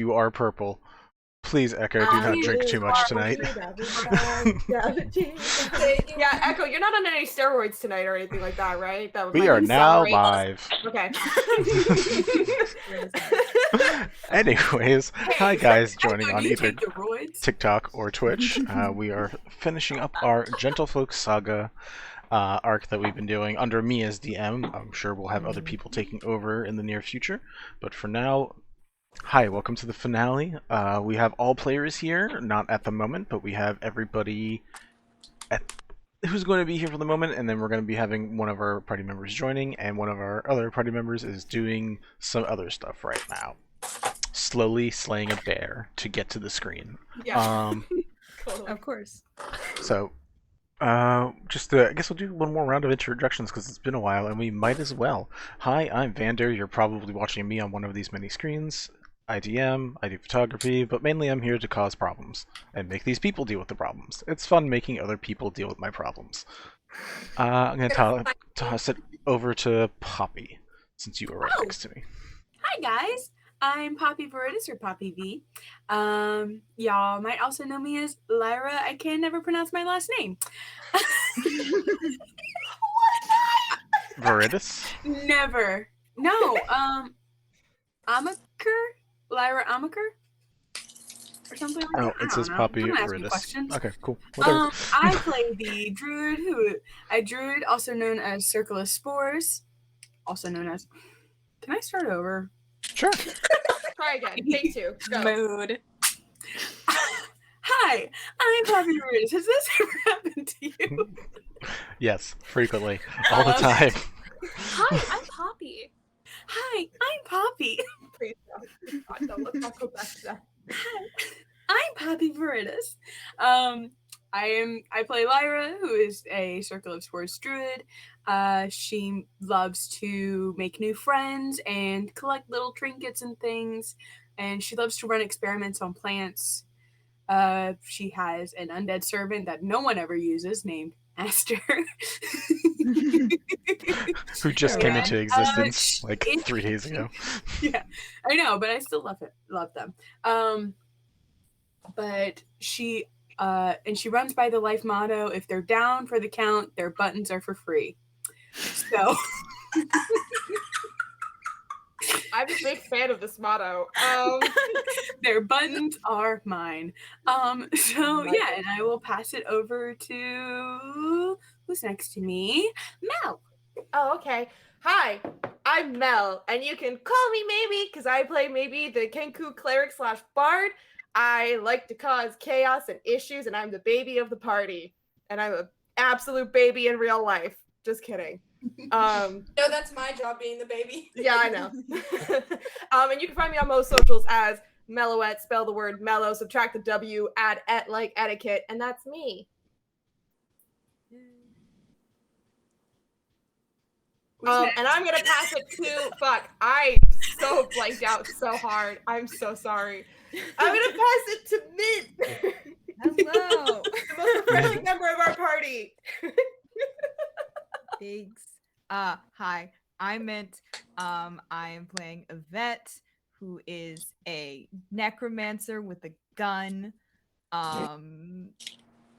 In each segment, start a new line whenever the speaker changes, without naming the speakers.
You are purple. Please, Echo, do not drink too much tonight.
Yeah, Echo, you're not on any steroids tonight or anything like that, right? That
We are now live.
Okay.
Anyways, hi guys joining
Echo,
on
do you
either
take steroids?
TikTok or Twitch. We are finishing up our Gentlefolk Saga arc that we've been doing under me as DM. I'm sure we'll have other people taking over in the near future, but for now, hi, welcome to the finale. We have all players here, not at the moment, but we have everybody who's going to be here for the moment, and then we're going to be having one of our party members joining, and one of our other party members is doing some other stuff right now. Slowly slaying a bear to get to the screen.
Yeah.
Of course.
So, I guess we'll do one more round of introductions because it's been a while, and we might as well. Hi, I'm Vander. You're probably watching me on one of these many screens. I DM, I do photography, but mainly I'm here to cause problems and make these people deal with the problems. It's fun making other people deal with my problems. I'm going to toss it over to Poppy, since you were right next to me.
Hi guys, I'm Poppy Veritas or Poppy V. Y'all might also know me as Lyra. I can never pronounce my last name.
Veritas?
Never. No. Amaker? Lyra Amaker? Or something like that.
Oh, it says Poppy
Don't ask me
Veritas.
questions.
Okay, cool. Whatever.
I play the druid, a druid also known as Circle of Spores, also known as. Can I start over?
Sure.
Try again. Take two. Go.
Mood. Hi, I'm Poppy Veritas. Has this ever happened to you?
Yes, frequently. All the time.
Hi, I'm Poppy.
Hi, I'm Poppy.
Please, no, let's not go back to that.
Hi, I'm Poppy Veritas. I play Lyra, who is a Circle of Spores druid. She loves to make new friends and collect little trinkets and things, and she loves to run experiments on plants. She has an undead servant that no one ever uses named Aster.
Who just came into existence like 3 days ago.
Yeah, I know, but I still love them. But she runs by the life motto: if they're down for the count, their buttons are for free. So
I'm a big fan of this motto.
their buttons are mine. So yeah, and I will pass it over to who's next to me? Mel.
Oh, okay. Hi, I'm Mel, and you can call me Maybe because I play Maybe the Kenku Cleric / Bard. I like to cause chaos and issues, and I'm the baby of the party. And I'm an absolute baby in real life. Just kidding.
No, that's my job, being the baby.
Yeah, I know. And you can find me on most socials as Mellowette, spell the word mellow, subtract the W, add et like etiquette, and that's me. And I'm gonna pass it to I so blanked out so hard. I'm so sorry. I'm gonna pass it to Mint.
Hello.
The most refreshing member of our party.
Thanks. Hi, I'm Mint. I am playing Yvette, who is a necromancer with a gun.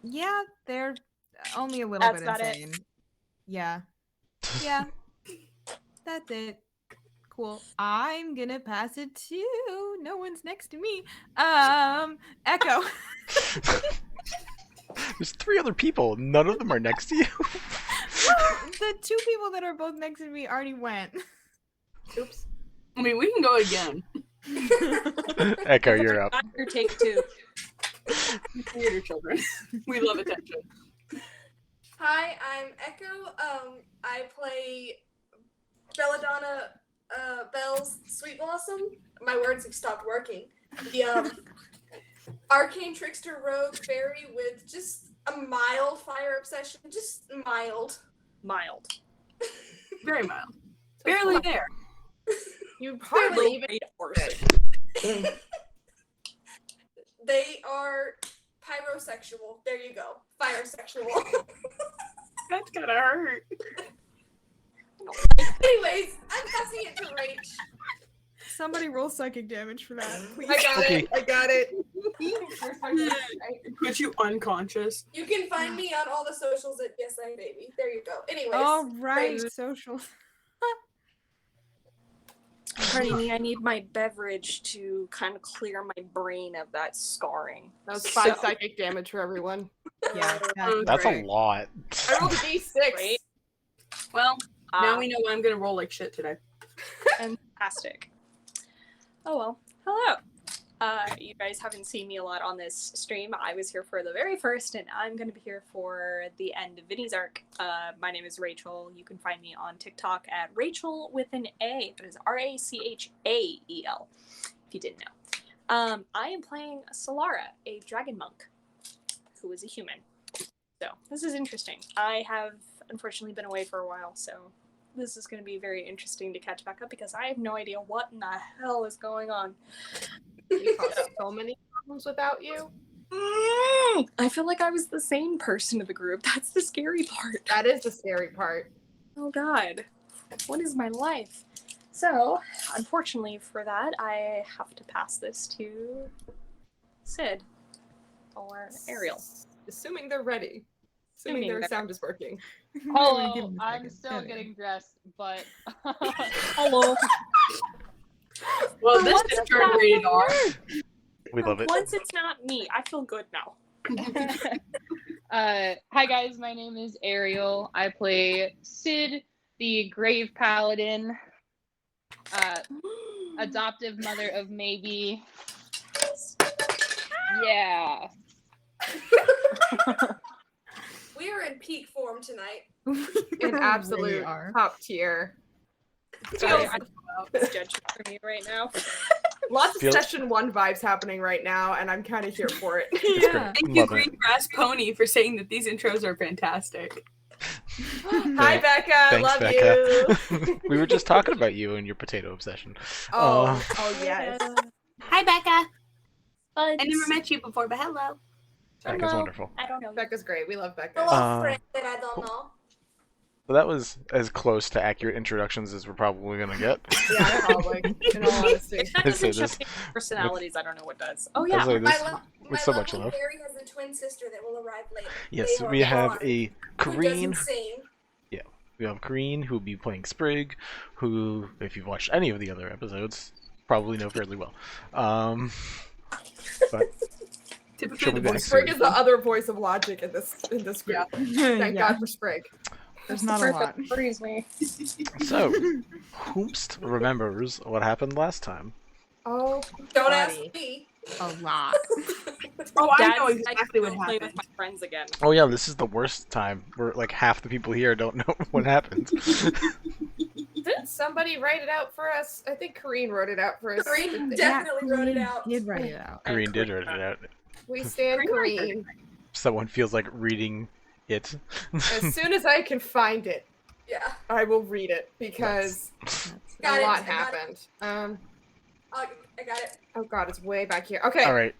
Yeah, they're only a little bit insane. Yeah. Yeah. That's it. Cool. I'm gonna pass it to no one's next to me. Echo.
There's 3 other people. None of them are next to you.
The 2 people that are both next to me already went.
Oops. I mean, we can go again.
Echo, you're up.
Your take 2.
Theater children. We love attention.
Hi, I'm Echo. I play Belladona, Belle's Sweetblossom. My words have stopped working. The Arcane Trickster Rogue Fairy with just a mild fire obsession. Just mild.
Mild.
Very mild. Barely there.
You hardly even
They are pyrosexual. There you go. Fire sexual.
That's gonna hurt.
Anyways, I'm passing it to Rach.
Somebody roll psychic damage for that, please.
I got
Okay.
it. I got it.
Put you unconscious.
You can find me on all the socials at Yes I'm Baby. There you go. Anyways.
All right,
great.
social.
Pardon me, I need my beverage to kind of clear my brain of that scarring.
That was 5 psychic damage for everyone.
Yeah,
That's a
Great.
lot.
I rolled a d6.
Right?
Well, now we know I'm gonna roll like shit today.
Fantastic. Oh well. Hello. You guys haven't seen me a lot on this stream. I was here for the very first, and I'm going to be here for the end of Vinny's arc. My name is Rachel. You can find me on TikTok at Rachel with an A. That is Rachael, if you didn't know. I am playing Solara, a dragon monk, who is a human. So, this is interesting. I have unfortunately been away for a while, so this is going to be very interesting to catch back up because I have no idea what in the hell is going on.
We caused so many problems without you.
I feel like I was the sane person of the group. That's the scary part.
That is the scary part.
Oh god. What is my life? So, unfortunately for that, I have to pass this to Sid or Ariel.
Assuming they're ready. Assuming their sound is working.
Hello, I'm still getting dressed, but
Hello.
Well, this is turned rated R.
We love it.
Once it's not me, I feel good now.
hi guys, my name is Ariel. I play Sid, the Grave Paladin, adoptive mother of Maybe. Yeah.
We are in peak form tonight.
An absolute
Really are.
top tier.
Sorry, I don't judge for me right now.
Lots of
Feels-
session 1 vibes happening right now, and I'm kind of here for it.
It's great.
Thank you,
Love it.
Green Grass Pony, for saying that these intros are fantastic.
Hi, Becca.
Thanks,
Love
Becca.
you.
We were just talking about you and your potato obsession.
Oh yes.
Hi, Becca.
But
I never met you before, but hello.
Becca's
Hello.
wonderful.
I don't know.
Becca's great. We love Becca.
Hello, friend that I don't know.
So that was as close to accurate introductions as we're probably gonna get.
Yeah, probably. In all honesty.
If that
Let's say
doesn't
this
show personalities, I don't know what does. Oh
I
yeah.
was like, this
My
with so much
lovely
love.
Fairy has a twin sister that will arrive later.
Yes,
They are
we have
blonde,
a
who does
Kareen.
insane.
We have Kareen, who will be playing Sprig, who, if you've watched any of the other episodes, probably know fairly well. But
Typically,
She'll be
the
back
voice.
soon.
Sprig is the other voice of logic in this group. Thank God for Sprig.
There's not a lot.
Perfect. Freeze me.
so, whomst remembers what happened last time?
Oh,
Don't
buddy.
ask me.
A lot.
Oh, I know
Dad's
exactly what
like, Play with
happened.
my friends again.
Oh yeah, this is the worst time. Where like half the people here don't know what happened.
Didn't somebody write it out for us? I think Kareen wrote it out for us.
Kareen definitely wrote it out.
Did write it out.
Kareen did write it out.
We stand Kareen.
Someone feels like reading it.
As soon as I can find it,
Yeah.
I will read it because
Got
a
it,
lot
I got it.
happened.
I got it.
Oh god, it's way back here. Okay.
All right.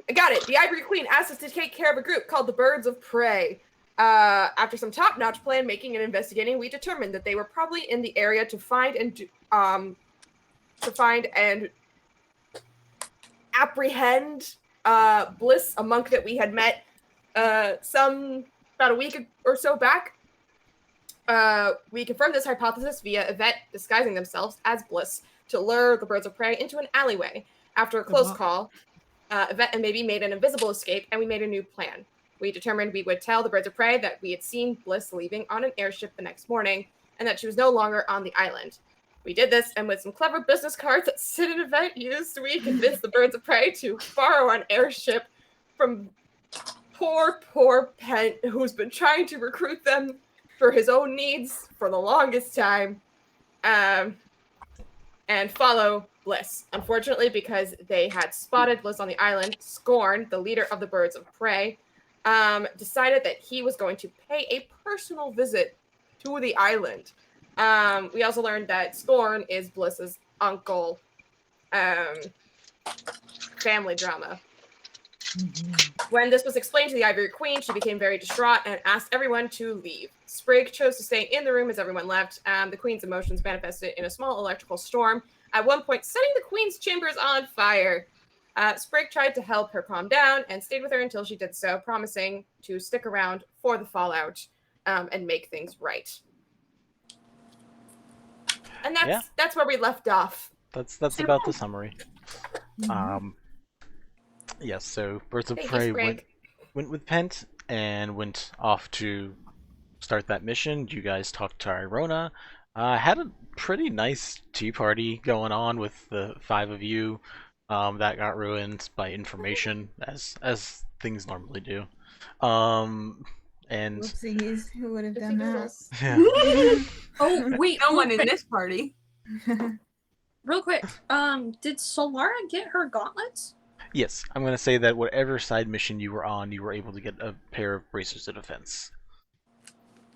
I got it. The Ivory Queen asked us to take care of a group called the Birds of Prey. After some top-notch plan making and investigating, we determined that they were probably in the area to find and apprehend Bliss, a monk that we had met about a week or so back. We confirmed this hypothesis via Yvette disguising themselves as Bliss to lure the Birds of Prey into an alleyway. After a close call, Yvette and Maybe made an invisible escape, and we made a new plan. We determined we would tell the Birds of Prey that we had seen Bliss leaving on an airship the next morning, and that she was no longer on the island. We did this, and with some clever business cards that Sid and Yvette used, we convinced the Birds of Prey to borrow an airship from poor Pent, who's been trying to recruit them for his own needs for the longest time, and follow Bliss. Unfortunately, because they had spotted Bliss on the island, Scorn, the leader of the Birds of Prey, decided that he was going to pay a personal visit to the island. We also learned that Scorn is Bliss's uncle. Family drama. When this was explained to the Ivory Queen, she became very distraught and asked everyone to leave. Sprig chose to stay in the room as everyone left. The Queen's emotions manifested in a small electrical storm at one point setting the queen's chambers on fire. Sprig tried to help her calm down and stayed with her until she did so, promising to stick around for the fallout and make things right. And that's where we left off.
That's about the summary. Yes, so Birds of Prey went with Pent and went off to start that mission. You guys talked to Irona. Had a pretty nice tea party going on with the 5 of you. That got ruined by information, as things normally do. And
Whoopsies, who would have done that?
yeah.
Oh, wait,
No one in this party.
real quick. Did Solara get her gauntlets?
Yes, I'm going to say that whatever side mission you were on, you were able to get a pair of bracers of defense.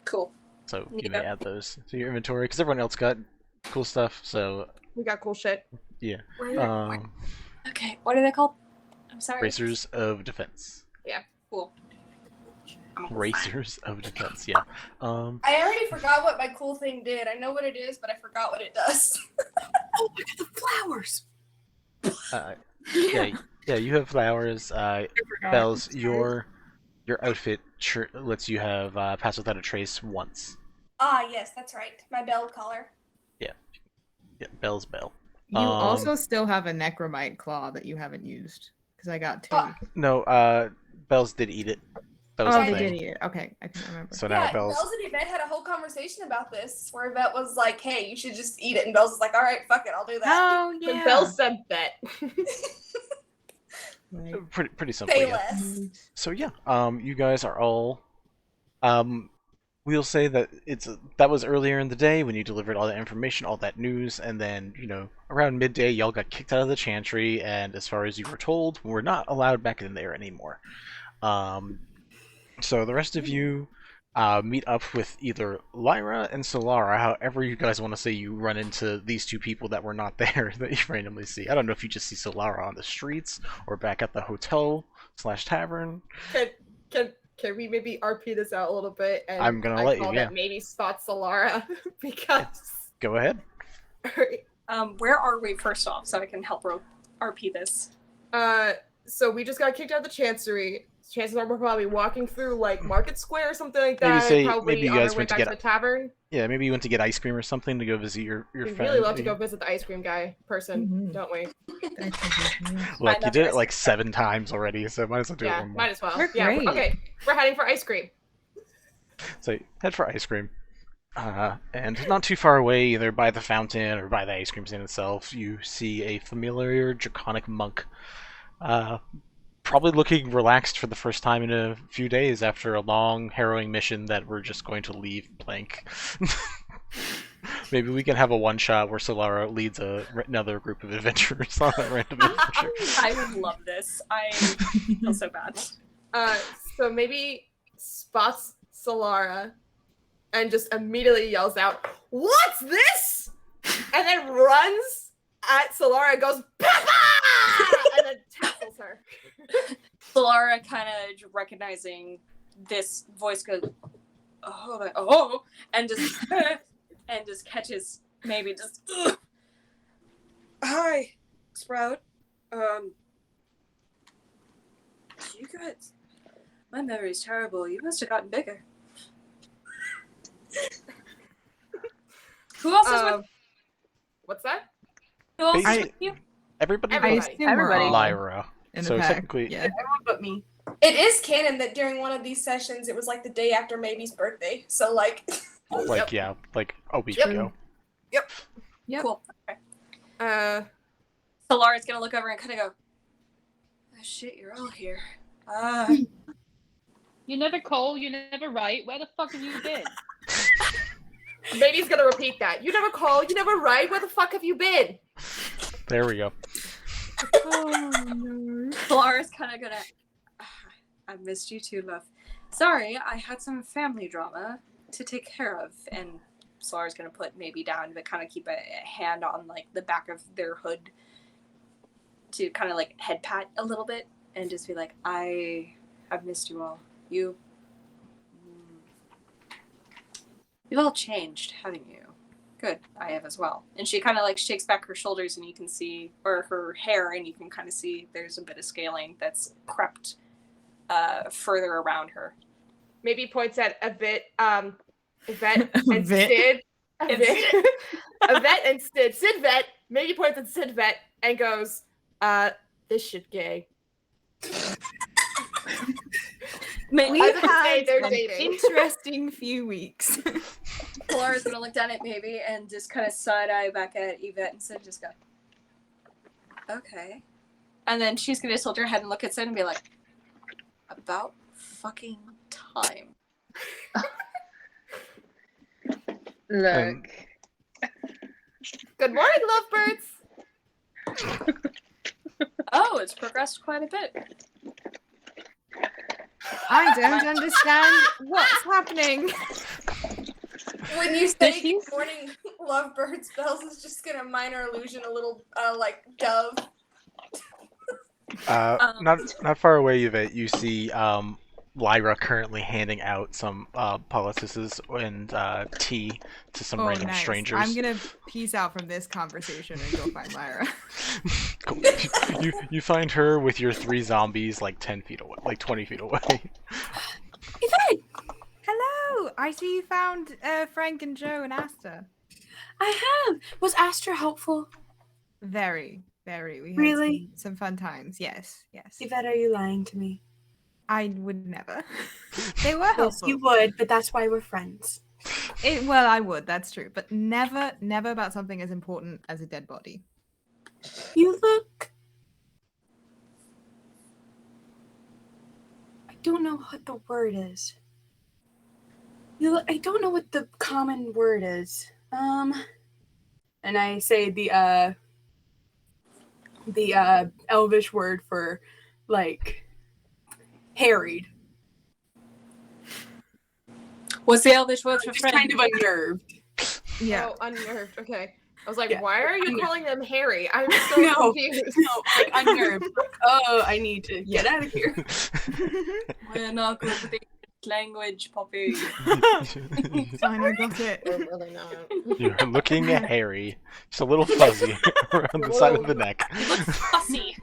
Cool.
So you may add those to your inventory, because everyone else got cool stuff, so...
We got cool shit.
Yeah.
Okay, what are they called? I'm sorry.
Bracers of defense.
Yeah.
Cool.
Bracers of defense, yeah.
I already forgot what my cool thing did. I know what it is, but I forgot what it does.
Oh, look at the flowers.
Yeah, you have flowers. Bells, your outfit lets you have pass without a trace once.
Ah, yes, that's right. My bell collar.
Yeah, Bell's bell.
You also still have a necromite claw that you haven't used, because I got 2.
No, Bells did eat it. That was the
they
thing.
did eat it. Okay, I can remember.
So now Bells...
Bells and Yvette had a whole conversation about this, where Yvette was like, hey, you should just eat it, and Bells was like, alright, fuck it, I'll do that.
Oh,
When
yeah.
Belle said bet.
Right.
Pretty simple,
Say
yeah.
less.
So yeah, you guys are all... we'll say that that was earlier in the day when you delivered all that information, all that news, and then, around midday, y'all got kicked out of the Chantry, and as far as you were told, we're not allowed back in there anymore. So the rest of you meet up with either Lyra and Solara, however you guys want to say you run into these 2 people that were not there that you randomly see. I don't know if you just see Solara on the streets or back at the hotel/tavern.
Can we maybe RP this out a little bit? And
I'm gonna let you,
call
yeah.
that maybe spot Solara because.
Go ahead.
Where are we first off, so I can help RP this?
So we just got kicked out of the Chancery. Chances are we're probably walking through like Market Square or something like that.
Maybe you guys went to
back to the tavern.
Yeah, maybe you went to get ice cream or something to go visit your
We
friend.
really love to go visit the ice cream guy person, don't we?
Look, you did it like 7 times already, so might as well do it
Yeah,
one more.
might as well.
We're
Yeah,
great.
okay. We're heading for ice cream.
So head for ice cream. And not too far away, either by the fountain or by the ice cream stand itself, you see a familiar draconic monk. Probably looking relaxed for the first time in a few days after a long, harrowing mission that we're just going to leave blank. Maybe we can have a one-shot where Solara leads another group of adventurers on that random adventure.
I would love this. I feel so bad.
So maybe spots Solara and just immediately yells out, "What's this?" And then runs at Solara and goes, "Papa!" and then tackles her.
Solara kind of recognizing this voice goes, oh, and just and just catches maybe just. Hi, Sprout. You guys, my memory's terrible. You must have gotten bigger. Who else is with?
What's that?
Who else is
I-
with you?
Everybody
I
but
assume we're all
Lyra.
in the
So
pack.
technically,
Yeah.
Everyone but me.
It is canon that during one of these sessions, it was like the day after Maybe's birthday. So, like,
like a week
Yep.
ago.
Yep.
Yep.
Cool. Okay.
Uh,
Solara's gonna look over and kind of go, oh, shit, you're all here.
You never call, you never write. Where the fuck have you been?
Baby's gonna repeat that. You never call, you never write. Where the fuck have you been?
There we go.
Oh, no.
Solara's kind of gonna, I've missed you too, love. Sorry, I had some family drama to take care of. And Solara's gonna put maybe down, but kind of keep a hand on like the back of their hood to kind of like head pat a little bit and just be like, I have missed you all. You've all changed, haven't you? Good, I have as well. And she kind of like shakes back her shoulders and you can see, or her hair, and you can kind of see there's a bit of scaling that's crept further around her.
Maybe points at Yvette and
Yvette?
Sid. Yvette and Sid. Sidvet maybe points at Sidvet and goes, this shit gay.
We've
As if to say
had
they're
an
dating.
interesting few weeks.
Laura's gonna look down at maybe and just kind of side eye back at Yvette and Sid just go, okay. And then she's gonna tilt her head and look at Sid and be like, about fucking time.
Look.
Good morning, lovebirds.
Oh, it's progressed quite a bit.
I don't understand what's happening.
When you say good morning, lovebirds, Bells is just gonna minor illusion a little, like, dove.
Not far away, Yvette, you see Lyra currently handing out some poultices and tea to some random
nice.
strangers.
I'm gonna peace out from this conversation and go find Lyra.
Cool. You find her with your 3 zombies like 10 feet away, like 20 feet away.
Yvette!
Hello! I see you found Frank and Joe and Asta.
I have. Was Astra helpful?
Very, very. We had
Really?
some fun times. Yes, yes.
Yvette, are you lying to me?
I would never. They were
Yes,
helpful.
you would, but that's why we're friends.
Well, I would. That's true, but never about something as important as a dead body.
You look... I don't know what the word is. I don't know what the common word is. And I say the Elvish word for, like, harried.
What's the Elvish word for
Just
friend?
kind of unnerved.
Yeah.
Oh, unnerved. Okay. I was like,
Yeah.
why are you
Unnerved.
calling them Harry? I'm so
No,
confused.
no, like unnerved. Like, oh, I need to get out of here.
We're not good with the language, Poppy.
Fine, I got it.
We're really not.
You're looking at Harry, just a little fuzzy around the side of the neck.
You look fussy.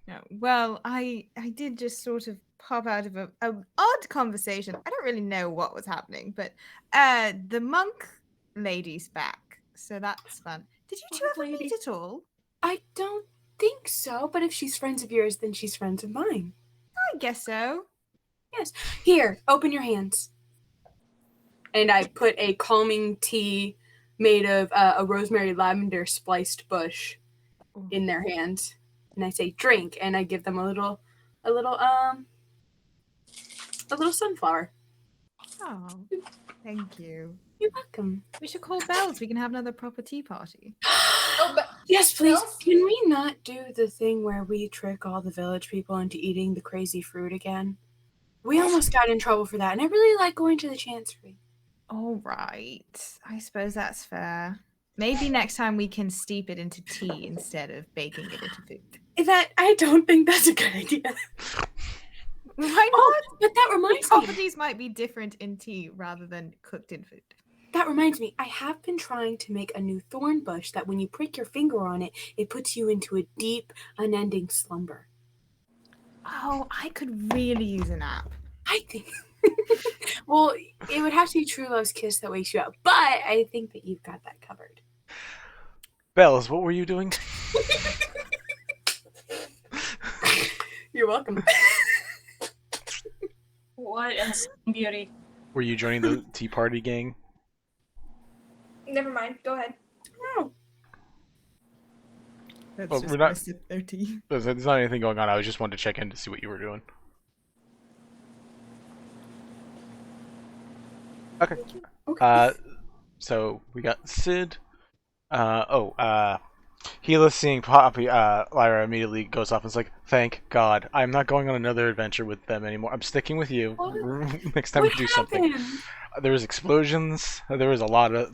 No, well, I did just sort of pop out of a odd conversation. I don't really know what was happening, but the monk lady's back, so that's fun. Did you two ever meet at all?
I don't think so, but if she's friends of yours, then she's friends of mine.
I guess so.
Yes. Here, open your hands. And I put a calming tea made of a rosemary lavender spliced bush in their hands. And I say drink, and I give them a little sunflower.
Oh, thank you.
You're welcome.
We should call Bells. We can have another proper tea party.
Oh, but
Yes, please.
Bells?
Can we not do the thing where we trick all the village people into eating the crazy fruit again? We almost got in trouble for that, and I really like going to the chancery.
All right. I suppose that's fair. Maybe next time we can steep it into tea instead of baking it into food.
I don't think that's a good idea.
Why not?
Oh, but that reminds me.
Properties might be different in tea rather than cooked in food.
That reminds me. I have been trying to make a new thorn bush that when you prick your finger on it, it puts you into a deep, unending slumber.
Oh, I could really use a nap.
I think. Well, it would have to be True Love's kiss that wakes you up, but I think that you've got that covered.
Bells, what were you doing?
You're welcome.
What insane beauty.
Were you joining the tea party gang?
never mind. Go ahead.
Oh.
That's
Well,
just
we're not-
my sip their tea.
There's not anything going on. I was just wanted to check in to see what you were doing. Okay.
Okay.
So we got Sid. Gila seeing Poppy, Lyra immediately goes off and is like, "Thank God, I'm not going on another adventure with them anymore. I'm sticking with you.
What?
Next time
What
we do something."
happened?
There was explosions. There was a lot of.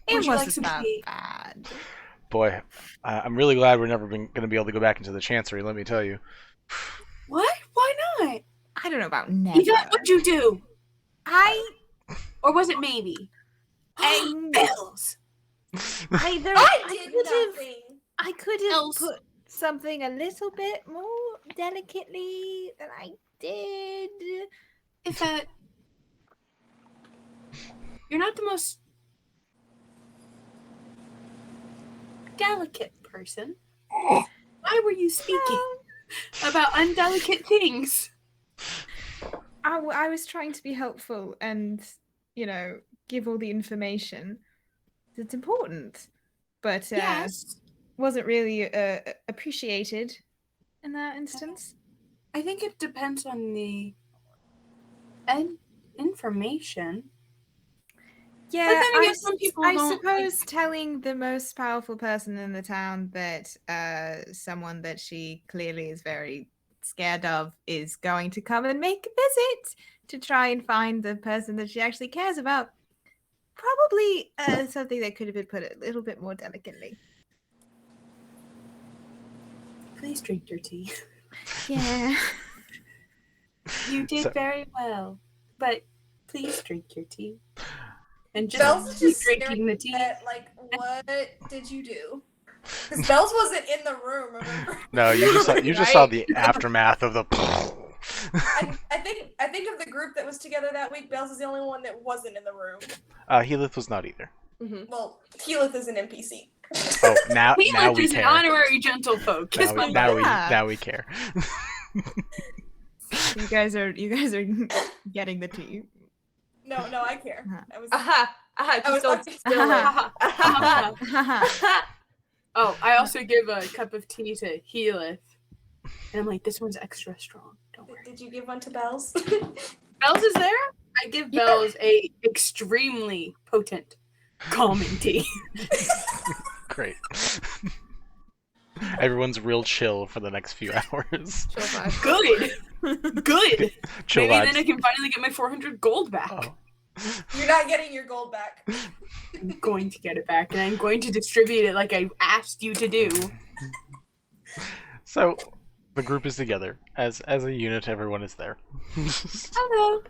It
Would you like
wasn't
some
that
tea?
bad.
Boy, I'm really glad we're never going to be able to go back into the Chancery. Let me tell you.
What? Why not?
I don't know about never.
Yvette, what'd you do?
I
Or was it maybe? Bells.
I did nothing.
I could have
Else.
put something a little bit more delicately than I did.
Yvette, you're not the most delicate person. Why were you speaking about undelicate things?
I was trying to be helpful and, give all the information that's important, but
Yes.
wasn't really appreciated in that instance.
I think it depends on the information.
Yeah,
But then again, some people
I
don't
suppose telling the most powerful person in the town that someone that she clearly is very scared of is going to come and make a visit to try and find the person that she actually cares about. Probably something that could have been put a little bit more delicately.
Please drink your tea.
Yeah.
You did
So-
very well, but please drink your tea. And
Bells
just
is
keep
just
drinking
staring
the tea.
at, like, what did you do? Because Bells wasn't in the room, remember?
No, you just saw the aftermath of the.
I think of the group that was together that week, Bells is the only one that wasn't in the room.
Healyth was not either.
Mm-hmm.
Well, Keyleth is an NPC.
Oh, now
Keyleth
we
is an
care.
honorary gentlefolk.
Now we care.
You guys are getting the tea.
No, I care. I was.
Aha! Aha!
I was
Just don't steal it.
Oh, I also give a cup of tea to Healith. And I'm like, this one's extra strong. Don't worry.
Did you give one to Bells?
Bells is there? I give Bells a extremely potent calming tea.
Great. Everyone's real chill for the next few hours.
Chill vibe.
Good.
Chill
Maybe
vibes.
then I can finally get my 400 gold back.
Oh.
You're not getting your gold back.
I'm going to get it back, and I'm going to distribute it like I asked you to do.
So, the group is together. As a unit, everyone is there.
Hello.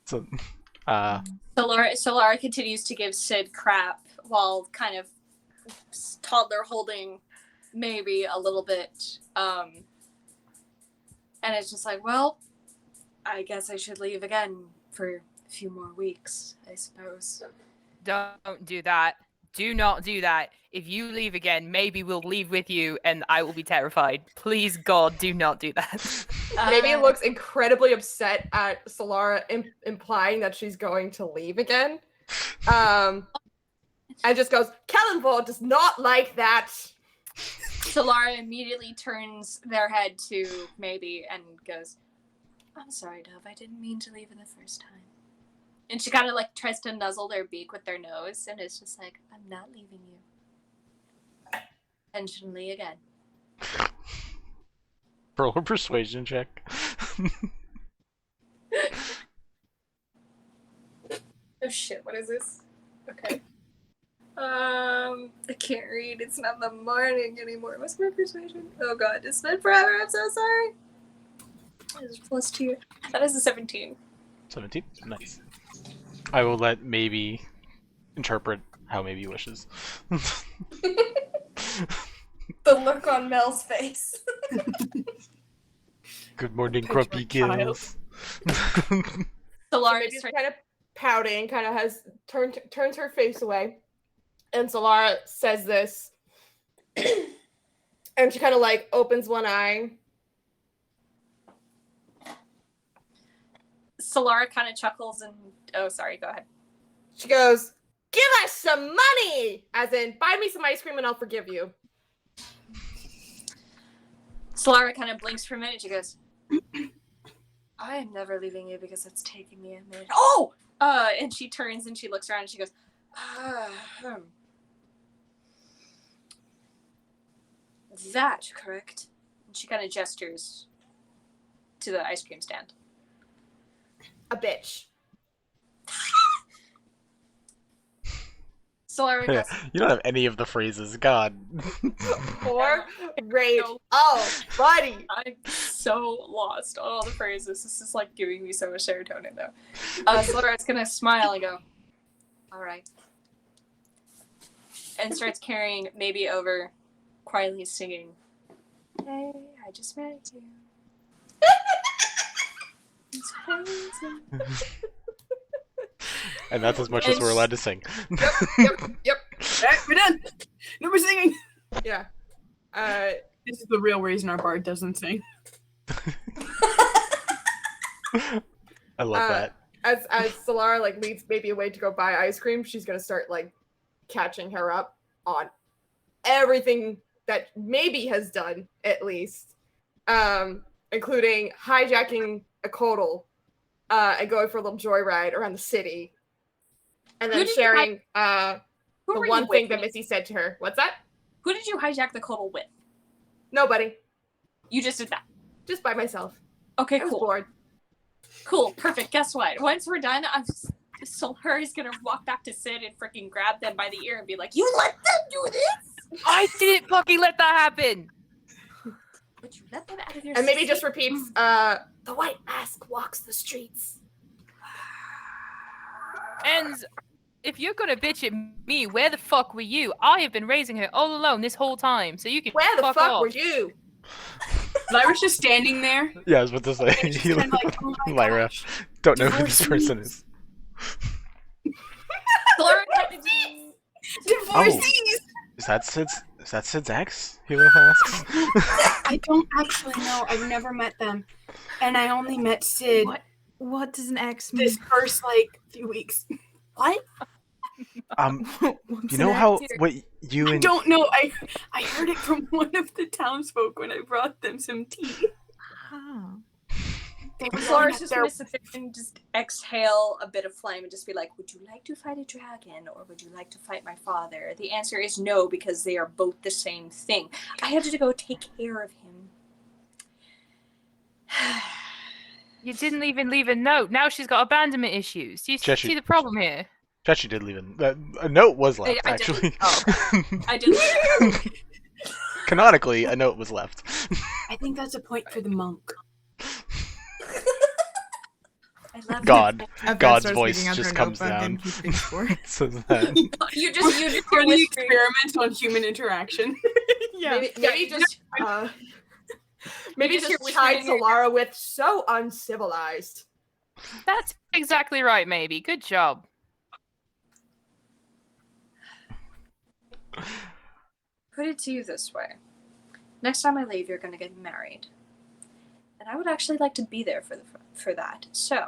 So,
Solara continues to give Sid crap while kind of toddler holding maybe a little bit. And it's just like, well, I guess I should leave again for a few more weeks, I suppose.
Don't do that. Do not do that. If you leave again, maybe we'll leave with you and I will be terrified. Please, God, do not do that.
Maybe looks incredibly upset at Solara, implying that she's going to leave again. And just goes, Kelemvor does not like that.
Solara immediately turns their head to maybe and goes, I'm sorry, Dove. I didn't mean to leave it the first time. And she kind of like tries to nuzzle their beak with their nose, and it's just like, I'm not leaving you. Intentionally again.
roll a persuasion check.
Oh shit, what is this? Okay. I can't read. It's not the morning anymore. What's my persuasion? Oh god, it's been forever. I'm so sorry. It's +2. That is a 17.
17? Nice. I will let maybe interpret how maybe wishes.
The look on Mel's face.
Good morning,
Picture
grumpy
a child.
gills.
Solara
Maybe
is
kind of pouting, kind of turns her face away, and Solara says this, and she kind of like opens one eye.
Solara kind of chuckles and oh, sorry, go ahead.
She goes, "Give us some money!" As in, buy me some ice cream and I'll forgive you.
Solara kind of blinks for a minute. She goes, I am never leaving you because it's taking me a minute. Oh! And she turns and she looks around and she goes, that correct? And she kind of gestures to the ice cream stand.
A bitch.
Solara goes,
You don't have any of the phrases. God.
Or rage.
No.
Oh, buddy.
I'm so lost on all the phrases. This is like giving me so much serotonin though. Solara's gonna smile and go, All right. And starts carrying maybe over, quietly singing, "Hey, I just met you. It's crazy."
And that's as much as we're allowed to sing.
Yep.
Alright, we're done. No more singing.
Yeah.
This is the real reason our bard doesn't sing.
I love that.
As Solara like leads maybe away to go buy ice cream, she's gonna start like catching her up on everything that maybe has done, at least, including hijacking a Kodal and going for a little joyride around the city, and then sharing the one thing that Missy said to her. What's that?
Who did you hijack the Kodal with?
Nobody.
You just did that.
Just by myself.
Okay,
I was
cool.
bored.
Cool, perfect. Guess what? Once we're done, Solara is gonna walk back to Sid and freaking grab them by the ear and be like, "You let them do this?
I didn't fucking let that happen.
But you let them out of your
And maybe
system?"
just repeats, the white mask walks the streets.
And if you're gonna bitch at me, where the fuck were you? I have been raising her all alone this whole time, so you can
Where the
fuck
fuck
off.
were you?
Lyra's just standing there.
Yeah, I was about to say,
And she's kinda like, oh my
Lyra,
gosh.
don't know who this person is.
Solara
Divorcees!
Is that Sid's ex? Hilo asks.
I don't actually know. I've never met them. And I only met Sid
What does an X mean?
this first, few weeks. What?
You know how what you
I
and
don't know. I heard it from one of the townsfolk when I brought them some tea.
Oh.
They were
Solara's
going
just
up
gonna sit there and just exhale a bit of flame and just be like, "Would you like to fight a dragon or would you like to fight my father?" The answer is no, because they are both the same thing. I had to go take care of him.
You didn't even leave a note. Now she's got abandonment issues. Do you
Jesse.
see the problem here?
Jesse did leave a note was left
I did.
actually.
Oh, I did.
Canonically, a note was left.
I think that's a point for the monk.
I love
God,
Yvette
God's
starts
voice
reading out
just
her
comes
notebook
down.
and keeping score.
Says that.
You just hear
For the
whispering.
experiment on human interaction.
Yeah.
Maybe just maybe
just
just
hear
tied
whispering in your
Solara with so uncivilized.
That's exactly right, maybe. Good job.
Put it to you this way. Next time I leave, you're going to get married. And I would actually like to be there for that. So,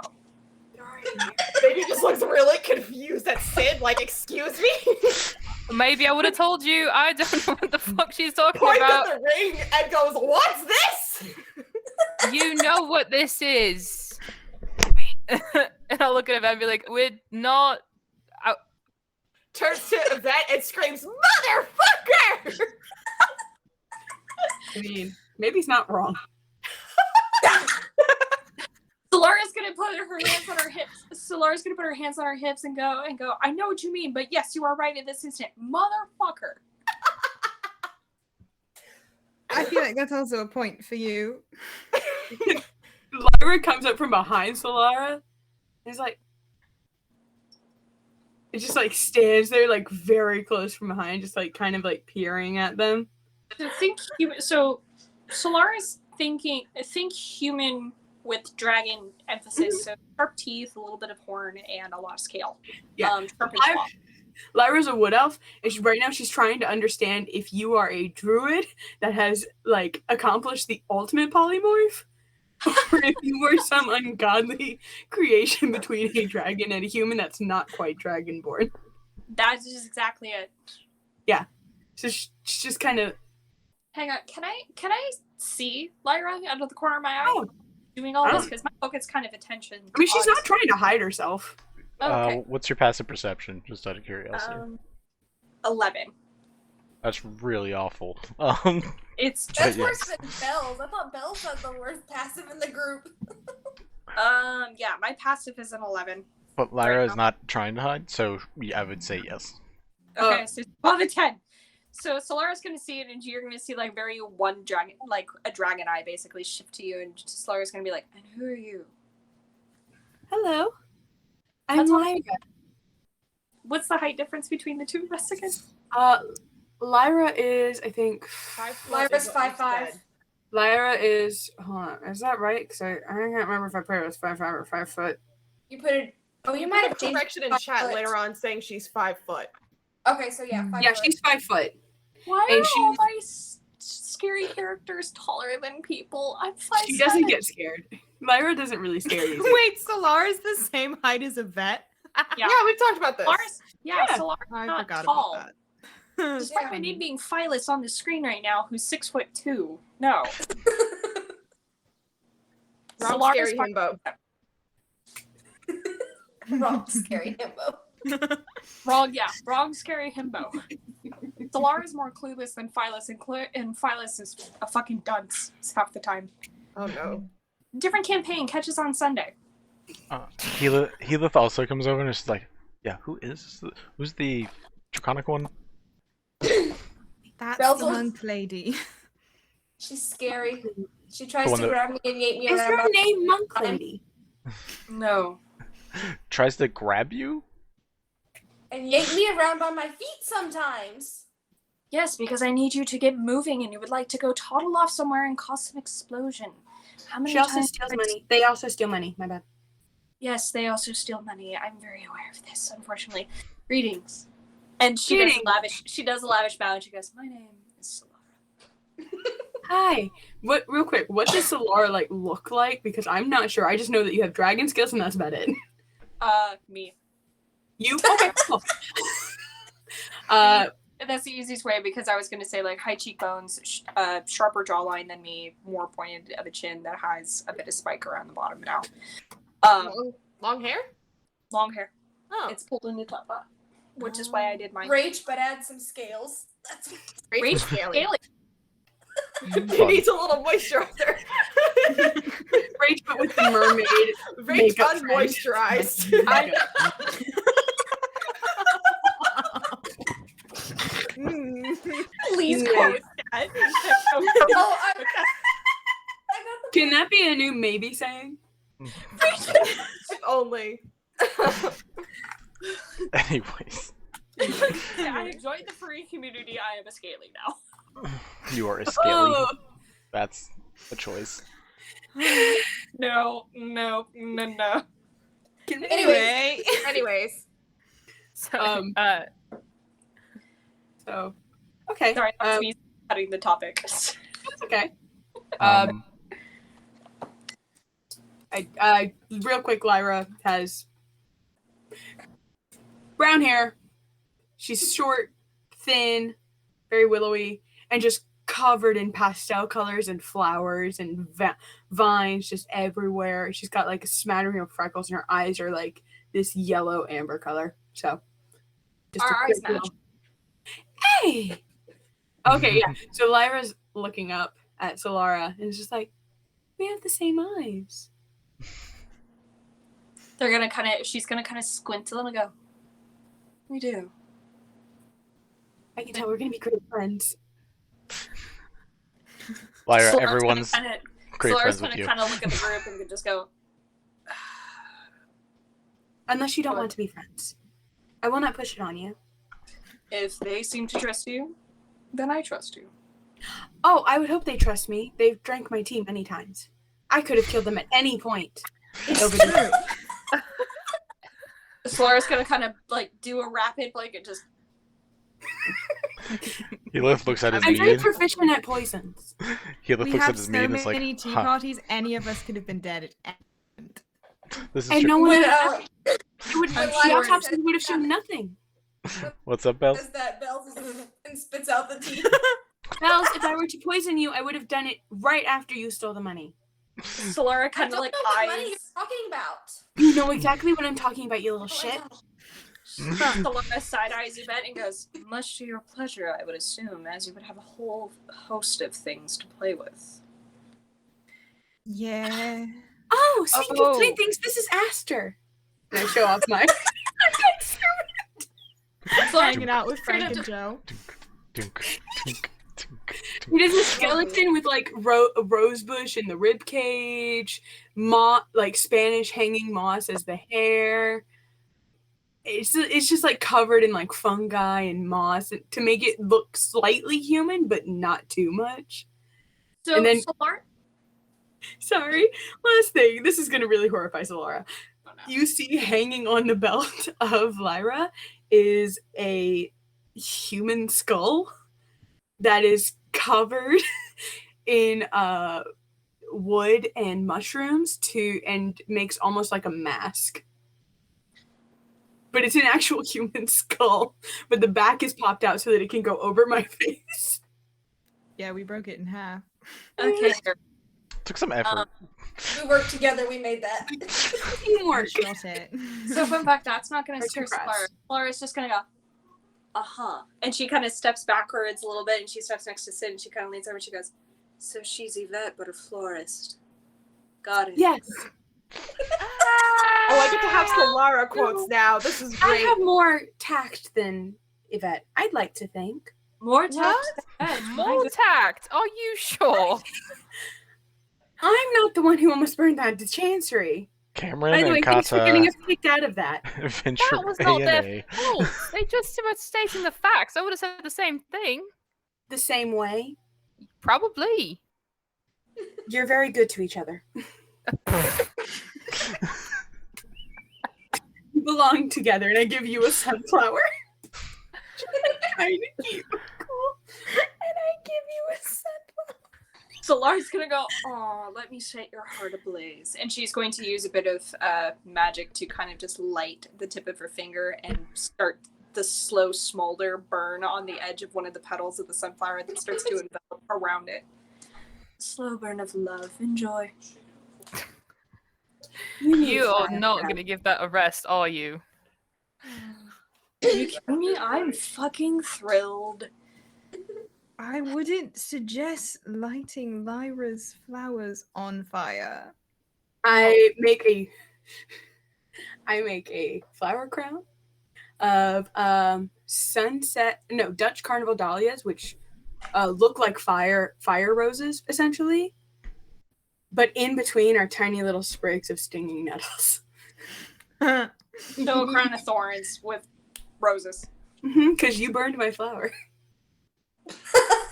Baby just looks really confused at Sid, like, excuse me?
Maybe I would have told you. I don't know what the fuck she's talking
Points at
about.
the ring and goes, what's this?
You know what this is. And I'll look at Yvette and be like, we're not...
Turns to Yvette and screams, motherfucker!
I mean, maybe he's not wrong.
Solara's gonna put her hands on her hips. Solara's gonna put her hands on her hips and go, I know what you mean, but yes, you are right in this instant. Motherfucker.
I feel like that's also a point for you.
Lyra comes up from behind Solara. And he's like, it just stands there very close from behind, just kind of peering at them.
So Solara's think human with dragon emphasis, so sharp teeth, a little bit of horn, and a lot of scale.
Yeah.
Sharp and claw.
Lyra's a wood elf, and right now she's trying to understand if you are a druid that has accomplished the ultimate polymorph, or if you were some ungodly creation between a dragon and a human that's not quite dragonborn.
That's just exactly it.
Yeah. So she's just kind of...
Hang on, can I see Lyra out of the corner of my eye?
Oh.
Doing all this because my focus kind of attention.
I mean, she's not trying to hide herself.
Oh, okay.
What's your passive perception? Just out of curiosity.
11.
That's really awful.
It's
That's
But
worse
yes.
than Belle's. I thought Belle's had the worst passive in the group.
yeah, my passive is an 11.
But Lyra
Right
is
now.
not trying to hide, so I would say yes.
Okay, so it's above a 10. So Solara's gonna see it, and you're gonna see very one dragon, a dragon eye, basically shift to you, and Solara's gonna be like, "And who are you?"
Hello. I'm
That's all-
Lyra.
What's the height difference between the two of us again?
Lyra is, I think...
Lyra's 5'5".
Lyra is... Hold on. Is that right? Because I can't remember if I put it as 5'5" or 5 foot.
You put it... Oh, you might have changed
correction in chat later on saying she's 5 foot.
Okay, so yeah, 5
Yeah,
foot.
she's 5 foot.
Why
And
are all my scary characters taller than people? I'm 5'7".
She doesn't get scared. Lyra doesn't really scare you.
Wait, Solara's the same height as Yvette?
Yeah,
we've talked about this.
Solara's
I
not
forgot
tall.
about that.
Despite my name being Phyllis on the screen right now, who's 6'2". No.
Wrong
Solara's
scary himbo.
Wrong scary himbo.
Wrong scary himbo. Solara's more clueless than Phyllis, and Phyllis is a fucking dunce half the time.
Oh no.
Different campaign, catches on Sunday.
Heatheth also comes over and is like, yeah, who's the draconic one?
That's
Bells
the
was-
monk lady.
She's scary. She tries
one
to
that-
grab me and yank me
Is
around.
her name Monk Lady?
No.
Tries to grab you?
And yank me around by my feet sometimes.
Yes, because I need you to get moving and you would like to go toddle off somewhere and cause some explosion. How many
She also
times
steals money. They also steal money. My bad.
Yes, they also steal money. I'm very aware of this, unfortunately. Greetings. And she does a lavish bow and she goes, "My name is Solara."
Hi. Real quick, what does Solara look like? Because I'm not sure. I just know that you have dragon skills and that's about it.
Me.
You? Okay, cool.
That's the easiest way because I was going to say high cheekbones, sharper jawline than me, more pointed of a chin that has a bit of spike around the bottom now.
Long hair?
Long hair.
Oh.
It's pulled in the top up, which is why I did mine.
Rage, but add some scales. That's
Rage
scaly.
Fun.
Needs a little moisturizer.
Rage, but with the mermaid.
Rage
makeup
unmoisturized.
Please
No.
quote that.
Oh, I got the
Can that be a new maybe saying?
If only.
Anyways,
Yeah, I joined the furry community. I am a scaly now.
you are a scaly.
Oh.
That's a choice.
No.
Anyways.
So,
So, okay.
Sorry, that's me cutting the topic.
That's okay.
Um,
I real quick, Lyra has brown hair. She's short, thin, very willowy, and just covered in pastel colors and flowers and vines just everywhere. She's got a smattering of freckles, and her eyes are this yellow amber color. So, just
Our
a
eyes
quick
match.
little- Hey. Okay, yeah. So Lyra's looking up at Solara and is just like, we have the same eyes.
She's gonna kind of squint a little and go, "We do."
I can tell we're gonna be great friends.
Lyra,
Solara's
everyone's great
Solara's
friends with
gonna
you.
kind of look at the group and just go,
Unless you don't want to be friends. I will not push it on you.
"If they seem to trust you, then I trust you."
Oh, I would hope they trust me. They've drank my tea many times. I could have killed them at any point. Over the
Solara's gonna kind of do a rapid just.
Heatheth looks at his
I'm very
mead.
proficient at poisons.
Heatheth
We
looks at
have
his
so
mead and is
many
like,
tea
huh,
parties, any of us could have been dead at any moment.
this is
And
true.
no one
When,
would
when
the
Lyra
autopsy
says
would have shown nothing.
What's up, Belle?
Says that Bells and spits out the teeth.
Bells, if I were to poison you, I would have done it right after you stole the money.
Solara
I
kind
don't
of
know what money
eyes.
you're talking about.
You know exactly what I'm talking about, you little shit.
Solara side eyes Yvette and goes, "Much to your pleasure, I would assume, as you would have a whole host of things to play with."
Yeah.
Oh, speaking
Oh.
of playthings, this is Aster. And I show off my...
Hanging out with
Straight
Frank
up
and Joe.
Dunk, dunk, dunk, dunk.
It is a skeleton with a rose bush in the rib cage, Spanish hanging moss as the hair. it's just like covered in like fungi and moss to make it look slightly human, but not too much.
So,
And then-
Solar?
Sorry, last thing. This is gonna really horrify Solara. You see hanging on the belt of Lyra is a human skull that is covered in wood and mushrooms and makes almost like a mask. But it's an actual human skull, but the back is popped out so that it can go over my face.
Yeah, we broke it in half.
Okay.
Took some effort.
We worked together. We made that.
Teamwork.
So, fun fact, that's not going to scare
Congrats.
Solara. Solara's just going to go, and she kind of steps backwards a little bit, and she steps next to Sid, and she kind of leans over, and she goes, so she's Yvette, but a florist. Got it.
Yes.
Oh, I get to have Solara quotes now. This is
I
great.
have more tact than Yvette, I'd like to think.
More tact.
More tact. Are you sure?
I'm not the one who almost burned down the chancery.
Cameron
By the way,
and
thanks for getting
Kata
us kicked out of that.
venture
That was not their
A&A.
fault. They just were stating the facts. I would have said the same thing.
The same way.
Probably.
You're very good to each other. You belong together, and I give you a sunflower. Kind of cute. Cool. And I give you a sunflower.
Solar's gonna go, oh, let me set your heart ablaze. And she's going to use a bit of magic to kind of just light the tip of her finger and start the slow smolder burn on the edge of one of the petals of the sunflower that starts to envelop around it. Slow burn of love. Enjoy.
You are not going to give that a rest, are you?
Are you kidding me? I'm fucking thrilled.
I wouldn't suggest lighting Lyra's flowers on fire.
I make a flower crown of Dutch carnival dahlias, which look like fire roses essentially, but in between are tiny little sprigs of stinging nettles.
So a crown of thorns with roses.
Because you burned my flower.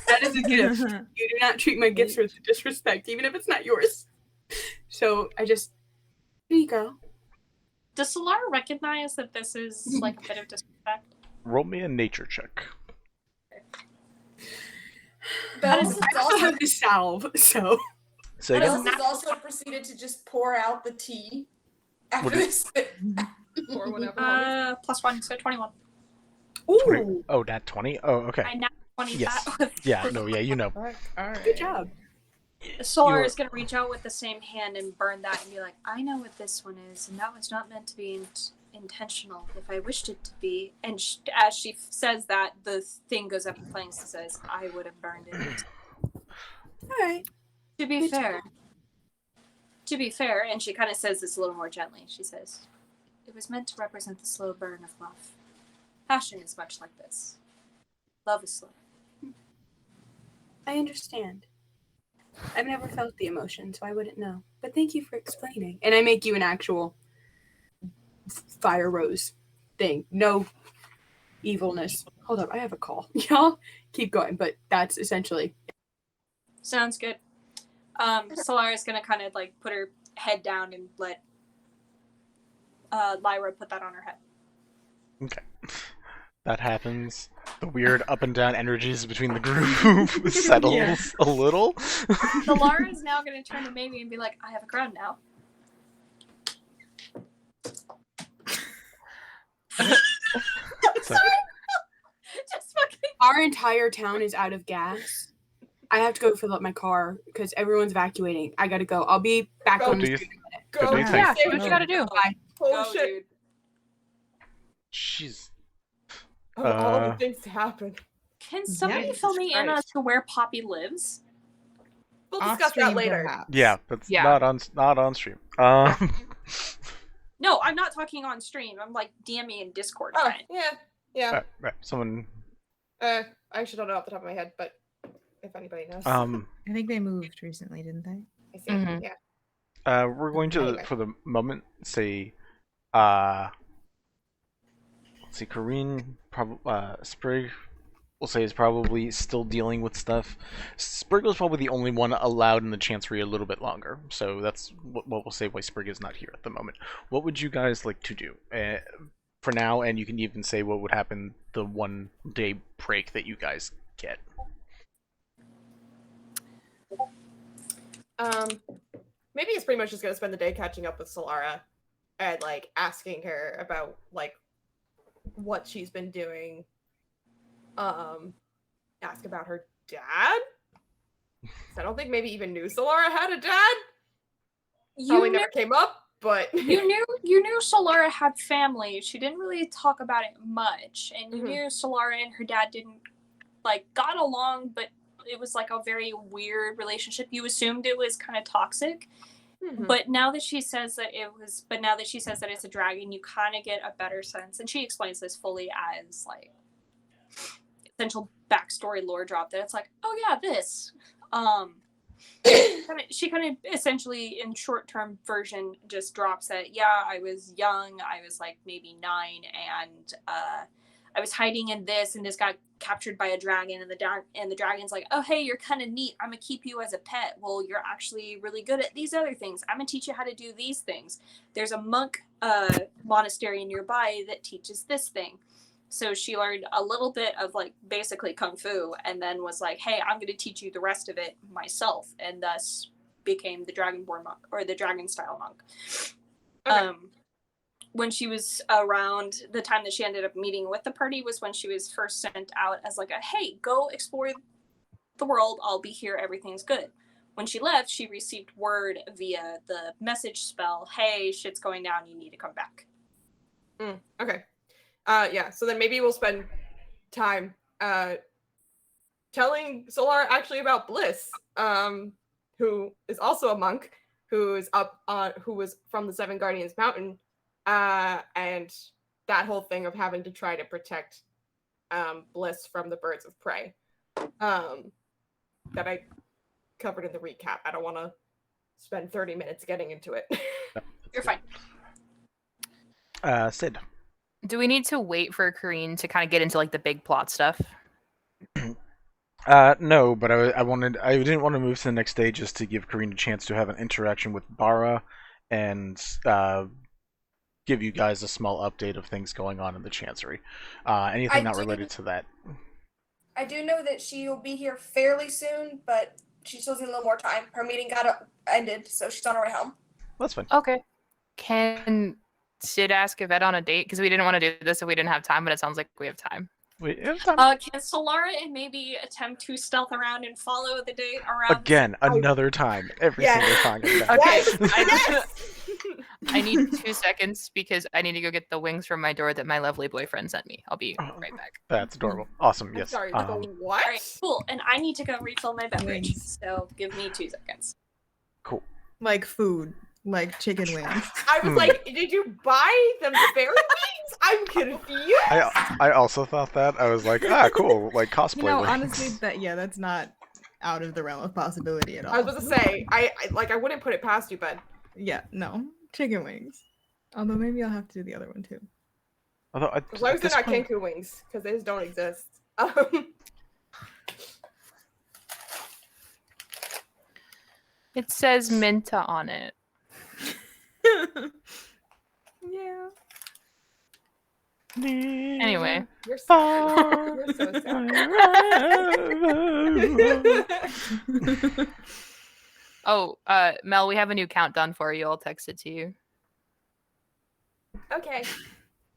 That is a gift. You do not treat my gifts with disrespect, even if it's not yours. So I just, here you go.
Does Solara recognize that this is like a bit of disrespect?
Roll me a nature check.
Bells
I also have the salve, so.
Say again?
Bells has also proceeded to just pour out the tea after
What do you-
this. Or whatever.
+1, so 21.
Ooh,
Oh, nat 20? Oh, okay.
I now 20
Yes.
that.
Yeah, no, yeah, you know.
good job.
Solar is going to reach out with the same hand and burn that and be like, I know what this one is, and that was not meant to be intentional if I wished it to be. And as she says that, the thing goes up in flames and says, I would have burned it.
All right.
To be fair, and she kind of says this a little more gently, she says, it was meant to represent the slow burn of love. Passion is much like this. Love is slow.
I understand. I've never felt the emotion, so I wouldn't know. But thank you for explaining. And I make you an actual fire rose thing. No evilness. Hold up, I have a call. Y'all keep going, but that's essentially.
Sounds good. Solara's gonna kind of like put her head down and let Lyra put that on her head.
Okay. That happens. The weird up and down energies between the group settles a little.
Solara is now gonna turn to Mamie and be like, I have a crown now.
So,
Just fucking.
Our entire town is out of gas. I have to go fill up my car because everyone's evacuating. I gotta go. I'll be back
Go.
on
do
the
you,
street in a minute.
Go, do you
Yeah,
think?
do what you gotta do.
Holy
Go,
shit.
dude.
Jeez.
All the things to happen.
Can somebody
Jesus
fill me in as
Christ.
to where Poppy lives?
We'll
Off
discuss that
stream,
later.
perhaps.
Yeah, that's
Yeah.
not on stream.
No, I'm not talking on stream. I'm like DMing in Discord.
Oh,
Ryan.
yeah.
right, someone.
I actually don't know off the top of my head, but if anybody knows.
I think they moved recently, didn't they?
I think,
Mhm.
yeah.
We're going to,
Anyway.
for the moment, say, let's see, Kareen, Sprig, we'll say is probably still dealing with stuff. Sprig was probably the only one allowed in the Chancery a little bit longer, so that's what we'll say why Sprig is not here at the moment. What would you guys like to do for now? And you can even say what would happen the 1 day break that you guys get.
Maybe it's pretty much just gonna spend the day catching up with Solara and like asking her about like what she's been doing. Ask about her dad. I don't think maybe even knew Solara had a dad. Probably never came up, but
you knew Solara had family. She didn't really talk about it much, and you knew Solara and her dad didn't like got along, but it was like a very weird relationship. You assumed it was kind of toxic. But now that she says that it's a dragon, you kind of get a better sense. And she explains this fully as like essential backstory lore drop that it's like, oh yeah, this. She kind of essentially in short-term version just drops that, yeah, I was young, I was like maybe 9, and I was hiding in this, and this got captured by a dragon, and the dragon's like, oh hey, you're kind of neat, I'm gonna keep you as a pet. Well, you're actually really good at these other things, I'm gonna teach you how to do these things. There's a monk monastery nearby that teaches this thing. So she learned a little bit of like basically kung fu, and then was like, hey, I'm gonna teach you the rest of it myself, and thus became the dragonborn monk, or the dragon style monk. Okay. When she was around, the time that she ended up meeting with the party was when she was first sent out as like a, hey, go explore the world, I'll be here, everything's good. When she left, she received word via the message spell, hey, shit's going down, you need to come back.
Okay. Yeah, so then maybe we'll spend time telling Solara actually about Bliss, who is also a monk, who was from the Seven Guardians Mountain, and that whole thing of having to try to protect Bliss from the birds of prey that I covered in the recap. I don't want to spend 30 minutes getting into it.
You're fine.
Sid.
Do we need to wait for Kareen to kind of get into like the big plot stuff?
No, but I didn't want to move to the next day just to give Kareen a chance to have an interaction with Bara and give you guys a small update of things going on in the Chancery. Anything not related to that.
I do know that she will be here fairly soon, but she still needs a little more time. Her meeting got ended, so she's on her way home.
That's fine.
Okay. Can Sid ask Yvette on a date? Because we didn't want to do this if we didn't have time, but it sounds like we have time.
Can Solara and maybe attempt to stealth around and follow the date around?
Again, another time. Every single time.
Okay. I need 2 seconds because I need to go get the wings from my door that my lovely boyfriend sent me. I'll be right back.
That's adorable. Awesome. Yes.
Sorry, what?
All right, cool. And I need to go refill my beverage, so give me 2 seconds.
Cool.
Like food. Like chicken wings.
I was like, did you buy them fairy wings? I'm confused.
I also thought that. I was like, cool. Like cosplay wings.
Honestly, that's not out of the realm of possibility at all.
I was about to say, I wouldn't put it past you, but
yeah, no. Chicken wings. Although maybe I'll have to do the other one too.
Although
as long as they're not Kenku wings, because those don't exist.
It says Minta on it.
Yeah.
Anyway.
You're so sad.
Oh, Mel, we have a new countdown for you. I'll text it to you.
Okay.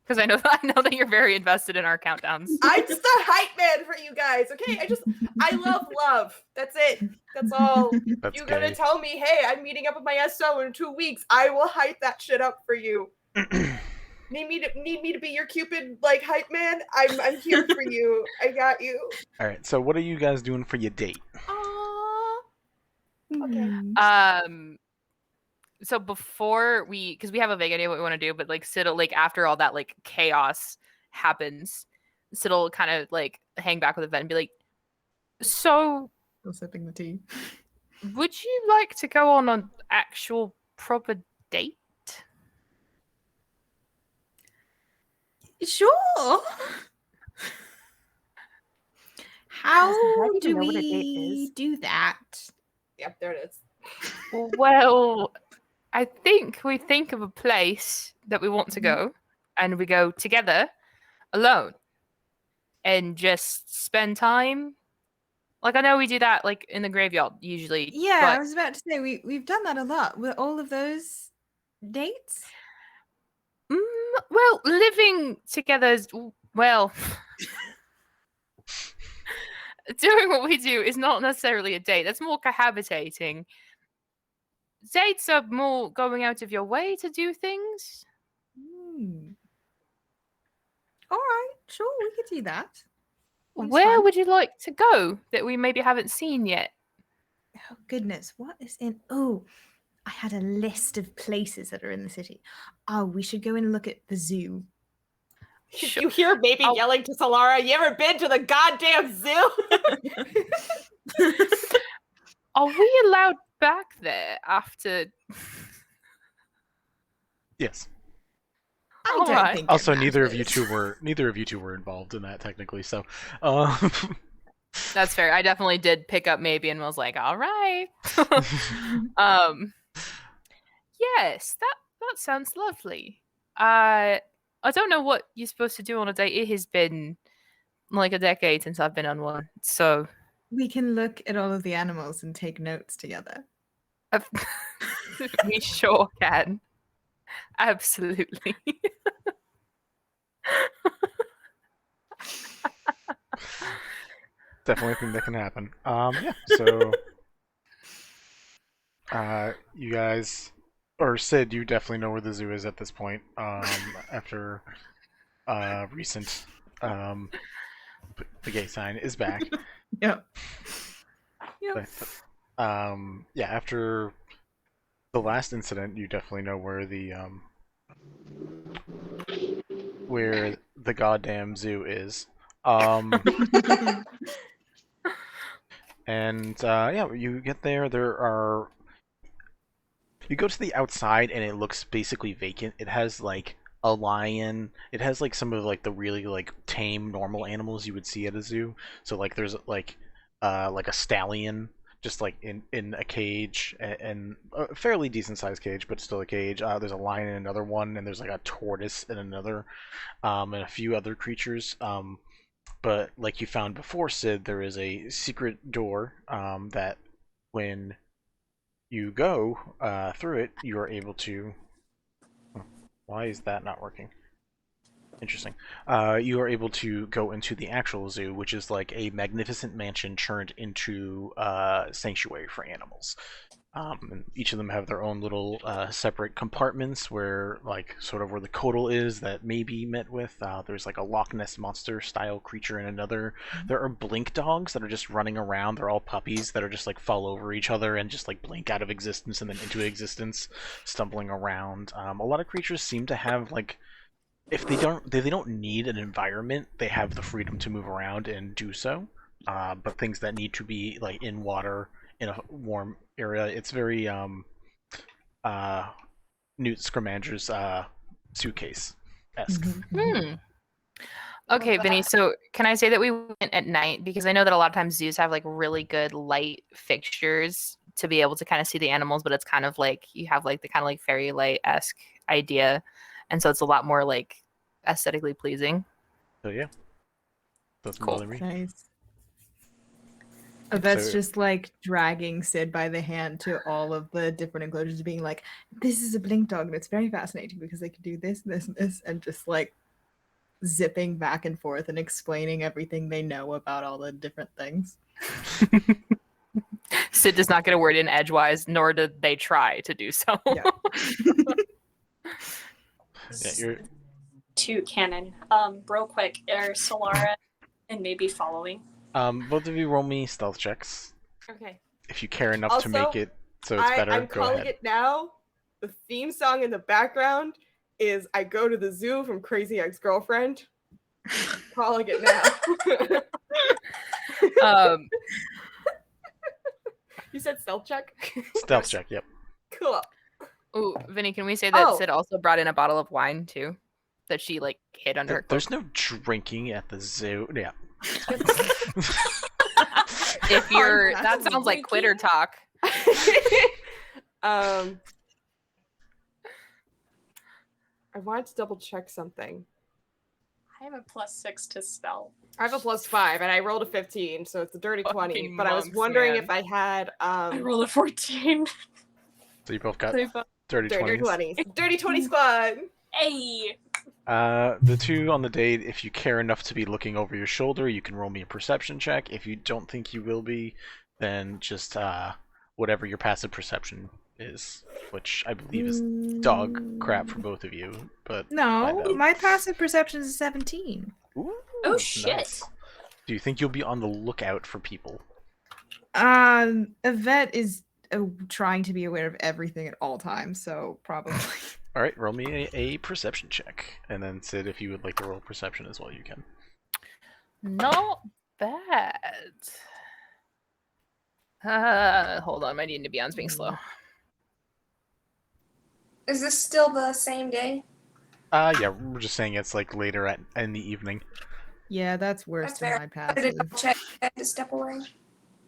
Because I know that you're very invested in our countdowns.
I'm just a hype man for you guys, okay? I love love. That's it. That's all. You're gonna tell me, hey, I'm meeting up with my SO in 2 weeks. I will hype that shit up for you. Need me to be your Cupid like hype man? I'm here for you. I got you.
All right. So what are you guys doing for your date?
Okay.
So before because we have a vague idea what we want to do, but like Sid, like after all that like chaos happens, Sid will kind of like hang back with Yvette and be like, so
still sipping the tea.
Would you like to go on an actual proper date?
Sure. How
Does
do
know what a date
we
is?
do that?
Yep, there it is.
Well, I think we think of a place that we want to go, and we go together, alone, and just spend time. Like, I know we do that like in the graveyard usually.
Yeah,
but
I was about to say we've done that a lot. Were all of those dates?
well, living together is well. Doing what we do is not necessarily a date. That's more cohabitating. Dates are more going out of your way to do things.
All right, sure, we could do that.
Where would you like to go that we maybe haven't seen yet?
Oh goodness, what is in? Oh, I had a list of places that are in the city. Oh, we should go and look at the zoo.
Sure.
You hear baby yelling to Solara, "You ever been to the goddamn zoo?"
Are we allowed back there after?
Yes.
I don't think.
Also, neither of you two were involved in that technically. So,
That's fair. I definitely did pick up maybe and was like, all right. Yes, that sounds lovely. I don't know what you're supposed to do on a date. It has been like a decade since I've been on one. So
we can look at all of the animals and take notes together.
We sure can. Absolutely.
Definitely a thing that can happen. Yeah. So, you guys, or Sid, you definitely know where the zoo is at this point. After recent, the gay sign is back.
Yep.
But, yeah. After the last incident, you definitely know where the goddamn zoo is. And yeah, you get there. You go to the outside, and it looks basically vacant. It has like a lion. It has like some of like the really like tame normal animals you would see at a zoo. So like there's like a stallion just like in a cage, and a fairly decent sized cage, but still a cage. There's a lion in another one, and there's like a tortoise in another, and a few other creatures. But like you found before, Sid, there is a secret door that when you go through it, you are able to... Why is that not working? Interesting. You are able to go into the actual zoo, which is like a magnificent mansion turned into sanctuary for animals. And each of them have their own little separate compartments where, like, sort of where the Kodal is that may be met with. There's like a Loch Ness monster style creature in another. There are blink dogs that are just running around. They're all puppies that are just like fall over each other and just like blink out of existence and then into existence, stumbling around. A lot of creatures seem to have like, if they don't need an environment, they have the freedom to move around and do so. But things that need to be like in water, in a warm area, it's very Newt Scamander's suitcase-esque.
Okay, Vinny, so can I say that we went at night? Because I know that a lot of times zoos have like really good light fixtures to be able to kind of see the animals, but it's kind of like you have like the kind of like fairy light-esque idea, and so it's a lot more like aesthetically pleasing.
So yeah, doesn't
Cool.
bother me.
Nice. That's
So-
just like dragging Sid by the hand to all of the different enclosures, being like, "This is a blink dog, and it's very fascinating because they can do this, this, and this," and just like zipping back and forth and explaining everything they know about all the different things.
Sid does not get a word in edgewise, nor do they try to do so.
Yeah.
Yeah, you're...
To canon. Real quick, are Solara and maybe following?
Both of you roll me stealth checks
Okay.
if you care enough to
Also,
make it so it's better.
I'm
Go
calling
ahead.
it now. The theme song in the background is "I Go to the Zoo" from Crazy Ex-Girlfriend. Calling it now. You said stealth check?
Stealth check. Yep.
Cool.
Ooh, Vinny, can we say that
Oh.
Sid also brought in a bottle of wine too? that she like hid under her cloak.
There's no drinking at the zoo. Yeah.
If you're, that sounds like quitter talk.
I wanted to double check something.
I have a +6 to stealth.
I have a +5, and I rolled a 15, so it's a dirty 20.
Fucking
But I was
monks,
wondering
man.
if I had
I rolled a 14.
So you both got
They both-
dirty 20s.
20s. Dirty 20 squad.
Hey!
The two on the date, if you care enough to be looking over your shoulder, you can roll me a perception check. If you don't think you will be, then just whatever your passive perception is, which I believe is dog crap for both of you. But
No,
find out.
my passive perception is 17.
Ooh,
Oh, shit.
nice. Do you think you'll be on the lookout for people?
Yvette is trying to be aware of everything at all times, so probably.
All right, roll me a perception check, and then Sid, if you would like to roll perception as well, you can.
Not bad. Hold on, my D&D Beyond's being slow.
Is this still the same day?
Yeah, we're just saying it's like later in the evening.
Yeah, that's worse
That's
than
fair.
my
I did
passive.
check. I had to step away.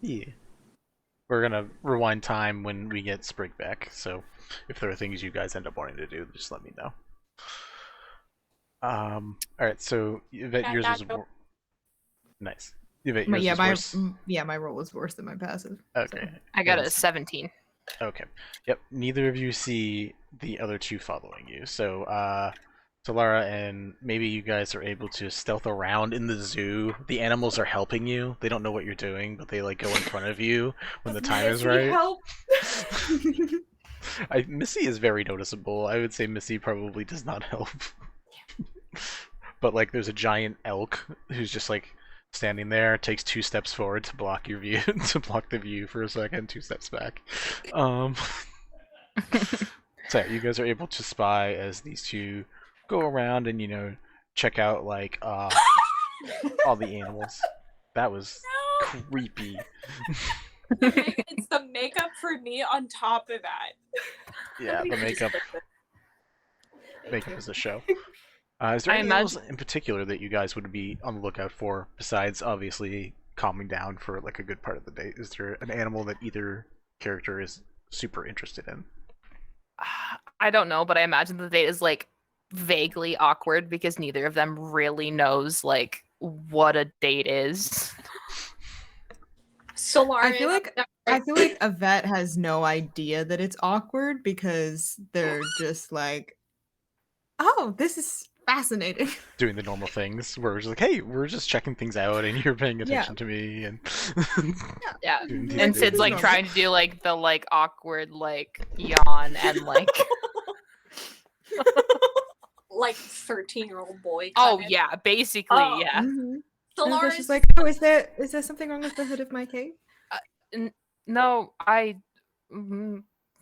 Yeah. We're gonna rewind time when we get Sprig back, so if there are things you guys end up wanting to do, just let me know. Alright, so Yvette, yours was nice. Yvette, yours was worse.
My roll was worse than my passive.
Okay.
I got a
Yes.
17.
Okay. Yep. Neither of you see the other two following you. So, Solara and maybe you guys are able to stealth around in the zoo. The animals are helping you. They don't know what you're doing, but they like go in front of you when the time is right.
Help.
Missy is very noticeable. I would say Missy probably does not help. But like, there's a giant elk who's just like standing there, takes 2 steps forward to block your view, to block the view for a second, 2 steps back. So yeah, you guys are able to spy as these two go around and, you know, check out like all the animals. That was creepy.
It's the makeup for me on top of that.
Yeah, the makeup is a show. Is there
I
any animals in particular that you guys would be on the lookout for, besides obviously calming down for like a good part of the day? Is there an animal that either character is super interested in?
I don't know, but I imagine the date is like vaguely awkward because neither of them really knows like what a date is.
Solara,
I feel like Yvette has no idea that it's awkward because they're just like, oh, this is fascinating.
Doing the normal things where we're just like, hey, we're just checking things out and you're paying attention to me, and
Yeah.
doing these
And
things.
Sid's like trying to do like the like awkward like yawn and like
like 13-year-old boy.
oh
kinda.
yeah, basically
Oh.
yeah.
And
Solara's
she's like, oh, is there something wrong with the hood of my cape?
No,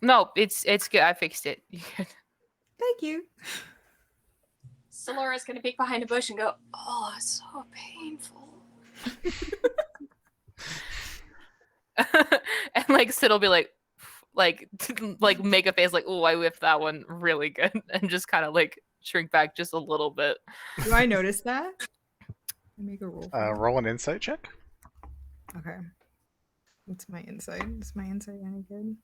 no, it's good. I fixed it.
Thank you.
Solara's gonna peek behind a bush and go, "Oh, it's so painful."
And like Sid'll be like make a face like, oh, I whiffed that one really good, and just kind of like shrink back just a little bit.
Do I notice that? Make a roll.
Roll an insight check.
Okay. What's my insight? Is my insight any good?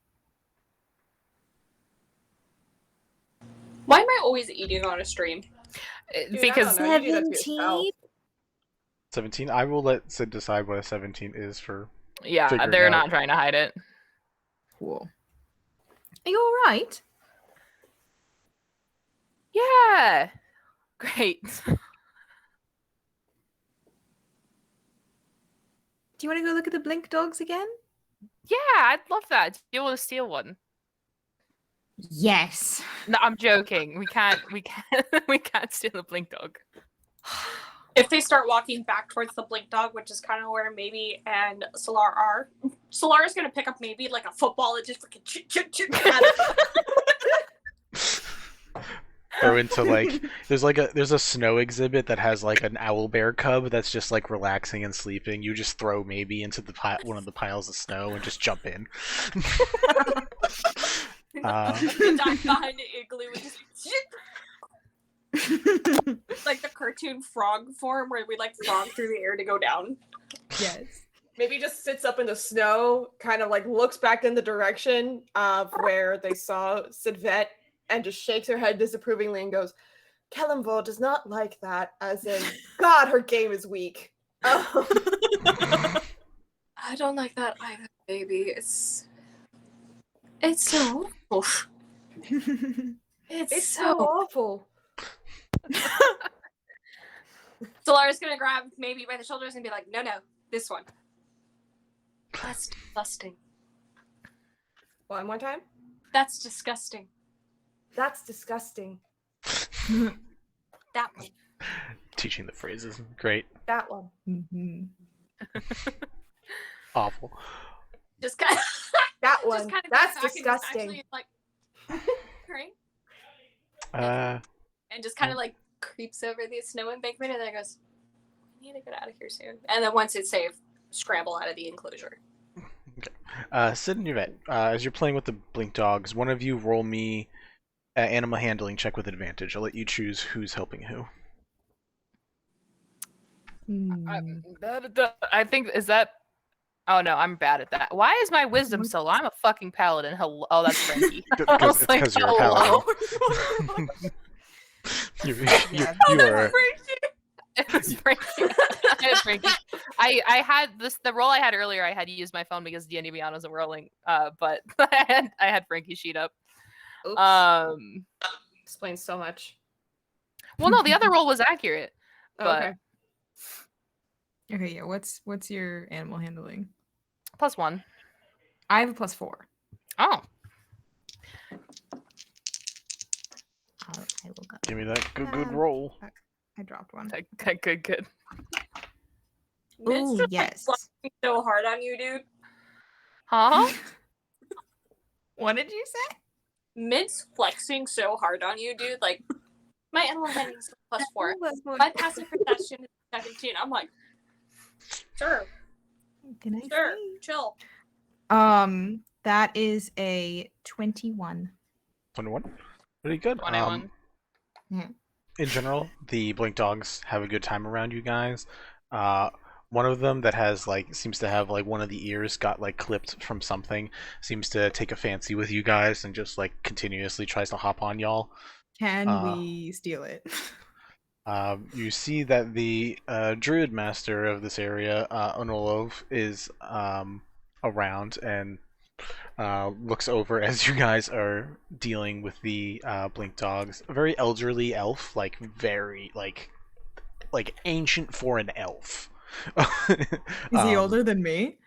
Why am I always eating on a stream?
Dude,
Because
I don't know, you do that to yourself.
17. I will let Sid decide what a 17 is for.
yeah,
Figured
they're
out.
not trying to hide it.
Cool. Are you all right?
Yeah, great.
Do you want to go look at the blink dogs again?
Yeah, I'd love that. Do you want to steal one?
Yes.
No, I'm joking. We can't we can't steal the blink dog.
If they start walking back towards the blink dog, which is kind of where maybe and Solar are, Solara's gonna pick up maybe like a football and just freaking at it.
Or into like there's a snow exhibit that has like an owl bear cub that's just like relaxing and sleeping. You just throw maybe into the one of the piles of snow and just jump in.
The dive behind the igloo and just Like the cartoon frog form where we like frog through the air to go down.
Yes.
Maybe just sits up in the snow, kind of like looks back in the direction of where they saw Yvette and just shakes her head disapprovingly and goes, Kelemvor does not like that, as in, God, her game is weak.
I don't like that either, baby. It's so awful.
It's so awful.
Solara's gonna grab maybe by the shoulders and be like, no, this one. That's disgusting.
One more time?
That's disgusting.
That's disgusting.
That one.
Teaching the phrases. Great.
That one.
Mm-hmm.
Awful.
Just kind of
that one.
Just kind of
That's
goes back
disgusting.
And just like, right? And just kind of like creeps over the snow embankment and then goes, I need to get out of here soon. And then once it's safe, scramble out of the enclosure.
Okay. Sid and Yvette, as you're playing with the blink dogs, one of you roll me an animal handling check with advantage. I'll let you choose who's helping who.
I think, is that... Oh no, I'm bad at that. Why is my wisdom so low? I'm a fucking paladin. Hello. Oh, that's Frankie.
Because you're a paladin. you are...
It was Frankie. I had Frankie. I had this. The roll I had earlier. I had to use my phone because D&D Beyond wasn't rolling. But I had Frankie's sheet up.
Oops. Explains so much.
Well, no, the other roll was accurate. But
Okay, yeah. What's your animal handling?
+1.
I have a +4.
Oh.
I will go.
Give me that good roll.
I dropped one.
Good.
Mid's
Oh,
just
yes.
like flexing so hard on you, dude.
Huh?
What did you say?
Mid's flexing so hard on you, dude. Like, my animal handling is +4. My passive perception is 17. I'm like, sure,
Can I
sure,
see?
chill.
That is a 21.
21? Pretty good.
21.
In general, the blink dogs have a good time around you guys. One of them that has seems to have one of the ears got clipped from something seems to take a fancy with you guys and just continuously tries to hop on y'all.
Can we steal it?
You see that the druid master of this area, Onolov, is around and looks over as you guys are dealing with the blink dogs. A very elderly elf, very ancient for an elf.
Is he older than me?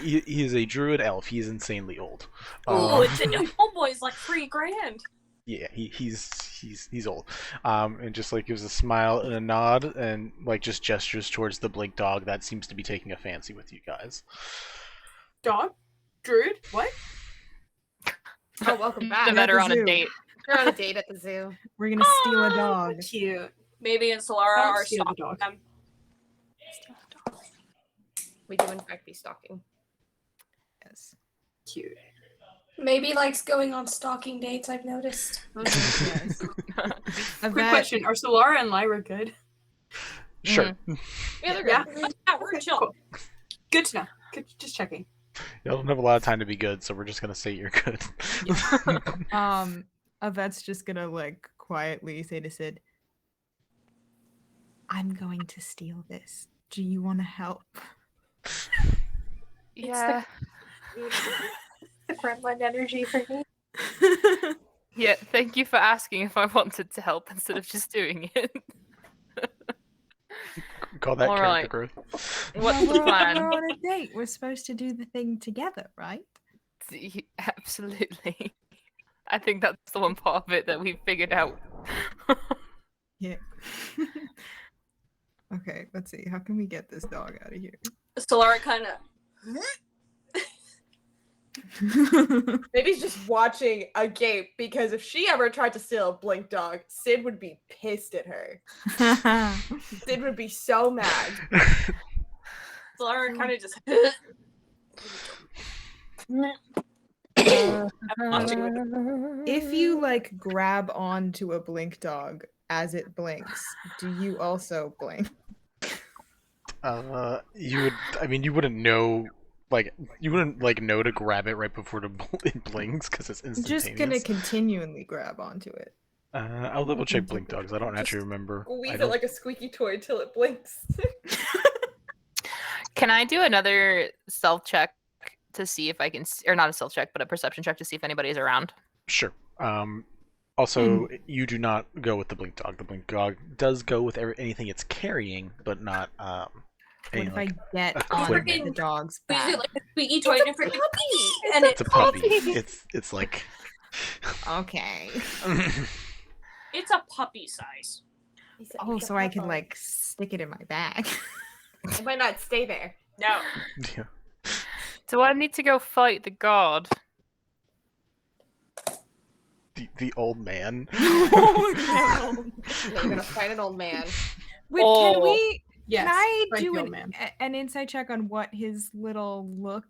He is a druid elf. He is insanely old.
Oh, it's homeboy's like $3,000.
Yeah, he's old. And just gives a smile and a nod and just gestures towards the blink dog that seems to be taking a fancy with you guys.
Dog? Druid? What?
Oh, welcome back.
The vet are on a date.
You're on a date at the zoo.
We're gonna steal a dog.
Cute.
Maybe and Solara
Don't
are
steal the
stalking
dog.
them.
We do in fact be stalking.
Yes.
Cute.
Maybe likes going on stalking dates, I've noticed.
Yes.
Quick question. Are Solara and Lyra good?
Sure.
Yeah, they're
Yeah?
good. Yeah, we're chill.
Cool. Good to know. Just checking.
Y'all don't have a lot of time to be good, so we're just gonna say you're good.
Yvette's just gonna quietly say to Sid, I'm going to steal this. Do you want to help?
Yeah.
The gremlin energy for me.
Yeah, thank you for asking if I wanted to help instead of just doing it.
Call that
All
character
right.
growth.
What's the plan?
We're on a date. We're supposed to do the thing together, right?
Absolutely. I think that's the one part of it that we figured out.
Yeah. Okay, let's see. How can we get this dog out of here?
Solara kind of.
Maybe he's just watching agape because if she ever tried to steal a blink dog, Sid would be pissed at her. Sid would be so mad.
Solara kind of just.
If you grab onto a blink dog as it blinks, do you also blink?
You would. I mean, you wouldn't know. Like, you wouldn't like know to grab it right before it blinks because it's
I'm
instantaneous.
just gonna continually grab onto it.
I'll double check blink dogs. I don't actually remember.
Squeeze it like a squeaky toy till it blinks.
Can I do another stealth check to see if I can, or not a stealth check, but a perception check to see if anybody's around?
Sure. Also, you do not go with the blink dog. The blink dog does go with anything it's carrying, but not
What
any,
if
like,
I get on
equipment.
the dog's
We
back?
use it like a squeaky toy and a freaking puppy. And
It's a puppy. It's like.
Okay.
It's a puppy size.
Oh, so I can like stick it in my bag.
It might not stay there.
No.
Yeah.
Do I need to go fight the god?
The old man.
Oh no!
You're gonna fight an old man.
Wait,
Oh.
can we?
Yes.
Can I
fight
do
the old man.
an insight check on what his little look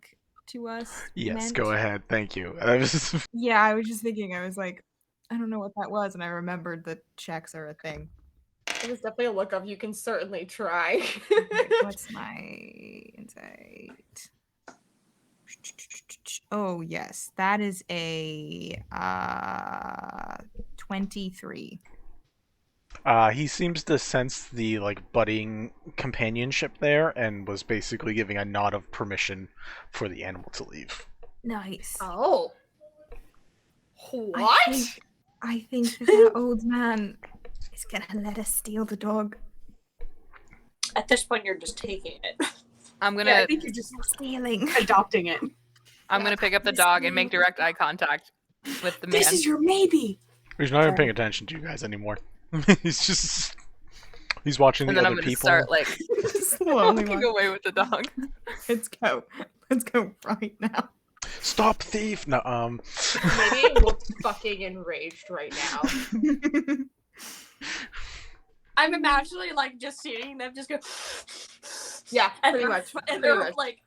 to us?
Yes,
meant?
go ahead. Thank you. I was
Yeah, I was just thinking. I was like, I don't know what that was, and I remembered that checks are a thing.
There's definitely a look of you can certainly try.
What's my insight? Oh yes, that is a 23.
He seems to sense the like budding companionship there, and was basically giving a nod of permission for the animal to leave.
Nice.
Oh. What?
I think that old man is gonna let us steal the dog.
At this point, you're just taking it.
I'm
Yeah,
gonna
I think you're just
Stealing.
adopting it.
I'm gonna pick up the dog and make direct eye contact with the man.
This is your maybe.
He's not even paying attention to you guys anymore. He's watching
And
the
then I'm
other
gonna
people.
start like
Slowly
walking away with the dog.
Let's go. Let's go right now.
Stop, thief! No,
Maybe I'm fucking enraged right now.
I'm imagining like just seeing them just go.
Yeah,
and
pretty
their-
much.
And
Pretty
they're
much.
like,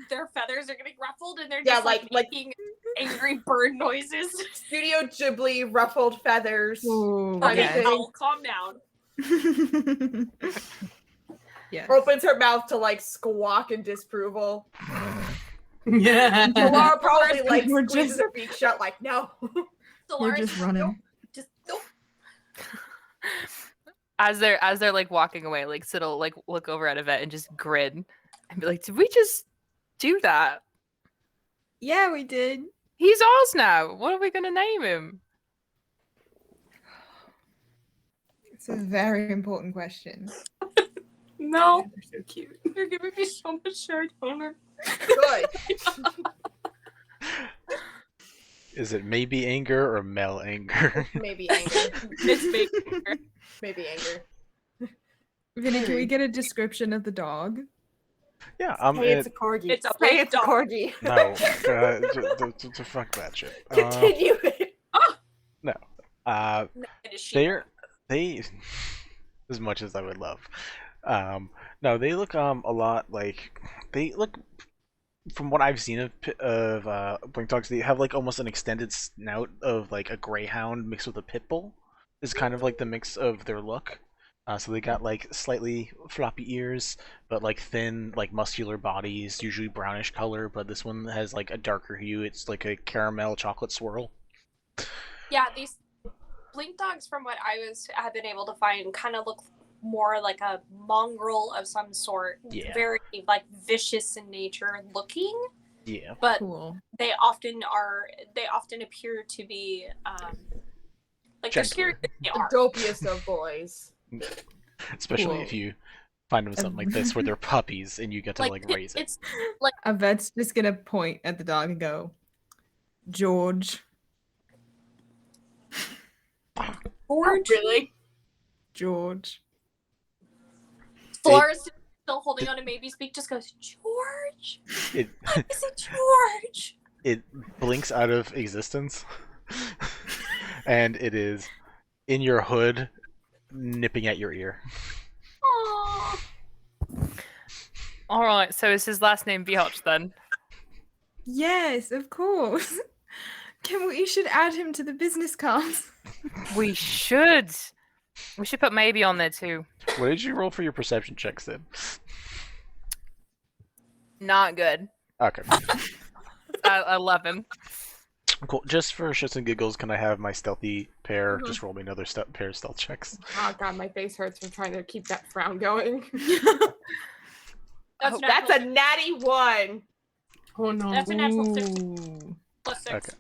their feathers are getting ruffled, and they're
Yeah,
just
like-
making angry bird noises.
Studio Ghibli ruffled feathers.
Ooh,
Okay,
yes.
Owl, calm down.
Yes.
Opens her mouth to like squawk in disapproval.
Yeah.
Laura probably like
We're
squeezes
just-
her beak shut like no.
We're
Dolores,
just running.
nope, just nope.
As they're like walking away, like Sid will like look over at Yvette and just grin and be like, "Did we just do that?
Yeah, we did.
He's ours now. What are we gonna name him?"
It's a very important question.
No,
They're so cute.
you're giving me so much shared honor.
Good.
is it maybe anger or Mel anger?
Maybe anger.
It's big.
Maybe anger.
Vinny, can we get a description of the dog?
Yeah,
Hey, it's a corgi.
It's a
Say
big
it's a
dog.
corgi.
no, fuck that shit.
Continue it.
No,
It is she.
they as much as I would love. No, they look a lot like they look. From what I've seen of blink dogs, they have like almost an extended snout of like a greyhound mixed with a pit bull. Is kind of like the mix of their look. So they got like slightly floppy ears, but like thin, like muscular bodies, usually brownish color. But this one has like a darker hue. It's like a caramel chocolate swirl.
Yeah, these blink dogs, from what have been able to find, kind of look more like a mongrel of some sort.
Yeah.
Very like vicious in nature looking,
Yeah.
but
Cool.
they often appear to be like they're scary.
Gentler.
They
The
are.
dopiest of boys.
Especially if you find them something like this where they're puppies and you get to like raise it.
It's
Yvette's just gonna point at the dog and go, George.
George.
Really?
George.
Flora is still holding on to maybe speak. Just goes, George.
It
Is it George?
it blinks out of existence, and it is in your hood, nipping at your ear.
Aww.
All right. So is his last name Vihotch then?
Yes, of course. We should add him to the business cards.
We should. We should put maybe on there too.
What did you roll for your perception check, Sid?
Not good.
Okay.
11.
Cool. Just for shits and giggles, can I have my stealthy pair just roll me another pair of stealth checks?
Oh god, my face hurts from trying to keep that frown going.
That's
a natty 1.
Oh no.
That's a natural 6
Ooh.
plus 6.
Okay.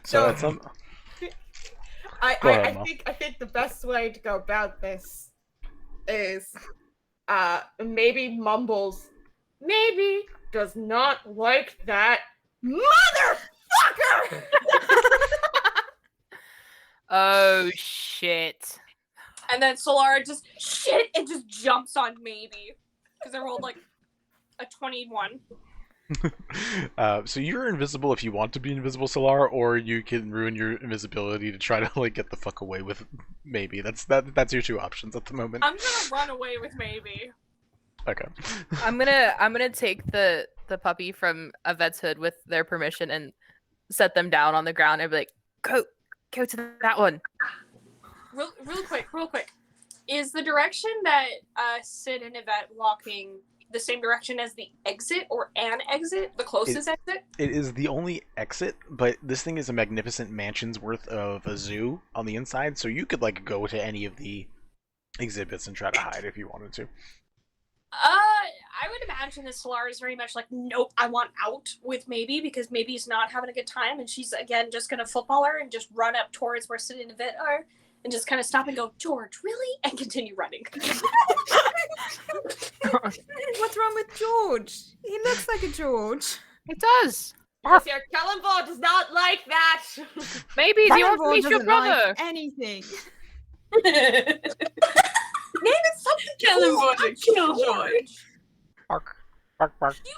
So that's Go ahead, Mel.
I think the best way to go about this is maybe mumbles. Maybe does not like that motherfucker.
Oh shit.
And then Solara just shit and just jumps on maybe. Because I rolled like a 21.
So you're invisible if you want to be invisible, Solara, or you can ruin your invisibility to try to like get the fuck away with maybe. That's your two options at the moment.
I'm gonna run away with maybe.
Okay.
I'm gonna take the puppy from Yvette's hood with their permission and set them down on the ground and be like, go to that one.
Real quick. Is the direction that Sid and Yvette walking the same direction as the exit or an exit? The closest exit?
It is the only exit, but this thing is a magnificent mansion's worth of a zoo on the inside, so you could like go to any of the exhibits and try to hide if you wanted to.
I would imagine that Solara is very much like, nope, I want out with maybe, because maybe's not having a good time, and she's again just gonna football her and just run up towards where Sid and Yvette are, and just kind of stop and go, George, really? And continue running.
What's wrong with George? He looks like a George.
It does.
Monsieur Kelemvor does not like that.
Maybe do you want to
Kelemvor
meet your
doesn't
brother?
like anything.
Name it something
Kelemvor
cool.
to kill George.
Bark, bark, bark.
See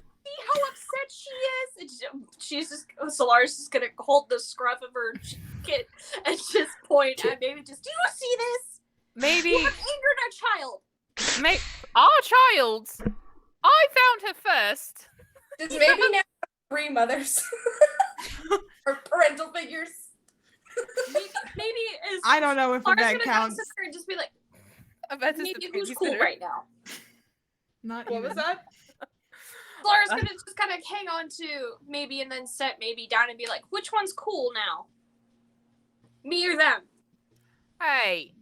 how upset she is? And she's just, Solara's just gonna hold the scruff of her kid and just point at maybe. Just, do you see this?
Maybe
You have angered our child.
Our child. I found her first.
Does maybe now have 3 mothers or parental figures?
Maybe is.
I don't know if
Solara's
that
gonna
counts.
go sit there and just be like,
Yvette's
maybe
the
who's
babysitter.
cool right now?
Not
What
even.
was that?
Solara's gonna just kind of hang on to maybe and then set maybe down and be like, which one's cool now? Me or them?
Hey.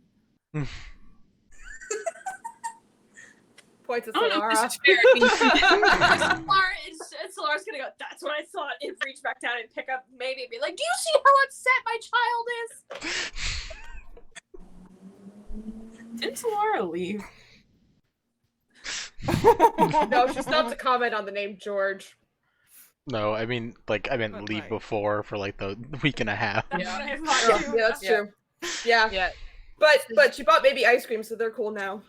Point to
I don't know if
Solara.
this is fair.
Solara's gonna go, that's what I thought, and reach back down and pick up maybe and be like, do you see how upset my child is?
Didn't Solara leave?
No, she still has to comment on the name George.
No, I mean like I meant
But,
leave
like-
before for like the week and a half.
That's
Yeah.
what I
Oh,
thought.
yeah, that's
Yeah.
true. Yeah.
Yeah.
But she bought baby ice cream, so they're cool now.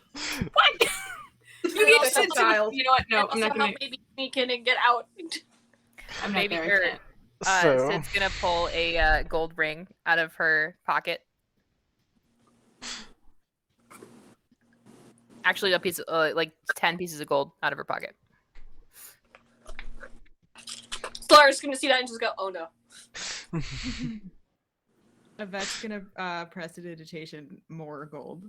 What? You
They
get
also
to sit
child.
You know what? No,
And
I'm not
also
gonna.
help maybe sneak in and get out.
I'm not
Maybe
there. I
her-
can't.
So
Sid's gonna pull a gold ring out of her pocket. Actually, a piece of like 10 pieces of gold out of her pocket.
Solara's gonna see that and just go, oh no.
Yvette's gonna prestidigitation more gold.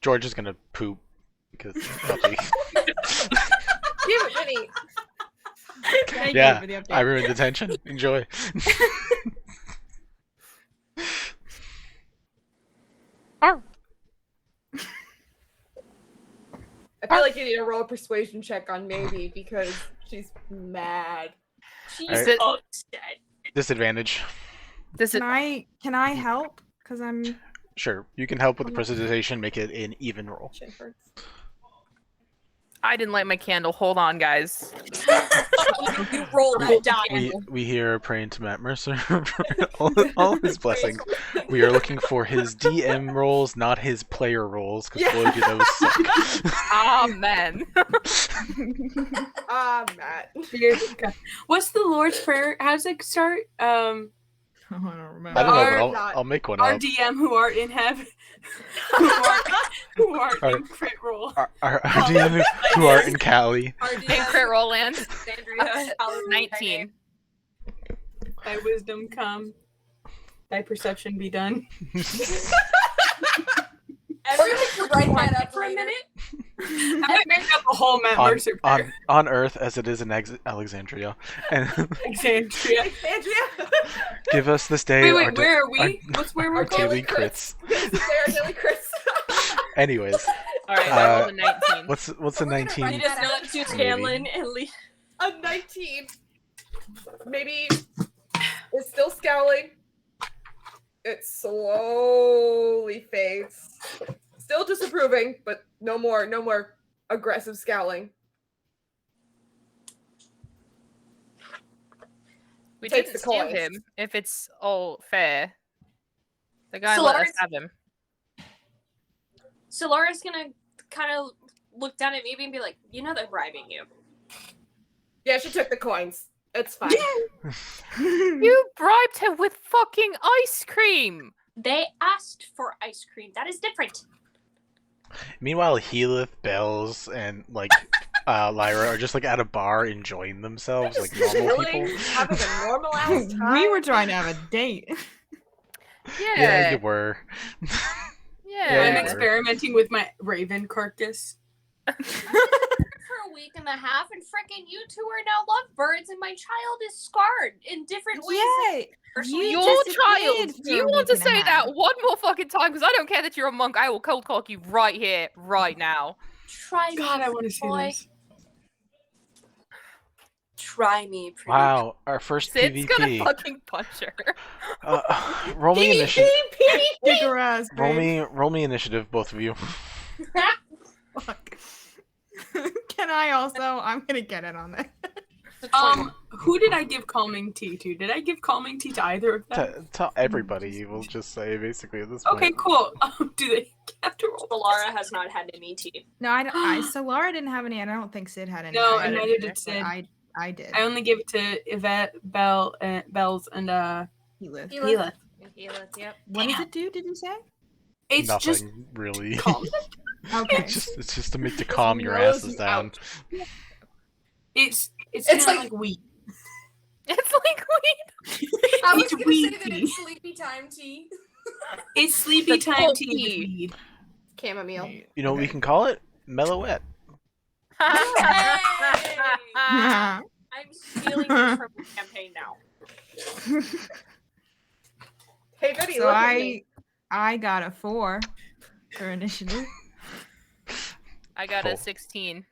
George is gonna poop because puppy.
Give it, Winnie.
Thank you
Yeah,
for the update.
I ruined the tension. Enjoy.
I feel like you need to roll a persuasion check on maybe because she's mad.
She's
Alright.
upset.
Disadvantage.
This is
Can I help? Cause I'm
Sure, you can help with the precipitation. Make it an even roll.
Chin hurts.
I didn't light my candle. Hold on, guys.
You roll that die.
We here praying to Matt Mercer for all his blessings. We are looking for his DM rolls, not his player rolls, because boy do those suck.
Amen.
Ah, Matt.
What's the Lord's Prayer? How does it start?
I don't remember.
I don't know,
Are
but
not-
I'll make one
Our
up.
DM who art in heaven, who art in crit roll.
Our DM who are in Cali.
In crit roll land.
Alexandria,
19.
Thy wisdom come. thy perception be done.
Everyone can write that up
for a
later.
minute.
I'm gonna make up a whole Matt Mercer pair.
on Earth as it is in Alexandria. And
Alexandria.
Alexandria.
give us this day.
Wait, where are we? What's where we're
Our
going?
daily crits.
This is our daily crits.
Anyways,
All right, I rolled a 19.
what's a
We're gonna
19?
write
It
that
is not
out.
to Scanlan and Lee.
A 19. Maybe it's still scowling. It slowly fades. Still disapproving, but no more aggressive scowling.
We
Takes
didn't
the
steal
coins.
him, if it's all fair. The guy
So
let us
Lawrence-
have him.
So Laura's gonna kind of look down at me and be like, you know they're bribing you.
Yeah, she took the coins. It's fine.
You bribed him with fucking ice cream!
They asked for ice cream. That is different.
Meanwhile, Heath, Bells, and like Lyra are just like at a bar enjoying themselves like normal
Chilling,
people.
having a normal ass time.
We were trying to have a date.
Yeah, you were.
Yeah.
I'm
Yeah.
experimenting with my raven carcass.
For a week and a half, and frickin' you two are now lovebirds, and my child is scarred in different ways.
Yay!
Personally,
Your
disappeared
child!
for
Do you
a
want to
week and a
say
half.
that one more fucking time? Because I don't care that you're a monk. I will cold cock you right here, right now.
Try me,
God, I want to see
boy.
this.
Try me, pretty.
Wow, our first
Sid's gonna
PvP.
fucking punch her.
Roll me initiative.
Kick her ass,
Roll me initiative, both of you.
Fuck. Can I also? I'm gonna get it on that.
Who did I give calming tea to? Did I give calming tea to either of them?
To everybody, we'll just say basically at this point.
Okay, cool. Do they have to roll?
Solara has not had any tea.
No, I so Laura didn't have any, and I don't think Sid had any.
No,
either,
and neither did
but
Sid.
I did.
I only give it to Yvette, Bells, and
He lived.
Hila.
Yep.
What does it do? Did you say?
It's
Nothing
just
really.
calm.
Okay.
It's just to make to calm your
mellows
asses
you
down.
out.
It's
It's
kinda
like-
weed.
It's like weed.
I was
It's
gonna
weed
say that
tea.
it's sleepy time tea.
It's sleepy
The
time
cold
tea with
tea.
weed.
Chamomile.
You know what we can call it? Mellowette.
I'm stealing this from the campaign now.
Hey, Goody,
So
look at me.
I got a 4 for initiative.
I got
Cool.
a 16.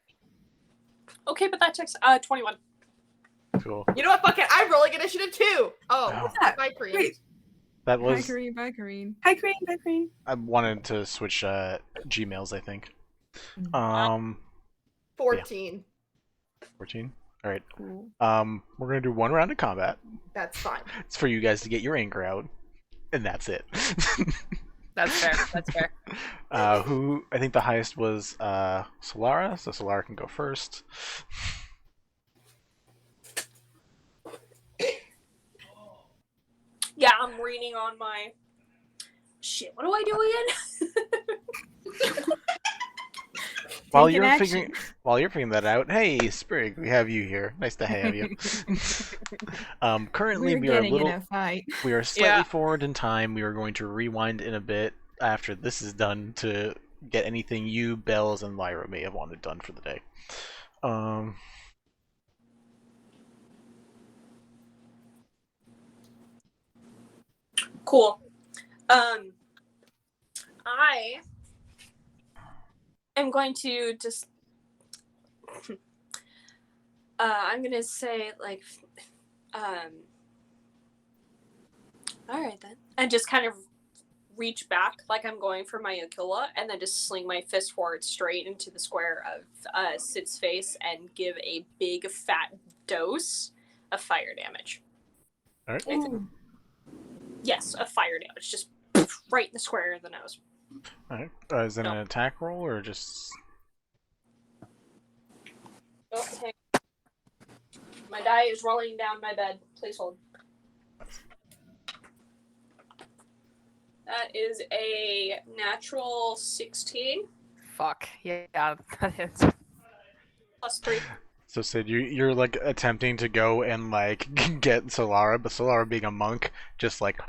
Okay, but that checks 21.
Cool.
You know what? Fuck it. I'm rolling initiative too. Oh,
Oh.
what's that? My cream.
Wait.
That
Bye,
was.
Kareen. Bye, Kareen.
Hi, Green. Hi, Green.
I wanted to switch Gmails, I think.
Mm.
14.
14. All right.
Cool.
We're gonna do one round of combat.
That's fine.
It's for you guys to get your anger out, and that's it.
That's fair. That's fair.
Who I think the highest was Solara, so Solara can go first.
Yeah, I'm reading on my... Shit, what do I do again?
While
Take an
you're
action.
figuring that out, hey Sprig, we have you here. Nice to have you. Currently
We're
we are a
getting
little
in a fight.
we are slightly
Yeah.
forward in time. We are going to rewind in a bit after this is done to get anything you, Bells, and Lyra may have wanted done for the day.
Cool. I am going to just... I'm going to say, like... Alright then. And just kind of reach back like I'm going for my Aquila, and then just sling my fist forward straight into the square of Sid's face and give a big fat dose of fire damage.
Alright.
Yes, of fire damage. Just right in the square of the nose.
Alright. Is that an attack roll or just
Okay. My die is rolling down my bed. Please hold. That is a natural 16
Fuck. Yeah, that hits.
plus 3.
So Sid, you're like attempting to go and like get Solara, but Solara being a monk, just like.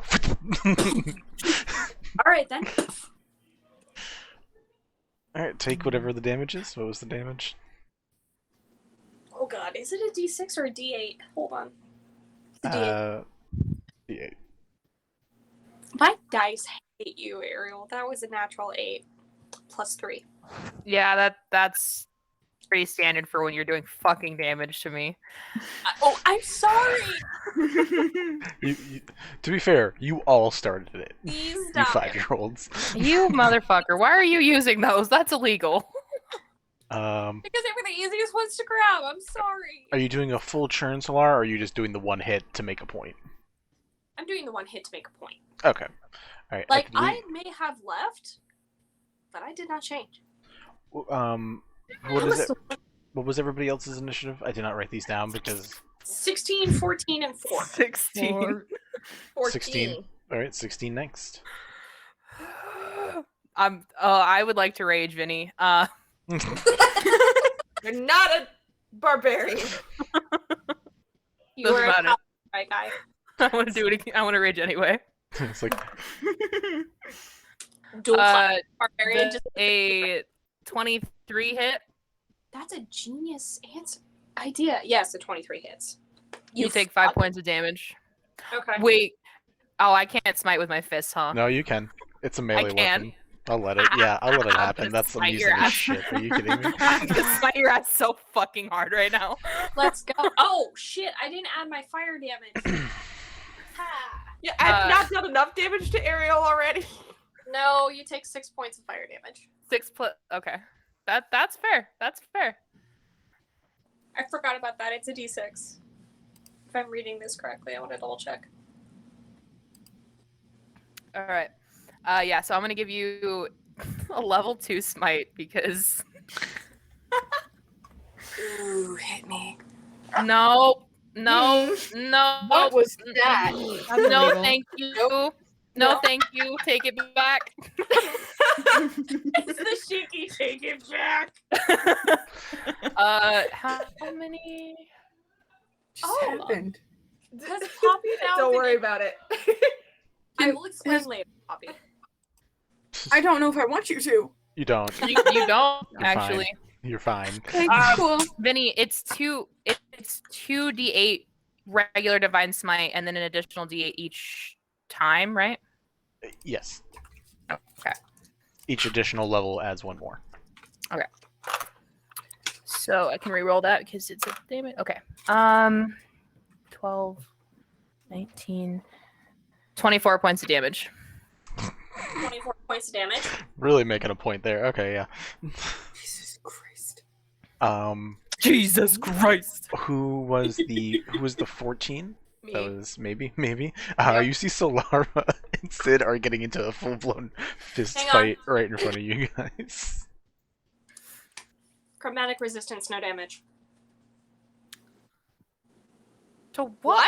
Alright then.
Alright, take whatever the damage is. What was the damage?
Oh god, is it a D6 or a D8? Hold on. It's a D8.
D8.
My dice hate you, Ariel. That was a natural 8 plus 3.
Yeah, that's pretty standard for when you're doing fucking damage to me.
Oh, I'm sorry.
To be fair, you all started it.
Please
You
stop.
5-year-olds.
You motherfucker! Why are you using those? That's illegal.
Because they were the easiest ones to grab. I'm sorry.
Are you doing a full churn, Solar, or are you just doing the one hit to make a point?
I'm doing the one hit to make a point.
Okay. All right.
Like, I may have left, but I did not change.
What is it? What was everybody else's initiative? I did not write these down because
16, 14, and 4.
16.
14.
16. All right, 16 next.
I would like to rage, Vinny.
You're not a barbarian.
You
Doesn't
are
matter.
right guy.
I want to do it again. I want to rage anyway.
It's like
Dual class barbarian. Just
A 23 hit.
That's a genius idea. Yes, the 23 hits.
You take 5 points of damage.
Okay.
Wait. Oh, I can't smite with my fists, huh?
no, you can. It's a melee
can.
weapon. I'll let it. Yeah, I'll let it
I'm
happen.
gonna
That's
smite
amusing
your
as
ass.
shit. Are you kidding me?
I'm gonna smite your ass so fucking hard right now.
Let's go. Oh, shit. I didn't add my fire damage. Ha.
Yeah, I've not done enough damage to Ariel already.
No, you take 6 points of fire damage.
6 plus. Okay. That's fair. That's fair.
I forgot about that. It's a d6. If I'm reading this correctly, I want to double check.
All right. Yeah. So I'm gonna give you a level 2 smite because.
Ooh, hit me.
No.
What was that?
No, thank you. No, thank you. Take it back.
It's the shaky take it back.
How many?
Just happened?
Has Poppy now
Don't
been
worry
in-
about it.
I will explain later, Poppy.
I don't know if I want you to.
You don't.
You don't
You're
actually.
Fine. You're fine.
Okay, cool.
Vinny, it's 2d8 regular divine smite and then an additional d8 each time, right?
Yes.
Oh, okay.
Each additional level adds one more.
Okay. So I can re-roll that because it's a damage. Okay. 12, 19, 24 points of damage.
24 points of damage.
Really making a point there. Okay, yeah.
Jesus Christ.
Jesus Christ.
Who was the 14?
Me.
That was maybe. You see Solara and Sid are getting into a full-blown fist
Hang on.
fight right in front of you guys.
Chromatic resistance, no damage.
To
What?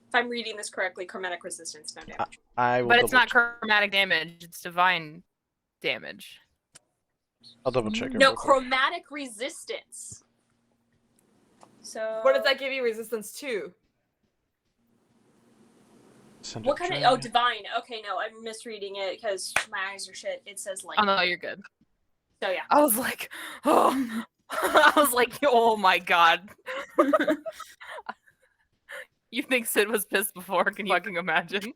If I'm reading this correctly, chromatic resistance, no damage.
I will
But it's not
double-
chromatic damage, it's divine damage.
I'll double check it.
No,
real quick.
chromatic resistance. So
What does that give you resistance to?
Send
What
it
kind of?
to
Oh,
me.
divine. Okay, no, I'm misreading it because my eyes are shit. It says like.
Oh no, you're good.
So yeah.
I was like, oh. I was like, oh my god. You think Sid was pissed before? Can you fucking imagine?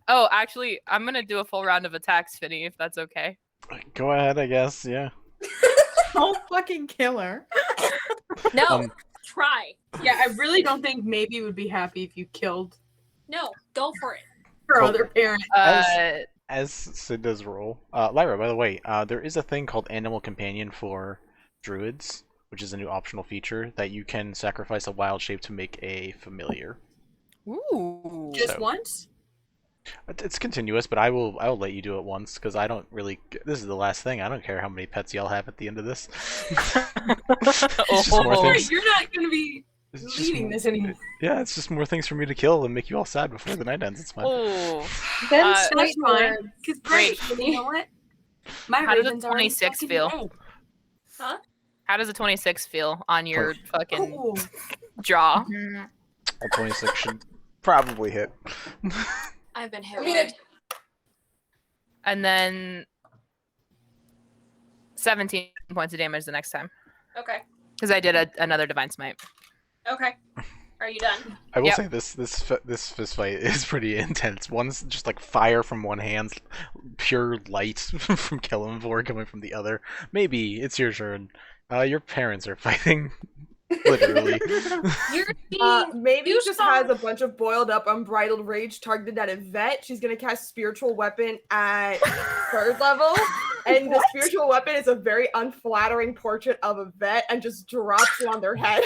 Oh, actually, I'm gonna do a full round of attacks, Finny, if that's okay.
Go ahead, I guess. Yeah.
Don't fucking kill her.
No, try.
Yeah, I really don't think maybe would be happy if you killed
No, go for it.
her
Cool.
other parent.
As Sid does roll, Lyra, by the way, there is a thing called Animal Companion for druids, which is a new optional feature that you can sacrifice a wild shape to make a familiar.
Ooh.
Just
so-
once?
It's continuous, but I will let you do it once because I don't really. This is the last thing. I don't care how many pets y'all have at the end of this. It's just more
Oh.
things.
You're not gonna be
It's just
leading
more-
this anymore.
Yeah, it's just more things for me to kill and make you all sad before the night ends. It's fine.
Oh.
Then
Uh,
that's fine. Because
great.
great. You know what? My
How does a
ravens are already
26
fucking
feel?
dead.
Huh?
How does a 26 feel on your fucking
Ooh.
jaw?
A 26 should probably hit.
I've been hit.
I mean,
hard.
And then 17 points of damage the next time.
Okay.
Because I did another Divine Smite.
Okay. Are you done?
I will
Yep.
say this fist fight is pretty intense. One's just like fire from one hand, pure light from Kelemvor coming from the other. Maybe it's your turn. Your parents are fighting, literally.
You're
Maybe
you
just
saw-
has a bunch of boiled up unbridled rage targeted at Yvette. She's gonna cast spiritual weapon at 3rd level, and the spiritual weapon is a very unflattering portrait of Yvette and just drops it on their head.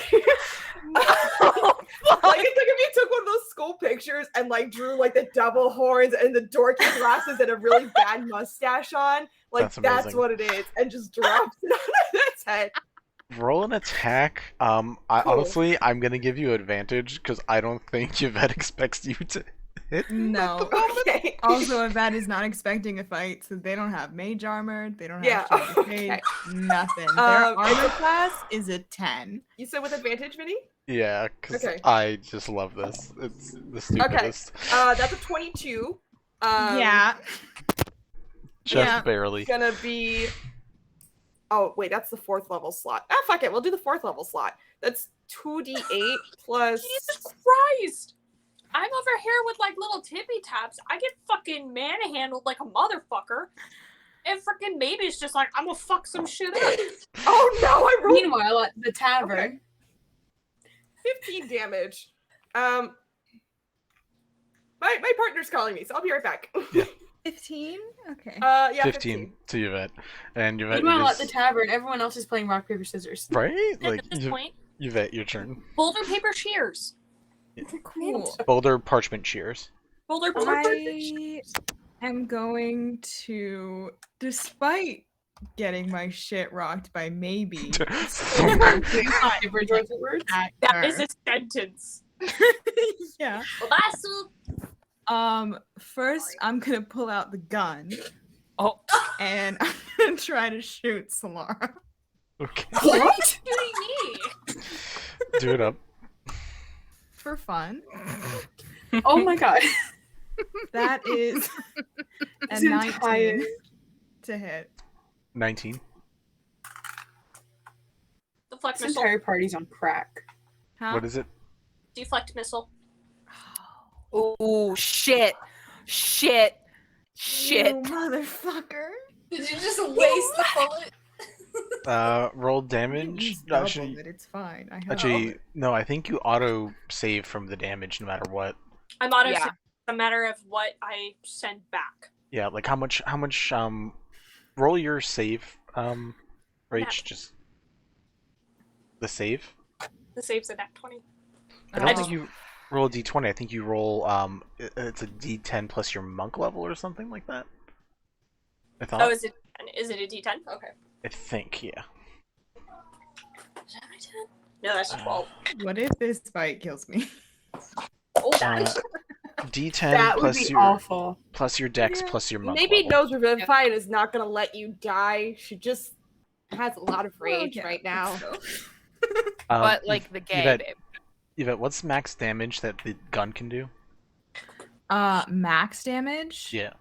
Like it's like if you took one of those school pictures and like drew like the devil horns and the dorky glasses and a really bad mustache on. Like
That's
that's
amazing.
what it is, and just drops it on its head.
Roll an attack. I honestly, I'm gonna give you advantage because I don't think Yvette expects you to hit.
No.
Okay.
Also, Yvette is not expecting a fight, so they don't have mage armor. They don't
Yeah,
have shield of
okay.
faith, nothing. Their
Um,
armor class is a 10.
You said with advantage, Vinny?
Yeah, because
Okay.
I just love this. It's the stupidest.
That's a 22.
Yeah.
Just
yeah.
barely.
Gonna be. Oh wait, that's the 4th level slot. Ah, fuck it. We'll do the 4th level slot. That's 2d8 plus.
Jesus Christ! I'm over here with like little tippy taps. I get fucking manhandled like a motherfucker. And freaking Maybe's just like, I'm gonna fuck some shit up.
Oh no! I rolled
Meanwhile, at the tavern,
15 damage. My partner's calling me, so I'll be right back.
15? Okay.
Yeah,
15 to Yvette. And Yvette
meanwhile at
is...
the tavern, everyone else is playing rock paper scissors.
Right?
And
Like,
at this point,
Yvette, your turn.
boulder paper shears.
Cool.
Boulder parchment shears.
Boulder paper.
I am going to, despite getting my shit rocked by maybe,
That is a sentence.
yeah.
Well,
First I'm gonna pull out the gun
Oh,
and I'm gonna try to shoot Solara.
Okay.
What?
shooting me.
Do it up.
For fun.
Oh my god.
That is a
This
19
entire-
to hit.
19.
Deflect
This
missile.
entire party's on crack.
Huh?
What is it?
Deflect missile.
oh, shit, shit, shit.
You motherfucker.
Did you just waste the bullet?
Roll
You
damage.
doubled
Actually,
it. It's fine. I have
actually, no. I think you auto save from the damage no matter what.
I'm auto.
Yeah.
It's a matter of what I send back.
Yeah, like how much? Roll your save. Rach,
Yeah.
just the save.
The save's a nat 20.
I don't
Oh.
think you roll a d20. I think you roll it's a d10 plus your monk level or something like that. I thought.
Oh, is it a D10? Okay.
I think, yeah.
Is that my 10? No, that's 12.
What if this fight kills me?
Oh, that.
D10
That would
plus
be
your
awful.
dex
Yeah.
plus your monk
Maybe
level.
knows Revivify is not gonna let you die. She just has a lot of rage
yeah,
right now.
so.
But like the gay
Yvette,
babe.
Yvette, what's max damage that the gun can do?
Max damage?
Yeah.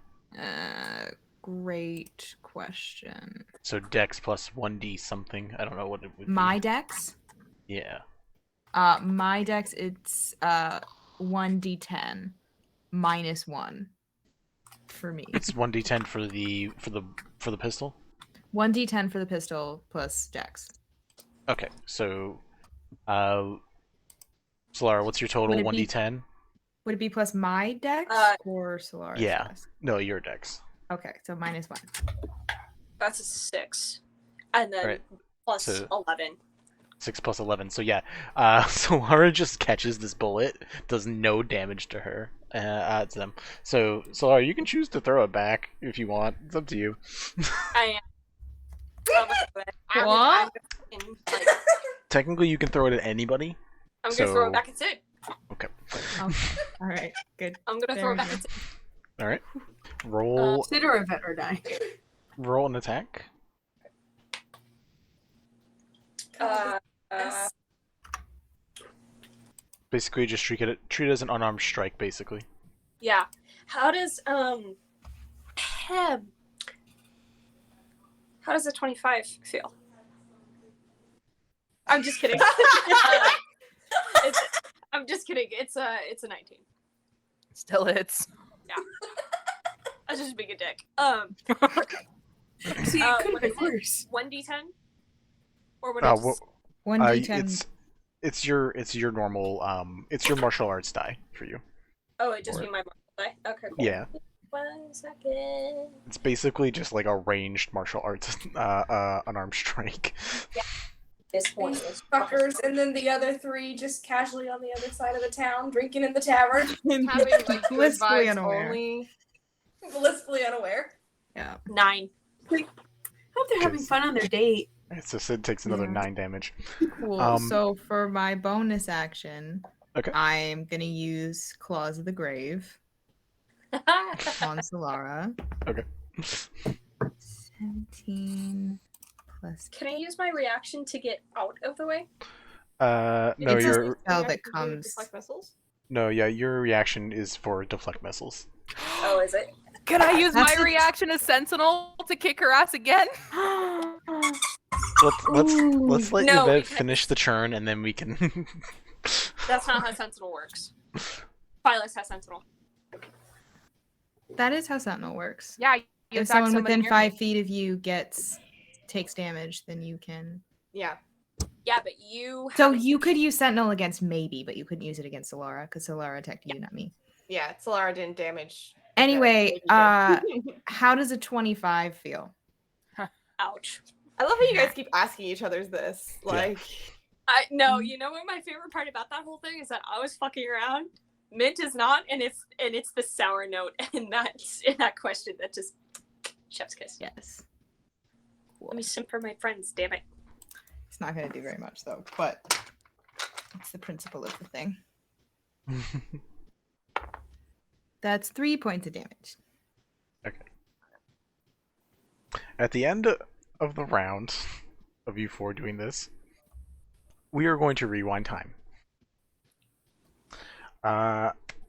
Great question.
So dex plus 1d something. I don't know what it would
My
be.
dex?
Yeah.
My dex, it's 1d10 minus 1 for me.
It's 1d10 for the pistol.
1d10 for the pistol plus dex.
Okay. So Solara, what's your total?
Would it be-
1d10?
Would it be plus my dex
Uh,
or Solara's
Yeah.
dex?
No, your dex.
Okay, so minus 1.
That's a 6. And then
Right.
plus
So-
11.
6 plus 11. So yeah. Solara just catches this bullet, does no damage to her. To them. So Solara, you can choose to throw it back if you want. It's up to you.
I am. I'm
What?
like,
Technically, you can throw it at anybody.
I'm gonna throw
So-
it back at Sid.
Okay.
Oh, all right, good.
I'm gonna
Fair
throw it back
enough.
at Sid.
All right. Roll
Sid or Yvette or die.
roll an attack.
Uh,
Yes.
Basically, just treat it as an unarmed strike, basically.
yeah. How does a 25 feel? I'm just kidding. I'm just kidding. It's a 19.
Still hits.
Yeah. I was just being a dick.
See, it could
what
have
is
been
it?
worse.
1d10? Or what
Well,
1d10.
it's your normal it's your martial arts die for you.
Oh, it just be my martial die? Okay, cool.
Yeah.
1 second.
It's basically just like a ranged martial arts unarmed strike.
This one
These
is
fuckers, and then the other 3 just casually on the other side of the town, drinking in the tavern,
Having like good
Blissfully
vibes
unaware.
only.
blissfully unaware.
Yeah.
9.
Hope they're having
Because-
fun on their date.
Alright, so Sid takes another
Yeah.
9 damage.
Cool. So for my bonus action,
Okay.
I'm gonna use Claws of the Grave on Solara.
Okay.
17 plus.
Can I use my reaction to get out of the way?
No,
It's
your
a spell that
Reaction to
comes.
deflect missiles?
your reaction is for deflect missiles.
Oh, is it?
Can I use my
That's a-
reaction as Sentinel to kick her ass again?
Let's let
No,
Yvette
because-
finish the churn and then we can.
That's not how Sentinel works. Phyllis has Sentinel.
That is how Sentinel works.
Yeah, you
If
attack
someone
somebody
within
near
5
me.
feet of you takes damage, then you can.
Yeah.
Yeah, but you.
So
haven't-
you could use Sentinel against maybe, but you couldn't use it against Solara because Solara attacked you, not me.
Yeah, Solara didn't damage.
Anyway,
I
how does a 25 feel?
Ouch.
love how you guys keep asking each other's this. Like,
No, you know what my favorite part about that whole thing is that I was fucking around. Mint is not, and it's the sour note in that question that just chef's kiss.
Yes.
Let me simp for my friends, damn it.
It's not going to do very much though, but it's the principle of the thing. That's 3 points of damage.
Okay. At the end of the round of you 4 doing this, we are going to rewind time.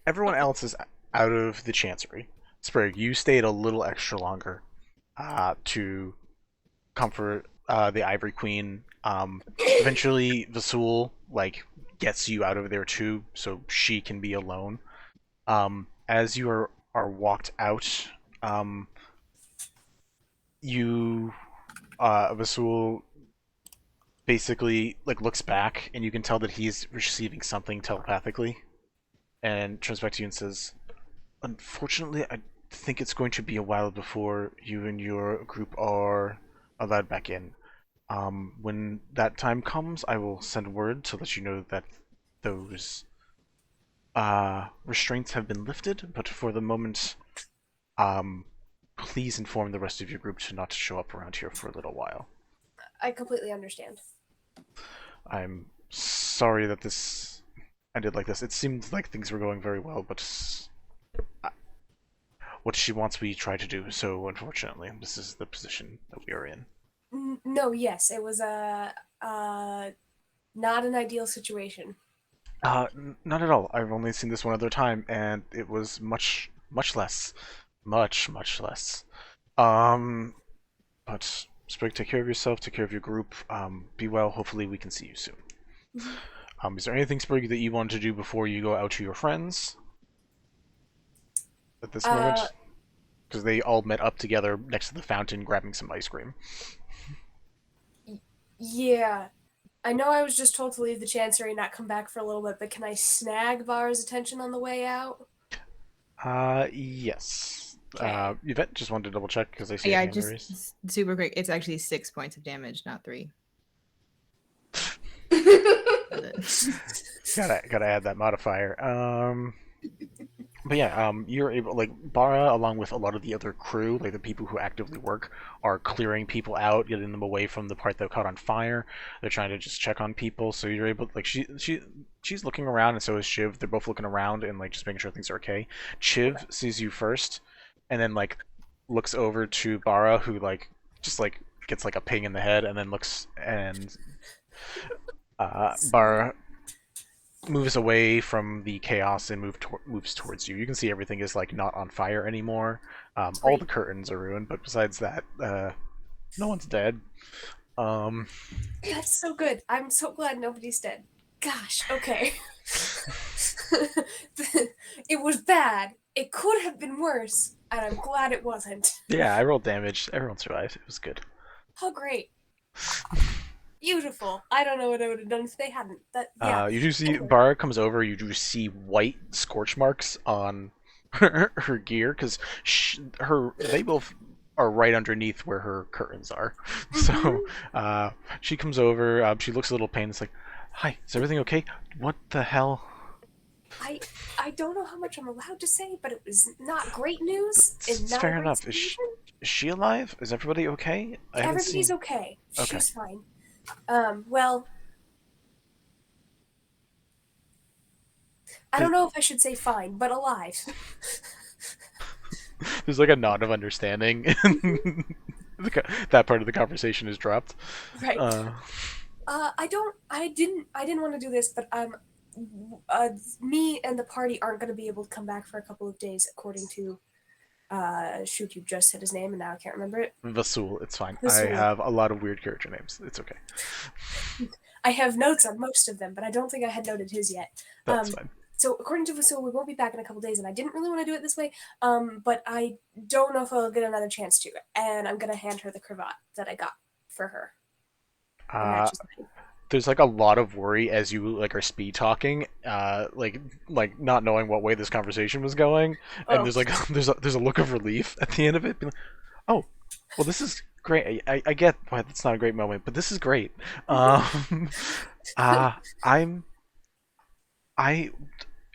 Everyone else is out of the chancery. Sprig, you stayed a little extra longer to comfort the Ivory Queen. Eventually, Vasul gets you out of there too, so she can be alone. As you are walked out, Vasul basically looks back, and you can tell that he's receiving something telepathically, and turns back to you and says, "Unfortunately, I think it's going to be a while before you and your group are allowed back in. When that time comes, I will send word to let you know that those restraints have been lifted, but for the moment, please inform the rest of your group to not show up around here for a little while."
I completely understand.
I'm sorry that this ended like this. It seemed like things were going very well, but what she wants we try to do, so unfortunately, this is the position that we are in.
No, yes, it was not an ideal situation.
Not at all. I've only seen this one other time, and it was much less. Much less. But Sprig, take care of yourself, take care of your group. Be well. Hopefully we can see you soon. Is there anything, Sprig, that you wanted to do before you go out to your friends? At this moment? Because they all met up together next to the fountain grabbing some ice cream.
Yeah. I know I was just told to leave the Chancery and not come back for a little bit, but can I snag Vara's attention on the way out?
Yes.
Okay.
Yvette, just wanted to double check because I see
Yeah,
a hand raised.
just super quick. It's actually 6 points of damage, not 3.
Gotta add that modifier. But yeah, you're able, Bara, along with a lot of the other crew, the people who actively work, are clearing people out, getting them away from the part that caught on fire. They're trying to just check on people, so you're able, she's looking around, and so is Shiv. They're both looking around and just making sure things are okay. Shiv sees you first, and then looks over to Bara, who just gets a ping in the head, and then looks and Bara moves away from the chaos and moves towards you. You can see everything is like not on fire anymore. All the curtains are ruined, but besides that, no one's dead.
That's so good. I'm so glad nobody's dead. Gosh, okay. It was bad. It could have been worse, and I'm glad it wasn't.
Yeah, I rolled damage. Everyone survived. It was good.
Oh, great. Beautiful. I don't know what I would have done if they hadn't.
You do see Bara comes over. You do see white scorch marks on her gear because they both are right underneath where her curtains are. So she comes over. She looks a little pained. It's like, "Hi, is everything okay? What the hell?"
I don't know how much I'm allowed to say, but it was not great news.
It's fair enough. Is she alive? Is everybody okay?
Everybody's okay.
Okay.
She's fine. Well, I don't know if I should say fine, but alive.
There's like a nod of understanding. That part of the conversation is dropped.
Right. I didn't want to do this, but me and the party aren't going to be able to come back for a couple of days, according to shoot, you just said his name and now I can't remember it.
Vasul, it's fine.
Vasul.
I have a lot of weird character names. It's okay.
I have notes on most of them, but I don't think I had noted his yet.
That's fine.
So according to Vasul, we won't be back in a couple days, and I didn't really want to do it this way, but I don't know if I'll get another chance to, and I'm going to hand her the cravat that I got for her.
There's like a lot of worry as you like are speed talking, like not knowing what way this conversation was going, and there's like there's a look of relief at the end of it. Oh, well, this is great. I get why that's not a great moment, but this is great.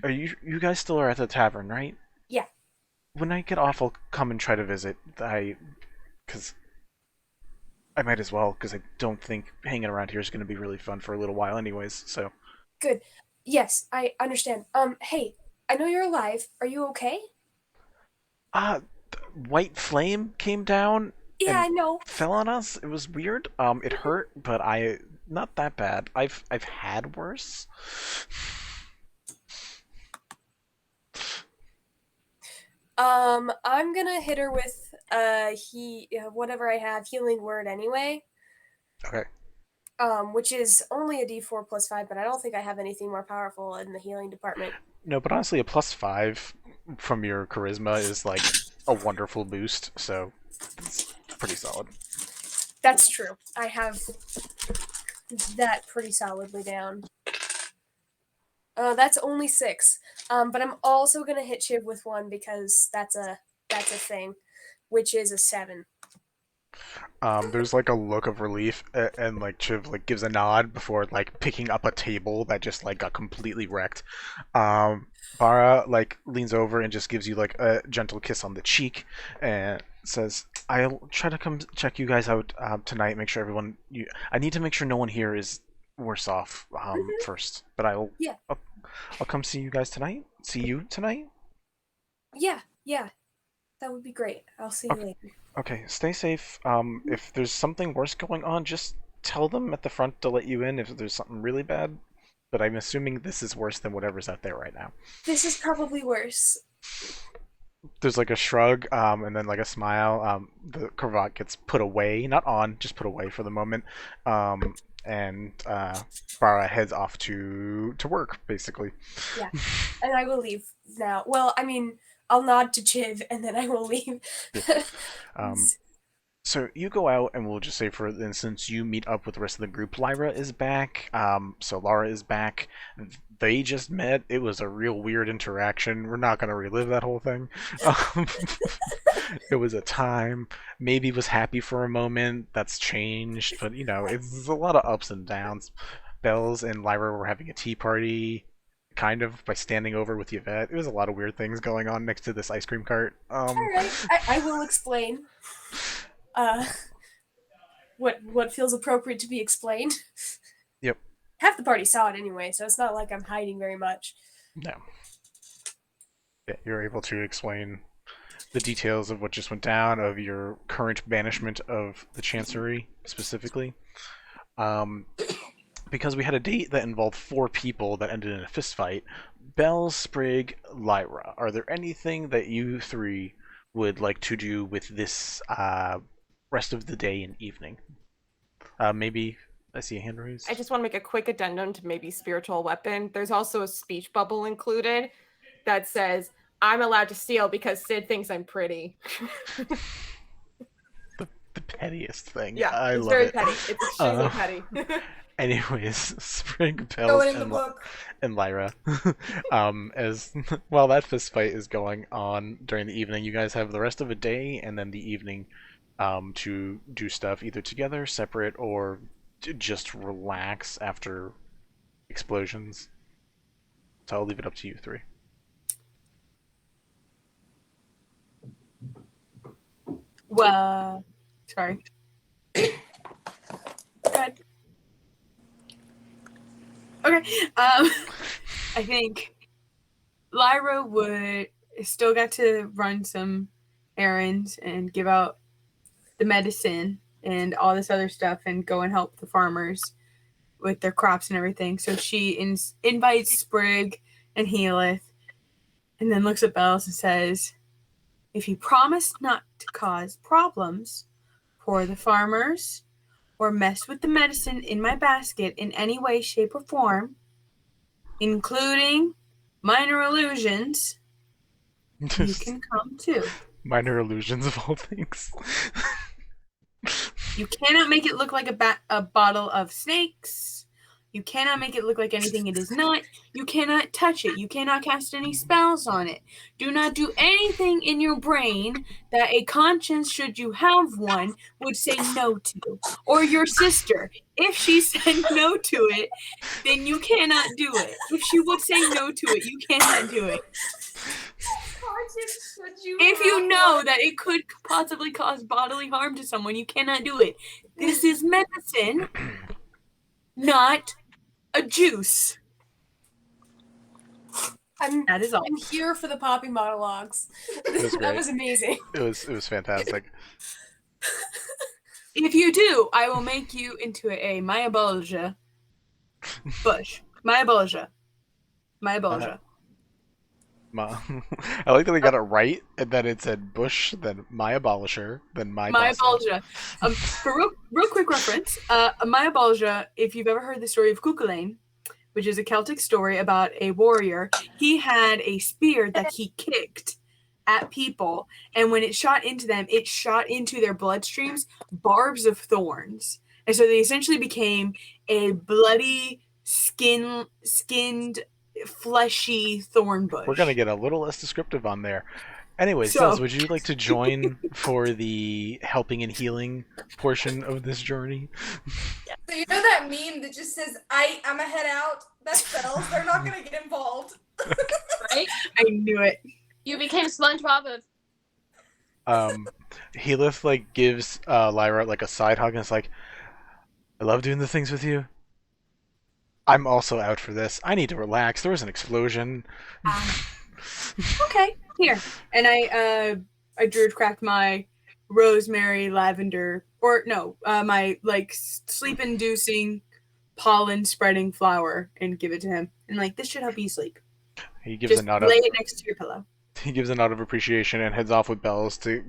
Are you guys still are at the tavern, right?
Yeah.
When I get off, I'll come and try to visit. Because I might as well, because I don't think hanging around here is going to be really fun for a little while anyways, so.
Good. Yes, I understand. Hey, I know you're alive. Are you okay?
White flame came down.
Yeah, I know.
Fell on us. It was weird. It hurt, but not that bad. I've had worse.
I'm gonna hit her with whatever I have, healing word anyway.
Okay.
Which is only a D4 plus 5, but I don't think I have anything more powerful in the healing department.
No, but honestly, a +5 from your charisma is like a wonderful boost, so it's pretty solid.
That's true. I have that pretty solidly down. That's only 6. But I'm also gonna hit Chiv with 1 because that's a thing, which is a 7.
There's like a look of relief, and like Chiv like gives a nod before like picking up a table that just like got completely wrecked. Bara like leans over and just gives you like a gentle kiss on the cheek and says, "I'll try to come check you guys out tonight. Make sure I need to make sure no one here is worse off first. But I'll come see you guys tonight. See you tonight.
Yeah, that would be great. I'll see you later.
Okay, stay safe. If there's something worse going on, just tell them at the front to let you in if there's something really bad. But I'm assuming this is worse than whatever's out there right now.
This is probably worse.
There's like a shrug, and then like a smile. The cravat gets put away, not on, just put away for the moment. And Bara heads off to work, basically.
Yeah, and I will leave now. Well, I mean, I'll nod to Chiv, and then I will leave.
So you go out, and we'll just say, for instance, you meet up with the rest of the group. Lyra is back. Solara is back. They just met. It was a real weird interaction. We're not going to relive that whole thing. It was a time. Maybe was happy for a moment. That's changed. But, it's a lot of ups and downs. Bells and Lyra were having a tea party, kind of, by standing over with Yvette. It was a lot of weird things going on next to this ice cream cart.
All right. I will explain. What feels appropriate to be explained.
Yep.
Half the party saw it anyway, so it's not like I'm hiding very much.
No. Yeah, you're able to explain the details of what just went down, of your current banishment of the Chancery, specifically. because we had a date that involved 4 people that ended in a fist fight. Belle, Sprig, Lyra, are there anything that you 3 would like to do with this rest of the day and evening? Maybe I see a hand raised.
I just want to make a quick addendum to maybe spiritual weapon. There's also a speech bubble included that says, "I'm allowed to steal because Sid thinks I'm pretty."
the pettiest thing.
Yeah,
I
it's
love
very
it.
petty. It's extremely petty.
Anyways, Sprig,
Throw
Bells,
it in the book.
and Lyra. As while that fist fight is going on during the evening, you guys have the rest of the day and then the evening to do stuff either together, separate, or just relax after explosions. So I'll leave it up to you 3.
Well, sorry. Good. Okay. I think Lyra would still got to run some errands and give out the medicine and all this other stuff and go and help the farmers with their crops and everything. So she invites Sprig and Healeth and then looks at Bells and says, "If you promise not to cause problems for the farmers or mess with the medicine in my basket in any way, shape, or form, including minor illusions, you can come too.
Minor illusions of all things.
You cannot make it look like a bottle of snakes. You cannot make it look like anything it is not. You cannot touch it. You cannot cast any spells on it. Do not do anything in your brain that a conscience, should you have one, would say no to. Or your sister. If she said no to it, then you cannot do it. If she would say no to it, you cannot do it. If you know that it could possibly cause bodily harm to someone, you cannot do it. This is medicine, not a juice. That is all.
I'm here for the Poppy monologues. That was amazing.
It was fantastic.
If you do, I will make you into a Maya-Bolja bush. Maya-Bolja. Maya-Bolja.
I like that we got it right, and then it said Bush, then my abolisher, then my
Maya-Bolja. For real quick reference, Maya-Bolja, if you've ever heard the story of Cuchulainn, which is a Celtic story about a warrior, he had a spear that he kicked at people, and when it shot into them, it shot into their bloodstreams barbs of thorns. And so they essentially became a bloody, skinned, fleshy thorn bush.
We're gonna get a little less descriptive on there. Anyways,
So-
Dels, would you like to join for the helping and healing portion of this journey?
So you know that meme that just says, I'm gonna head out? That's spells. They're not gonna get involved.
Right?
I knew it.
You became SpongeBob of
Healeth like gives Lyra like a side hug and it's like, I love doing the things with you. I'm also out for this. I need to relax. There was an explosion.
Okay, here. And I druid cracked my rosemary lavender, or no, my like sleep-inducing pollen-spreading flower, and give it to him. And like, this should help you sleep.
He gives
Just
a nod
lay
of
it next to your pillow.
he gives a nod of appreciation and heads off with Bells to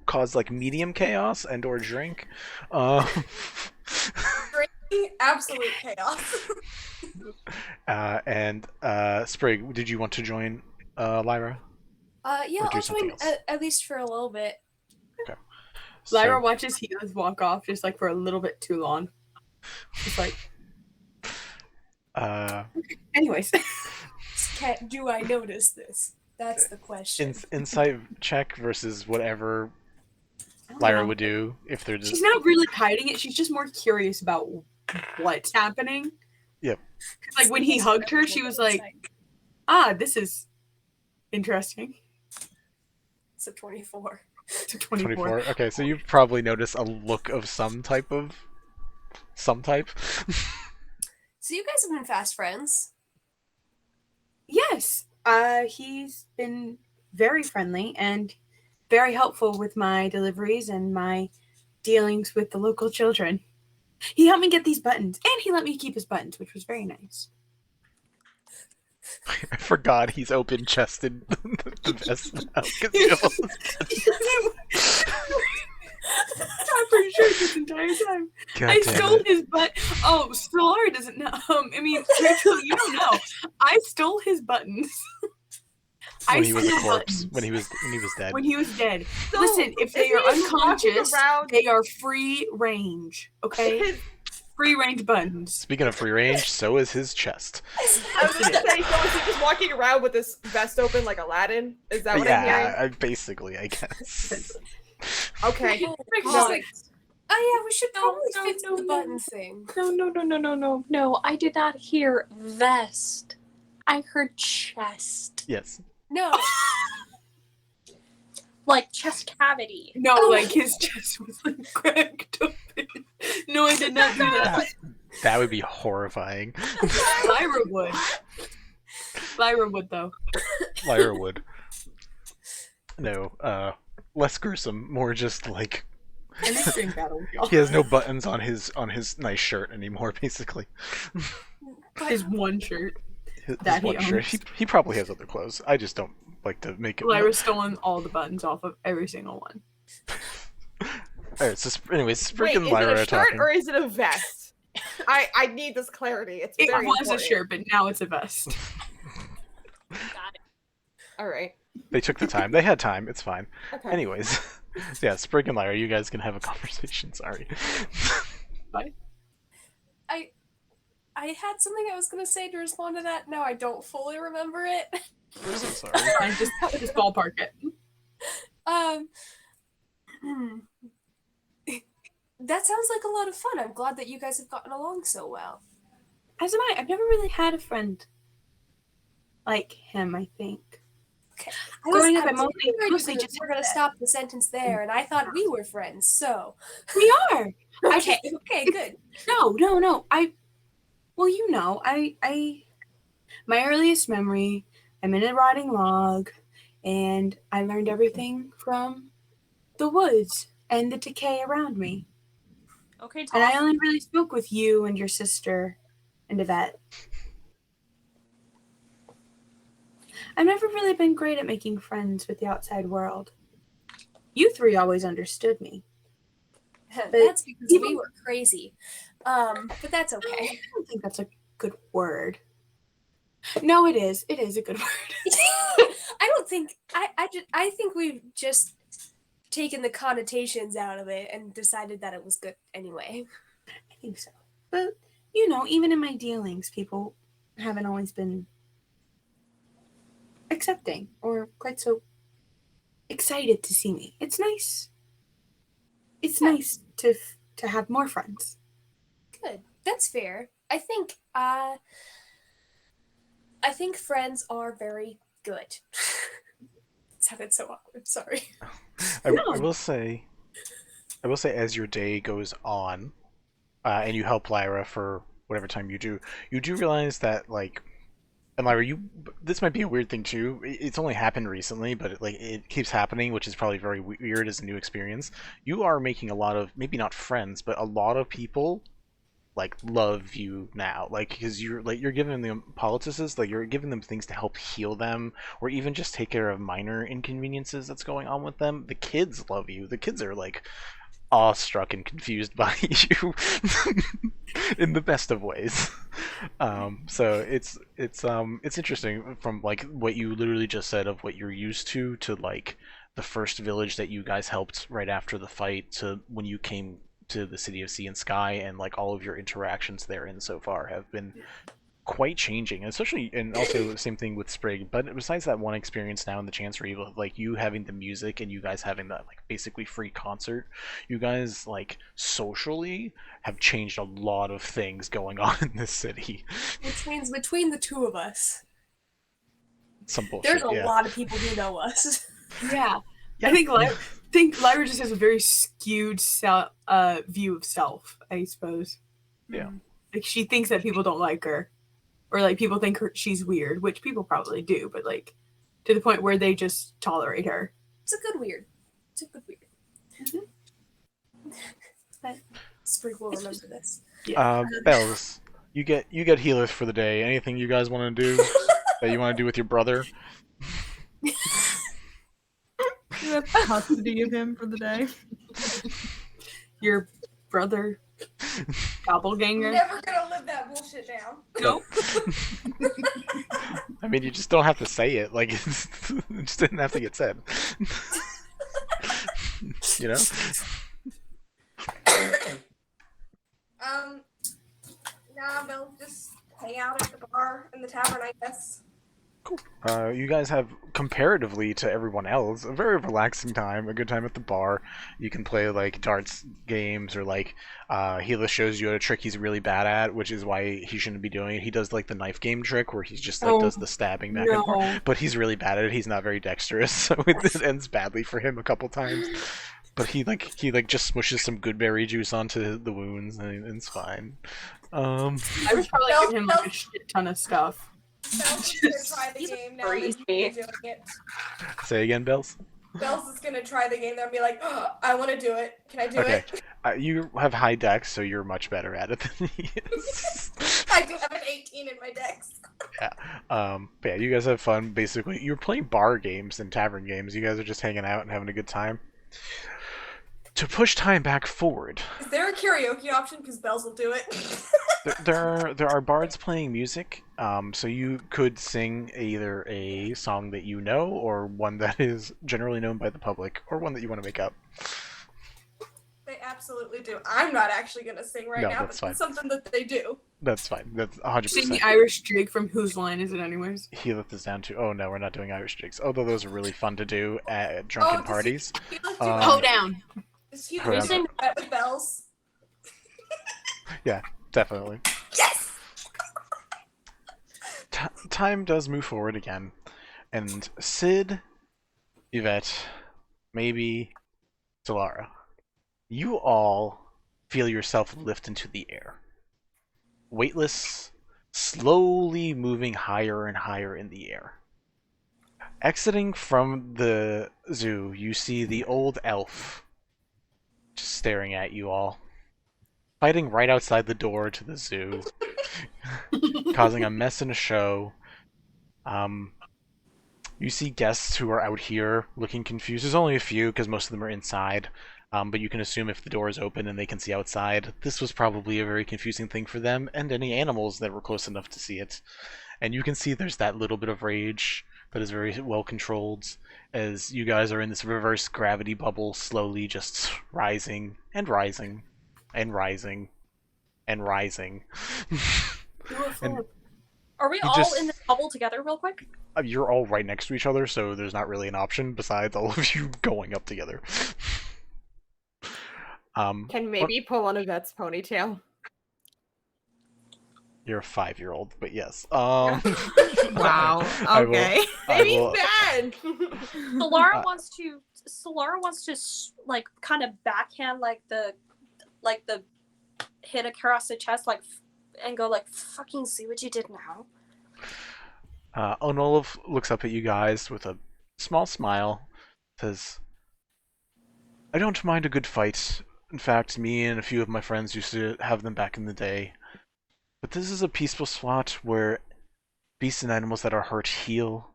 cause like medium chaos and or drink.
Drinking absolute chaos.
And Sprig, did you want to join Lyra?
Yeah,
Or do
I'll
something
join
else?
at least for a little bit.
Okay.
Lyra watches Healeth walk off just like for a little bit too long. Just like, anyways.
Do I notice this? That's the question.
Insight check versus whatever
I don't
Lyra
know.
would do if they're just.
She's not really hiding it. She's just more curious about what's happening.
Yep.
Like when he hugged her, she was like, this is interesting.
It's a 24.
It's a 24.
24. Okay, so you probably notice a look of some type.
So you guys have been fast friends.
Yes. He's been very friendly and very helpful with my deliveries and my dealings with the local children. He helped me get these buttons, and he let me keep his buttons, which was very nice.
I forgot he's open chested the vest now. 'Cause you have all those buttons.
I'm pretty sure this entire time.
God
I
damn
stole
it.
his butt. Oh, Solara doesn't know. I mean, Rachel, you don't know. I stole his buttons.
When he was a
stole
corpse.
buttons.
When he was dead.
When he was dead.
So,
Listen, if they
is
are
he walking
unconscious,
around-
they are free range. Okay, free range buttons.
Speaking of free range, so is his chest.
I was gonna say, so is he just walking around with this vest open like Aladdin? Is that what I'm hearing?
Yeah, basically, I guess.
Okay.
Rick's just like, oh yeah, we should probably fix the button thing.
No, I did not hear vest. I heard chest.
Yes.
No.
Like chest cavity.
No, like his chest was like cracked open. No, I did not do that.
That would be horrifying.
Lyra would. Lyra would though.
Lyra would. No, less gruesome, more just like
And this thing battle, y'all.
he has no buttons on his nice shirt anymore, basically.
His one shirt.
His
That he
one shirt.
owns.
He probably has other clothes. I just don't like to make it.
Lyra's stolen all the buttons off of every single one.
Alright, so anyways, Sprig
Wait,
and
is
Lyra
it
are
a shirt
talking.
or is it a vest? I need this clarity. It's
It
very
was
important.
a shirt, but now it's a vest.
Got it.
All right.
They took the time. They had time. It's fine.
Okay.
Anyways, yeah, Sprig and Lyra, you guys can have a conversation. Sorry.
I had something I was gonna say to respond to that. Now I don't fully remember it.
I'm so sorry.
I just ballpark it.
That sounds like a lot of fun. I'm glad that you guys have gotten along so well.
As am I. I've never really had a friend like him, I think.
Okay.
Growing up, I
was
mostly
worried
just
we're gonna stop the sentence there, and I thought we were friends. So
We are.
okay, okay, good.
No. Well, you know, my earliest memory, I'm in a rotting log, and I learned everything from the woods and the decay around me.
Okay,
And I
Tom.
only really spoke with you and your sister and Yvette. I've never really been great at making friends with the outside world. You three always understood me.
That's because we were crazy. But that's okay.
I don't think that's a good word. No, it is. It is a good word.
I don't think I think we've just taken the connotations out of it and decided that it was good anyway.
I think so. But, you know, even in my dealings, people haven't always been accepting or quite so excited to see me. It's nice. It's nice to have more friends.
Good. That's fair. I think friends are very good. It sounded so awkward. Sorry.
I will say, as your day goes on, and you help Lyra for whatever time you do realize that, like, and Lyra, this might be a weird thing too. It's only happened recently, but it keeps happening, which is probably very weird as a new experience. You are making a lot of, maybe not friends, but a lot of people like love you now, like, because you're giving them poultices, like you're giving them things to help heal them, or even just take care of minor inconveniences that's going on with them. The kids love you. The kids are like awestruck and confused by you in the best of ways. So it's interesting from like what you literally just said of what you're used to like the first village that you guys helped right after the fight to when you came to the city of Sea and Sky, and like all of your interactions therein so far have been quite changing, especially, and also the same thing with Sprig. But besides that one experience now in the Chancery, of like you having the music and you guys having that like basically free concert, you guys like socially have changed a lot of things going on in this city.
Which means between the two of us,
Some bullshit.
there's a
Yeah.
lot of people who know us.
Yeah. I think Lyra just has a very skewed view of self, I suppose.
Yeah.
Like she thinks that people don't like her, or like people think she's weird, which people probably do, but like to the point where they just tolerate her.
It's a good weird. It's a good weird. Sprig will remember this.
Bells, you get healers for the day. Anything you guys want to do that you want to do with your brother?
You have custody of him for the day.
Your brother, doppelganger.
Never gonna live that bullshit down.
Nope.
I mean, you just don't have to say it. Like, it just didn't have to get said. You know?
Nah, they'll just hang out at the bar in the tavern, I guess.
You guys have, comparatively to everyone else, a very relaxing time, a good time at the bar. You can play, like, darts games, or, like, Hela shows you a trick he's really bad at, which is why he shouldn't be doing it. He does, like, the knife game trick, where he's just, like, does the stabbing back and forth. But he's really bad at it. He's not very dexterous, so it ends badly for him a couple times. But he just smushes some goodberry juice onto the wounds, and it's fine.
I would probably give him, like, a shit ton of stuff.
Bells is gonna try the game now that he's doing it.
Say again, Bells?
Bells is gonna try the game now and be like, oh, I want to do it. Can I do it?
You have high dex, so you're much better at it than he is.
I do have an 18 in my dex.
Yeah. But yeah, you guys have fun. Basically, you're playing bar games and tavern games. You guys are just hanging out and having a good time. To push time back forward.
Is there a karaoke option? Because Bells will do it.
There are bards playing music, so you could sing either a song that you know, or one that is generally known by the public, or one that you want to make up.
They absolutely do. I'm not actually going to sing right now,
that's
but it's something that they do.
That's fine. That's 100%.
Sing the Irish jig from Whose Line Is It Anyways?
He left this down to. Oh no, we're not doing Irish jigs. Although those are really fun to do at drunken parties.
Hold down.
Is he sing that with Bells?
Yeah, definitely.
Yes!
Time does move forward again, and Sid, Yvette, maybe Solara, you all feel yourself lift into the air. Weightless, slowly moving higher and higher in the air. Exiting from the zoo, you see the old elf just staring at you all, fighting right outside the door to the zoo, causing a mess and a show. You see guests who are out here looking confused. There's only a few because most of them are inside, but you can assume if the door is open and they can see outside, this was probably a very confusing thing for them and any animals that were close enough to see it. And you can see there's that little bit of rage that is very well controlled as you guys are in this reverse gravity bubble, slowly just rising and rising and rising and rising. And
are we all in this bubble together real quick?
You're all right next to each other, so there's not really an option besides all of you going up together.
Can maybe pull on Yvette's ponytail?
You're a 5-year-old, but yes.
Wow. Okay.
Maybe bad.
Solara wants to like kind of backhand like the hit across the chest and go like, fucking see what you did now.
Onolov looks up at you guys with a small smile, says, I don't mind a good fight. In fact, me and a few of my friends used to have them back in the day. But this is a peaceful spot where beasts and animals that are hurt heal,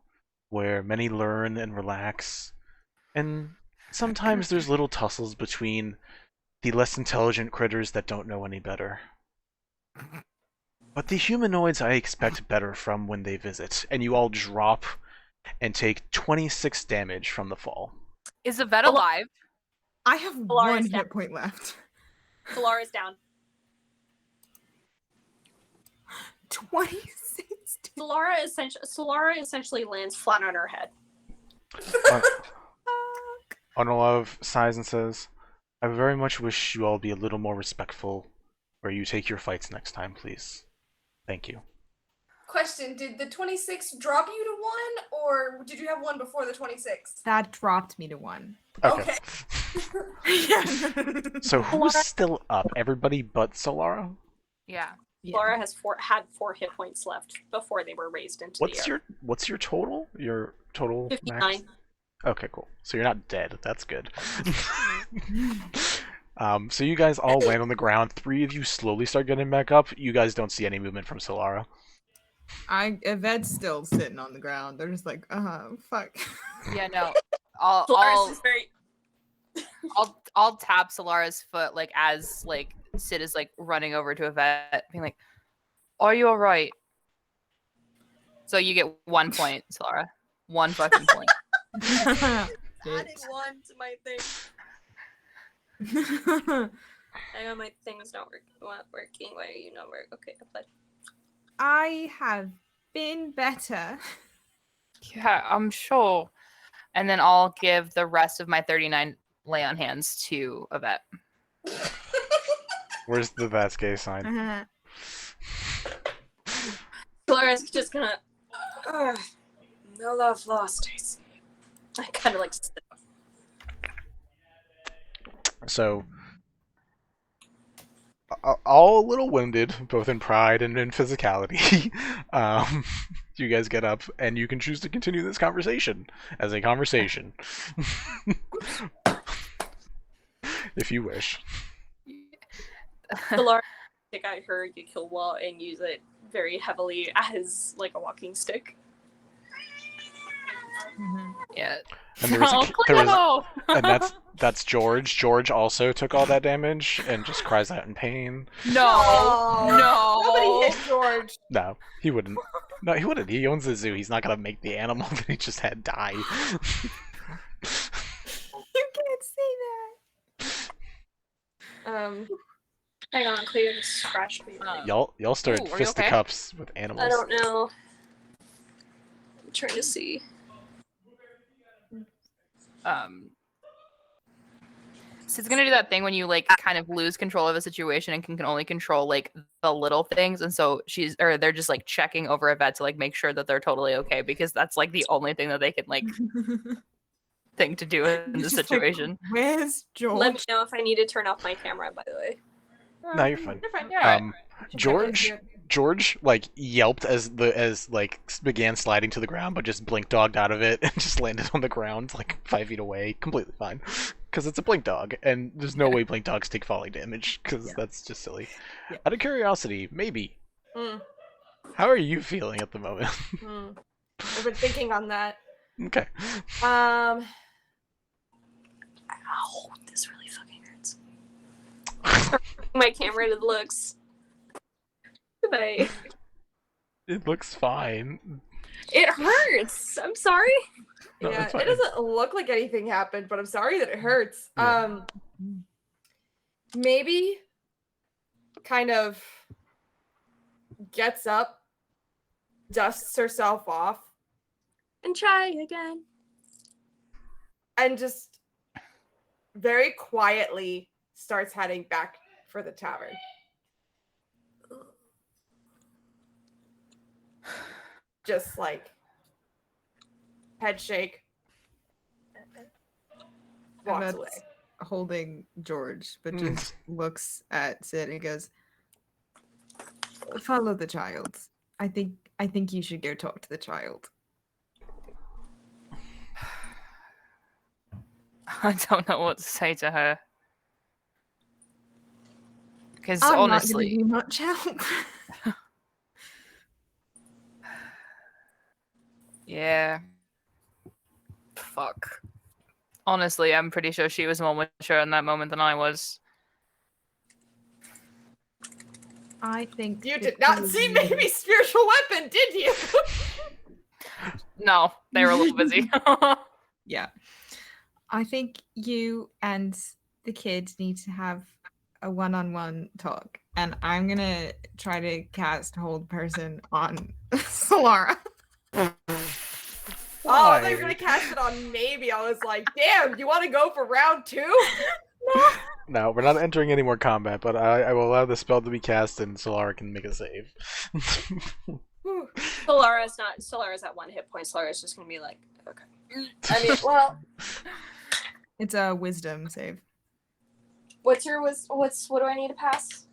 where many learn and relax, and sometimes there's little tussles between the less intelligent critters that don't know any better. But the humanoids I expect better from when they visit, and you all drop and take 26 damage from the fall.
Is Yvette alive?
I have one hit point left.
Solara's down.
26.
Solara essentially lands flat on her head.
Onolov sighs and says, I very much wish you all be a little more respectful where you take your fights next time, please. Thank you.
Question, did the 26 drop you to 1, or did you have 1 before the 26?
That dropped me to 1.
Okay. So who's still up? Everybody but Solara?
Yeah. Solara has had 4 hit points left before they were raised into the air.
What's your total? Your total
59.
max? Okay, cool. So you're not dead. That's good. So you guys all land on the ground. 3 of you slowly start getting back up. You guys don't see any movement from Solara.
Yvette's still sitting on the ground. They're just like, fuck.
Yeah, no.
Solara's just very.
I'll tap Solara's foot like as like Sid is like running over to Yvette, being like, "Are you all right?" So you get 1 point, Solara. 1 fucking point.
Adding 1 to my thing. Hang on, my thing's not working. Why are you not working? Okay, applied.
I have been better.
Yeah, I'm sure. And then I'll give the rest of my 39 lay on hands to Yvette.
Where's the Vasquez sign?
Solara's just gonna. No love lost, I see. I kind of like.
So, all a little wounded, both in pride and in physicality. You guys get up, and you can choose to continue this conversation as a conversation, if you wish.
Solara, I think I heard you kill Wall and use it very heavily as like a walking stick.
Yeah.
And and that's George. George also took all that damage and just cries out in pain.
No.
Nobody hit George.
No, he wouldn't. No, he wouldn't. He owns the zoo. He's not gonna make the animal that he just had die.
You can't say that.
Hang on, Cleo just scratched me.
Y'all started
Ooh, are you
fisticuffs with animals.
I don't know. I'm trying to see.
Sid's gonna do that thing when you like kind of lose control of a situation and can only control like the little things, and so they're just like checking over Yvette to like make sure that they're totally okay, because that's like the only thing that they can like think to do in the situation.
Like, where's George?
Let me know if I need to turn off my camera, by the way.
No, you're fine.
You're fine. Yeah.
George like yelped as like began sliding to the ground, but just blink dogged out of it and just landed on the ground like 5 feet away, completely fine, because it's a blink dog, and there's no way blink dogs take falling damage, because that's just silly. Yeah. Out of curiosity, maybe. How are you feeling at the moment?
I've been thinking on that.
Okay.
Ow, this really fucking hurts. My camera looks. Goodbye.
It looks fine.
It hurts. I'm sorry.
No,
Yeah,
it's fine.
it doesn't look like anything happened, but I'm sorry that it hurts.
Yeah.
Maybe kind of gets up, dusts herself off,
And try again.
and just very quietly starts heading back for the tavern. Just like head shake, walks
Yvette's
away.
holding George, but just looks at Sid and goes, "Follow the child. I think you should go talk to the child."
I don't know what to say to her. Because
I'm
honestly,
not giving you much help.
yeah. Fuck. Honestly, I'm pretty sure she was more mature in that moment than I was.
I think
You
the
did not
two
see
of
baby spiritual weapon, did you?
No, they were a little busy.
Yeah. I think you and the kids need to have a one-on-one talk, and I'm gonna try to cast Hold Person on Solara.
Oh, they're gonna cast it on maybe. I was like, damn, you want to go for round 2?
No, we're not entering any more combat, but I will allow the spell to be cast, and Solara can make a save.
Solara's at 1 hit point. Solara's just gonna be like, okay. I mean, well,
It's a wisdom save.
what do I need to pass?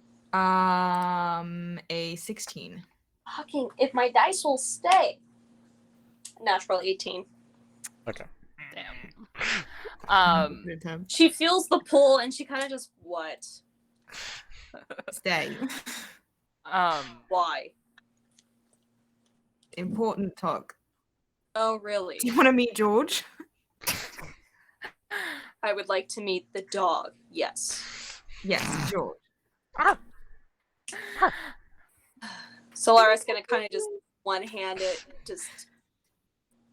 A 16.
Fucking, if my dice will stay. Natural 18.
Okay.
Damn.
Good time.
She feels the pull and she kind of just, what?
Stay.
Why?
Important talk.
Oh, really?
Do you want to meet George?
I would like to meet the dog. Yes.
Yes, George.
Solara's gonna kind of just one-hand it, just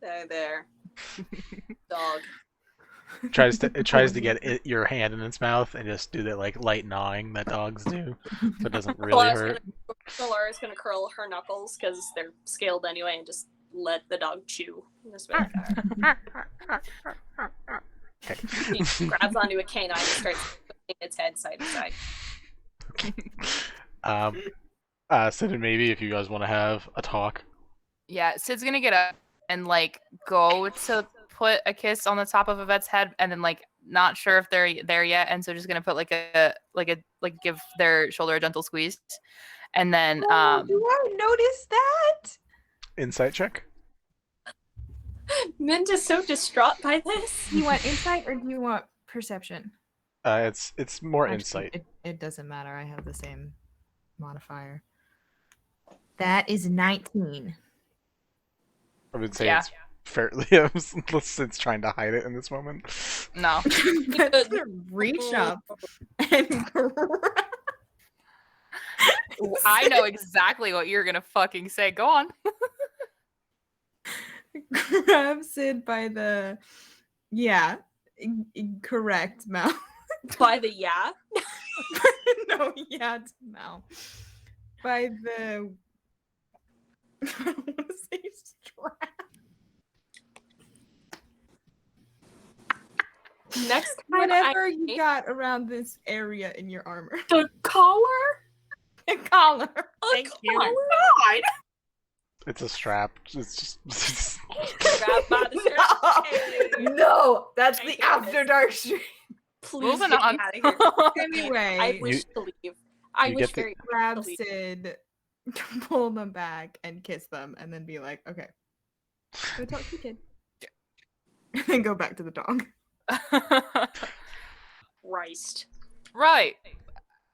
there. Dog.
It tries to get your hand in its mouth and just do that like light gnawing that dogs do, so it doesn't really hurt.
Solara's gonna curl her knuckles because they're scaled anyway, and just let the dog chew. She grabs onto a canine and starts moving its head side to side.
Sid and maybe if you guys want to have a talk.
Yeah, Sid's gonna get up and like go to put a kiss on the top of Yvette's head, and then like not sure if they're there yet, and so just gonna put like give their shoulder a gentle squeeze, and then
do I notice that?
Insight check.
Mint is so distraught by this.
Do you want insight or do you want perception?
It's more
Actually,
insight.
It doesn't matter. I have the same modifier. That is 19.
I would say it's fairly. Sid's trying to hide it in this moment.
No.
That's gonna reach up and
I know exactly what you're gonna fucking say. Go on.
grab Sid by the correct mouth.
By the yeah?
No, it's mouth. By the I don't want to say strap.
Next time
Whatever you got around this area in your armor.
The collar?
The collar.
Thank you.
God.
It's a strap. It's just.
Grab by the shirt.
No, that's the After Dark stream.
Please
Moving
get
on.
me out of here.
Anyway,
I wish to leave. I
you
wish
get the-
very
grab
much to leave.
Sid, pull them back, and kiss them, and then be like, okay, go talk to the kid. And then go back to the dog.
Christ.
Right.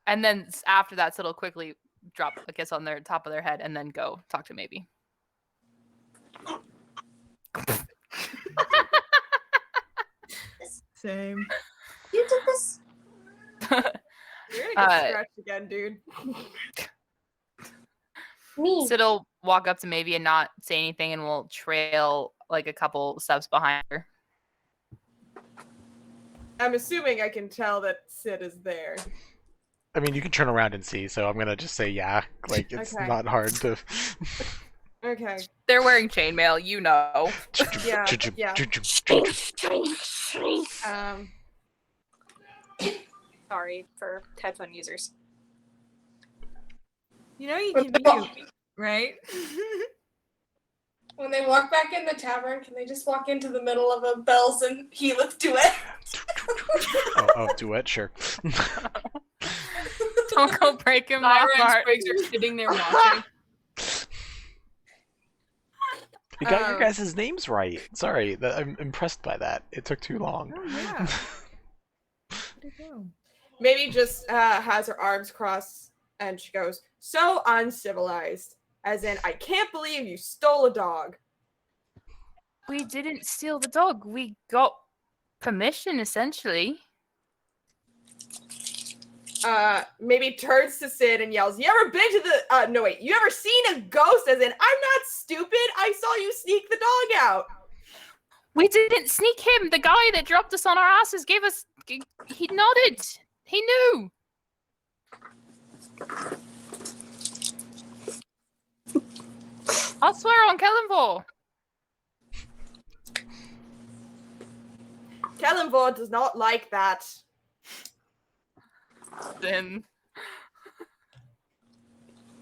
And then after that, Sid will quickly drop a kiss on their top of their head and then go talk to maybe.
Same.
You did this?
You're gonna get scratched again, dude.
Me.
Sid will walk up to maybe and not say anything, and will trail like a couple steps behind her.
I'm assuming I can tell that Sid is there.
I mean, you can turn around and see, so I'm gonna just say yeah. Like it's
Okay.
not hard to.
Okay.
They're wearing chainmail, you know.
Yeah.
Sorry for headphone users.
You know you can mute, right?
When they walk back in the tavern, can they just walk into the middle of a bells and Helix duet?
Oh, duet, sure.
Don't go breaking my
Lyra and
heart.
Spriggs are sitting there watching.
You got your guys' names right. Sorry, I'm impressed by that. It took too long.
Oh yeah. Where'd it go?
Maybe just has her arms crossed and she goes, so uncivilized. As in, I can't believe you stole a dog.
We didn't steal the dog. We got permission, essentially.
Maybe turns to Sid and yells, you ever been to the, no wait, you ever seen a ghost? As in, I'm not stupid, I saw you sneak the dog out.
We didn't sneak him. The guy that dropped us on our asses gave us... He nodded. He knew. I swear on Kelemvor.
Kelemvor does not like that.
Then,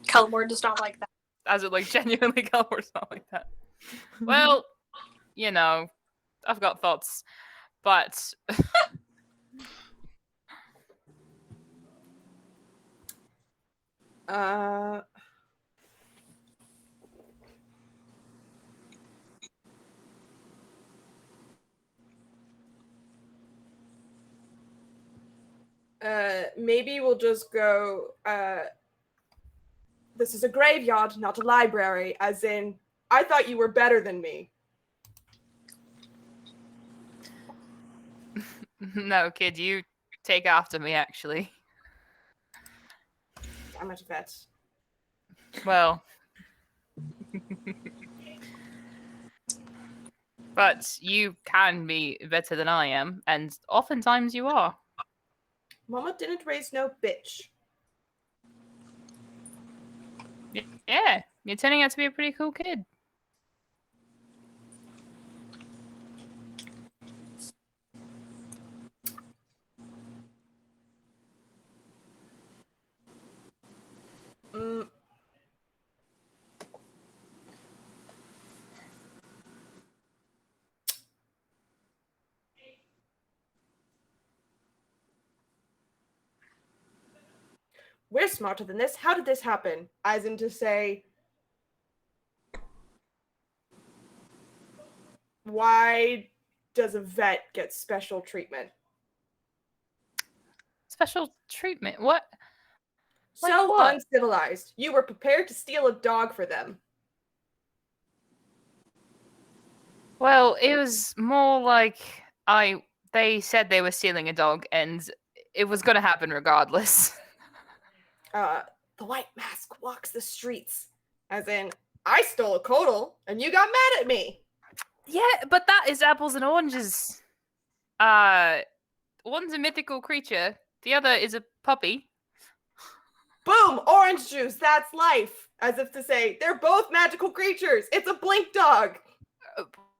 Kelemvor does not like that.
as it like genuinely Kelemvor's not like that. Well, you know, I've got thoughts, but
maybe we'll just go, this is a graveyard, not a library, as in, I thought you were better than me.
No, kid, you take after me, actually.
Damn it, Yvette.
Well. But you can be better than I am, and oftentimes you are.
Mama didn't raise no bitch.
Yeah, you're turning out to be a pretty cool kid.
We're smarter than this. How did this happen? As in to say, why does Yvette get special treatment?
Special treatment? What? Like
So
what?
uncivilized. You were prepared to steal a dog for them.
Well, it was more like they said they were stealing a dog, and it was going to happen regardless.
The white mask walks the streets. As in, I stole a Codal, and you got mad at me.
Yeah, but that is apples and oranges. One's a mythical creature, the other is a puppy.
Boom! Orange juice, that's life. As if to say, they're both magical creatures. It's a blink dog.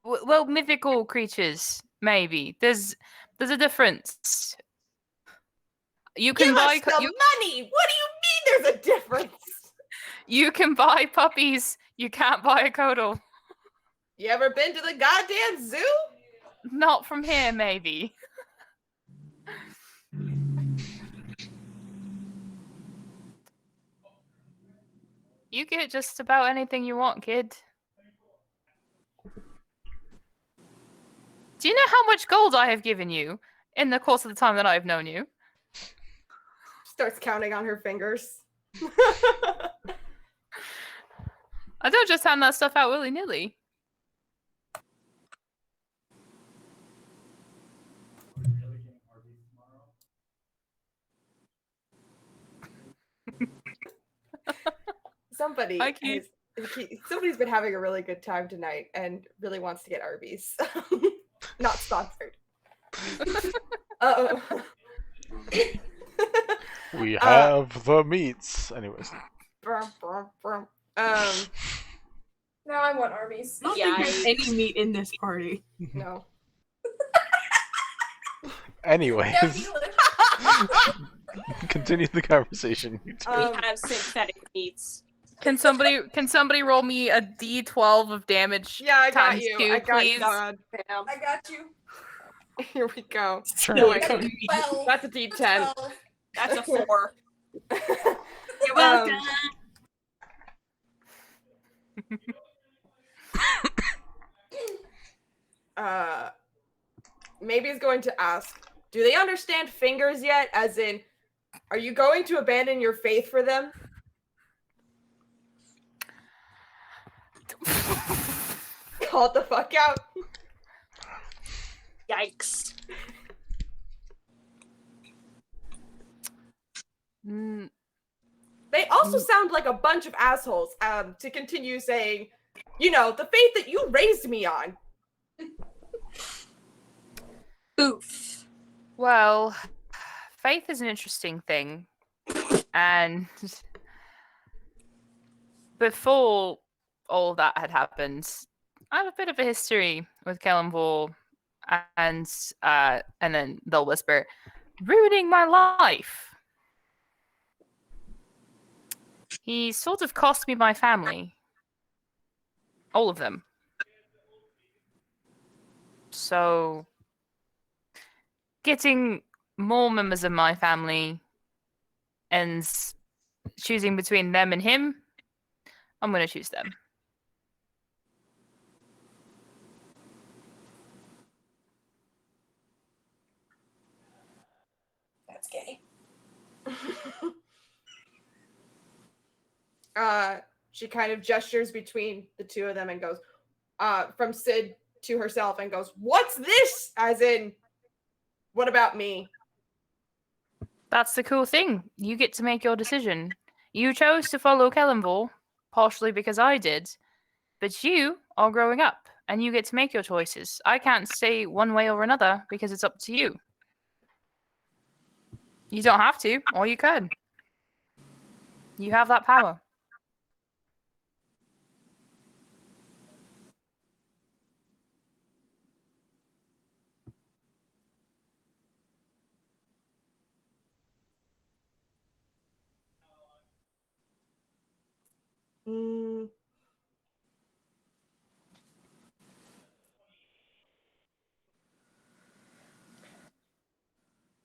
Well, mythical creatures, maybe. There's a difference. You can
Give
buy
us the money! What do you mean there's a difference?
You can buy puppies. You can't buy a Codal.
You ever been to the goddamn zoo?
Not from here, maybe. You get just about anything you want, kid. Do you know how much gold I have given you in the course of the time that I've known you?
Starts counting on her fingers.
I don't just hand that stuff out willy-nilly.
Somebody's been having a really good time tonight and really wants to get Arby's. Not sponsored.
We have the meats. Anyways.
No, I want Arby's.
I don't think there's any meat in this party.
No.
Anyways. Continue the conversation.
We have synthetic meats.
Can somebody roll me a D12 of damage?
Yeah, I got
times
you.
2,
I got
please?
you. God.
I got you.
Here we go.
Sure.
Wait,
12.
that's a D10.
12.
That's a 4.
You're welcome.
Maybe is going to ask, do they understand fingers yet? As in, are you going to abandon your faith for them? Call it the fuck out.
Yikes.
They also sound like a bunch of assholes, to continue saying, you know, the faith that you raised me on.
Oof.
Well, faith is an interesting thing. And before all that had happened, I have a bit of a history with Kelemvor and then they'll whisper, ruining my life. He sort of cost me my family. All of them. So, getting more members of my family and choosing between them and him, I'm going to choose them.
That's gay.
She kind of gestures between the two of them and goes, from Sid to herself and goes, "What's this?" As in, what about me?
That's the cool thing. You get to make your decision. You chose to follow Kelemvor, partially because I did, but you are growing up, and you get to make your choices. I can't say one way or another because it's up to you. You don't have to, or you could. You have that power.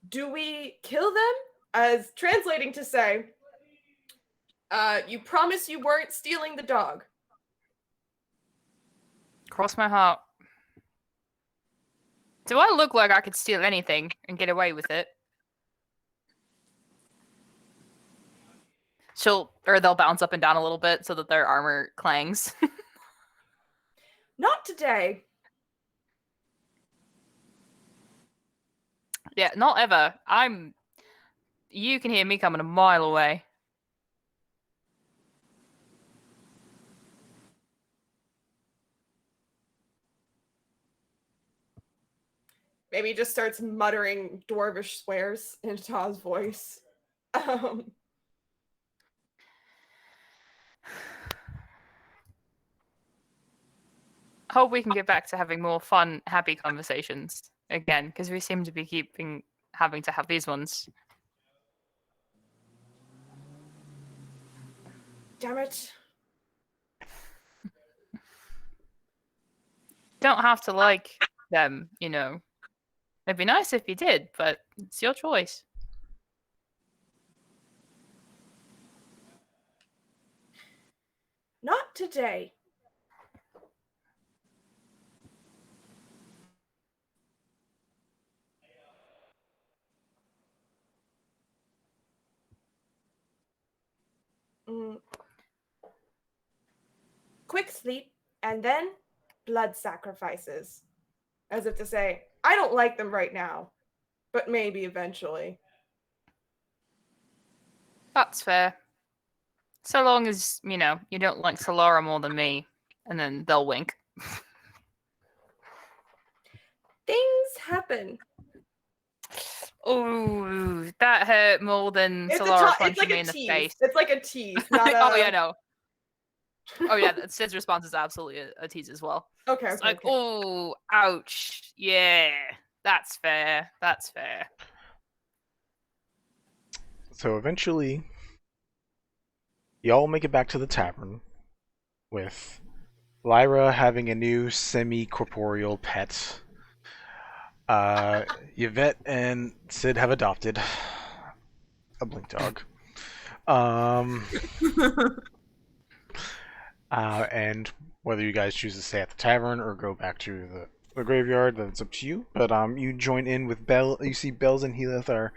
Do we kill them? As translating to say, you promise you weren't stealing the dog.
Cross my heart. Do I look like I could steal anything and get away with it? They'll bounce up and down a little bit so that their armor clangs.
Not today.
Yeah, not ever. You can hear me coming a mile away.
Maybe just starts muttering dwarvish swears in Ta's voice.
Hope we can get back to having more fun, happy conversations again, because we seem to be having to have these ones.
Damn it.
Don't have to like them, you know. It'd be nice if you did, but it's your choice.
Not today. Quick sleep, and then blood sacrifices. As if to say, I don't like them right now, but maybe eventually.
That's fair. So long as, you know, you don't like Solara more than me, and then they'll wink.
Things happen.
Oh, that hurt more than Solara punching me in the face.
It's like a tease, not a...
Oh, yeah, no. Oh, yeah, Sid's response is absolutely a tease as well.
Okay.
It's like, oh, ouch. Yeah, that's fair. That's fair.
So eventually, y'all make it back to the tavern with Lyra having a new semi-corporeal pet. Yvette and Sid have adopted a blink dog. And whether you guys choose to stay at the tavern or go back to the graveyard, that's up to you. But you join in with Bell. You see Bells and Helith are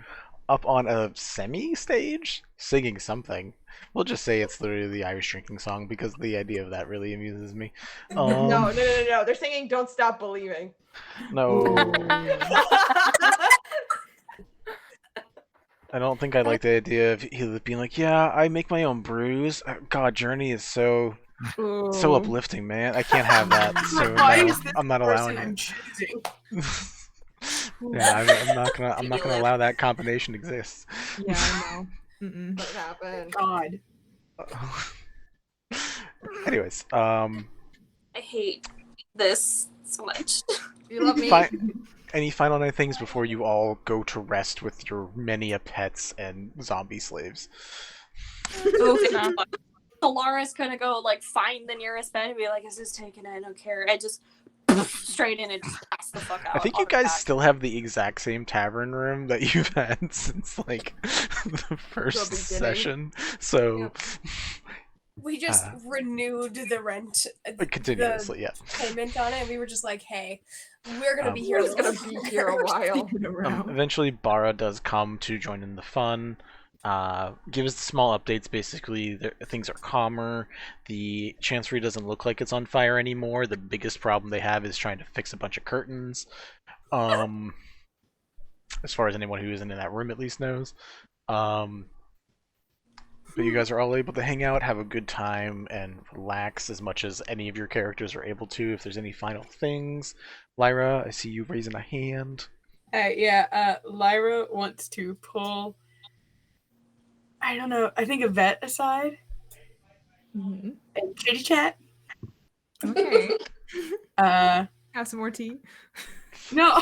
up on a semi-stage singing something. We'll just say it's literally the Irish drinking song because the idea of that really amuses me.
No. They're singing "Don't Stop Believing."
No. I don't think I like the idea of Helith being like, yeah, I make my own brews. God, Journey is so uplifting, man. I can't have that. So no, I'm not allowing it. Yeah, I'm not gonna allow that combination to exist.
Yeah, I know.
What happened?
God.
Anyways,
I hate this so much.
You love me.
Any final things before you all go to rest with your many pets and zombie slaves?
Solara's gonna go like find the nearest bed and be like, "Is this taken? I don't care." I just straight in and just pass the fuck out.
I think you guys still have the exact same tavern room that you've had since like the first session. So
Yep.
We just renewed the rent
continuously, yeah.
Payment on it, and we were just like, hey, we're gonna be here.
We're just gonna be here a while.
Eventually, Bara does come to join in the fun. Gives small updates. Basically, things are calmer. The chancery doesn't look like it's on fire anymore. The biggest problem they have is trying to fix a bunch of curtains. As far as anyone who isn't in that room at least knows. But you guys are all able to hang out, have a good time, and relax as much as any of your characters are able to. If there's any final things, Lyra, I see you raising a hand.
Lyra wants to pull, I don't know, I think Yvette aside and chitty chat.
Okay. Have some more tea.
No.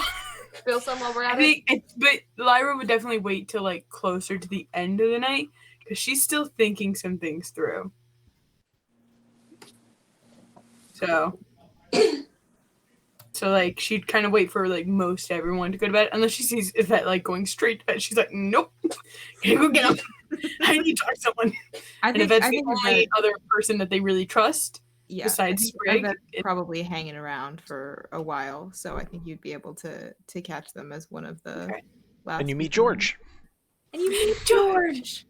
Spill some while we're at it.
But Lyra would definitely wait till like closer to the end of the night because she's still thinking some things through. So like she'd kind of wait for like most everyone to go to bed unless she sees Yvette like going straight to bed. She's like, nope, can you go get up? I need to talk to someone. And Yvette's the only other person that they really trust.
Yeah,
besides Sprig,
probably hanging around for a while, so I think you'd be able to catch them as one of the last.
And you meet George.
And George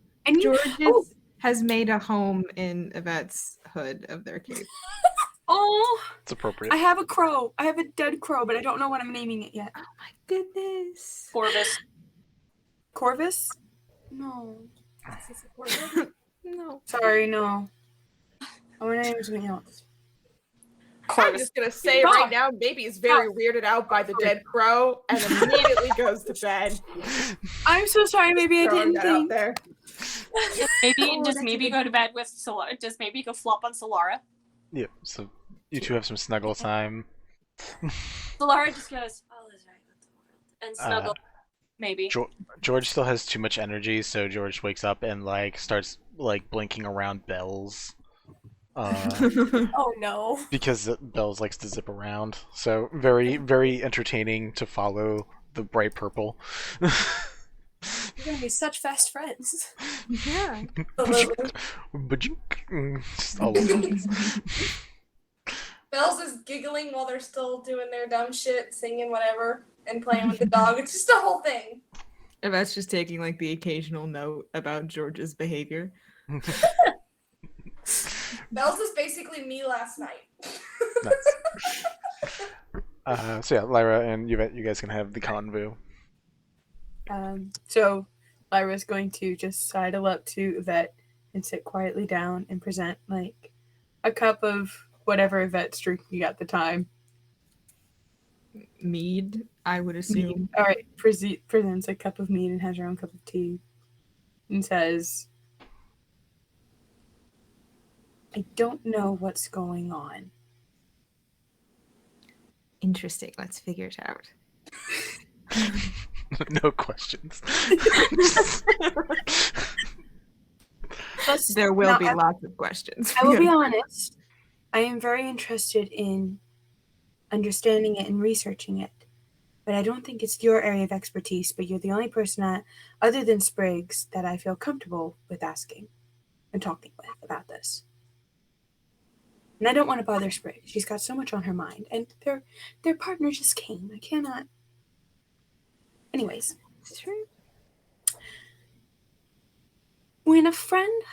has made a home in Yvette's hood of their cape.
Oh,
it's appropriate.
I have a crow. I have a dead crow, but I don't know what I'm naming it yet.
Oh my goodness.
Corvus.
Corvus? No.
Is this a Corvus?
No. Sorry, no. I want to name something else.
I'm just gonna say right now, maybe is very weirded out by the dead crow and immediately goes to bed.
I'm so sorry. Maybe I didn't think.
There.
Maybe go to bed with Solara. Just maybe go flop on Solara.
Yeah. So you two have some snuggle time.
Solara just goes, all is right with the world, and snuggle. Maybe.
George still has too much energy, so George wakes up and like starts like blinking around Bells.
Oh no.
Because Bells likes to zip around. So very, very entertaining to follow the bright purple.
You're gonna be such fast friends.
Yeah.
Bells is giggling while they're still doing their dumb shit, singing whatever, and playing with the dog. It's just a whole thing.
And that's just taking like the occasional note about George's behavior.
Bells is basically me last night.
So yeah, Lyra and Yvette, you guys can have the convo.
So Lyra's going to just sidle up to Yvette and sit quietly down and present like a cup of whatever Yvette's drinking at the time.
Mead, I would assume.
All right, presents a cup of mead and has her own cup of tea and says, I don't know what's going on.
Interesting. Let's figure it out.
No questions.
There will be lots of questions.
I will be honest. I am very interested in understanding it and researching it. But I don't think it's your area of expertise, but you're the only person other than Spriggs that I feel comfortable with asking and talking with about this. And I don't want to bother Sprig. She's got so much on her mind. And their partner just came. I cannot. Anyways.
It's true.
When a friend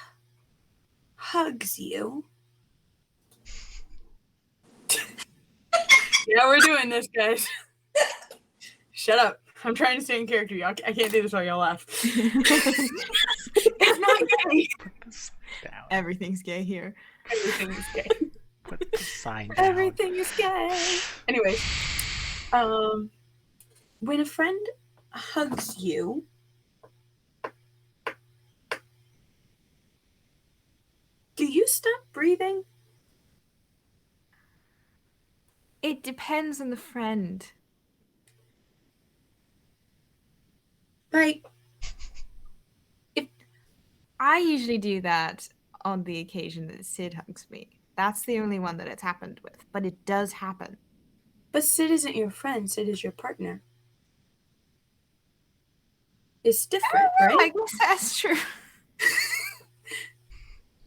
hugs you. Yeah, we're doing this, guys. Shut up. I'm trying to stay in character. I can't do this while y'all laugh. It's not gay.
Everything's gay here.
Everything is gay.
Put the sign down.
Everything is gay. Anyways, when a friend hugs you, do you stop breathing?
It depends on the friend.
Like,
I usually do that on the occasion that Sid hugs me. That's the only one that it's happened with, but it does happen.
But Sid isn't your friend. Sid is your partner. It's different, right?
I guess that's true.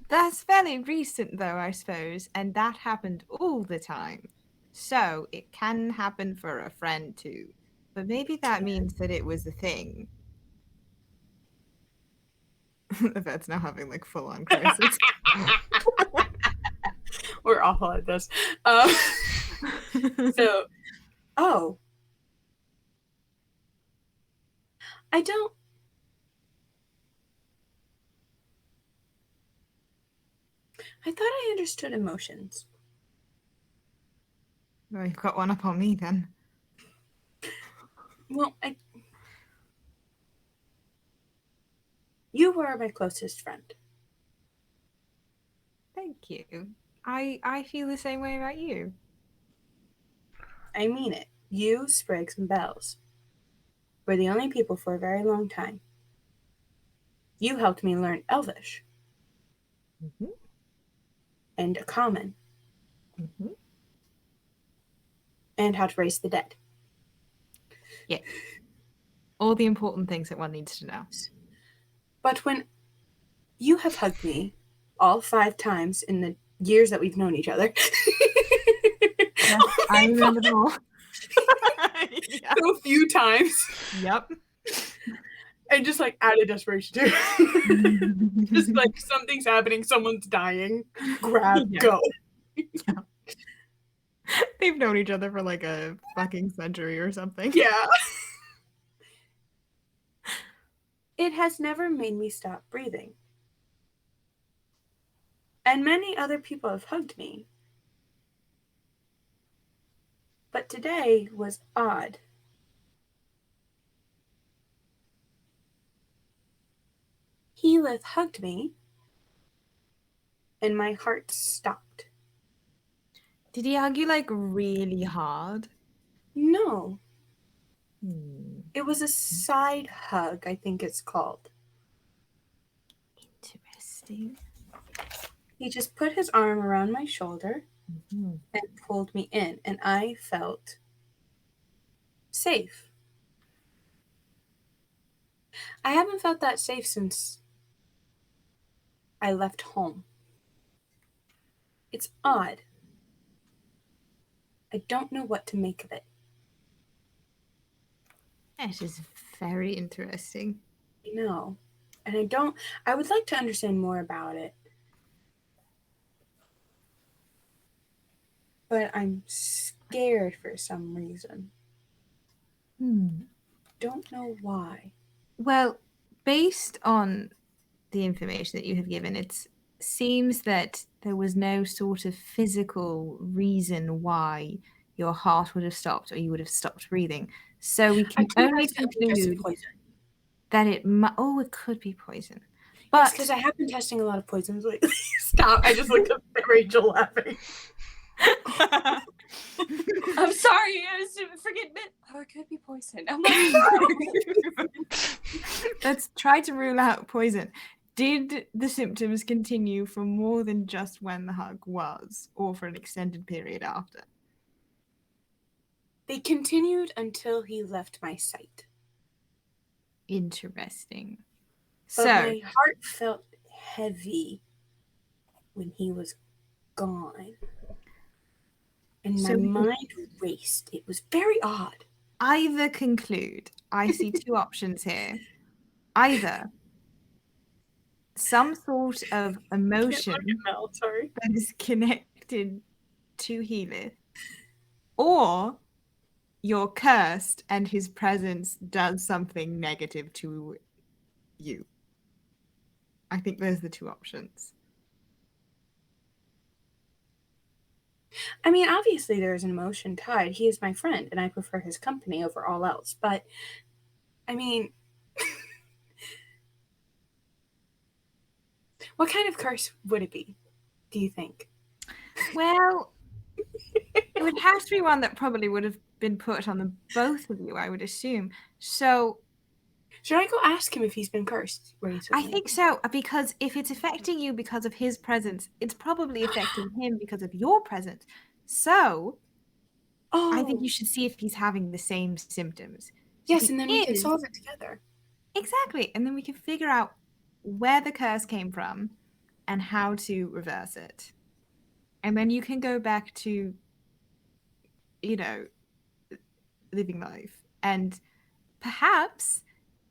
That's fairly recent, though, I suppose, and that happened all the time. So it can happen for a friend, too. But maybe that means that it was a thing. Yvette's now having like full on crisis.
We're awful at this. So, oh. I thought I understood emotions.
Well, you've got one up on me then.
Well, you were my closest friend.
Thank you. I feel the same way about you.
I mean it. You, Sprigs, and Bells were the only people for a very long time. You helped me learn Elvish.
Mm-hmm.
And a common.
Mm-hmm.
And how to raise the dead.
Yeah. All the important things that one needs to know.
But when you have hugged me all 5 times in the years that we've known each other.
Yes, I remember them all.
Yeah. So few times.
Yep.
And just like out of desperation too. Just like something's happening, someone's dying. Grab, go.
Yeah. They've known each other for like a fucking century or something.
Yeah. It has never made me stop breathing. And many other people have hugged me. But today was odd. Heathcliff hugged me, and my heart stopped.
Did he hug you like really hard?
No. It was a side hug, I think it's called.
Interesting.
He just put his arm around my shoulder and pulled me in, and I felt safe. I haven't felt that safe since I left home. It's odd. I don't know what to make of it.
That is very interesting.
I know. And I would like to understand more about it. But I'm scared for some reason. Don't know why.
Well, based on the information that you have given, it seems that there was no sort of physical reason why your heart would have stopped or you would have stopped breathing. So we can only conclude that it could be poison. But
because I have been testing a lot of poisons lately. Stop! I just looked up at Rachel laughing.
I'm sorry, I was forgetting it. Oh, it could be poison. I'm like,
let's try to rule out poison. Did the symptoms continue for more than just when the hug was, or for an extended period after?
They continued until he left my sight.
Interesting.
But
so
my heart felt heavy when he was gone. And my mind raced. It was very odd.
Either conclude, I see 2 options here. Either some sort of emotion that is connected to Heathcliff, or you're cursed and his presence does something negative to you. I think those are the 2 options.
I mean, obviously there is an emotion tied. He is my friend, and I prefer his company over all else. But, I mean, what kind of curse would it be, do you think?
Well, it would have to be one that probably would have been put on the both of you, I would assume. So,
should I go ask him if he's been cursed recently?
I think so, because if it's affecting you because of his presence, it's probably affecting him because of your presence. So, I think you should see if he's having the same symptoms.
Yes, and then we can solve it together.
Exactly, and then we can figure out where the curse came from and how to reverse it. And then you can go back to, living life. And perhaps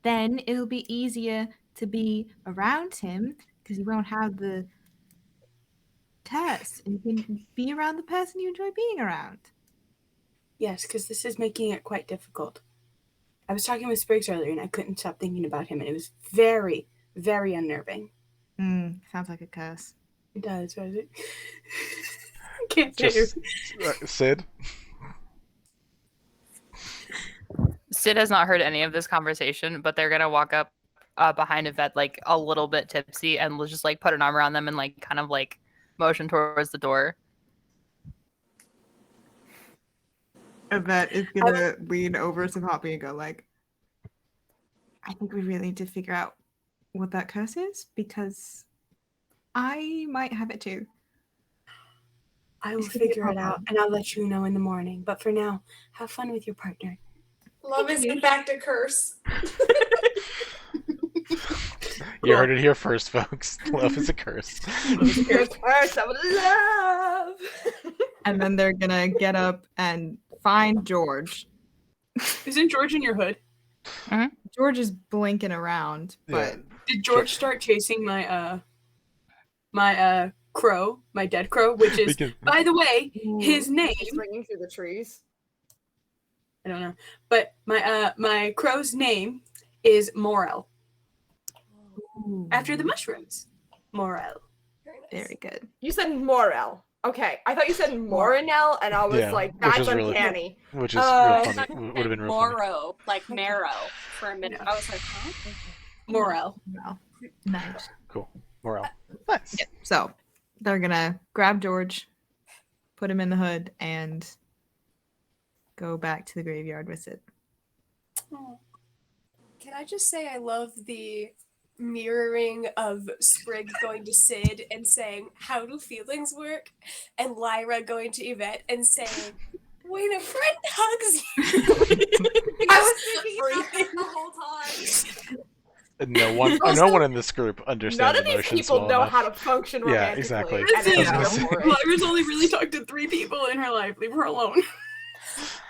then it'll be easier to be around him because you won't have the test, and you can be around the person you enjoy being around.
Yes, because this is making it quite difficult. I was talking with Spriggs earlier, and I couldn't stop thinking about him, and it was very, very unnerving.
Sounds like a curse.
It does, does it? Can't say
Just Sid.
Sid has not heard any of this conversation, but they're gonna walk up behind Yvette, like a little bit tipsy, and we'll just like put an arm around them and like kind of like motion towards the door.
Yvette is gonna lean over to Poppy and go like, I think we really need to figure out what that curse is, because I might have it too.
I will figure it out, and I'll let you know in the morning. But for now, have fun with your partner.
Love is in fact a curse.
You heard it here first, folks. Love is a curse.
Curse of love.
And then they're gonna get up and find George.
Isn't George in your hood?
George is blinking around, but
Did George start chasing my crow, my dead crow, which is, by the way, his name.
He's ringing through the trees.
I don't know, but my crow's name is Morel. After the mushrooms, Morel.
Very good.
You said Morel. Okay, I thought you said Morinel, and I was like, that's uncanny.
Which is real funny. Would have been real funny.
Moro, like marrow, for a minute. I was like, huh?
Morel.
Nice.
Cool. Morale. Nice.
Yeah. So they're gonna grab George, put him in the hood, and go back to the graveyard with it.
Can I just say I love the mirroring of Sprig going to Sid and saying, how do feelings work? And Lyra going to Yvette and saying, when a friend hugs you.
I was thinking the whole time.
No one in this group understands
None of these
emotions
people
well
know
enough.
how to function romantically.
Yeah, exactly.
Lyra's only really talked to 3 people in her life. Leave her alone.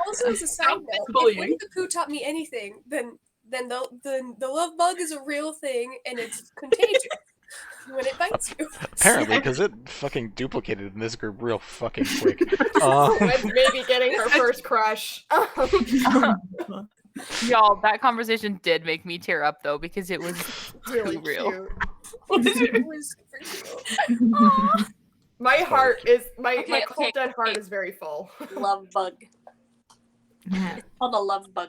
Also, as a side note, if Winnie the Pooh taught me anything, then the love bug is a real thing and it's contagious when it bites you.
Apparently, because it fucking duplicated in this group real fucking quick.
Wed's maybe getting her first crush.
Y'all, that conversation did make me tear up though, because it was
really
too real.
It was super cute.
My heart is my cold dead heart is very full.
Love bug. It's called a love bug.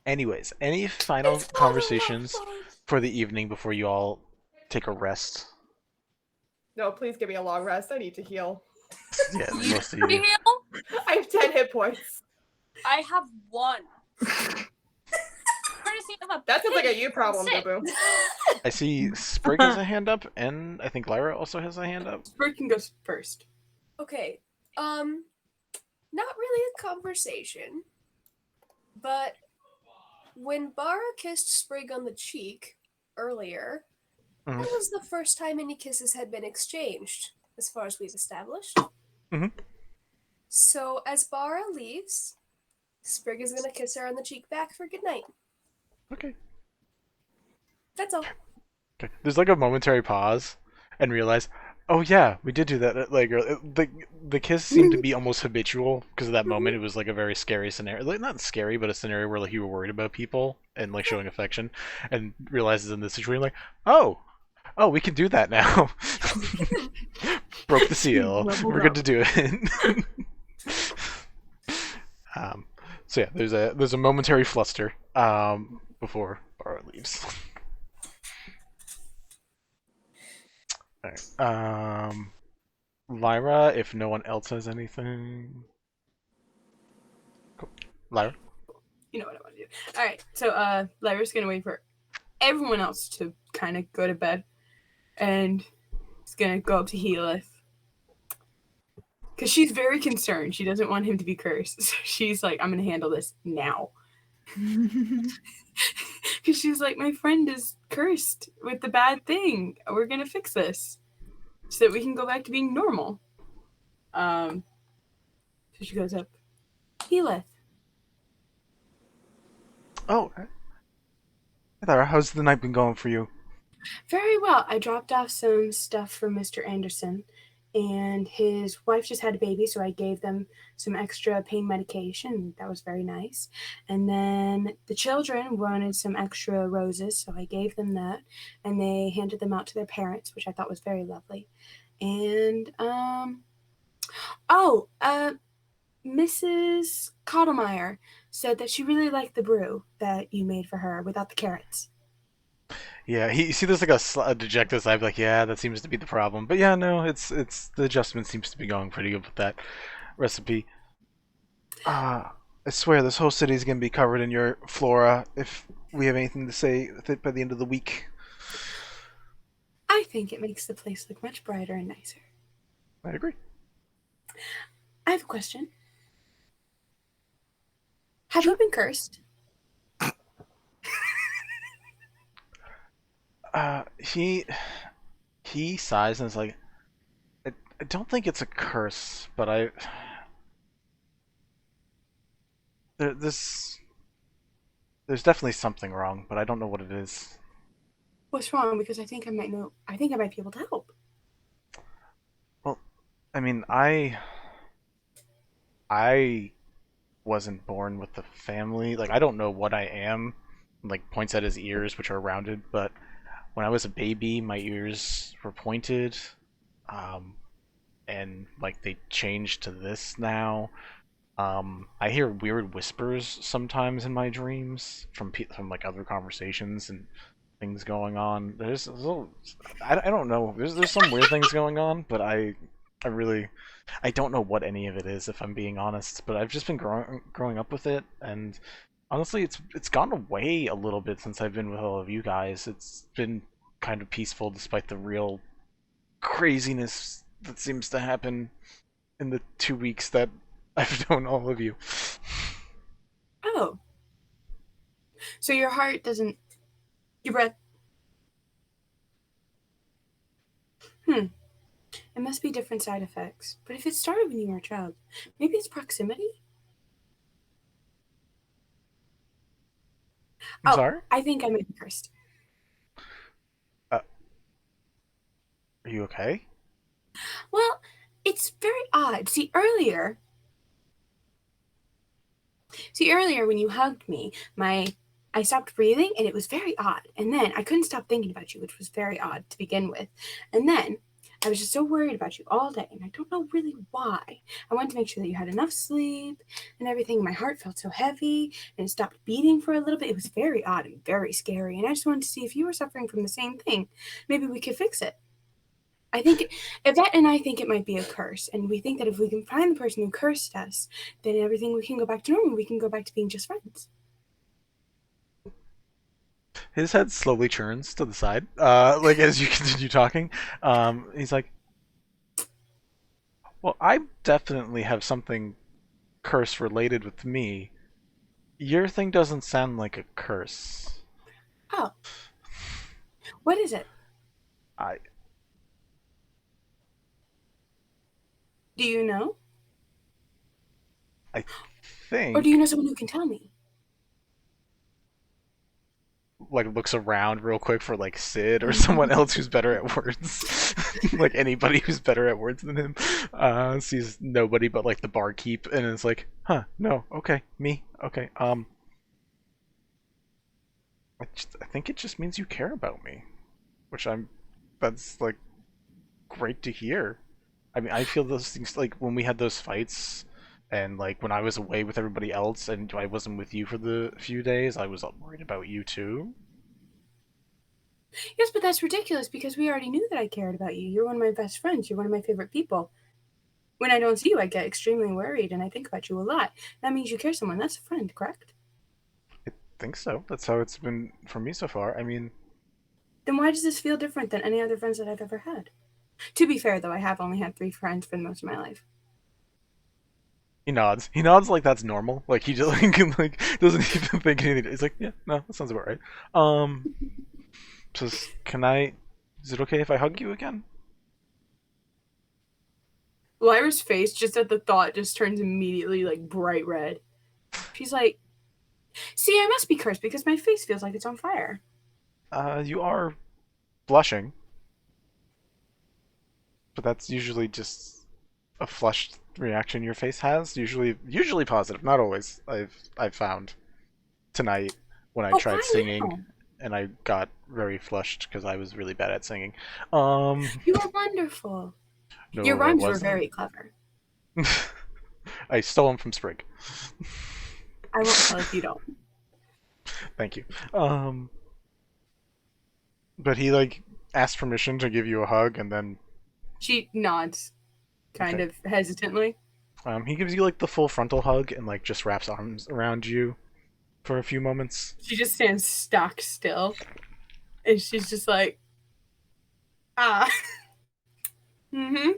Anyways, any final conversations for the evening before you all take a rest?
No, please give me a long rest. I need to heal.
Yeah, most of you.
I have 10 hit points.
I have 1.
That sounds like a you problem, Boo.
I see Sprig has a hand up, and I think Lyra also has a hand up.
Sprig can go first.
Okay, not really a conversation, but when Bara kissed Sprig on the cheek earlier, that was the first time any kisses had been exchanged, as far as we've established. So as Bara leaves, Sprig is gonna kiss her on the cheek back for goodnight.
Okay.
That's all.
Okay. There's like a momentary pause, and realize, oh yeah, we did do that. Like the kiss seemed to be almost habitual because of that moment. It was like a very scary scenario, like not scary, but a scenario where like you were worried about people and like showing affection, and realizes in this situation like, oh, we can do that now. Broke the seal. We're good to do it. So yeah, there's a momentary fluster before Bara leaves. Alright. Lyra, if no one else has anything. Cool. Lyra?
You know what I want to do. Alright, so Lyra's gonna wait for everyone else to kind of go to bed. And is gonna go up to Healith. Because she's very concerned. She doesn't want him to be cursed. So she's like, I'm gonna handle this now. Because she's like, my friend is cursed with the bad thing. We're gonna fix this so that we can go back to being normal. So she goes up, Healith.
Oh, There, how's the night been going for you?
Very well. I dropped off some stuff for Mr. Anderson, and his wife just had a baby, so I gave them some extra pain medication. That was very nice. And then the children wanted some extra roses, so I gave them that, and they handed them out to their parents, which I thought was very lovely. And Mrs. Cottlemeyer said that she really liked the brew that you made for her without the carrots.
Yeah, you see, there's like a dejected side, like, yeah, that seems to be the problem. But yeah, no, it's the adjustment seems to be going pretty good with that recipe. I swear this whole city's gonna be covered in your flora if we have anything to say with it by the end of the week.
I think it makes the place look much brighter and nicer.
I agree.
I have a question. Have you been cursed?
He sighs and is like, I don't think it's a curse, but there's definitely something wrong, but I don't know what it is.
What's wrong? Because I think I might know. I think I might be able to help.
Well, I mean, I wasn't born with the family. Like, I don't know what I am. Like, points at his ears, which are rounded, but when I was a baby, my ears were pointed, and like they changed to this now. I hear weird whispers sometimes in my dreams from like other conversations and things going on. There's a little, I don't know. There's some weird things going on, but I really I don't know what any of it is, if I'm being honest. But I've just been growing up with it, and honestly, it's gone away a little bit since I've been with all of you guys. It's been kind of peaceful despite the real craziness that seems to happen in the 2 weeks that I've known all of you.
Oh. So your heart doesn't. Your breath. It must be different side effects. But if it started when you were a child, maybe it's proximity?
I'm sorry?
I think I might be cursed.
Are you okay?
Well, it's very odd. See, earlier when you hugged me, I stopped breathing and it was very odd. And then I couldn't stop thinking about you, which was very odd to begin with. And then I was just so worried about you all day, and I don't know really why. I wanted to make sure that you had enough sleep and everything. My heart felt so heavy, and it stopped beating for a little bit. It was very odd and very scary, and I just wanted to see if you were suffering from the same thing. Maybe we could fix it. I think Yvette and I think it might be a curse, and we think that if we can find the person who cursed us, then everything we can go back to normal. We can go back to being just friends.
His head slowly turns to the side, like as you continue talking. He's like, "Well, I definitely have something curse related with me. Your thing doesn't sound like a curse."
Oh, what is it? Do you know?
I think.
Or do you know someone who can tell me?
Like looks around real quick for like Sid or someone else who's better at words. Like anybody who's better at words than him. Sees nobody but like the barkeep, and is like, "Huh? No. Okay, me. Okay. I think it just means you care about me, which That's like great to hear. I mean, I feel those things like when we had those fights, and like when I was away with everybody else, and I wasn't with you for the few days. I was worried about you too.
Yes, but that's ridiculous because we already knew that I cared about you. You're one of my best friends. You're one of my favorite people. When I don't see you, I get extremely worried and I think about you a lot. That means you care someone. That's a friend, correct?
I think so. That's how it's been for me so far. I mean,
then why does this feel different than any other friends that I've ever had? To be fair, though, I have only had 3 friends for most of my life.
he nods. He nods like that's normal. Like he just like doesn't even think anything. He's like, yeah, no, that sounds about right. Just is it okay if I hug you again?
Lyra's face, just at the thought, just turns immediately like bright red. She's like, See, I must be cursed because my face feels like it's on fire.
You are blushing, but that's usually just a flushed reaction your face has. Usually positive, not always. I've found tonight when I tried singing and I got very flushed because I was really bad at singing.
You are wonderful.
No,
Your rhymes were very clever.
I stole them from Sprig.
I won't tell if you don't.
Thank you. But he like asked permission to give you a hug, and then
she nods, kind of hesitantly.
He gives you like the full frontal hug and like just wraps arms around you for a few moments.
She just stands stock still, and she's just like, ah, mm-hmm.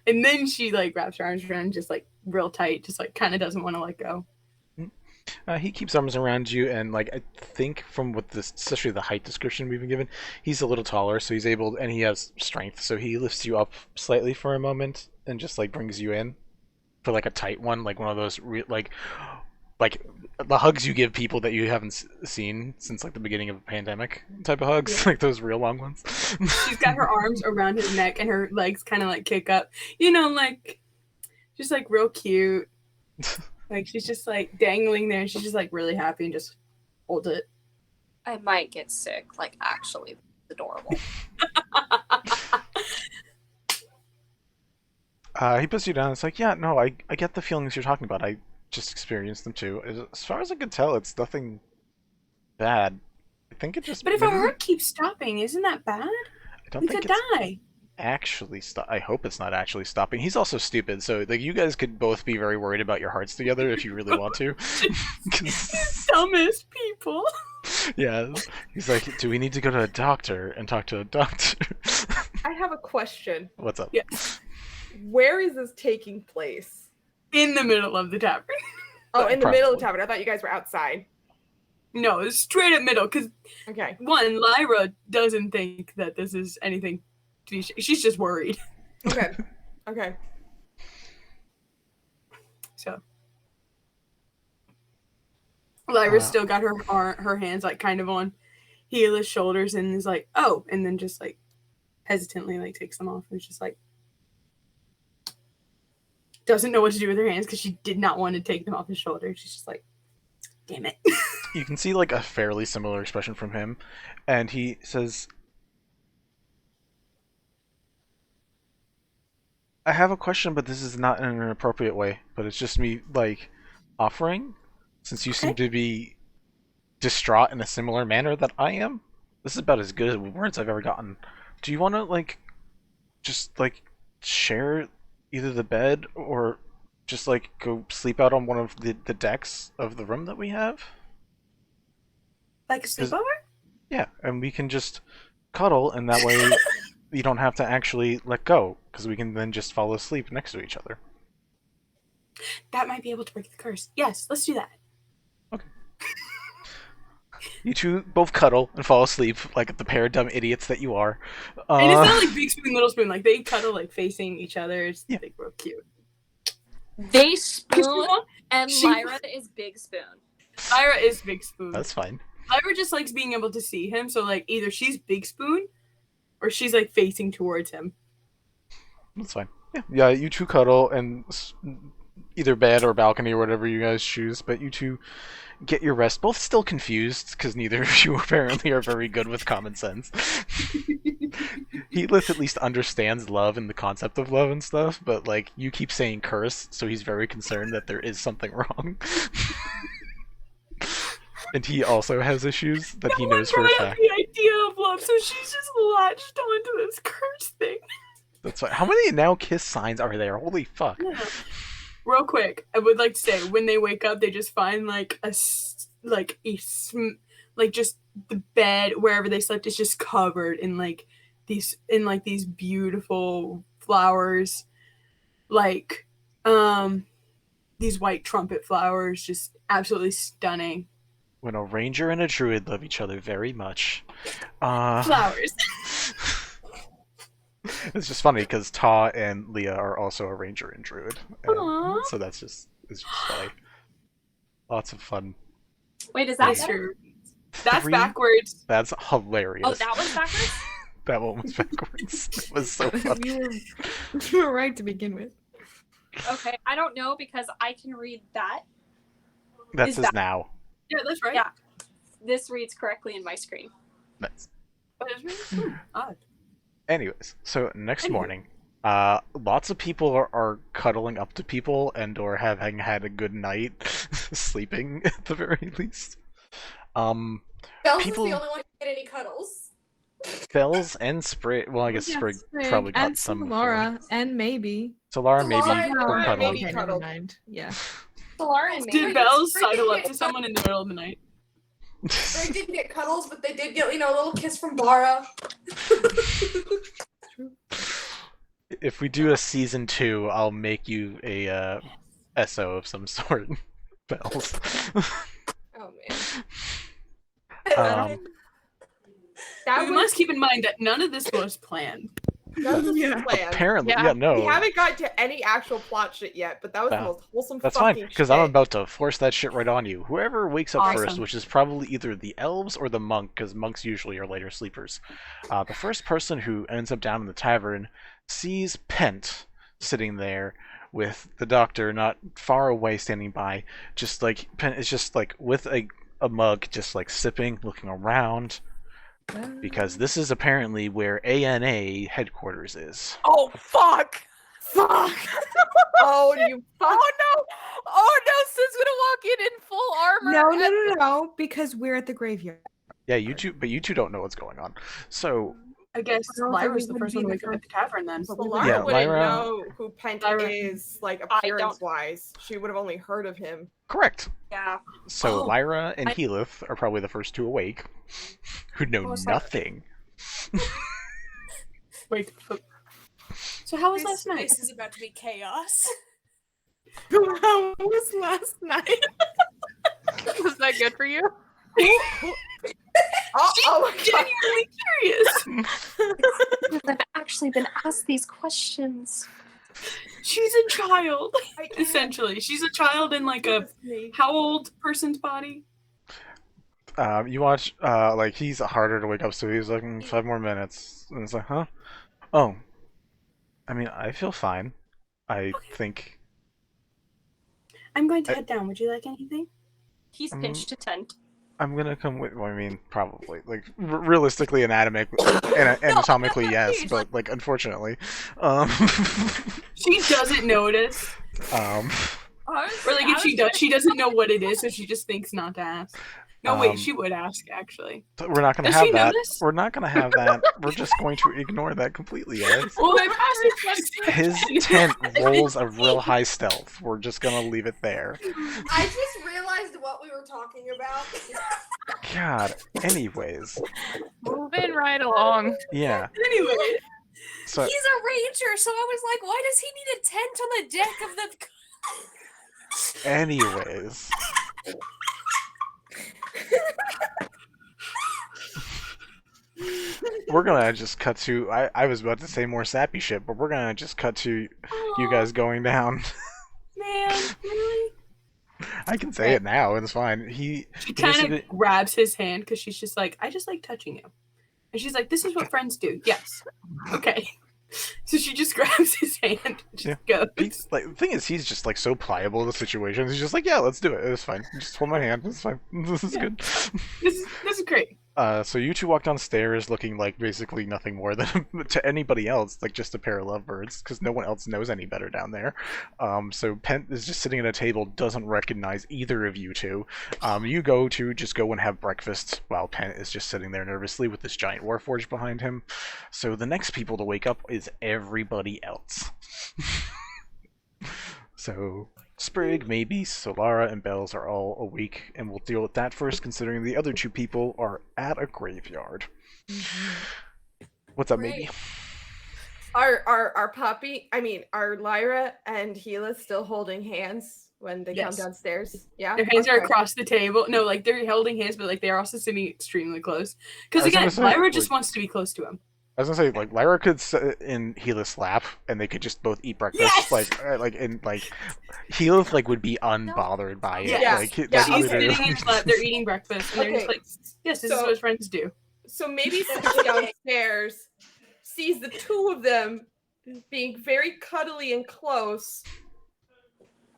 And then she like wraps her arms around, just like real tight, just like kind of doesn't want to let go.
He keeps arms around you, and like I think from what this, especially the height description we've been given, he's a little taller, so he's able, and he has strength, so he lifts you up slightly for a moment and just like brings you in for like a tight one, like one of those like the hugs you give people that you haven't seen since like the beginning of a pandemic type of hugs, like those real long ones.
She's got her arms around his neck and her legs kind of like kick up, you know, like just like real cute. Like she's just like dangling there and she's just like really happy and just holds it.
I might get sick. Like actually adorable.
He puts you down. It's like, yeah, no, I get the feelings you're talking about. I just experienced them too. As far as I can tell, it's nothing bad. I think it just.
But if our heart keeps stopping, isn't that bad?
I don't
we
think
could die.
Actually stop. I hope it's not actually stopping. He's also stupid, so like you guys could both be very worried about your hearts together if you really want to.
Dumbest people.
Yeah, he's like, do we need to go to a doctor and talk to a doctor?
I have a question.
What's up?
Yes.
Where is this taking place?
In the middle of the tavern.
Oh, in the middle of the tavern. I thought you guys were outside.
No, it's straight up middle. Because one, Lyra doesn't think that this is anything. She's just worried.
Okay. Okay.
So Lyra's still got her hands like kind of on Gila's shoulders and is like, oh, and then just like hesitantly like takes them off and is just like doesn't know what to do with her hands because she did not want to take them off his shoulders. She's just like, damn it.
You can see like a fairly similar expression from him, and he says, I have a question, but this is not in an appropriate way, but it's just me, like, offering, since you seem to be distraught in a similar manner that I am. This is about as good as words I've ever gotten. Do you want to, like, just, like, share either the bed or just, like, go sleep out on one of the decks of the room that we have?
Like a sleepover?
Yeah, and we can just cuddle, and that way you don't have to actually let go, because we can then just fall asleep next to each other.
That might be able to break the curse. Yes, let's do that.
Okay. You two both cuddle and fall asleep like the pair of dumb idiots that you are.
And it's not like big spoon, little spoon. Like they cuddle like facing each other. It's like real cute.
They spoon and Lyra is big spoon.
Lyra is big spoon.
That's fine.
Lyra just likes being able to see him. So like either she's big spoon or she's like facing towards him.
That's fine. Yeah, you two cuddle and either bed or balcony or whatever you guys choose, but you two get your rest. Both still confused because neither of you apparently are very good with common sense. Heatless at least understands love and the concept of love and stuff, but like you keep saying curse, so he's very concerned that there is something wrong. And he also has issues that he knows for a fact.
The idea of love, so she's just latched onto this curse thing.
That's fine. How many now kiss signs are there? Holy fuck.
Yeah. Real quick, I would like to say when they wake up, they just find like just the bed wherever they slept is just covered in these beautiful flowers, like these white trumpet flowers, just absolutely stunning.
When a ranger and a druid love each other very much.
Flowers.
It's just funny because Ta and Leah are also a ranger and druid, and so it's just funny. Lots of fun.
Wait, is that
That's
better?
true. That's
Three?
backwards.
That's hilarious.
Oh, that one's backwards?
That one was backwards. It was so funny.
You were right to begin with.
Okay, I don't know because I can read that.
That
Is
says
that-
now.
Yeah, that's right.
Yeah. This reads correctly in my screen.
Nice.
That is really odd.
Anyways, so next
Anywho.
morning, lots of people are cuddling up to people and or having had a good night sleeping at the very least.
Bells
People-
is the only one who get any cuddles.
Bells and Sprig. Well, I guess
Yeah,
Sprig
Sprig
probably got
and
some.
Solara and maybe.
Solara maybe.
Solara
will
and
cuddle.
maybe
Okay,
cuddle.
never mind. Yeah.
Solara and
Did
maybe.
Bells sidle up to someone in the middle of the night?
They didn't get cuddles, but they did get, a little kiss from Bara.
If we do a season 2, I'll make you a SO of some sort. Bells.
Oh man.
That
We
was
must keep in mind that none of this was planned.
that was
Yeah.
planned.
Apparently,
Yeah.
yeah, no.
We haven't got to any actual plot shit yet, but that was
Yeah.
the most wholesome
That's fine,
fucking
because
shit.
I'm about to force that shit right on you. Whoever wakes up first,
Awesome.
which is probably either the elves or the monk, because monks usually are later sleepers. The first person who ends up down in the tavern sees Pent sitting there with the doctor not far away standing by. Just like, Pent is just like with a mug, just like sipping, looking around. Because this is apparently where ANA headquarters is.
Oh fuck!
Fuck! Oh, you fuck!
Oh no! Oh no! Sid's gonna walk in full armor.
No, no,
and-
no, no, because we're at the graveyard.
Yeah, you two, but you two don't know what's going on. So,
I guess
I don't think
Lyra's
we
the
would
first
be
one to
the
wake up at the tavern then.
Solara
Yeah,
wouldn't
Lyra-
know who Pent
Lyra-
is, like,
I don't.
appearance-wise. She would have only heard of him.
correct.
Yeah.
So
Oh,
Lyra and
I-
Healith are probably the first to awake, who know
What was that?
nothing.
Wait. So how was last night?
This is about to be chaos.
How was last night?
Was that good for you?
Oh my god.
Genuinely curious.
I've actually been asked these questions.
She's a child, essentially. She's a child in like a how old person's body?
You watch, like, he's harder to wake up, so he's like, 5 more minutes. And it's like, huh? Oh. I mean, I feel fine. I think.
I'm going to
I-
head down. Would you like anything?
He's pinched a tent.
I'm gonna come with. Well, I mean, probably. Like, realistically, anatomically, yes, but, like, unfortunately.
She doesn't notice.
Um,
Or like if she does, she doesn't know what it is, so she just thinks not to ask. No, wait, she would ask actually.
we're not gonna
Does
have
she
that.
notice?
We're not gonna have that. We're just going to ignore that completely, guys.
Well, I passed it.
His tent rolls a real high stealth. We're just gonna leave it there.
I just realized what we were talking about.
God. Anyways,
Moving right along.
yeah.
Anyway,
So
He's a ranger, so I was like, why does he need a tent on the deck of the...
anyways. We're gonna just cut to. I was about to say more sappy shit, but we're gonna just cut to you guys going down.
man, really?
I can say it now. It's fine.
She
just
kind
did-
of grabs his hand because she's just like, I just like touching you. And she's like, this is what friends do. Yes. Okay. So she just grabs his hand and just goes.
Like, the thing is, he's just like so pliable in the situation. He's just like, yeah, let's do it. It's fine. Just hold my hand. It's fine. This is
Yeah.
good.
This is great.
So you two walk downstairs looking like basically nothing more than to anybody else, like just a pair of lovebirds, because no one else knows any better down there. So Pent is just sitting at a table, doesn't recognize either of you two. You go and have breakfast while Pent is just sitting there nervously with this giant warforge behind him. So the next people to wake up is everybody else. So Sprig, maybe, Solara, and Bells are all awake, and we'll deal with that first, considering the other two people are at a graveyard. What's up, maybe?
Our puppy, are Lyra and Gila still holding hands when they
Yes.
come downstairs? Yeah?
Their hands are
Okay.
across the table. No, like they're holding hands, but like they're also sitting extremely close. Because
I was gonna
again,
say,
Lyra
like-
just wants to be close to him.
I was gonna say, like, Lyra could sit in Helis' lap, and they could just both eat breakfast.
Yes!
Like Helis would be unbothered by it.
Yeah.
Like,
Yeah.
that's
She's
what they
sitting
do.
in his lap, they're eating breakfast, and they're just
Okay.
like, yes, this is
So-
what friends do.
So maybe Sprig downstairs sees the two of them being very cuddly and close,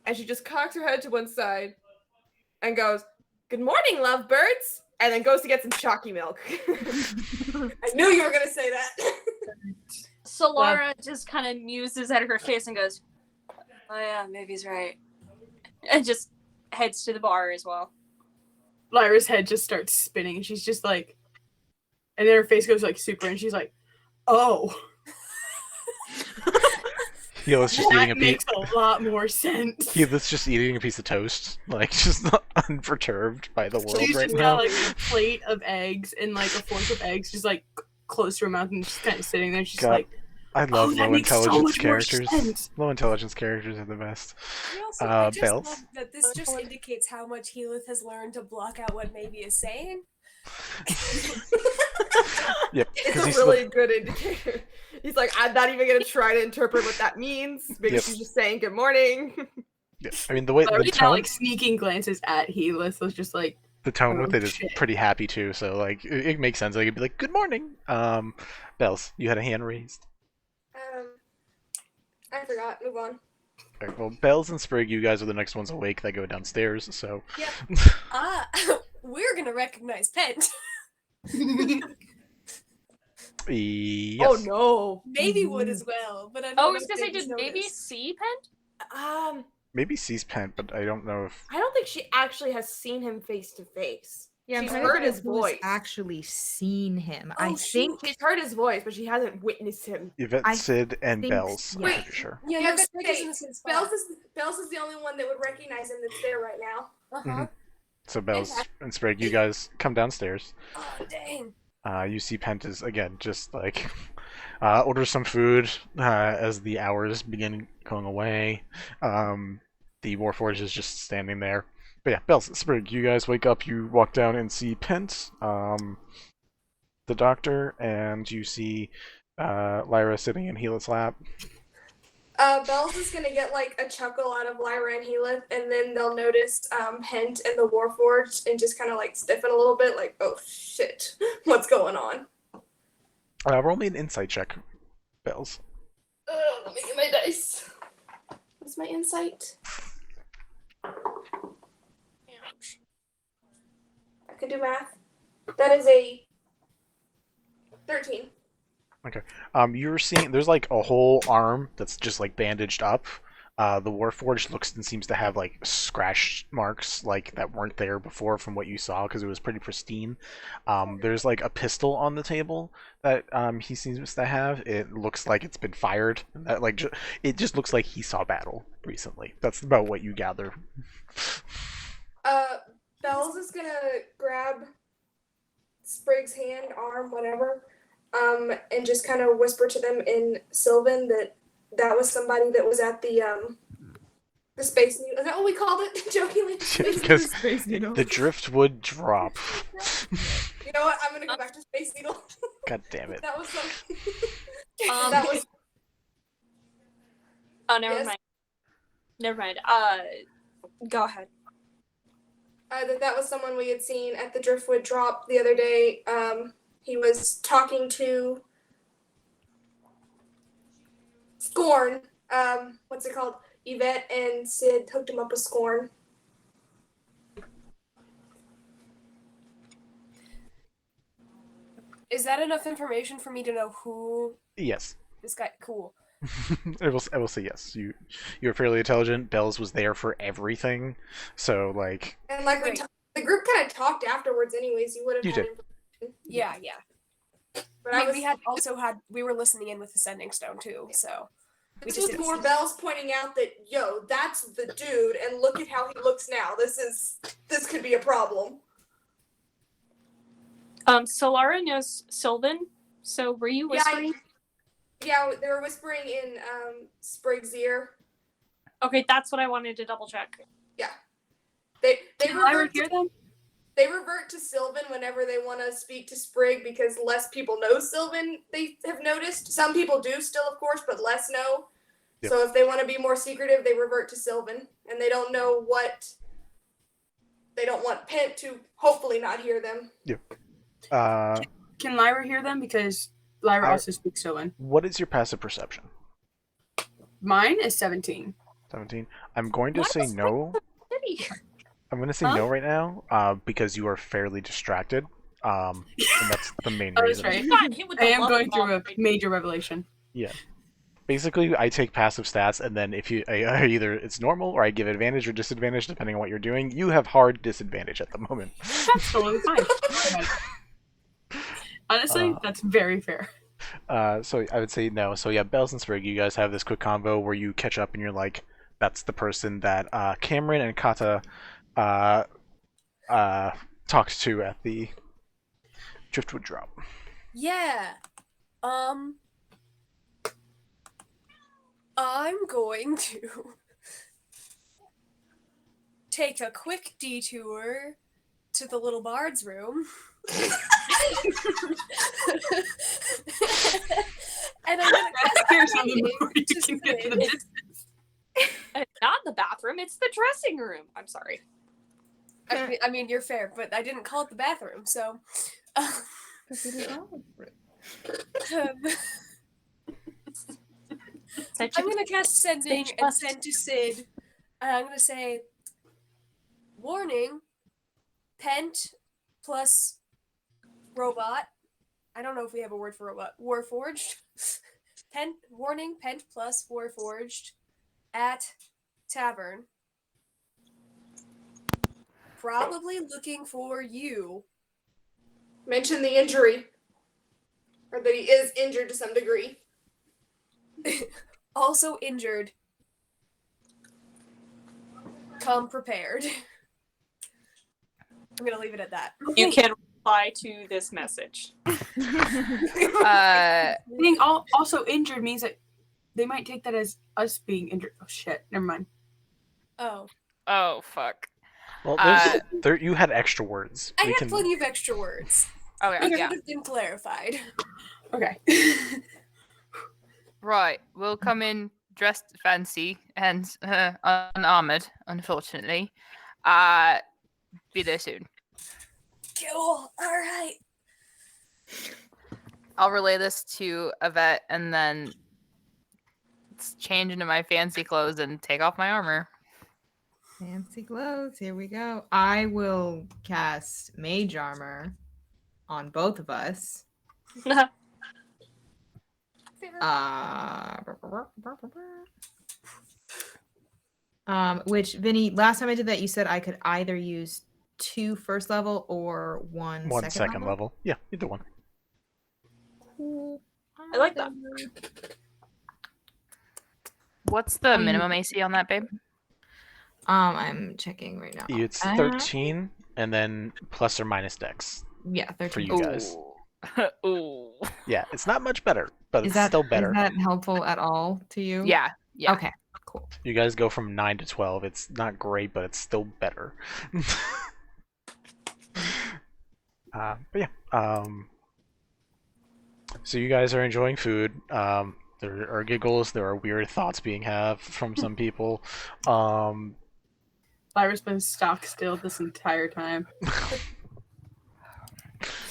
and she just cocks her head to one side and goes, "Good morning, lovebirds," and then goes to get some chalky milk.
I knew you were gonna say that.
Solara just kind of muses at her face and goes, "Oh yeah, maybe he's right," and just heads to the bar as well.
Lyra's head just starts spinning, and she's just like, and then her face goes like super, and she's like, "Oh,
Helis just eating
that
a
makes
piece.
a lot more sense."
Helis just eating a piece of toast, like just unperturbed by the world
She's
right
just
now.
got like a plate of eggs and like a fork of eggs, just like close to her mouth, and just kind of sitting there. She's
God,
like,
I love
that
low
makes so
intelligence
much more
characters.
sense.
Low intelligence characters are the best.
I just
Bells?
love that this just indicates how much Heath has learned to block out what Maybe is saying.
Yep,
It's
because
a
he's
really good indicator. He's like, I'm not even gonna try to interpret what that means. Maybe
Yep.
she's just saying good morning.
yeah, I mean, the way
Lyra's
the
now
tone,
like sneaking glances at Heath, was just like,
the tone
oh,
with it is
shit.
pretty happy too. So like, it makes sense. Like, it'd be like, "Good morning." Bells, you had a hand raised.
I forgot. Move on.
Okay, well, Bells and Sprig, you guys are the next ones awake that go downstairs. So
We're gonna recognize Pent.
yes.
Oh no.
Maybe would as well, but I don't
Oh, I
know
was
if
gonna say,
they'd
did maybe
notice.
see Pent?
Maybe sees Pent, but I don't know if
I don't think she actually has seen him face to face.
Yeah, I'm
She's
trying to
heard
figure out
his
who's
voice.
actually seen him. I
Oh,
think
She's heard his voice, but she hasn't witnessed him.
Yvette,
I
Sid, and
think-
Bells.
yeah.
I'm pretty sure.
Yeah,
Yeah,
no,
I was
Sprig
gonna
is
say,
in the same spot.
Bells is the only one that would recognize him that's there right now.
Uh-huh.
So Bells and Sprig, you guys come downstairs.
Oh, dang.
You see Pent is again just like orders some food as the hours begin going away. The Warforged is just standing there. But yeah, Bells, Sprig, you guys wake up. You walk down and see Pent, the doctor, and you see Lyra sitting in Helis' lap.
Bells is gonna get like a chuckle out of Lyra and Helith, and then they'll notice Hent and the Warforged and just kind of like stiffen a little bit, like, oh shit, what's going on?
Roll me an insight check, Bells.
Let me get my dice. What's my insight? I can do math. That is a 13.
You're seeing there's like a whole arm that's just like bandaged up. The Warforged looks and seems to have like scratch marks like that weren't there before from what you saw because it was pretty pristine. There's like a pistol on the table that he seems to have. It looks like it's been fired. That like it just looks like he saw battle recently. That's about what you gather.
Bells is gonna grab Sprig's hand, arm, whatever, and just kind of whisper to them in Sylvan that was somebody that was at the Space Needle. Is that what we called it? Jokingly? Space
Because
Space Needle.
the driftwood drop.
You know what? I'm gonna go back to Space Needle.
God damn it.
That was some.
That
was.
Oh, never
Yes.
mind. Never mind. Go ahead.
That was someone we had seen at the Driftwood Drop the other day. He was talking to Scorn. What's it called? Yvette and Sid hooked him up with Scorn.
Is that enough information for me to know who
Yes.
this guy? Cool.
I will say yes. You're fairly intelligent. Bells was there for everything, so like
And like
Great.
the group kind of talked afterwards, anyways. You would have.
You did.
Yeah.
But
I mean, we were listening in with the Sending Stone too, so.
This
just
was
didn't
more
see-
Bells pointing out that that's the dude, and look at how he looks now. This could be a problem.
Solara knows Sylvan, so were you whispering?
Yeah, they were whispering in Sprig's ear.
Okay, that's what I wanted to double check.
They
Did Lyra
referred
hear
to,
them?
they revert to Sylvan whenever they want to speak to Sprig because less people know Sylvan, they have noticed. Some people do still, of course, but less know.
Yep.
So if they want to be more secretive, they revert to Sylvan. And they don't know what... They don't want Pent to hopefully not hear them.
Yep.
Can Lyra hear them? Because Lyra also speaks Sylvan.
What is your passive perception?
Mine is 17.
17. I'm going to say no. I'm going to say no right now because you are fairly distracted. And that's the main reason.
That's right. I am going through a major revelation.
Yeah. Basically, I take passive stats, and then if either it's normal or I give advantage or disadvantage depending on what you're doing. You have hard disadvantage at the moment.
That's totally fine. Honestly, that's very fair.
So I would say no. So yeah, Bells and Sprig, you guys have this quick convo where you catch up and you're like, that's the person that Cameron and Kata talked to at the Driftwood Drop.
Yeah. I'm going to take a quick detour to the little bard's room. And I'm gonna cast
It's not the bathroom, it's the dressing room. I'm sorry.
I mean, you're fair, but I didn't call it the bathroom, so. I'm gonna cast Sending and send to Sid, and I'm gonna say, warning, Pent plus robot. I don't know if we have a word for robot. Warforged. Warning, Pent plus Warforged at tavern. Probably looking for you.
Mention the injury. Or that he is injured to some degree.
Also injured. Come prepared. I'm gonna leave it at that.
You can reply to this message.
Being also injured means that they might take that as us being injured. Oh shit! Never mind.
Oh.
Oh fuck.
Well, you had extra words.
I had plenty of extra words.
Okay,
It
yeah.
could have been clarified.
Okay.
Right, we'll come in dressed fancy and unarmored, unfortunately. Be there soon.
Cool. All right.
I'll relay this to Yvette and then change into my fancy clothes and take off my armor.
Fancy clothes. Here we go. I will cast Mage Armor on both of us. Which, Vinny, last time I did that, you said I could either use 2 first level or one second
level. Yeah, either one.
Cool.
I like that.
What's the minimum AC on that, babe?
I'm checking right now.
It's 13, and then plus or minus dex.
Yeah, 13
for you guys.
Ooh.
Yeah, it's not much better, but
Is
it's still better.
Is that helpful at all to you?
Yeah.
Okay, cool.
You guys go from 9 to 12. It's not great, but it's still better. But yeah. So you guys are enjoying food. There are giggles. There are weird thoughts being had from some people.
Lyra's been stock still this entire time.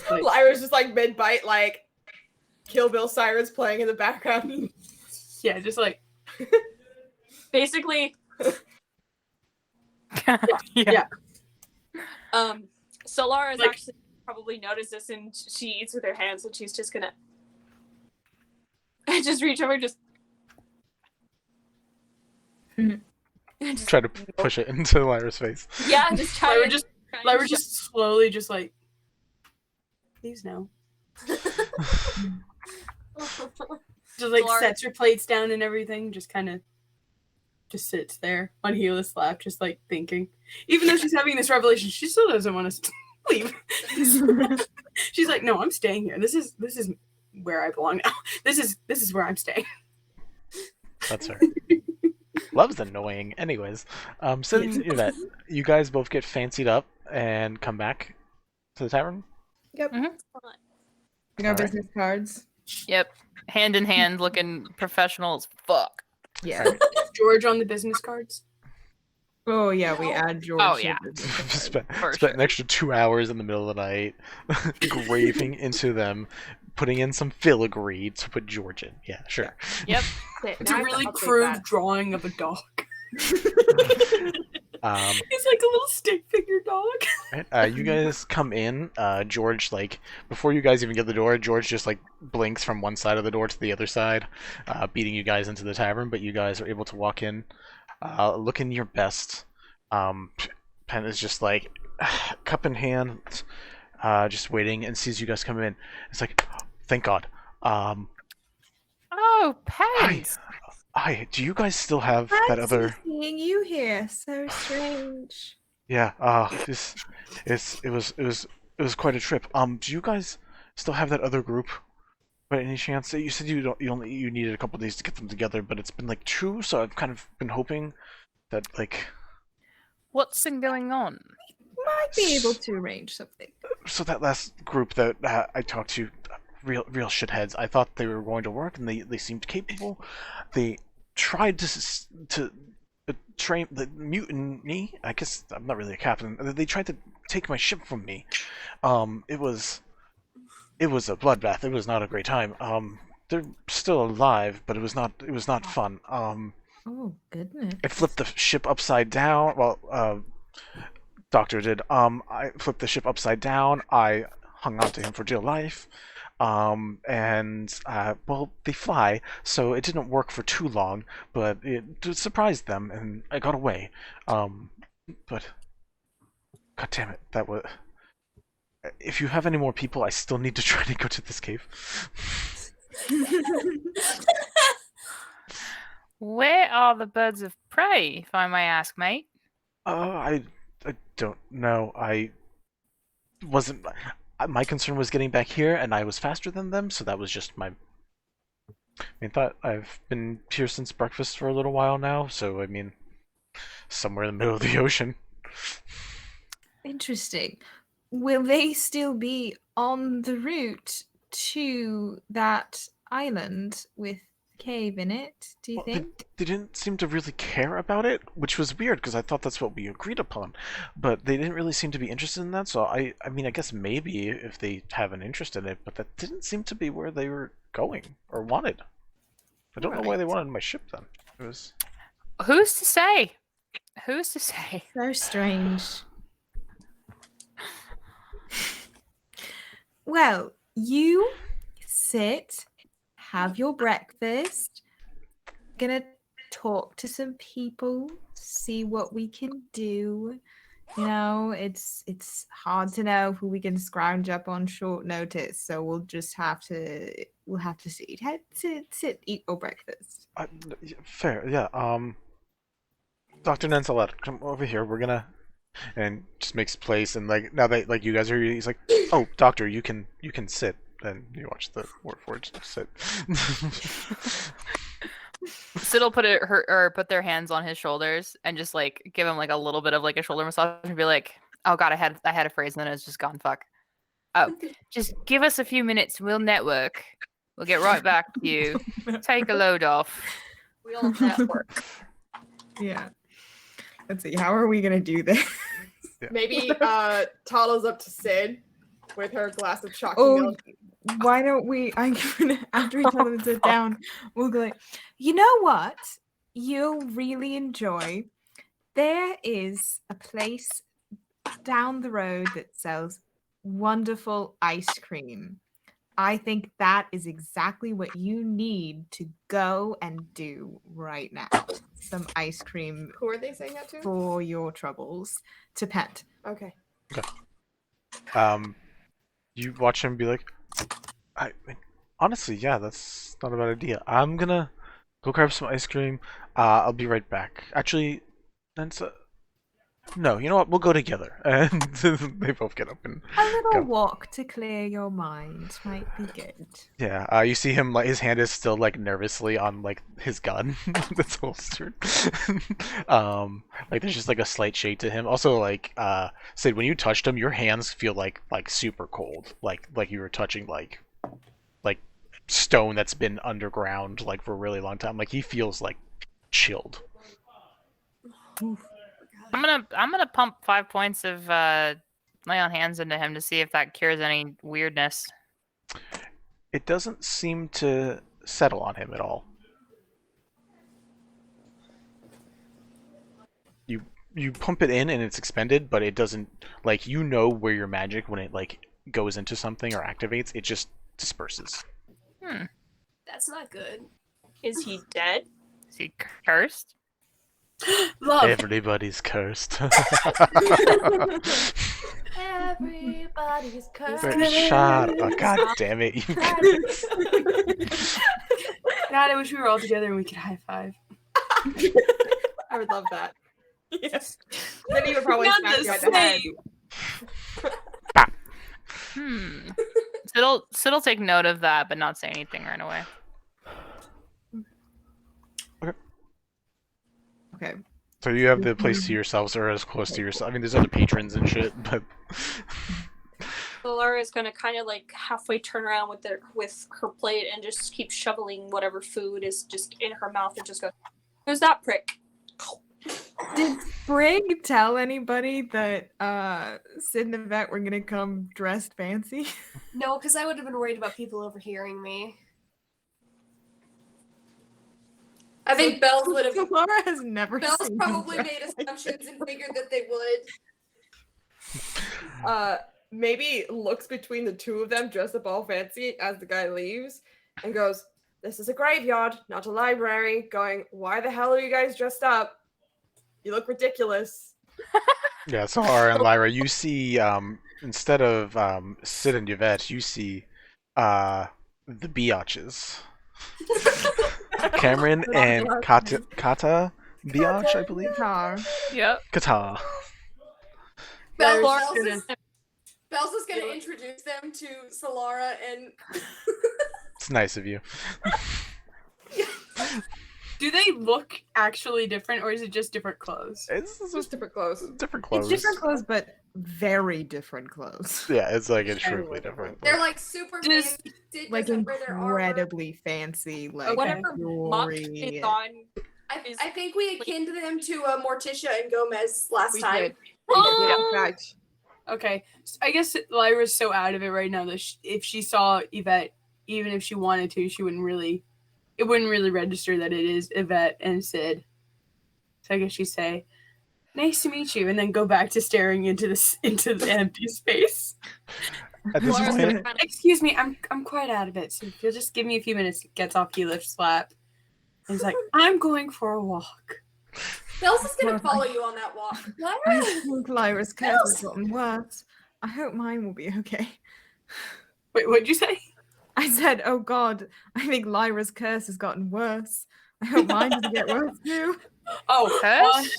Lyra's just like mid-bite, like Kill Bill sirens playing in the background.
Yeah, just like
basically.
Yeah.
Solara's actually probably noticed this, and she eats with her hands, and she's just gonna just reach over, just
try to push it into Lyra's face.
Yeah, just try.
Lyra just slowly, just like, please no. Just like sets her plates down and everything, just kind of just sits there on heelless lap, just like thinking. Even though she's having this revelation, she still doesn't want to leave. She's like, no, I'm staying here. This is where I belong now. This is where I'm staying.
That's her. Love's annoying. Anyways, Sid and Yvette, you guys both get fancied up and come back to the tavern.
Yep.
Fun.
Bring our
Alright.
business cards.
Yep. Hand in hand, looking professional as fuck.
Yeah.
George on the business cards.
Oh yeah, we add George.
Oh,
to
yeah.
the business cards.
spent
For
spent an
sure.
extra 2 hours in the middle of the night graving into them, putting in some filigree to put George in. Yeah, sure.
Yep.
It's a really crude drawing of a dog.
Um,
It's like a little stick figure dog.
right, you guys come in. George, like, before you guys even get the door, George just, like, blinks from one side of the door to the other side, beating you guys into the tavern, but you guys are able to walk in, looking your best. Pen is just, like, cup in hand, just waiting, and sees you guys come in. It's like, thank God.
Oh,
Hi,
Pens.
hi, do you guys still have that
Fancy
other...
seeing you here. So strange.
Yeah, it was quite a trip. Do you guys still have that other group by any chance? You said you needed a couple days to get them together, but it's been like 2, so I've kind of been hoping that like
What's been going on?
Might be able to arrange something.
so that last group that I talked to, real shitheads. I thought they were going to work, and they seemed capable. They tried to betray the mutiny. I guess I'm not really a captain. They tried to take my ship from me. It was a bloodbath. It was not a great time. They're still alive, but it was not fun.
Oh goodness.
I flipped the ship upside down. Well, Doctor did. I flipped the ship upside down. I hung on to him for dear life. Well, they fly, so it didn't work for too long, but it surprised them, and I got away. But God damn it, that was. If you have any more people, I still need to try to go to this cave.
Where are the birds of prey, if I may ask, mate?
I don't know. I wasn't. My concern was getting back here, and I was faster than them, so that was just my. I mean, thought I've been here since breakfast for a little while now, so I mean, somewhere in the middle of the ocean.
Interesting. Will they still be on the route to that island with cave in it, do you
Well,
think?
they didn't seem to really care about it, which was weird because I thought that's what we agreed upon. But they didn't really seem to be interested in that, so I mean, I guess maybe if they have an interest in it, but that didn't seem to be where they were going or wanted. I don't know why they wanted my ship then. It was.
Who's to say? Who's to say?
So strange. Well, you sit, have your breakfast, gonna talk to some people, see what we can do. You know, it's hard to know who we can scrounge up on short notice, so we'll have to see. Sit, eat your breakfast.
Fair, yeah. Dr. Nensalet, come over here. We're gonna, and just makes place, and like now that like you guys are, he's like, oh, Doctor, you can sit, and you watch the Warforged sit.
Sid will put put their hands on his shoulders and just like give him like a little bit of like a shoulder massage and be like, "Oh God, I had a phrase and then it's just gone. Fuck. Oh, just give us a few minutes. We'll network. We'll get right back to you. Take a load off.
We'll network.
Yeah. Let's see. How are we gonna do this?
Maybe toddles up to Sid with her glass of chocolate
Oh,
milk.
why don't we? I'm gonna after we tell them to sit down, we'll go like, you know what? You'll really enjoy. There is a place down the road that sells wonderful ice cream. I think that is exactly what you need to go and do right now. Some ice cream
Who are they saying that to?
for your troubles to pet.
Okay.
You watch him be like, I mean, honestly, yeah, that's not a bad idea. I'm gonna go grab some ice cream. I'll be right back. Actually, Nensa, No, you know what? We'll go together. And they both get up and
A little
go.
walk to clear your mind might be good.
Yeah, you see him, like, his hand is still, like, nervously on, like, his gun that's holstered. Like, there's just, like, a slight shake to him. Also, like, Sid, when you touched him, your hands feel, like super cold. Like you were touching, like stone that's been underground, like, for a really long time. Like, he feels, like, chilled.
I'm gonna pump 5 points of lay on hands into him to see if that cures any weirdness.
It doesn't seem to settle on him at all. You pump it in and it's expended, but it doesn't, like, you know where your magic, when it, like, goes into something or activates, it just disperses.
That's not good.
Is he dead?
Is he cursed?
Love.
Everybody's cursed.
Everybody's cursed.
Shut up. God damn it.
God, I wish we were all together and we could high five.
I would love that. Yes. Then he would probably
Not
smack
the
you on the head.
same.
Sid'll take note of that, but not say anything right away.
Okay.
So you have the place to yourselves, or as close to yourself. I mean, there's other patrons and shit, but
Solara is gonna kind of like halfway turn around with her plate and just keep shoveling whatever food is just in her mouth and just go, "Who's that prick?"
Did Sprig tell anybody that Sid and Yvette were gonna come dressed fancy?
No, because I would have been worried about people overhearing me.
I think Bells would have.
Laura has never
Bells
seen
probably
him
made
dressed
assumptions and figured that they would.
Maybe looks between the two of them dressed up all fancy as the guy leaves and goes, "This is a graveyard, not a library." Going, "Why the hell are you guys dressed up? You look ridiculous."
yeah, Solara and Lyra, you see, instead of Sid and Yvette, you see the biatches. Cameron and Kata Biatch, I believe?
Car.
Yep.
Kata.
Bells
There's-
is going to introduce them to Solara and.
It's nice of you.
Do they look actually different, or is it just different clothes?
It's
Just
just
different clothes.
different clothes.
It's different clothes, but very different clothes.
Yeah, it's like extremely different.
They're like super
Just,
fancy. Sid
Like
doesn't wear their armor.
incredibly fancy, like
Whatever monk
jewelry.
is on.
I think we akin them to Morticia and Gomez last
We
time.
did.
Oh!
Yeah, fact.
Okay, I guess Lyra's so out of it right now that if she saw Yvette, even if she wanted to, it wouldn't really register that it is Yvette and Sid. So I guess she'd say, "Nice to meet you," and then go back to staring into the empty space.
At this
Laura's
point,
gonna kind of
Excuse me, I'm quite out of it. So if you'll just give me a few minutes, gets off key lift slap. And he's like, "I'm going for a walk."
Bells is going to follow you on that walk.
I think Lyra's curse has gotten worse. I hope mine will be okay.
Wait, what'd you say?
I said, oh god, I think Lyra's curse has gotten worse. I hope mine doesn't get worse too.
Oh,
Curse?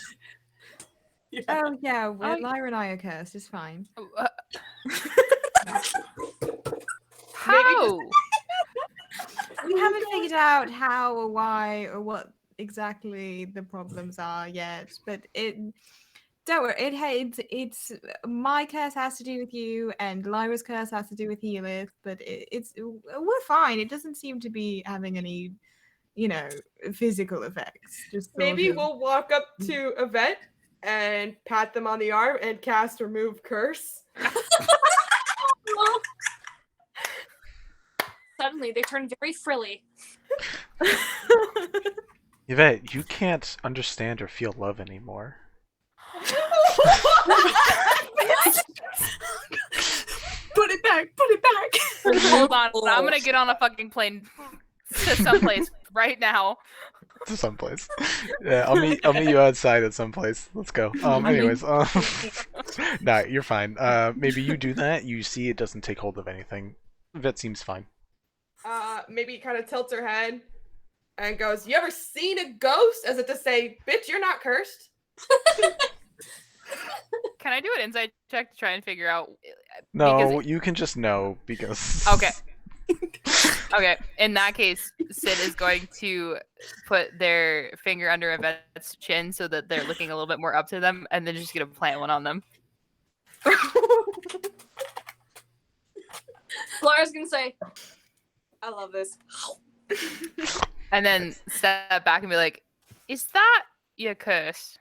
yeah.
Oh yeah,
Oh.
Lyra and I are cursed, it's fine.
How?
We haven't figured out how or why or what exactly the problems are yet, but don't worry, it's my curse has to do with you and Lyra's curse has to do with Healith, but we're fine. It doesn't seem to be having any, physical effects. Just
Maybe
sort of-
we'll walk up to Yvette and pat them on the arm and cast Remove Curse.
Suddenly, they turn very frilly.
Yvette, you can't understand or feel love anymore.
Put it back.
Hold on, I'm gonna get on a fucking plane to someplace right now.
To someplace. Yeah, I'll meet you outside at some place. Let's go. Anyways, nah, you're fine. Maybe you do that. You see, it doesn't take hold of anything. Yvette seems fine.
Maybe kind of tilts her head and goes, "You ever seen a ghost?" As if to say, "Bitch, you're not cursed."
Can I do an insight check to try and figure out?
No, you can just know because.
Okay. Okay. In that case, Sid is going to put their finger under Yvette's chin so that they're looking a little bit more up to them, and then just gonna plant one on them.
Laura's gonna say, "I love this,"
and then step back and be like, "Is that your curse?"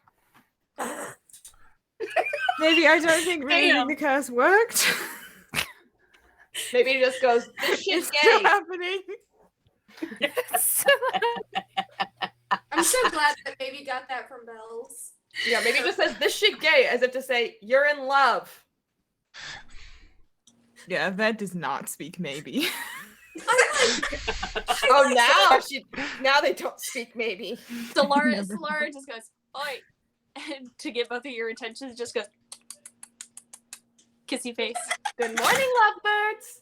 Maybe I don't think reading the curse worked.
Maybe he just goes, "This shit's
It's still
gay."
happening.
Yes.
I'm so glad that maybe got that from Bells.
Yeah, maybe he just says, "This shit gay," as if to say, "You're in love."
Yeah, that does not speak maybe.
Oh, now they don't speak maybe.
Solara just goes, "Oi," and to get both of your attention, just goes, kissy face.
Good morning, lovebirds.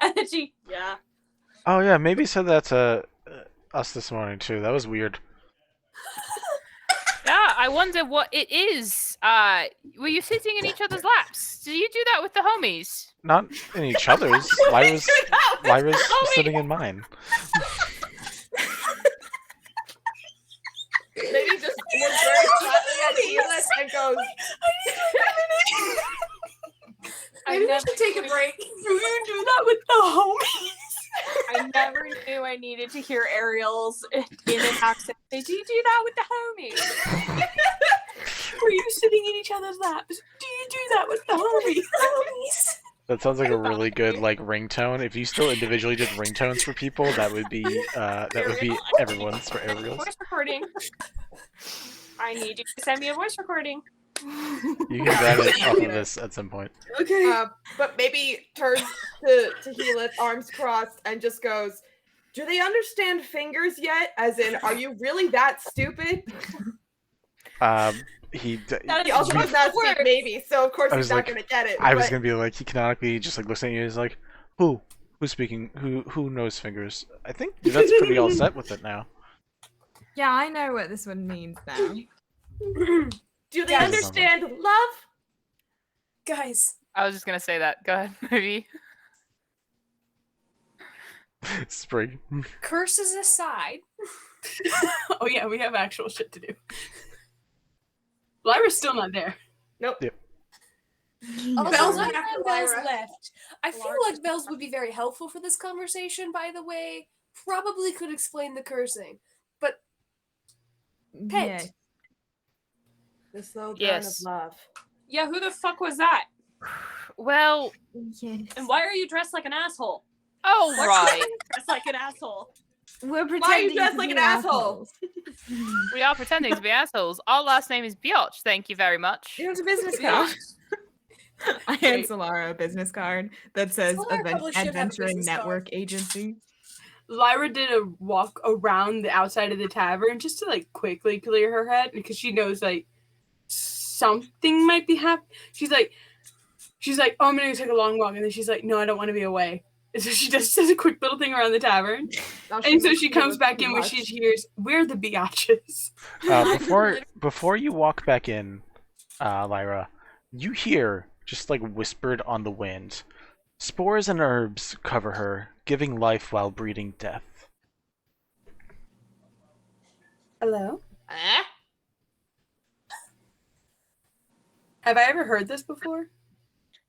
And then yeah.
Oh yeah, maybe said that to us this morning too. That was weird.
Yeah, I wonder what it is. Were you sitting in each other's laps? Did you do that with the homies?
Not in each other's. Lyra's sitting in mine.
Maybe just looks very flatly at Felix and goes,
Maybe we should take a break.
Do you do that with the homies?
I never knew I needed to hear Ariel's in an accent. Say, "Do you do that with the homies?"
Were you sitting in each other's laps? Do you do that with the homies?
That sounds like a really good like ringtone. If you still individually did ringtones for people, that would be everyone's for Ariel's.
Voice recording. I need you to send me a voice recording.
You can grab it off of this at some point.
Okay.
but maybe turns to Healit, arms crossed, and just goes, "Do they understand fingers yet? As in, are you really that stupid?"
He
also does not speak maybe, so of course
I
he's
was
not
like-
going to get it.
I was
but-
gonna be like, he canonically just like looks at you and is like, who's speaking? Who knows fingers? I think that's pretty all set with it now.
Yeah, I know what this one means now.
Do they
Guys.
understand love?
Guys,
I was just gonna say that. Go ahead, maybe.
Sprig.
curses aside,
Oh yeah, we have actual shit to do. Lyra's still not there.
Nope.
also
Bells
Lyra
after
and Bells
Lyra.
left. I feel like Bells would be very helpful for this conversation, by the way. Probably could explain the cursing. But Pet.
Yeah.
The slow burn
Yes.
of love.
Yeah, who the fuck was that?
Well,
Yes.
And why are you dressed like an asshole?
oh
Why are
right.
you dressed like an asshole?
We're pretending
Why are you dressed
to
like
be
an asshole?
assholes.
We are pretending to be assholes. Our last name is Biotch. Thank you very much.
Here's a business card. I hand Solara a business card that says
Solara probably should have a
Adventuring
business card.
Network Agency.
Lyra did a walk around the outside of the tavern just to like quickly clear her head because she knows like something might be happening. She's like, "Oh, I'm gonna go take a long walk," and then she's like, "No, I don't want to be away." And so she just does a quick little thing around the tavern, and so she comes back in when she hears, "We're the biatches."
Before you walk back in, Lyra, you hear just like whispered on the wind, spores and herbs cover her, giving life while breeding death.
Hello.
Eh?
Have I ever heard this before?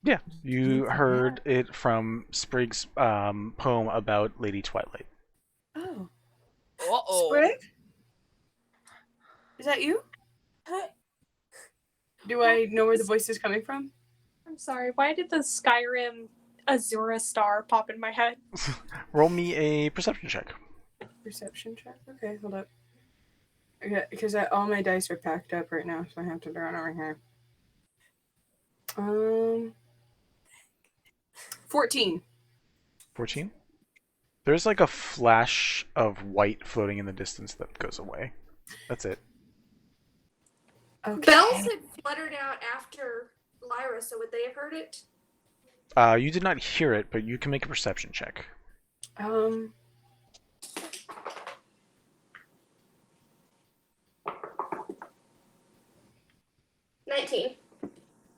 Yeah, you heard it from Sprig's poem about Lady Twilight.
Oh.
Uh-oh.
Sprig? Is that you? Do I know where the voice is coming from?
I'm sorry, why did the Skyrim Azura star pop in my head?
Roll me a perception check.
Perception check? Okay, hold up. Okay, because all my dice are packed up right now, so I have to run over here. 14.
14. There's like a flash of white floating in the distance that goes away. That's it.
Okay.
Bells had fluttered out after Lyra, so would they have heard it?
You did not hear it, but you can make a perception check.
19.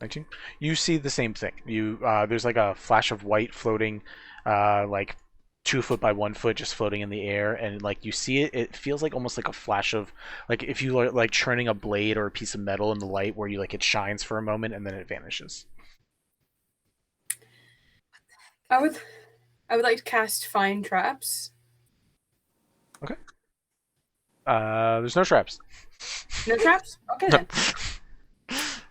19. You see the same thing. There's like a flash of white floating, like 2 foot by 1 foot, just floating in the air, and like you see it. It feels like almost like a flash of, like if you are like churning a blade or a piece of metal in the light, where you like it shines for a moment and then it vanishes.
I would like to cast Find Traps.
Okay. There's no traps.
No traps? Okay then.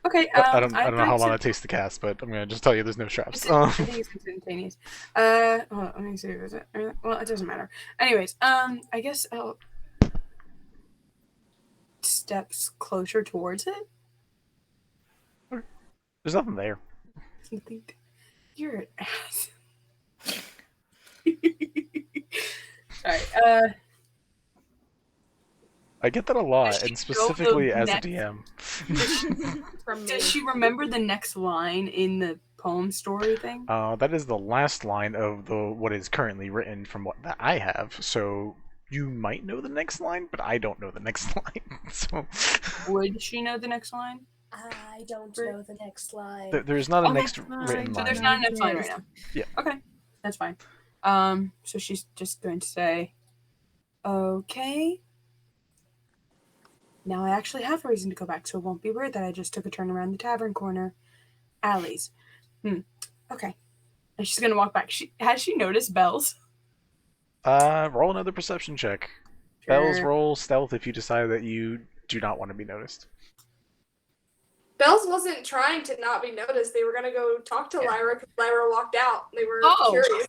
Okay.
I don't know how long it takes to cast, but I'm gonna just tell you there's no traps.
I think it's instantaneous. Hold on, let me see. Was it? Well, it doesn't matter. Anyways, I guess I'll steps closer towards it.
There's nothing there.
You think you're an ass? Sorry.
I get that a lot,
Does she
and specifically
know the
as a
next-
DM.
From me.
Does she remember the next line in the poem story thing?
That is the last line of what is currently written from what that I have. So you might know the next line, but I don't know the next line. So
Would she know the next line?
I don't know the next line.
there's not a
Okay.
next written
So
line.
there's not a next line right now.
Yeah.
Okay, that's fine. So she's just going to say, "Okay. Now I actually have a reason to go back, so it won't be weird that I just took a turn around the tavern corner alleys." Okay. And she's gonna walk back. Has she noticed Bells?
Roll another perception check. Bells,
Sure.
roll stealth if you decide that you do not want to be noticed.
Bells wasn't trying to not be noticed. They were gonna go talk to Lyra because Lyra walked out. They were curious.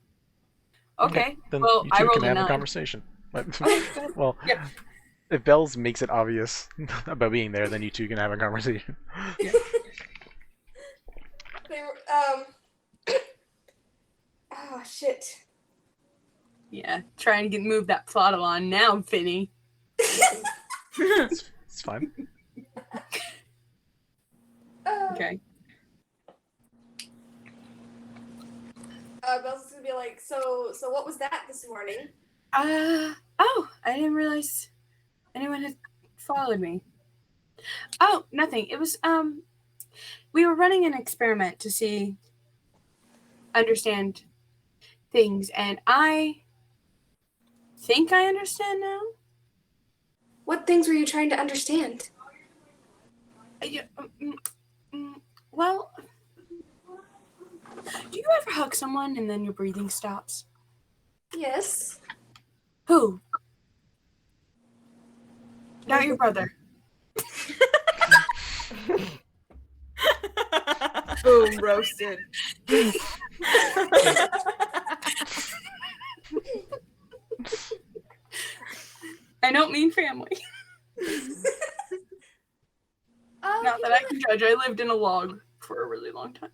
Okay.
Then
Well,
you
I
two
rolled
can
a
have a
9.
conversation.
Okay.
Well,
Yeah.
if Bells makes it obvious about being there, then you two can have a conversation.
Yeah.
They were oh shit.
Yeah. Trying to move that plot along now, Finny.
It's fine.
Okay.
Bells is gonna be like, so what was that this morning?
Oh, I didn't realize anyone had followed me. Oh, nothing. It was, we were running an experiment to understand things, and I think I understand now.
What things were you trying to understand?
Well, do you ever hug someone and then your breathing stops?
Yes.
Who? Not your brother.
Boom, roasted.
I don't mean family. Not that I can judge. I lived in a log for a really long time.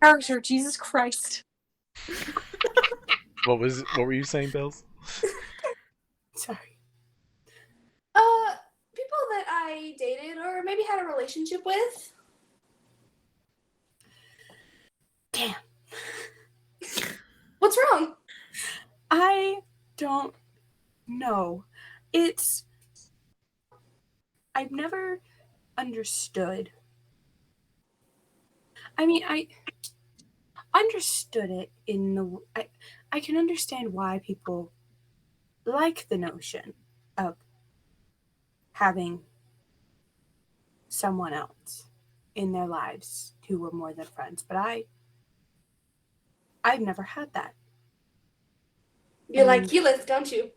Character, Jesus Christ.
What were you saying, Bells?
Sorry.
People that I dated or maybe had a relationship with.
Damn.
What's wrong?
I don't know. I've never understood. I mean, I understood it I can understand why people like the notion of having someone else in their lives who were more than friends, but I've never had that.
You like Keyleth, don't you?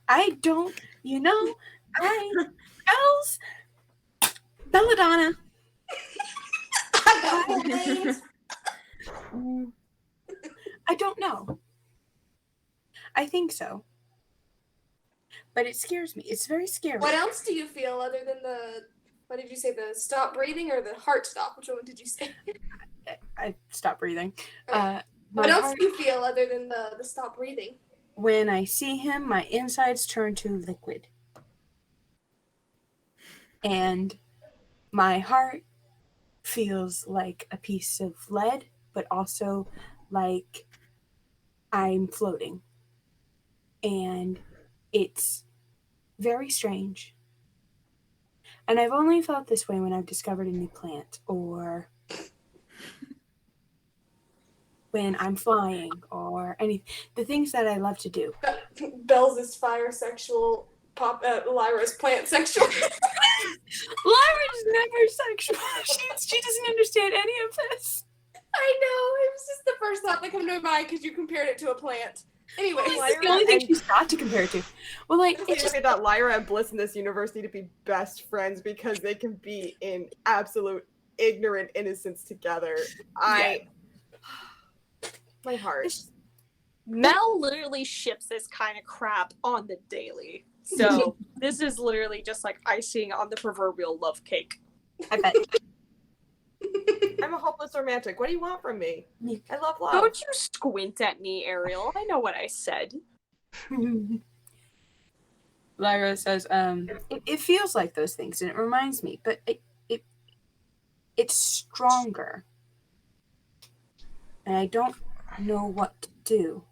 I don't, Bells, Belladona. I don't know. I think so. But it scares me. It's very scary.
What else do you feel other than what did you say, the stop breathing or the heart stop? Which one did you say?
I stopped breathing.
What else do you feel other than the stop breathing?
When I see him, my insides turn to liquid. And my heart feels like a piece of lead, but also like I'm floating. And it's very strange. And I've only felt this way when I've discovered a new plant, or when I'm flying, or the things that I love to do.
Bells is fire sexual, Lyra's plant sexual.
Lyra's never sexual. She doesn't understand any of this.
I know, it was just the first thought that came to my mind because you compared it to a plant. Anyway,
It's the only thing she's got to compare it to. Well, like,
It's just that Lyra and Bliss in this universe need to be best friends because they can be in absolute ignorant innocence together. My heart.
Mel literally ships this kind of crap on the daily. So this is literally just like icing on the proverbial love cake.
I bet.
I'm a hopeless romantic. What do you want from me? I love love.
Don't you squint at me, Ariel. I know what I said.
Lyra says, it feels like those things, and it reminds me, but it's stronger. And I don't know what to do.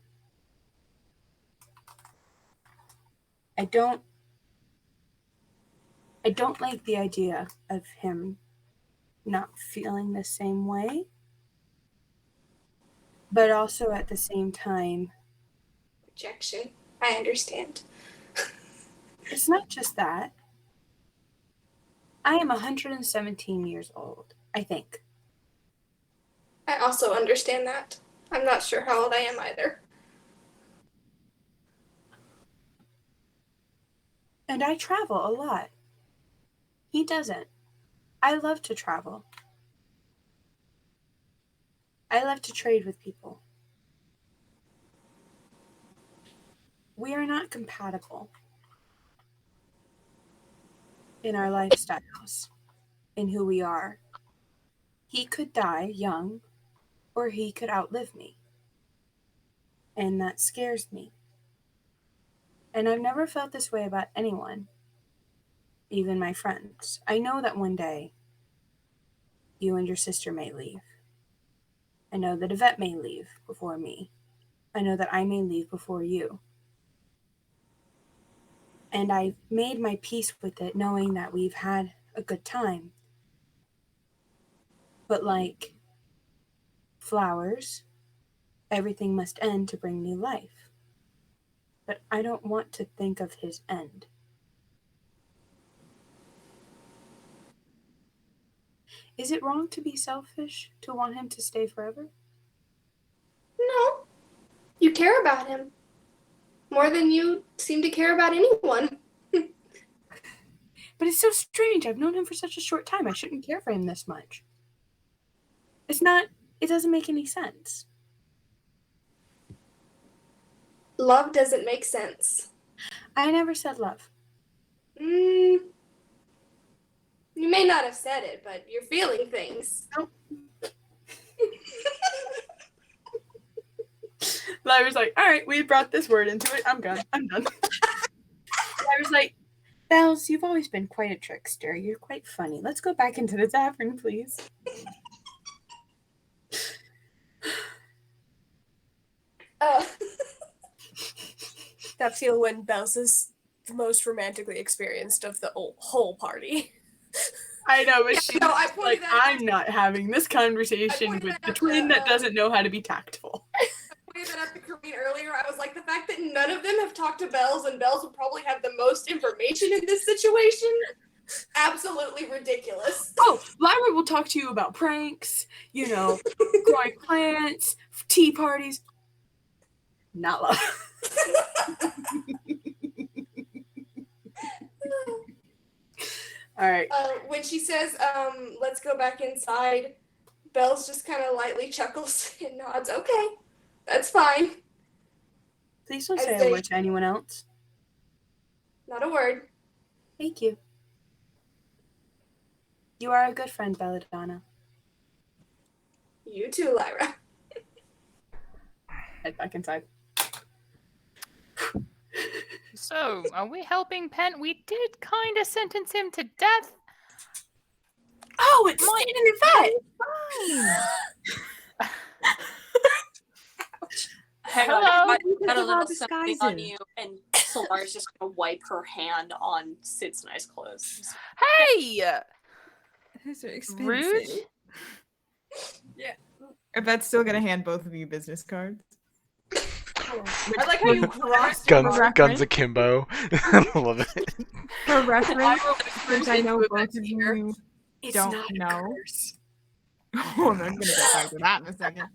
I don't like the idea of him not feeling the same way, but also at the same time,
rejection. I understand.
It's not just that. I am 117 years old, I think.
I also understand that. I'm not sure how old I am either.
And I travel a lot. He doesn't. I love to travel. I love to trade with people. We are not compatible in our lifestyles, in who we are. He could die young, or he could outlive me. And that scares me. And I've never felt this way about anyone, even my friends. I know that one day you and your sister may leave. I know that Yvette may leave before me. I know that I may leave before you. And I've made my peace with it, knowing that we've had a good time. But like flowers, everything must end to bring new life. But I don't want to think of his end. Is it wrong to be selfish, to want him to stay forever?
No. You care about him. More than you seem to care about anyone.
But it's so strange. I've known him for such a short time. I shouldn't care for him this much. It doesn't make any sense.
Love doesn't make sense.
I never said love.
You may not have said it, but you're feeling things.
Nope. Lyra's like, all right, we brought this word into it. I'm done. Lyra's like, Bells, you've always been quite a trickster. You're quite funny. Let's go back into the tavern, please.
That feel when Bells is the most romantically experienced of the whole party.
I know, but she's
I pointed
like,
that
I'm not having this conversation with the twin that doesn't know how to be tactful.
I pointed that out to Kareen earlier. I was like, the fact that none of them have talked to Bells, and Bells would probably have the most information in this situation, absolutely ridiculous.
Oh, Lyra will talk to you about pranks, growing plants, tea parties. Not love. All right.
When she says, let's go back inside, Bells just kind of lightly chuckles and nods. Okay, that's fine.
Please don't say a word to anyone else.
Not a word.
Thank you. You are a good friend, Belladona.
You too, Lyra.
Head back inside.
So, are we helping Pen? We did kind of sentence him to death.
Oh, it's Sid and Yvette!
Hang
Hello.
on, I got a
Look at
little
all
something on
disguises.
you, and Solara's just gonna wipe her hand on Sid's nice clothes.
Hey!
Those are expensive.
Rude.
Yeah.
If that's still gonna hand both of you business cards.
I like how you crossed
Guns akimbo. I love it.
For reference, since I know
With
both
that
of
here,
you
It's
don't
not a
know.
curse.
Oh, I'm gonna get back to that in a second.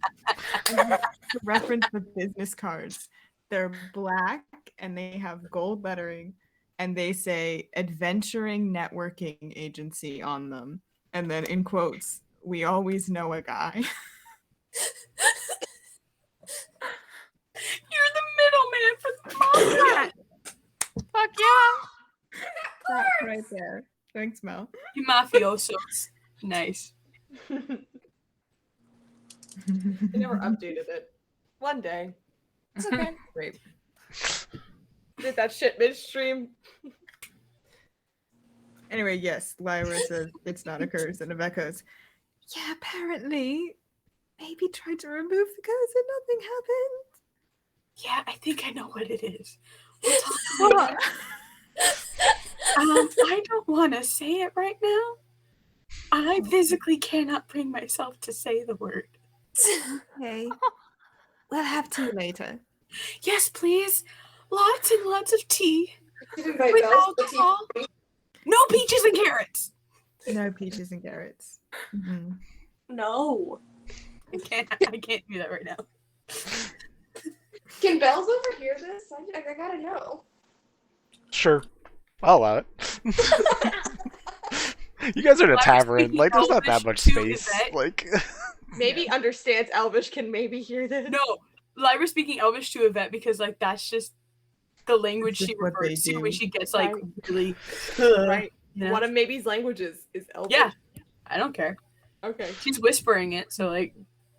To reference the business cards, they're black and they have gold lettering, and they say "Adventuring Networking Agency" on them, and then in quotes, "We always know a guy."
You're the middleman for the mafia.
Fuck yeah!
That right there. Thanks, Mel.
You mafiosos. Nice.
I never updated it. One day.
It's okay.
Great.
Did that shit midstream.
Anyway, yes, Lyra says it's not a curse, and Yvette goes, yeah, apparently, maybe tried to remove the curse and nothing happened.
Yeah, I think I know what it is. We'll talk later. I don't want to say it right now. I physically cannot bring myself to say the word.
Okay. We'll have tea later.
Yes, please. Lots and lots of tea.
You can invite
With
Bells to
alcohol. No peaches and carrots.
No peaches and carrots. Mhm.
No.
I can't do that right now.
Can Bells overhear this? I gotta know.
Sure. I'll allow it. You guys are in a
I was
tavern.
thinking
Like, there's not that
Elvish
much
too,
space.
Yvette.
Like,
Maybe understands Elvish, can maybe hear this.
No, Lyra's speaking Elvish to Yvette because like that's just the language
It's
she
just what they
refers to
do.
when she gets like
Right.
really
Right.
you know?
One of maybe's languages is Elvish.
Yeah, I don't care.
Okay.
She's whispering it, so like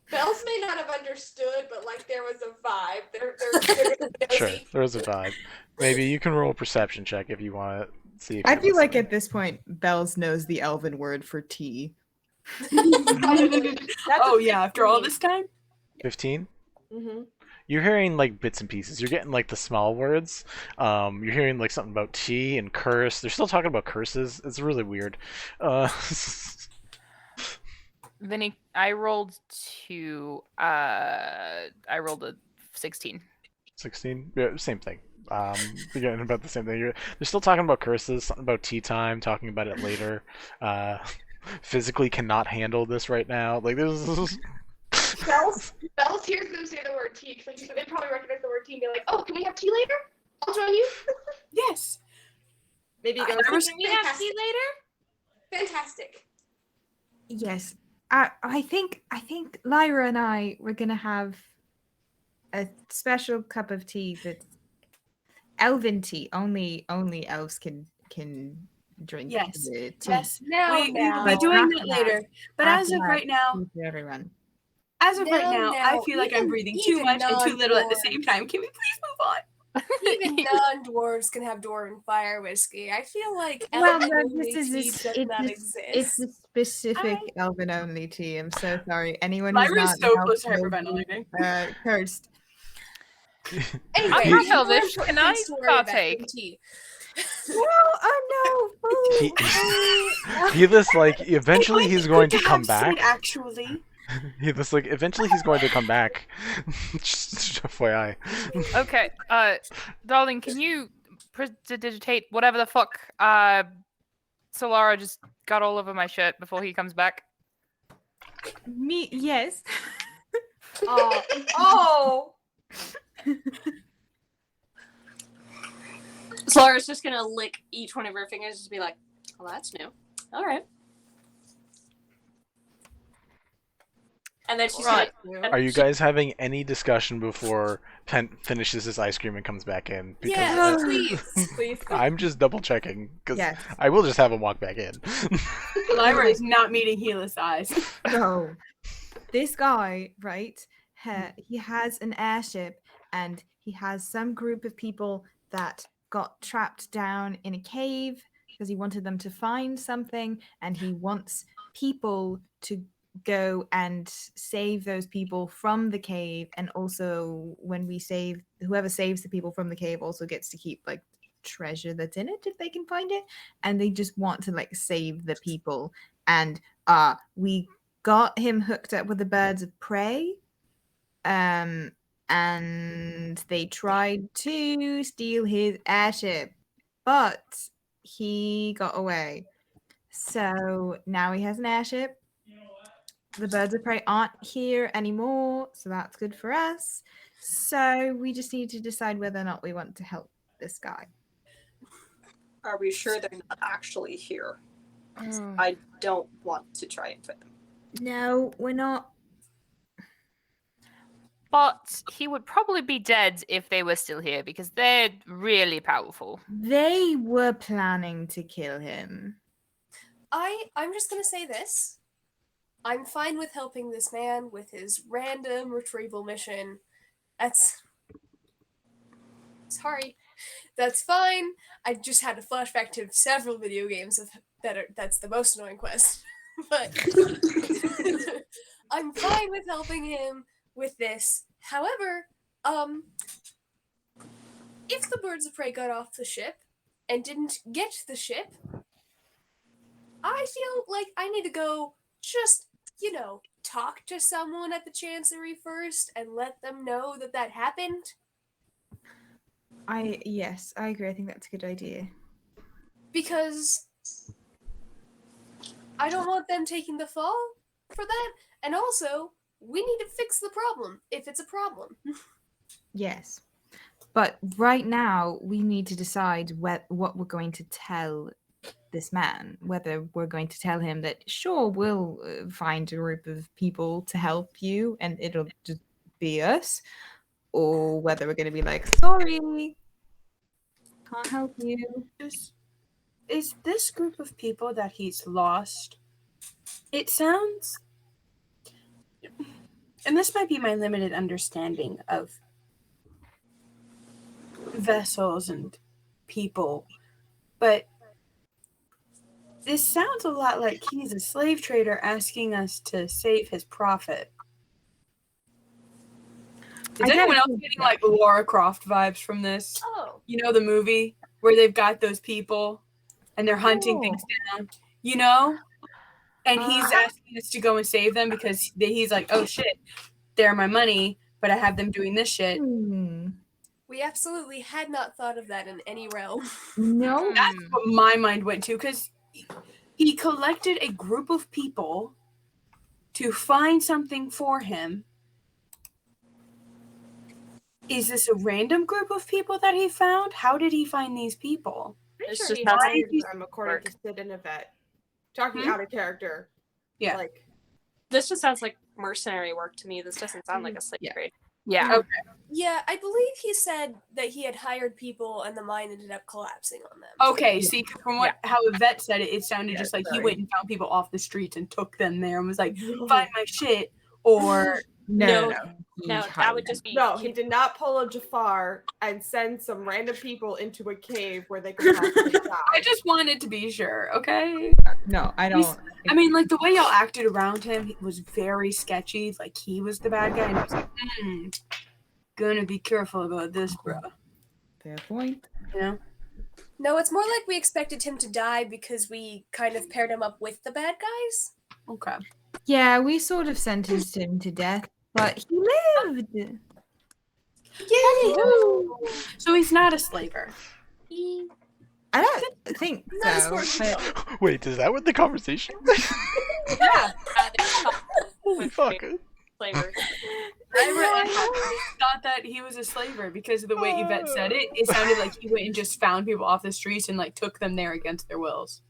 Bells may not have understood, but like there was a vibe. They're
sure,
nosy.
there is a vibe. Maybe you can roll a perception check if you want to see. If
I
you're
feel like
listening.
at this point, Bells knows the elven word for tea.
Probably.
oh yeah, after all this time?
15.
Mm-hmm.
You're hearing like bits and pieces. You're getting like the small words. You're hearing like something about tea and curse. They're still talking about curses. It's really weird.
Vinny, I rolled I rolled a 16.
16. Yeah, same thing. You're getting about the same thing. They're still talking about curses. Something about tea time. Talking about it later. Physically cannot handle this right now. Like this.
Bells hears them say the word tea because they probably recognize the word tea and be like, "Oh, can we have tea later? I'll join you."
Yes.
Maybe he goes,
I was-
can we have tea later?
Fantastic.
Yes. I think Lyra and I were gonna have a special cup of tea that's elven tea. Only elves can drink
Yes.
the tea.
Yes.
Now,
we will
now.
be doing
After
that
that.
later. But
After
as of
that,
right now,
tea for everyone.
I feel like I'm
even-
breathing too
even
much and too little at the
non-dwarves.
same time. Can we please move on?
Even non-dwarves can have dwarven fire whiskey. I feel like
Well,
elven
no,
only
this
tea
is
does not exist.
it's a specific elven only tea. I'm so sorry. Anyone
Lyra
who's
is
not
so
an
close to
elf will be,
hyperventilating.
cursed.
Anyway,
I'm
more
half elvish.
important
Can I
things to worry about
partake?
than tea.
Oh no!
Helis like eventually he's going to come back.
Actually,
Helis like eventually he's going to come back. Just FYI.
Okay, darling, can you prestidigitate whatever the fuck Solara just got all over my shirt before he comes back?
Me, yes.
Oh.
Solara's just gonna lick each one of her fingers and just be like, well, that's new. All right. And then she's
Right.
Are you guys having any discussion before Pen finishes his ice cream and comes back in?
Yeah, please.
Please.
I'm just double checking because
Yes.
I will just have him walk back in.
Lyra is not meeting Helis' eyes.
So, this guy, right? He has an airship, and he has some group of people that got trapped down in a cave because he wanted them to find something, and he wants people to go and save those people from the cave, and also when we save, whoever saves the people from the cave also gets to keep like treasure that's in it if they can find it, and they just want to like save the people. And we got him hooked up with the birds of prey, and they tried to steal his airship, but he got away. So now he has an airship. The birds of prey aren't here anymore, so that's good for us. So we just need to decide whether or not we want to help this guy.
Are we sure they're not actually here? I don't want to try and fight them.
No, we're not.
But he would probably be dead if they were still here because they're really powerful.
They were planning to kill him.
I'm just gonna say this. I'm fine with helping this man with his random retrieval mission. Sorry. That's fine. I just had a flashback to several video games that's the most annoying quest. But I'm fine with helping him with this. However, if the birds of prey got off the ship and didn't get the ship, I feel like I need to go just, talk to someone at the Chancery first and let them know that happened.
Yes, I agree. I think that's a good idea.
Because I don't want them taking the fall for that. And also, we need to fix the problem, if it's a problem.
Yes. But right now, we need to decide what we're going to tell this man. Whether we're going to tell him that, sure, we'll find a group of people to help you and it'll just be us. Or whether we're going to be like, sorry, can't help you.
Is this group of people that he's lost? It sounds, and this might be my limited understanding of vessels and people, but this sounds a lot like he's a slave trader asking us to save his profit. Is anyone else getting like Lara Croft vibes from this?
Oh.
You know the movie where they've got those people and they're hunting things down, And he's asking us to go and save them because he's like, oh shit, they're my money, but I have them doing this shit.
We absolutely had not thought of that in any realm.
No.
That's what my mind went to, because he collected a group of people to find something for him. Is this a random group of people that he found? How did he find these people?
Pretty
It's
sure
just
he
not
hired
how
them according to Sid and Yvette. Talking
Hmm?
out of character.
Yeah.
Like,
This just sounds like mercenary work to me. This doesn't sound like a slave trade.
Yeah.
Okay.
Yeah, I believe he said that he had hired people and the mine ended up collapsing on them.
Okay, see, from how Yvette said it, it sounded just like he went and found people off the streets and took them there and was like, find my shit, or...
No, that would just be...
No, he did not pull a Jafar and send some random people into a cave where they could possibly die.
I just wanted to be sure, okay?
No, I don't.
I mean, like, the way y'all acted around him was very sketchy. Like, he was the bad guy, and I was like, gonna be careful about this, bro.
Fair point.
No, it's more like we expected him to die because we kind of paired him up with the bad guys.
Okay.
Yeah, we sort of sentenced him to death, but he lived.
Yay!
So he's not a slaver.
I don't think so. But
Wait, is that what the conversation?
Yeah.
Holy fuck!
Flavors.
I thought that he was a slaver because of the way Yvette said it. It sounded like he went and just found people off the streets and like took them there against their wills.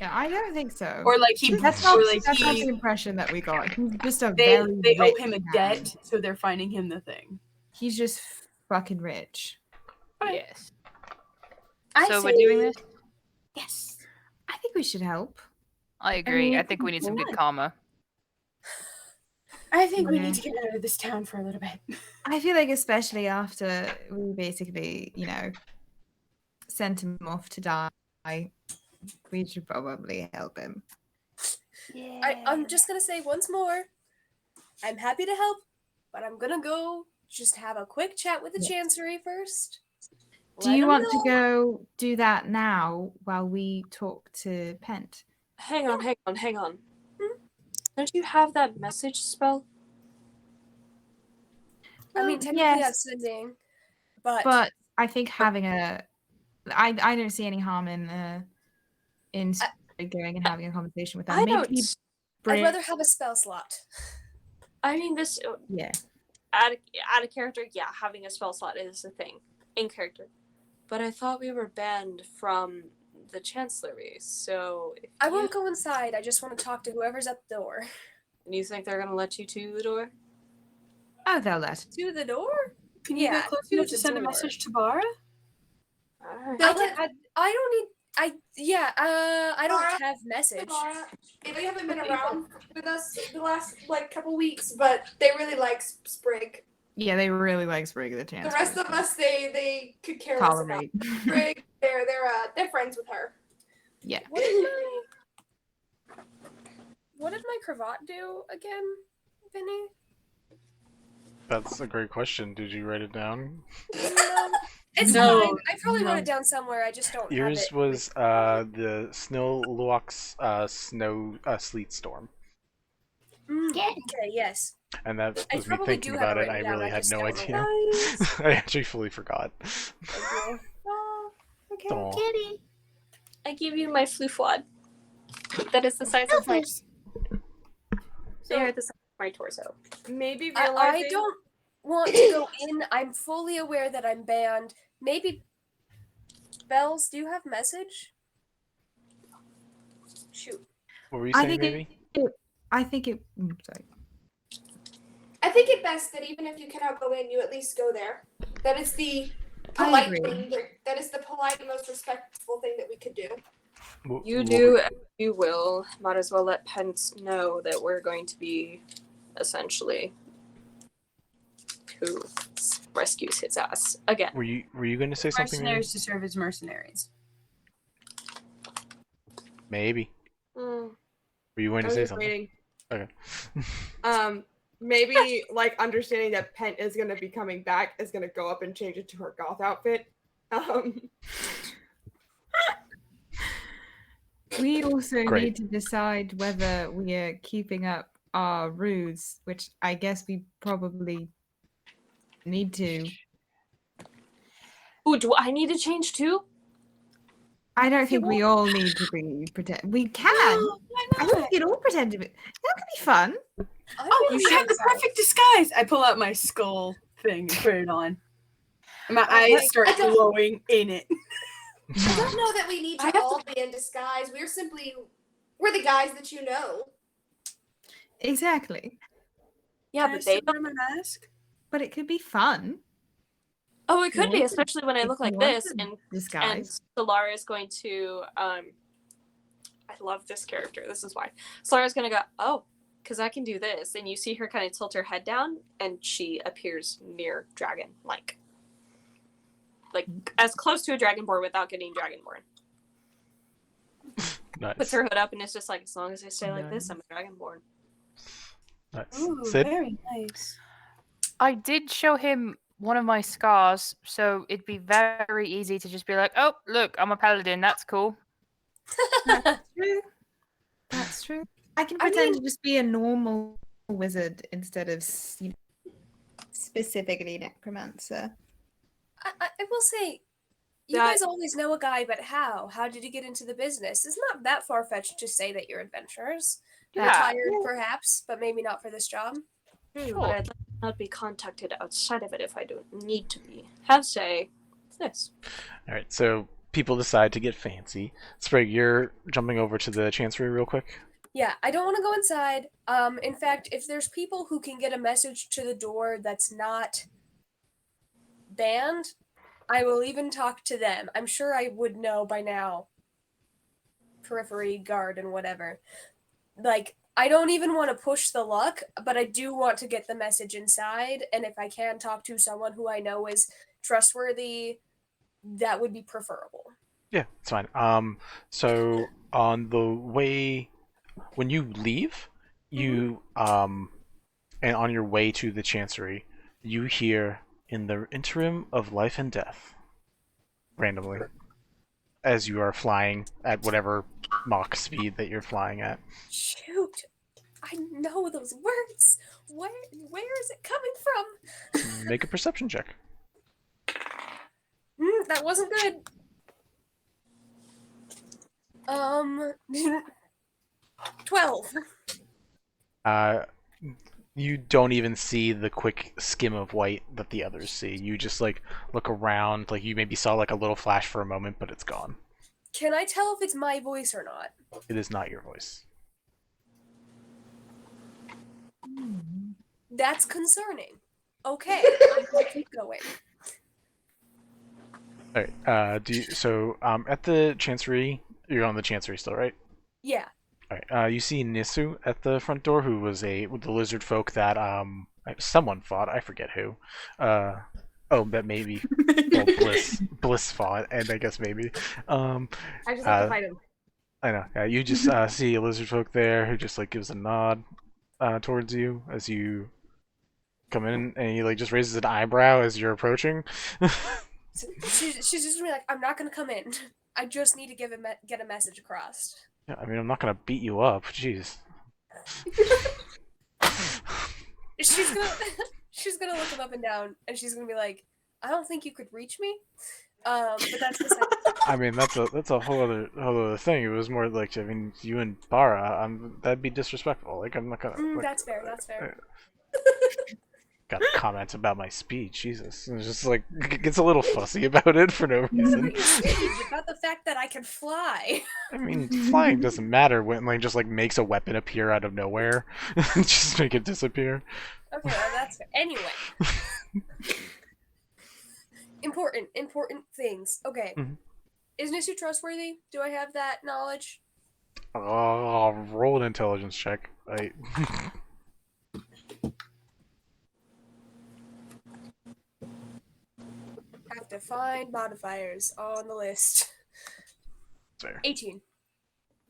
yeah, I don't think so.
Or like he,
that's not,
or like
that's not the
he,
impression that we got. He's just a
they
very
owe
rich
him a
man.
debt, so they're finding him the thing.
He's just fucking rich.
Yes.
I
So
say
we're doing this?
yes.
I think we should help.
I agree.
mean,
I think we need some good karma.
I think we
Yeah.
need to get out of this town for a little bit.
I feel like especially after we basically, sent him off to die, we should probably help him.
I'm just gonna say once more, I'm happy to help, but I'm gonna go just have a quick chat with the Chancery first.
Do you want to go do that now while we talk to Pent?
Hang on. Don't you have that message spell?
I mean, technically that's sending,
but I think having I don't see any harm in going and having a conversation with them.
I'd rather have a spell slot.
I mean, this.
Yeah.
Add a character. Yeah, having a spell slot is a thing in character. But I thought we were banned from the Chancellery, so
I won't go inside. I just want to talk to whoever's at the door.
And you think they're gonna let you to the door?
Oh, they'll let.
To the door?
Can you go close enough to send a message to Bara?
Alright.
I don't need. I don't
Bara,
have message.
Bara, they haven't been around with us the last couple weeks, but they really like Sprig.
Yeah, they really like Sprig the Chancellor.
The rest of us, they could care less about Sprig. They're friends with her.
Yeah.
What did my cravat do again, Vinny?
That's a great question. Did you write it down?
It's fine. I probably wrote it down somewhere. I just don't
Yours
have it.
was the Snow Luox Snow Sleet Storm.
Okay, yes.
And that
I
was me
probably
thinking
do have
about
it
it. I
written down,
really
I
had
just
no
don't
idea.
remember.
I actually fully forgot.
Okay,
Aw.
kitty. I give you my flufwad. That is the size of my. They are the size of my torso.
Maybe
I
realizing
don't want to go in. I'm fully aware that I'm banned. Maybe Bells, do you have message? Shoot.
What were you saying, baby?
Sorry.
I think it best that even if you cannot go in, you at least go there. That is the
I
polite
agree.
thing. That is the polite and most respectful thing that we could do.
You do as you will. Might as well let Pence know that we're going to be essentially who rescues his ass again.
Were you going to say something?
Mercenaries to serve as mercenaries.
Maybe.
Mm,
Were you going
I
to
was
say
just
something?
waiting.
Okay.
Maybe understanding that Pent is gonna be coming back is gonna go up and change it to her goth outfit.
We also
Great.
need to decide whether we are keeping up our ruse, which I guess we probably need to.
Ooh, do I need to change too?
I don't think we all need to be pretend. We can.
Why
I think we can all pretend to be. That could be fun.
You have the perfect disguise. I pull out my skull thing and put it on. And my eyes start glowing in it.
I don't know that we need to all be in disguise. We're the guys that you know.
Exactly.
Yeah, but they
wear my mask.
But it could be fun.
Oh, it could be,
Yeah.
especially when I
If
look
you
like
want
this,
to
and
disguise.
Solara is going to. I love this character. This is why Solara's going to go. Oh, because I can do this, and you see her kind of tilt her head down, and she appears near dragon, like as close to a dragonborn without getting dragonborn.
Nice.
Puts her hood up, and it's just like, as long as I stay like this, I'm a dragonborn.
Nice.
Ooh,
Sid?
very nice.
I did show him one of my scars, so it'd be very easy to just be like, "Oh, look, I'm a paladin. That's cool."
That's true. That's true. I can pretend to just be a normal wizard instead of specifically necromancer.
I will say, you guys always know a guy, but how? How did you get into the business? It's not that far-fetched to say that you're adventurers.
Yeah.
Retired, perhaps, but maybe not for this job.
But I'd like to not be contacted outside of it if I don't need to be. Have say, it's this.
All right. So people decide to get fancy. Sprig, you're jumping over to the chancery real quick.
Yeah, I don't want to go inside. In fact, if there's people who can get a message to the door that's not banned, I will even talk to them. I'm sure I would know by now. Periphery, guard, and whatever. Like, I don't even want to push the luck, but I do want to get the message inside, and if I can talk to someone who I know is trustworthy, that would be preferable.
Yeah, it's fine. So on the way when you leave, you and on your way to the Chancery, you hear in the interim of life and death, randomly, as you are flying at whatever Mach speed that you're flying at.
Shoot! I know those words. Where is it coming from?
Make a perception check.
That wasn't good. 12.
You don't even see the quick skim of white that the others see. You just like look around, like you maybe saw like a little flash for a moment, but it's gone.
Can I tell if it's my voice or not?
It is not your voice.
That's concerning. Okay, I'm gonna keep going.
All right. At the Chancery, you're on the Chancery still, right?
Yeah.
All right. You see Nisu at the front door, who was the lizard folk that someone fought. I forget who. That maybe Bliss fought, and I guess maybe.
I just have to fight him.
I know. Yeah, you just see a lizard folk there who just like gives a nod towards you as you come in, and he like just raises an eyebrow as you're approaching.
She's just gonna be like, I'm not gonna come in. I just need to get a message across.
Yeah, I mean, I'm not gonna beat you up. Jeez.
She's gonna look him up and down, and she's gonna be like, I don't think you could reach me. But that's the second.
I mean, that's a whole other thing. It was more like, I mean, you and Bara, that'd be disrespectful. Like, I'm not gonna.
That's fair. That's fair.
Got comments about my speed. Jesus, it's just like gets a little fussy about it for no reason.
About the fact that I can fly.
I mean, flying doesn't matter when like just like makes a weapon appear out of nowhere, just make it disappear.
Okay, well, that's fair. Anyway. Important things. Okay. Is Nisu trustworthy? Do I have that knowledge?
Oh, roll an intelligence check.
Have to find modifiers on the list.
Fair.
18.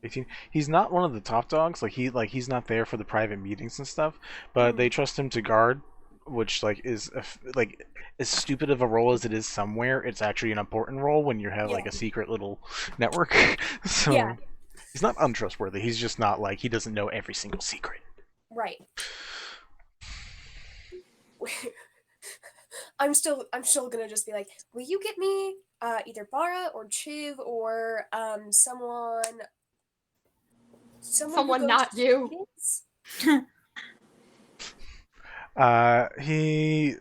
18. He's not one of the top dogs. He's not there for the private meetings and stuff. But they trust him to guard, which is as stupid of a role as it is somewhere. It's actually an important role when you have like a secret little network. So he's not untrustworthy. He's just not like he doesn't know every single secret.
Right. I'm still gonna just be like, will you get me either Bara or Chiv or someone
not you.
He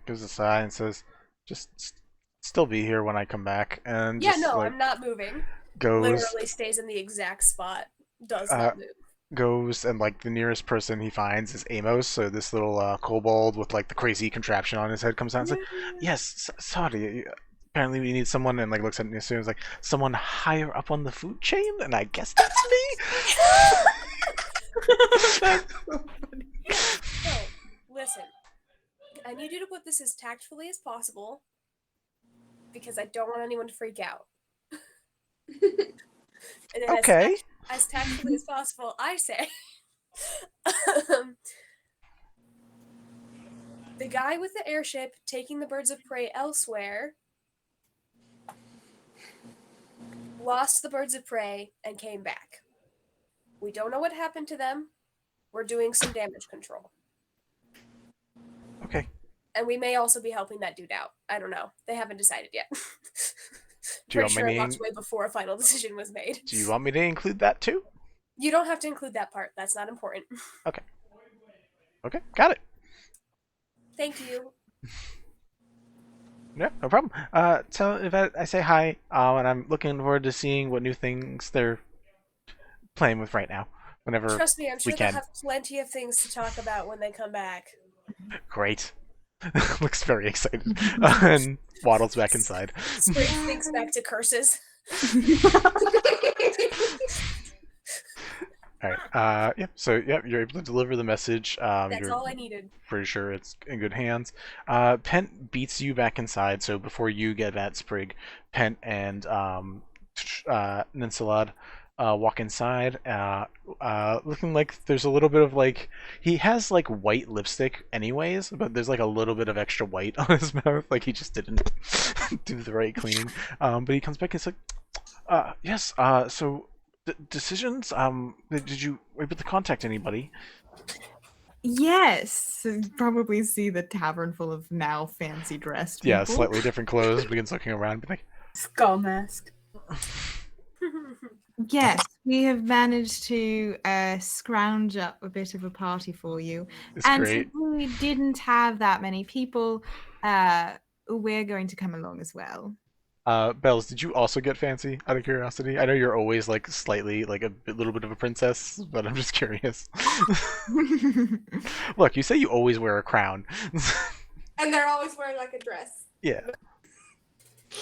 gives a sigh and says, "Just still be here when I come back." And
I'm not moving.
Goes
literally stays in the exact spot. Does not move.
Goes and like the nearest person he finds is Amos, so this little kobold with like the crazy contraption on his head comes out and is like, "Yes, sorry. Apparently we need someone," and like looks at Nisu and is like, "Someone higher up on the food chain," and I guess that's me.
That's so funny. So, listen, I need you to put this as tactfully as possible because I don't want anyone to freak out. And then
okay.
As tactfully as possible, I say, the guy with the airship taking the birds of prey elsewhere lost the birds of prey and came back. We don't know what happened to them. We're doing some damage control.
Okay.
And we may also be helping that dude out. I don't know. They haven't decided yet.
Do you
Pretty sure
want me
it
to
walked away before a final decision was made.
Do you want me to include that too?
You don't have to include that part. That's not important.
Okay. Okay, got it.
Thank you.
Yeah, no problem. Tell Yvette I say hi, and I'm looking forward to seeing what new things they're playing with right now. Whenever
Trust me, I'm sure
we
they'll
can.
have plenty of things to talk about when they come back.
Great. Looks very excited. And waddles back inside.
Sprig thinks back to curses.
Alright, so you're able to deliver the message.
That's all I needed.
Pretty sure it's in good hands. Pent beats you back inside, so before you get at Sprig, Pent and Ninsalad walk inside, looking like there's a little bit of like he has like white lipstick anyways, but there's like a little bit of extra white on his mouth, like he just didn't do the right cleaning. But he comes back and it's like, yes. So decisions. Did you able to contact anybody?
Yes, probably see the tavern full of now fancy dressed people.
Yeah, slightly different clothes. Begins looking around, be like,
Skull mask.
Yes, we have managed to scrounge up a bit of a party for you.
it's
And
great.
since we didn't have that many people, we're going to come along as well.
Bells, did you also get fancy out of curiosity? I know you're always like slightly like little bit of a princess, but I'm just curious. Look, you say you always wear a crown.
And they're always wearing like a dress.
Yeah.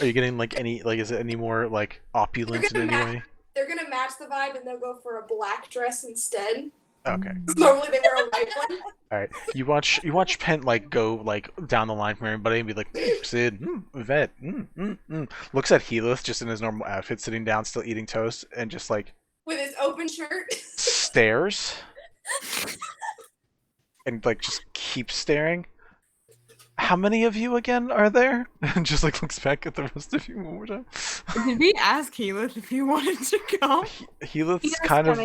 Are you getting like any like is it any more like opulent in any way?
They're gonna match the vibe and they'll go for a black dress instead.
Okay.
Normally they wear a white one.
All right. You watch Pent like go like down the line from everybody and be like, Sid, Yvette, looks at Helith just in his normal outfit, sitting down, still eating toast, and just like
With his open shirt.
stares, and like just keeps staring. How many of you again are there? And just like looks back at the rest of you one more time.
Did we ask Helith if he wanted to go?
Helith's kind of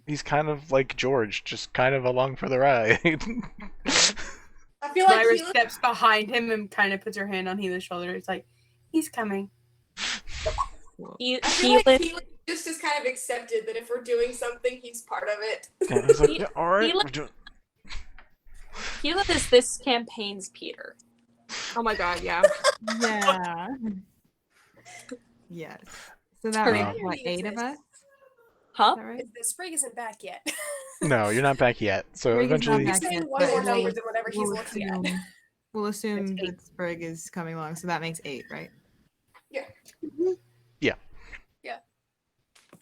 he's kind of like George, just kind of along for the ride.
I feel like
Lyra
Helith,
steps behind him and kind of puts her hand on Helith's shoulder. It's like, he's coming.
He,
I feel like Helith just has kind of accepted that if we're doing something, he's part of it.
Yeah, he's like, yeah, all right. We're doing...
Helith is this campaign's Peter.
Oh my god, yeah.
Yeah. Yes. So that makes
Um,
what, 8 of us? Is
Huh?
that right?
The Sprig isn't back yet.
No, you're not back yet. So
Sprig is not
eventually,
back
He's saying
yet,
one
but
more
we'll-
number than whatever he's looking at.
We'll assume
That's 8.
that Sprig is coming along, so that makes 8, right?
Yeah.
Yeah.
Yeah.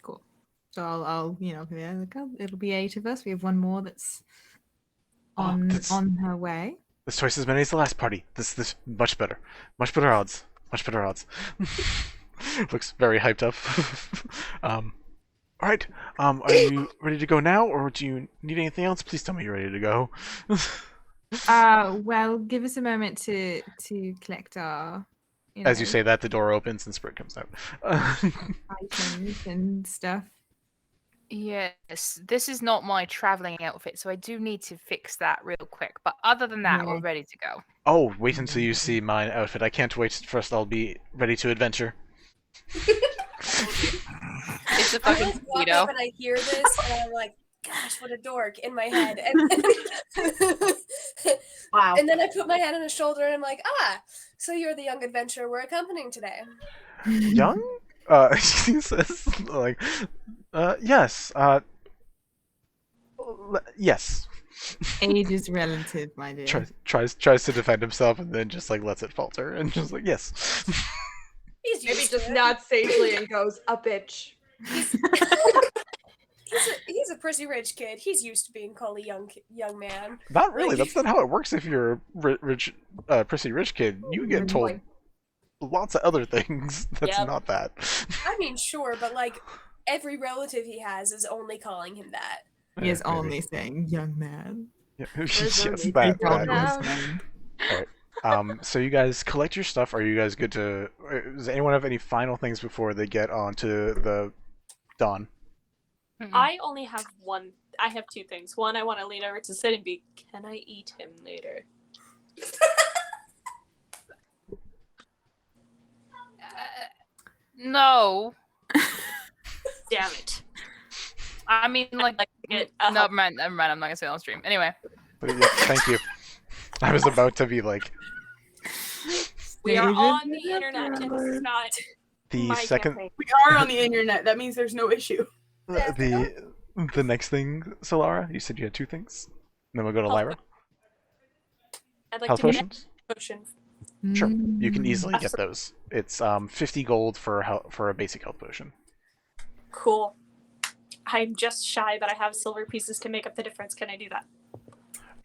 Cool. So I'll yeah, like, it'll be 8 of us. We have one more that's on
that's-
on her way.
This twice as many as the last party. This much better. Much better odds. Much better odds. Looks very hyped up. Alright. Are you ready to go now, or do you need anything else? Please tell me you're ready to go.
Well, give us a moment to collect our
As you say that, the door opens and Sprig comes out.
items and stuff.
Yes, this is not my traveling outfit, so I do need to fix that real quick. But other than that, we're
Yeah.
ready to go.
Oh, wait until you see my outfit. I can't wait. First, I'll be ready to adventure.
It's a
I
fucking
just walk
speedo.
up and I hear this, and I'm like, "Gosh, what a dork!" in my head, and
Wow.
and then I put my hand on his shoulder, and I'm like, "Ah, so you're the young adventurer we're accompanying today."
Young? He says, like, yes, yes.
Age is relative, my dear.
Tries to defend himself and then just like lets it falter and just like yes.
He's
Maybe
used
just
to it.
nods sagely and goes, a bitch.
He's a pretty rich kid. He's used to being called a young man.
Not really. That's not how it works. If you're a rich, prissy rich kid, you get told lots of other things. That's
Yep.
not that.
I mean, sure, but like every relative he has is only calling him that.
He is
Maybe.
only saying young man.
Yeah.
There's
yes,
only
that.
people
that.
now.
Alright. So you guys collect your stuff. Are you guys good to? Does anyone have any final things before they get on to the dawn?
I only have one. I have 2 things. One, I want to lean over to Sid and be, can I eat him later?
No.
Damn it.
I mean, like,
Get
never mind. I'm not gonna say it on stream. Anyway,
But yeah, thank you. I was about to be like
we are
David?
on the internet. This is not
the
my
second,
campaign.
We are on the internet. That means there's no issue.
the next thing, Solara. You said you had 2 things. Then we'll go to Lyra.
I'd like
Health
to get
potions.
a potion.
Sure, you can easily get
Absolutely.
those. It's 50 gold for a basic health potion.
Cool. I'm just shy, but I have silver pieces to make up the difference. Can I do that?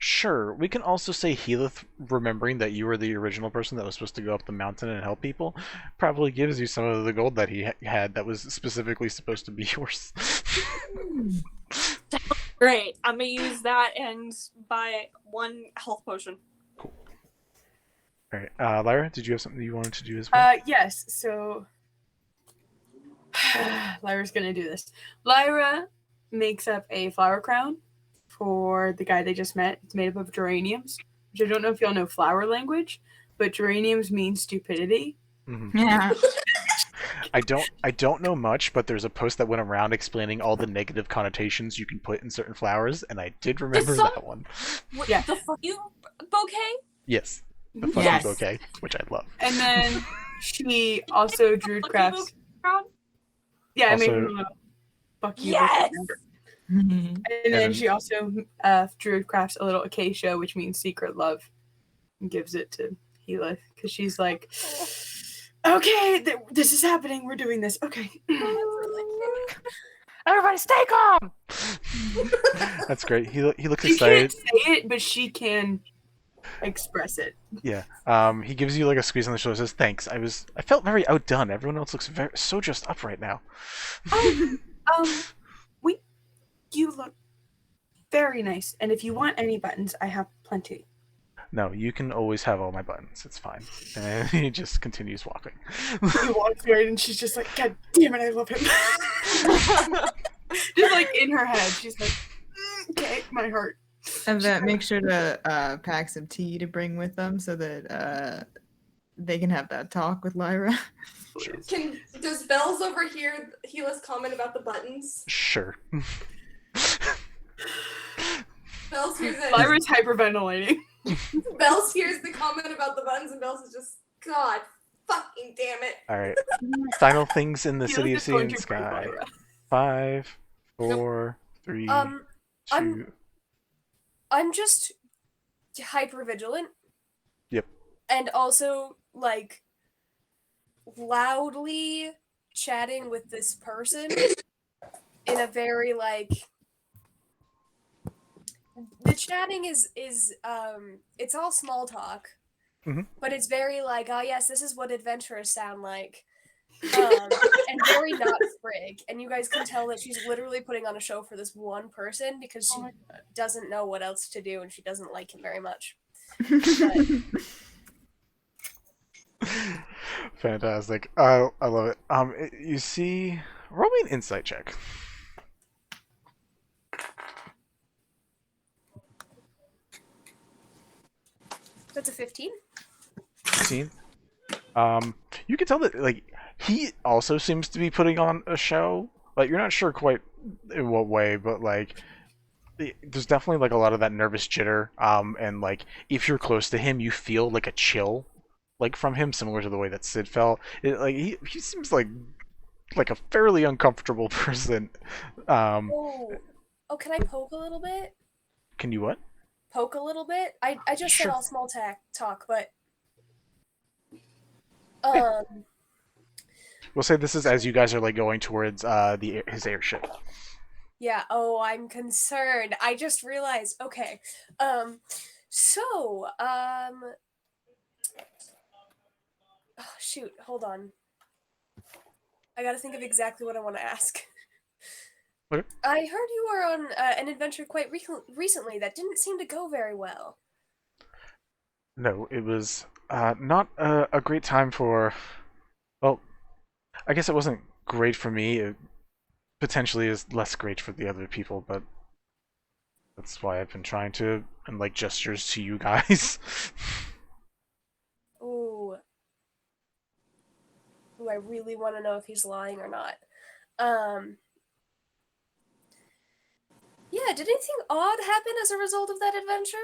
Sure, we can also say Heatheth, remembering that you were the original person that was supposed to go up the mountain and help people, probably gives you some of the gold that he had that was specifically supposed to be yours.
Great. I'm gonna use that and buy 1 health potion.
Cool. Alright, Lyra, did you have something you wanted to do as well?
Yes, so Lyra's gonna do this. Lyra makes up a flower crown for the guy they just met. It's made up of geraniums, which I don't know if y'all know flower language, but geraniums mean stupidity.
Mm-hmm.
Yeah.
I don't know much, but there's a post that went around explaining all the negative connotations you can put in certain flowers, and I did remember that one.
Yeah.
The fuck you bouquet?
Yes, the fucking
Yes.
bouquet, which I love.
And then she also druid crafts. Yeah, I made
Also-
him a little fuck you.
Yes!
And then
then-
she also druid crafts a little acacia, which means secret love, and gives it to Gila because she's like, okay, this is happening. We're doing this. Okay.
Everybody stay calm!
That's great. He looks
She can't
excited.
say it, but she can express it.
Yeah. He gives you like a squeeze on the shoulder. Says thanks. I felt very outdone. Everyone else looks so dressed up right now.
You look very nice, and if you want any buttons, I have plenty.
No, you can always have all my buttons. It's fine. And he just continues walking.
He walks right, and she's just like, God damn it, I love him. Just like in her head, she's like, okay, my heart.
Yvette, make sure to pack some tea to bring with them so that they can have that talk with Lyra.
Does Bells overhear Gila's comment about the buttons?
Sure.
Bells hears it.
Lyra's hyperventilating.
Bells hears the comment about the buttons, and Bells is just, God fucking damn it.
All right. Final things in the
Gila's
city of
just
sea
going
and
to break
sky.
Lyra.
5, 4, 3, 2.
I'm just hyper vigilant.
Yep.
And also like loudly chatting with this person in a very like the chatting is it's all small talk.
Mhm.
But it's very like, oh yes, this is what adventurers sound like. And very not Sprig. And you guys can tell that she's literally putting on a show for this one person because she doesn't know what else to do and she doesn't like him very much.
Fantastic. I love it. You see, roll me an insight check.
That's a 15.
15. You can tell that like he also seems to be putting on a show. Like you're not sure quite in what way, but like there's definitely like a lot of that nervous jitter. And like if you're close to him, you feel like a chill, like from him, similar to the way that Sid felt. Like he seems like a fairly uncomfortable person.
Oh, can I poke a little bit?
Can you what?
Poke a little bit? I just
Sure.
said all small talk, but
We'll say this is as you guys are like going towards his airship.
yeah, oh, I'm concerned. I just realized, okay. Oh, shoot, hold on. I gotta think of exactly what I want to ask.
Okay.
I heard you were on an adventure quite recently that didn't seem to go very well.
No, it was not a great time for. Well, I guess it wasn't great for me. It potentially is less great for the other people, but that's why I've been trying to and like gestures to you guys.
Ooh. Ooh, I really want to know if he's lying or not. Yeah, did anything odd happen as a result of that adventure?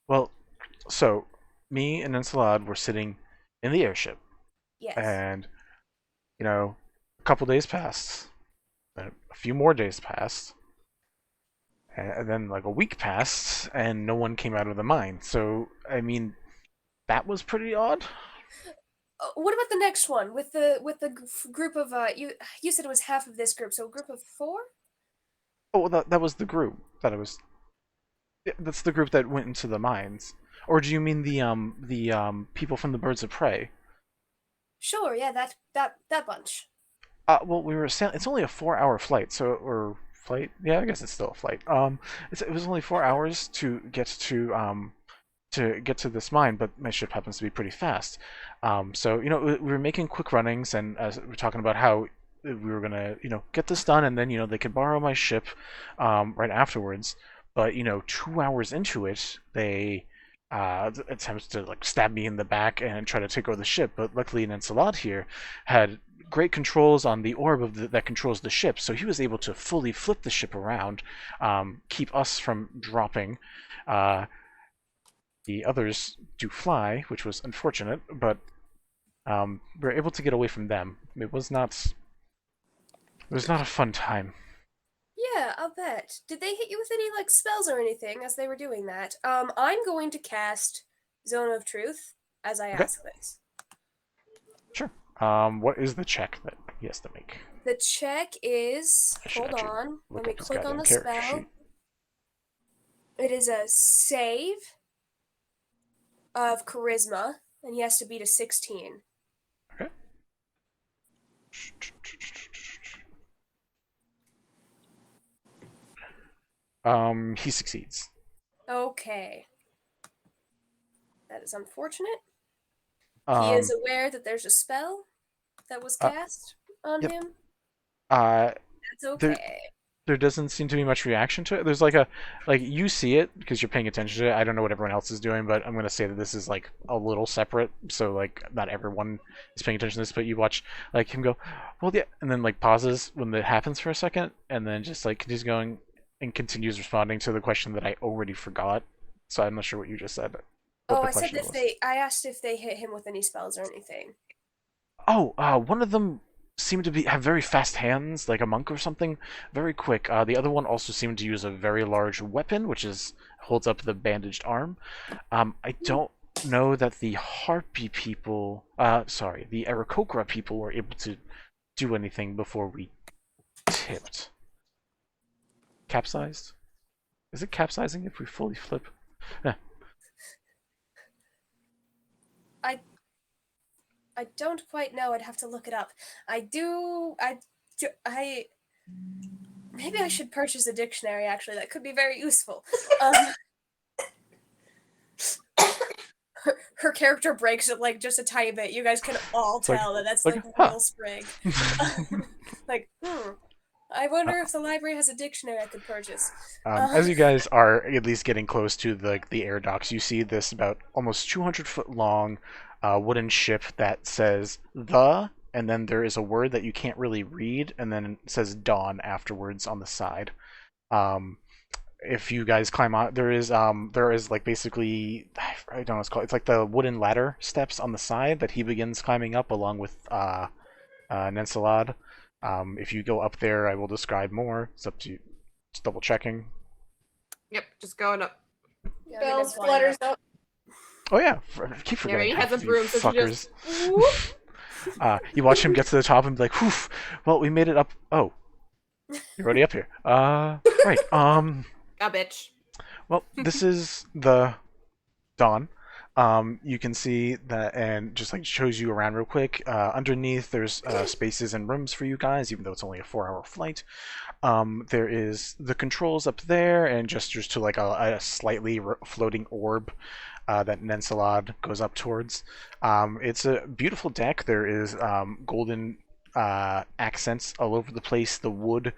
Well, so me and Ensalad were sitting in the airship,
Yes.
and a couple days passed, then a few more days passed, and then like a week passed, and no one came out of the mine. So I mean, that was pretty odd.
What about the next one with the group of you said it was half of this group, so a group of 4?
Oh, that was the group that I was. That's the group that went into the mines. Or do you mean the people from the Birds of Prey?
Sure, yeah, that bunch.
Well, we were sailing. It's only a 4-hour flight, so or flight. Yeah, I guess it's still a flight. It was only 4 hours to get to this mine, but my ship happens to be pretty fast. So we were making quick runnings, and we're talking about how we were gonna get this done, and then they could borrow my ship right afterwards. But 2 hours into it, they attempted to like stab me in the back and try to take over the ship. But luckily, Nensalad here had great controls on the orb that controls the ship, so he was able to fully flip the ship around, keep us from dropping. The others do fly, which was unfortunate, but we were able to get away from them. It was not a fun time.
Yeah, I'll bet. Did they hit you with any like spells or anything as they were doing that? I'm going to cast Zone of Truth as I ask this.
Sure. What is the check that he has to make?
The check is, hold on, let me click on the spell. It is a save of charisma, and he has to beat a 16.
Okay. He succeeds.
Okay. That is unfortunate. He is aware that there's a spell that was cast on him. That's okay.
There doesn't seem to be much reaction to it. There's you see it because you're paying attention to it. I don't know what everyone else is doing, but I'm gonna say that this is like a little separate. So not everyone is paying attention to this, but you watch him go, well, yeah, and then pauses when that happens for a second, and then just continues going and continues responding to the question that I already forgot. So I'm not sure what you just said.
I said I asked if they hit him with any spells or anything.
Oh, one of them seemed to have very fast hands, like a monk or something, very quick. The other one also seemed to use a very large weapon, which holds up the bandaged arm. I don't know that the Harpy people, the Aarakocra people were able to do anything before we tipped. Capsized? Is it capsizing if we fully flip?
I don't quite know. I'd have to look it up. Maybe I should purchase a dictionary, actually. That could be very useful. Her character breaks it just a tiny bit. You guys can all tell that's real Sprig. I wonder if the library has a dictionary I could purchase.
As you guys are at least getting close to the air docks, you see this about almost 200-foot long wooden ship that says "the," and then there is a word that you can't really read, and then it says "dawn" afterwards on the side. If you guys climb on, there is basically, I don't know what it's called. It's like the wooden ladder steps on the side that he begins climbing up along with Nensalad. If you go up there, I will describe more. It's up to you. Just double checking.
Yep, just going up.
Yeah,
Bells flutters up.
Oh yeah, keep forgetting.
Yeah, he has a broom, so
fuckers. You watch him get to the top and be like, "Whew, well, we made it up." Oh, you're already up here. Right.
A bitch.
Well, this is the dawn. You can see that, and just shows you around real quick. Underneath, there's spaces and rooms for you guys, even though it's only a 4-hour flight. There is the controls up there, and gestures to a slightly floating orb that Nensalad goes up towards. It's a beautiful deck. There is golden accents all over the place. The wood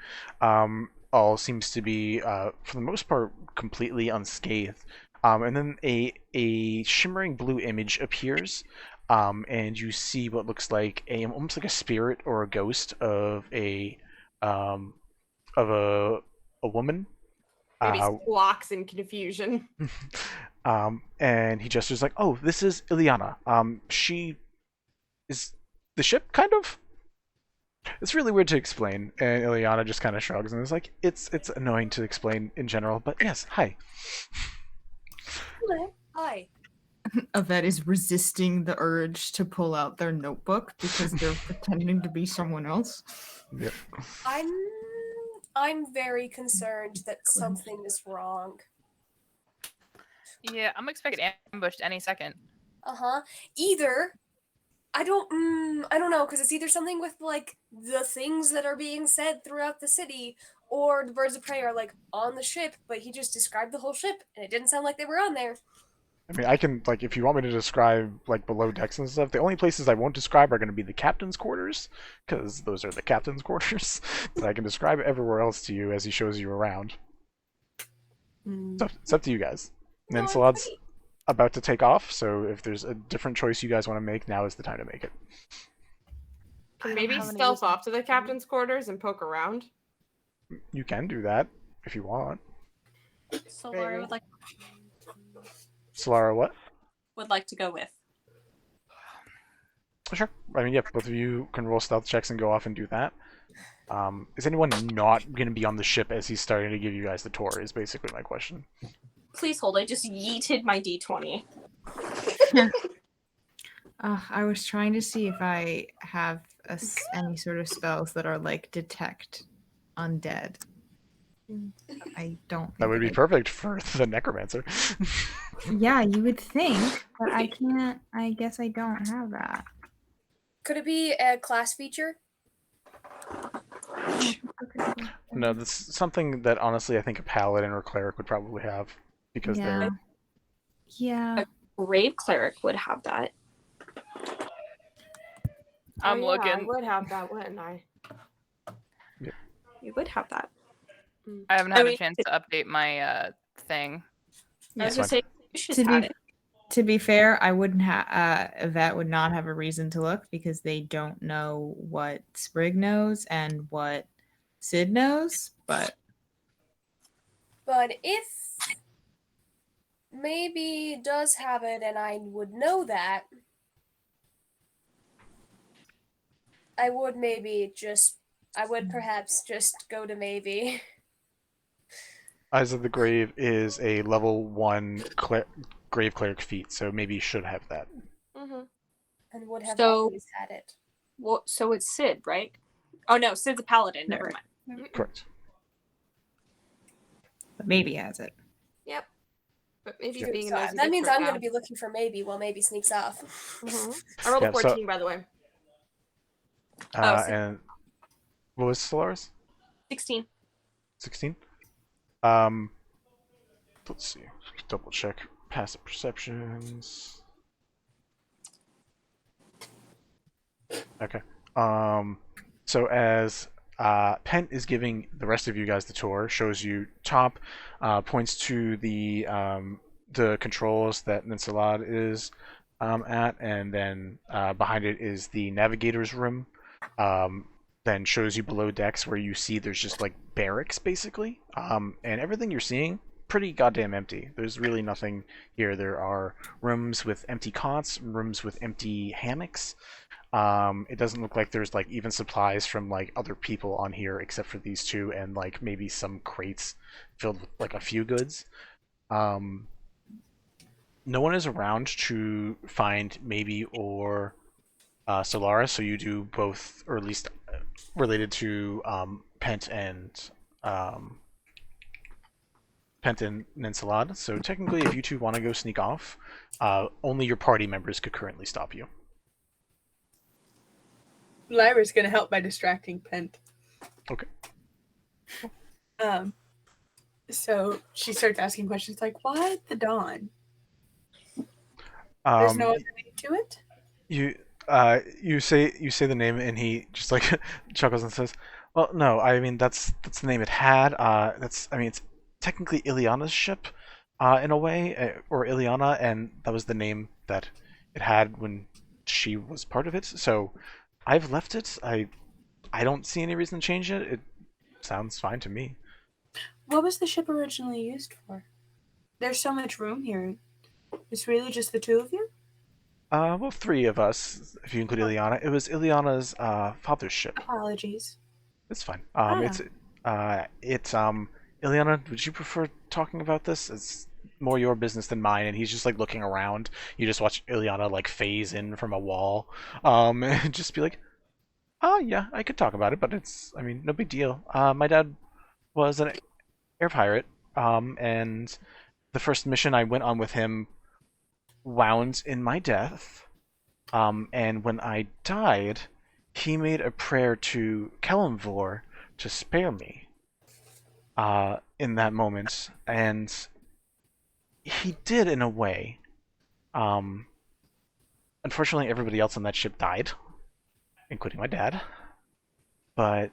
all seems to be, for the most part, completely unscathed. And then a shimmering blue image appears, and you see what looks like almost like a spirit or a ghost of a woman.
Maybe squawks in confusion.
And he gestures "Oh, this is Ileana. She is the ship, kind of." It's really weird to explain, and Ileana just kind of shrugs and is like, "It's annoying to explain in general, but yes, hi."
Hello. Hi.
Yvette is resisting the urge to pull out their notebook because they're pretending to be someone else.
Yep.
I'm very concerned that something is wrong.
Yeah, I'm expecting ambushed any second.
Either I don't know, because it's either something with like the things that are being said throughout the city, or the birds of prey are like on the ship, but he just described the whole ship and it didn't sound like they were on there.
I mean, I can, like, if you want me to describe, like, below decks and stuff, the only places I won't describe are going to be the captain's quarters, because those are the captain's quarters. But I can describe everywhere else to you as he shows you around. It's up to you guys. And then Salad's about to take off, so if there's a different choice you guys want to make, now is the time to make it.
Can maybe stealth off to the captain's quarters and poke around?
You can do that, if you want.
Solara would like
Solara, what?
to go with.
Sure. I mean, yeah, both of you can roll stealth checks and go off and do that. Is anyone not going to be on the ship as he's starting to give you guys the tour, is basically my question.
Please hold, I just yeeted my d20.
I was trying to see if I have any sort of spells that are like detect undead. I don't think
That would be perfect for the necromancer.
Yeah, you would think, but I can't. I guess I don't have that.
Could it be a class feature?
No, that's something that honestly I think a paladin or cleric would probably have, because they're...
Yeah.
A brave cleric would have that.
I'm looking.
I would have that, wouldn't I?
Yeah.
You would have that.
I haven't had a chance to update my thing.
I was gonna say, you should
To
have
be,
it.
to be fair, I wouldn't have. Yvette would not have a reason to look because they don't know what Sprig knows and what Sid knows. But
if maybe does have it and I would know that, I would perhaps just go to maybe.
Eyes of the Grave is a level 1 Grave Cleric feat, so maybe you should have that.
Mm-hmm.
And would have
So-
always had it.
Well, so it's Sid, right? Oh no, Sid's a paladin. Never mind.
Correct.
But maybe has it.
Yep. But maybe
Yeah.
being a
So
nosy
that
bitch
means
right
I'm
now.
going to be looking for maybe while maybe sneaks off.
I rolled
Yeah,
a
so-
14, by the way.
so-
And what was Solara's?
16.
16? Let's see. Double check passive perceptions. Okay. So as Pent is giving the rest of you guys the tour, shows you top, points to the controls that Ninsalad is at, and then behind it is the navigator's room. Then shows you below decks where you see there's just like barracks basically, and everything you're seeing pretty goddamn empty. There's really nothing here. There are rooms with empty cots, rooms with empty hammocks. It doesn't look like there's like even supplies from like other people on here except for these two and like maybe some crates filled with like a few goods. No one is around to find maybe or Solara, so you do both, or at least related to Pent and Ninsalad. So technically, if you two want to go sneak off, only your party members could currently stop you.
Lyra's gonna help by distracting Pent.
Okay.
So she starts asking questions like, "Why the dawn? There's no other name to it."
You say the name and he just like chuckles and says, "Well, no, I mean that's the name it had. It's technically Ileana's ship, in a way, or Ileana, and that was the name that it had when she was part of it. So I've left it. I don't see any reason to change it. It sounds fine to me."
What was the ship originally used for? There's so much room here. It's really just the two of you?
Well, three of us, if you include Ileana. It was Ileana's father's ship.
Apologies.
It's fine. Ileana, would you prefer talking about this? It's more your business than mine. And he's just like looking around. You just watch Ileana like phase in from a wall, and just be like, "Oh yeah, I could talk about it, but no big deal. My dad was an air pirate, and the first mission I went on with him wound in my death. And when I died, he made a prayer to Kelemvor to spare me in that moment, and he did in a way. Unfortunately, everybody else on that ship died, including my dad. But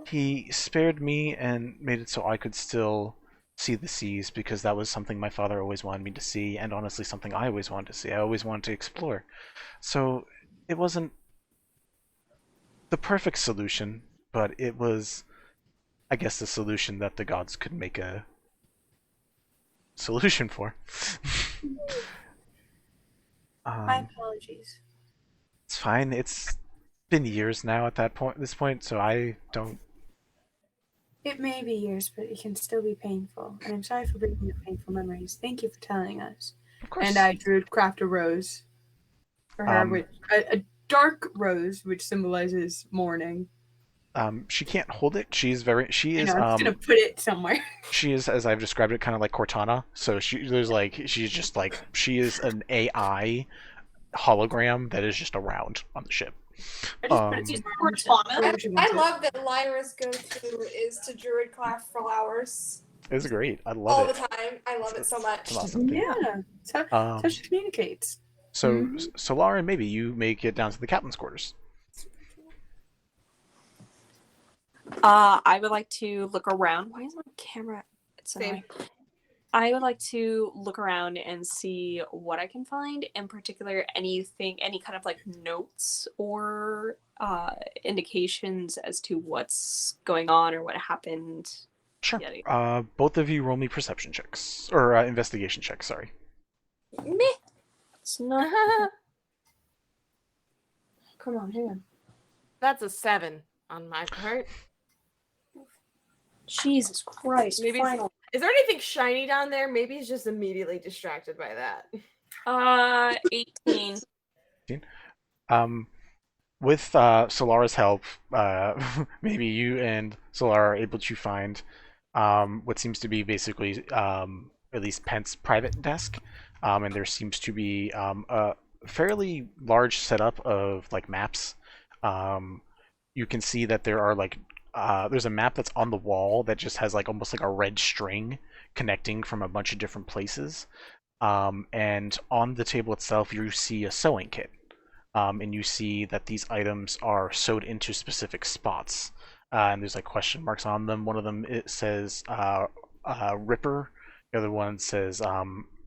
he spared me and made it so I could still see the seas, because that was something my father always wanted me to see, and honestly something I always wanted to see. I always wanted to explore. So it wasn't the perfect solution, but it was, I guess, the solution that the gods could make a solution for.
My apologies.
It's fine. It's been years now at this point, so I don't.
It may be years, but it can still be painful. And I'm sorry for bringing up painful memories. Thank you for telling us.
Of course.
And I drew craft a rose for her, which a dark rose, which symbolizes mourning.
She can't hold it. She is.
I'm just gonna put it somewhere.
She is, as I've described it, kind of like Cortana. So she is an AI hologram that is just around on the ship.
I just put it somewhere.
I love that Lyra's go-to is to druid craft flowers.
It's great. I love
all
it
the time. I love it so much.
It's an awesome thing.
Yeah, that's how she communicates.
So, Solara, maybe you may get down to the captain's quarters.
I would like to look around. Why is my camera? It's annoying. I would like to look around and see what I can find. In particular, any kind of like notes or indications as to what's going on or what happened.
Sure. Both of you roll me perception checks or investigation checks. Sorry.
Meh. It's not. Come on, hang on.
That's a 7 on my part.
Jesus Christ.
Maybe is there anything shiny down there? Maybe he's just immediately distracted by that.
18.
With Solara's help, maybe you and Solara are able to find what seems to be basically at least Pent's private desk, and there seems to be a fairly large setup of like maps. You can see that there are like there's a map that's on the wall that just has like almost like a red string connecting from a bunch of different places. And on the table itself, you see a sewing kit. And you see that these items are sewed into specific spots. And there's like question marks on them. One of them, it says Ripper. The other one says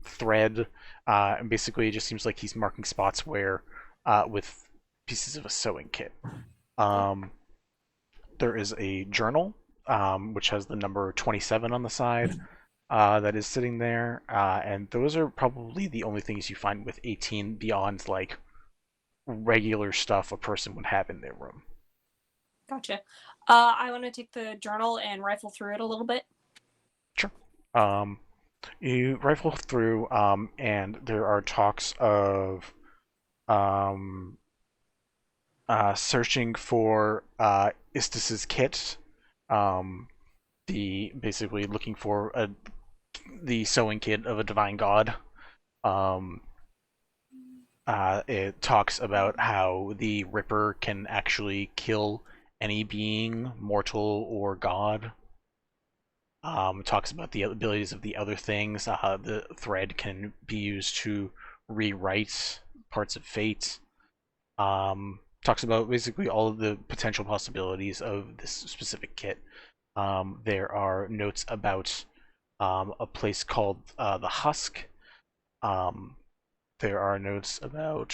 Thread. And basically it just seems like he's marking spots where with pieces of a sewing kit. There is a journal, which has the number 27 on the side, that is sitting there, and those are probably the only things you find with 18 beyond like regular stuff a person would have in their room.
Gotcha. I want to take the journal and rifle through it a little bit.
Sure. You rifle through, and there are talks of searching for Istis's kit, basically looking for the sewing kit of a divine god. It talks about how the Ripper can actually kill any being, mortal or god. It talks about the abilities of the other things. The thread can be used to rewrite parts of fate. Talks about basically all of the potential possibilities of this specific kit. There are notes about a place called the Husk. There are notes about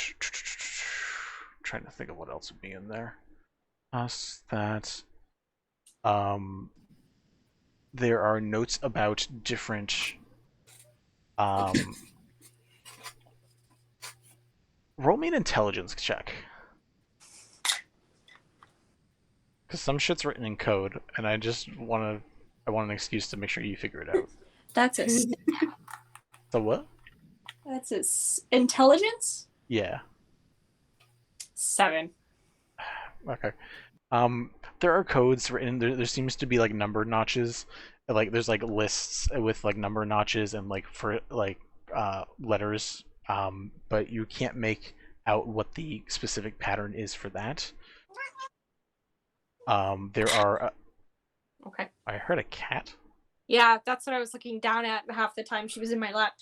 trying to think of what else would be in there. There are notes about different roll me an intelligence check. Because some shit's written in code, and I want an excuse to make sure you figure it out.
That's it.
So what?
That's it. Intelligence?
Yeah.
7.
Okay. There are codes written. There seems to be like number notches like there's like lists with like number notches and like for like letters, but you can't make out what the specific pattern is for that. There are.
Okay.
I heard a cat.
Yeah, that's what I was looking down at half the time she was in my lap.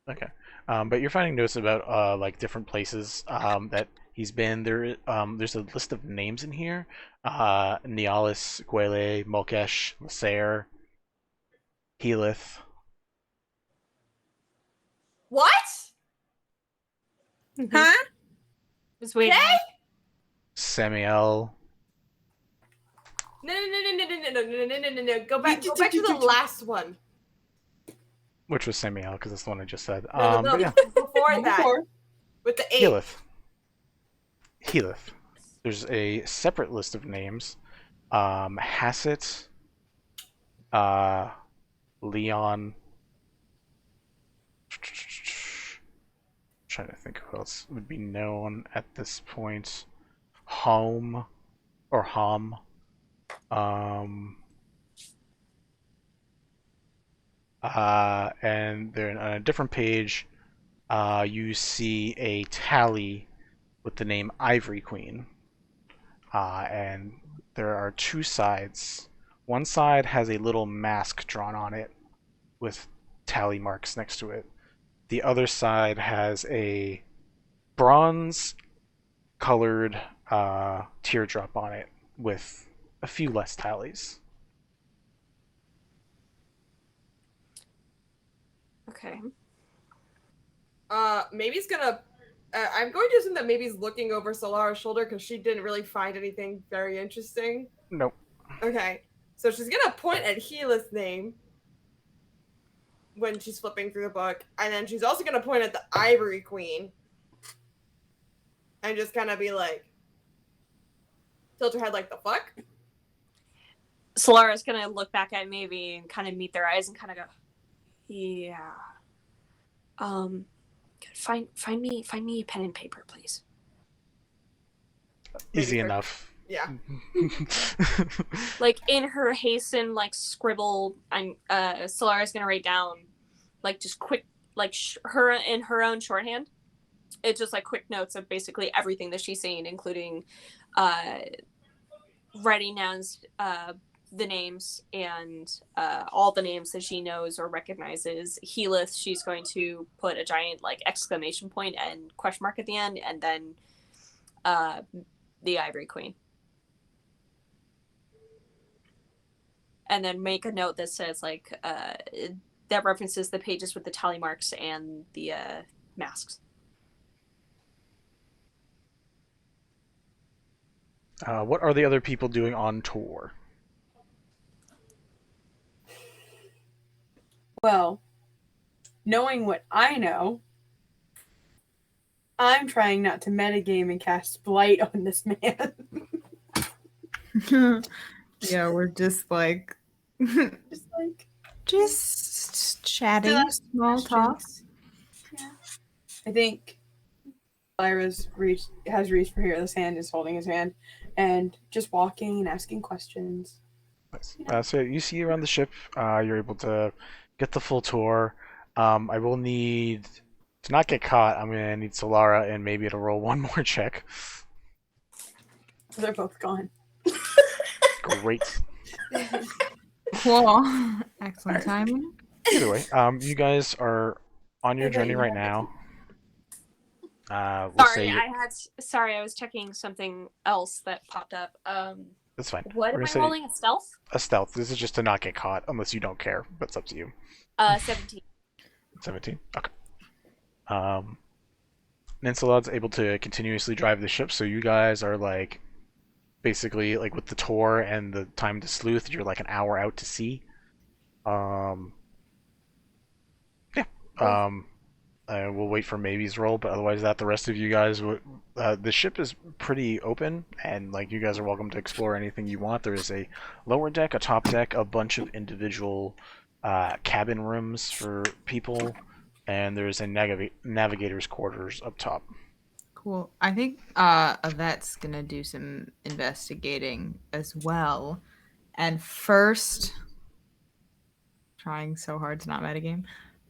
Okay. But you're finding notes about like different places that he's been. There's a list of names in here. Nialis, Gwele, Mulkesh, Lasair, Healith.
What?
Huh?
Just waiting.
Okay.
Samiel.
No. Go back to the last one.
Which was Samiel, because that's the one I just said.
No,
But yeah.
before that. With the 8.
Healith. There's a separate list of names. Hassett, Leon. Trying to think who else would be known at this point. Hom. And then on a different page, you see a tally with the name Ivory Queen. And there are 2 sides. One side has a little mask drawn on it with tally marks next to it. The other side has a bronze colored teardrop on it with a few less tallies.
Okay.
Maybe's gonna. I'm going to assume that Maybe's looking over Solara's shoulder because she didn't really find anything very interesting.
Nope.
Okay, so she's gonna point at Healith's name when she's flipping through the book, and then she's also gonna point at the Ivory Queen, and just kind of be like, tilt her head like, the fuck?
Solara's gonna look back at Maybe and kind of meet their eyes and kind of go, yeah. Find me a pen and paper, please.
Easy enough.
Yeah.
Like in her hasten, like scribble. Solara's gonna write down, like just quick, like her in her own shorthand. It's just like quick notes of basically everything that she's seen, including writing down the names and all the names that she knows or recognizes. Healith, she's going to put a giant like exclamation point and question mark at the end, and then the Ivory Queen. And then make a note that says like that references the pages with the tally marks and the masks.
What are the other people doing on tour?
Well, knowing what I know, I'm trying not to metagame and cast Blight on this man.
Yeah, we're just like just chatting, small talk.
Yeah. I think Lyra's has reached for his hand, is holding his hand, and just walking and asking questions.
Nice. So you see around the ship, you're able to get the full tour. I will need to not get caught. I'm gonna need Solara and maybe to roll one more check.
They're both gone.
Great.
Cool. Excellent timing.
Either way, you guys are on your journey right now.
Sorry, I was checking something else that popped up.
That's fine.
What am I rolling? A stealth?
A stealth. This is just to not get caught, unless you don't care. But it's up to you.
17.
17. Okay. Ninsalad's able to continuously drive the ship, so you guys are like, basically like with the tour and the time to sleuth, you're like an hour out to sea. We'll wait for Maybe's roll, but otherwise the rest of you guys, the ship is pretty open, and like you guys are welcome to explore anything you want. There is a lower deck, a top deck, a bunch of individual cabin rooms for people, and there's a navigator's quarters up top.
Cool. I think Yvette's gonna do some investigating as well. And first, trying so hard to not metagame.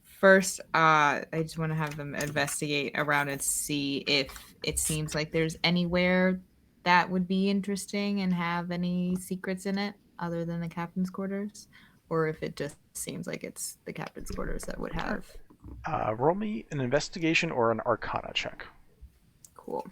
First, I just want to have them investigate around and see if it seems like there's anywhere that would be interesting and have any secrets in it other than the captain's quarters, or if it just seems like it's the captain's quarters that would have.
Roll me an investigation or an arcana check.
Cool.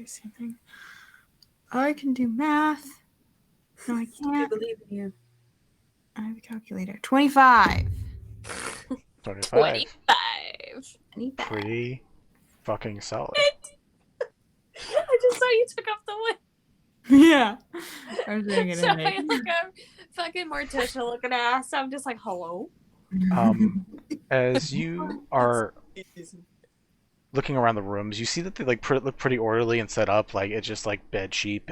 Same thing. I can do math. No, I
I
can't.
believe in you.
I have a calculator. 25.
25.
25.
Pretty fucking solid.
I just saw you took off the one.
Yeah. I was doing it
So
in
I look up fucking Morticia looking ass. I'm just like, hello.
As you are looking around the rooms, you see that they like look pretty orderly and set up. Like it's just like bed sheet,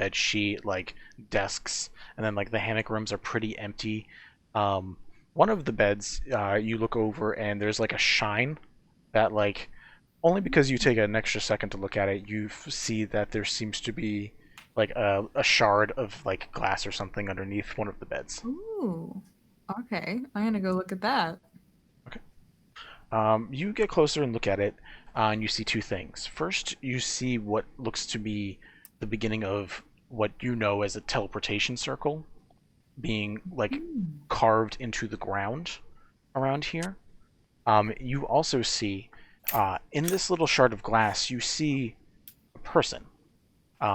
like desks, and then like the hammock rooms are pretty empty. One of the beds, you look over and there's like a shine that like only because you take an extra second to look at it, you see that there seems to be like a shard of like glass or something underneath one of the beds.
Ooh. Okay. I'm gonna go look at that.
You get closer and look at it, and you see two things. First, you see what looks to be the beginning of what you know as a teleportation circle being like carved into the ground around here. You also see in this little shard of glass, you see a person.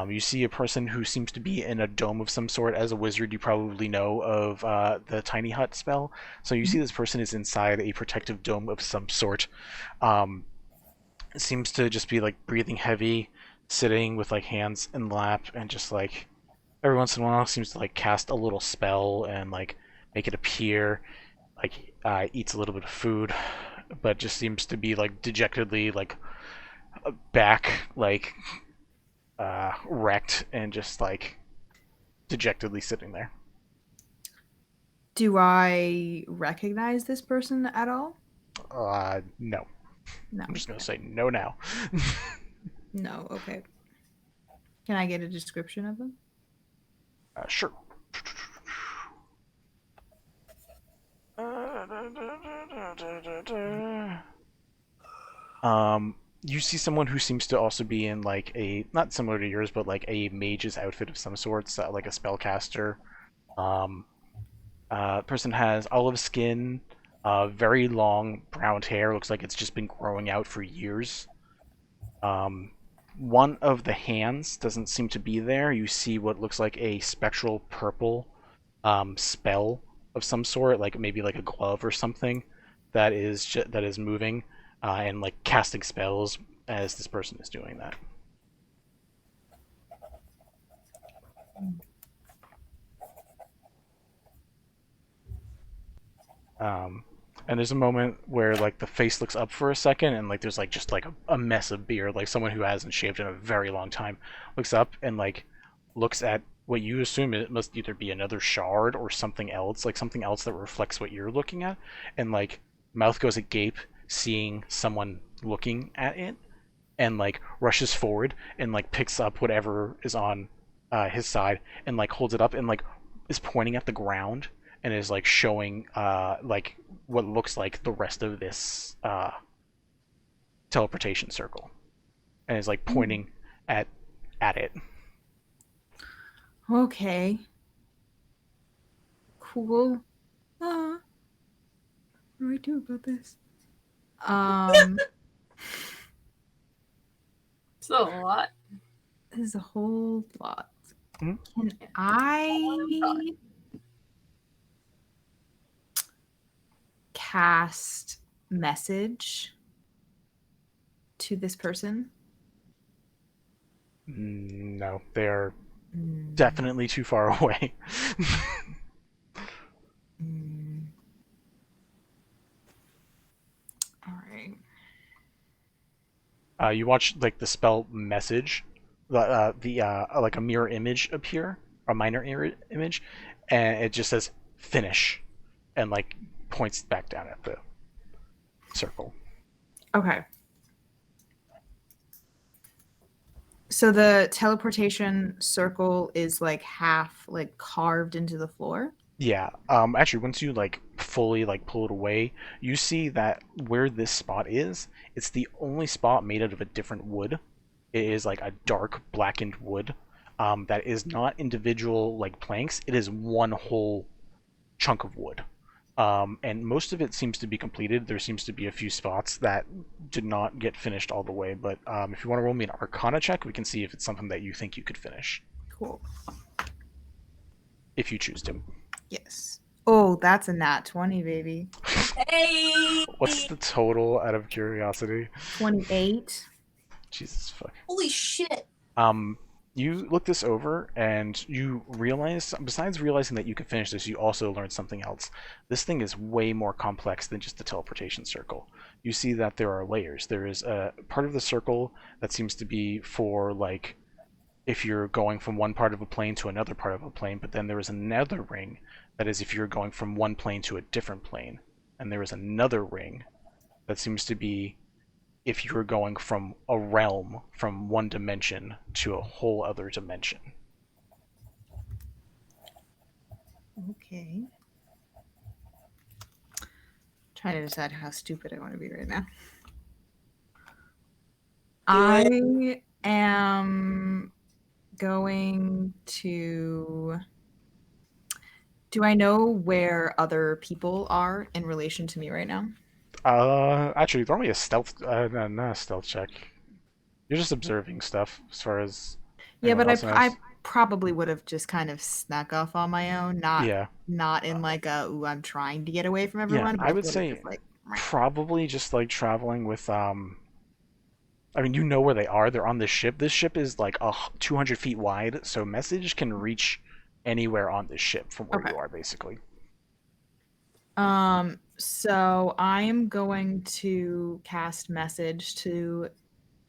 You see a person who seems to be in a dome of some sort. As a wizard, you probably know of the tiny hut spell. So you see this person is inside a protective dome of some sort. Seems to just be like breathing heavy, sitting with like hands in lap, and just like every once in a while seems to like cast a little spell and like make it appear. Like eats a little bit of food, but just seems to be like dejectedly like back like wrecked and just like dejectedly sitting there.
Do I recognize this person at all?
No.
No.
I'm just gonna say no now.
No, okay. Can I get a description of them?
Sure. You see someone who seems to also be in like a, not similar to yours, but like a mage's outfit of some sorts, like a spellcaster. Person has olive skin, very long brown hair. Looks like it's just been growing out for years. One of the hands doesn't seem to be there. You see what looks like a spectral purple spell of some sort, like maybe like a glove or something that is moving and like casting spells as this person is doing that. And there's a moment where like the face looks up for a second and like there's like just like a mess of beard, like someone who hasn't shaved in a very long time looks up and like looks at what you assume it must either be another shard or something else, like something else that reflects what you're looking at, and like mouth goes agape seeing someone looking at it, and like rushes forward and like picks up whatever is on his side and like holds it up and like is pointing at the ground and is like showing like what looks like the rest of this teleportation circle, and is like pointing at it.
Okay. Cool. What do I do about this?
It's a lot.
This is a whole lot.
Mhm.
Can I cast message to this person?
No, they're definitely too far away.
All right.
You watch like the spell message, like a mirror image appear, a minor image, and it just says finish, and like points back down at the circle.
Okay. So the teleportation circle is like half like carved into the floor.
Yeah. Actually, once you like fully like pull it away, you see that where this spot is, it's the only spot made out of a different wood. It is like a dark blackened wood. That is not individual like planks. It is one whole chunk of wood. And most of it seems to be completed. There seems to be a few spots that did not get finished all the way. But if you want to roll me an Arcana check, we can see if it's something that you think you could finish.
Cool.
If you choose to.
Yes. Oh, that's a nat 20, baby.
Hey!
What's the total out of curiosity?
28.
Jesus fuck.
Holy shit.
You look this over and you realize, besides realizing that you can finish this, you also learned something else. This thing is way more complex than just the teleportation circle. You see that there are layers. There is a part of the circle that seems to be for like if you're going from one part of a plane to another part of a plane, but then there is another ring that is if you're going from one plane to a different plane. And there is another ring that seems to be if you were going from a realm, from one dimension to a whole other dimension.
Okay. Trying to decide how stupid I want to be right now. I am going to... Do I know where other people are in relation to me right now?
Actually, throw me a stealth, not a stealth check. You're just observing stuff as far as.
Yeah, but
anyone else
I
knows.
probably would have just kind of snuck off on my own,
Yeah.
not in like a ooh, I'm trying to get away from everyone.
Yeah,
but
I would
would've
say
just, like,
probably just like traveling with I mean, you know where they are. They're on this ship. This ship is like 200 feet wide, so message can reach anywhere on this ship from where you are, basically.
So I am going to cast message to.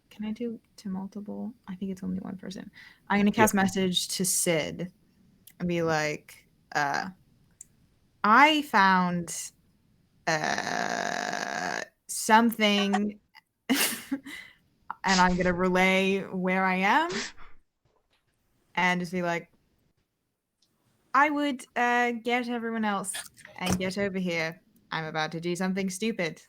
Can I do to multiple? I think it's only one person. I'm going to cast message to Sid and be like, I found something and I'm going to relay where I am and just be like, I would get everyone else and get over here. I'm about to do something stupid.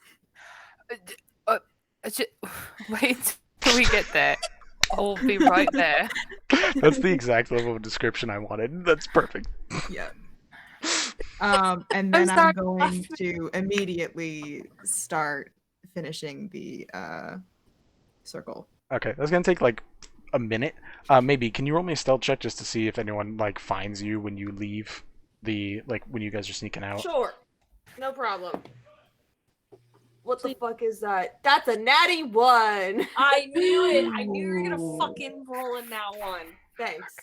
Wait till we get there. I'll be right there.
That's the exact level of description I wanted. That's perfect.
Yeah. And then I'm going to immediately start finishing the circle.
Okay, that's gonna take like a minute. Maybe can you roll me a stealth check just to see if anyone like finds you when you leave the when you guys are sneaking out?
Sure. No problem. What the fuck is that? That's a natty 1.
I knew it. I knew you were gonna fucking roll in that one.
Thanks.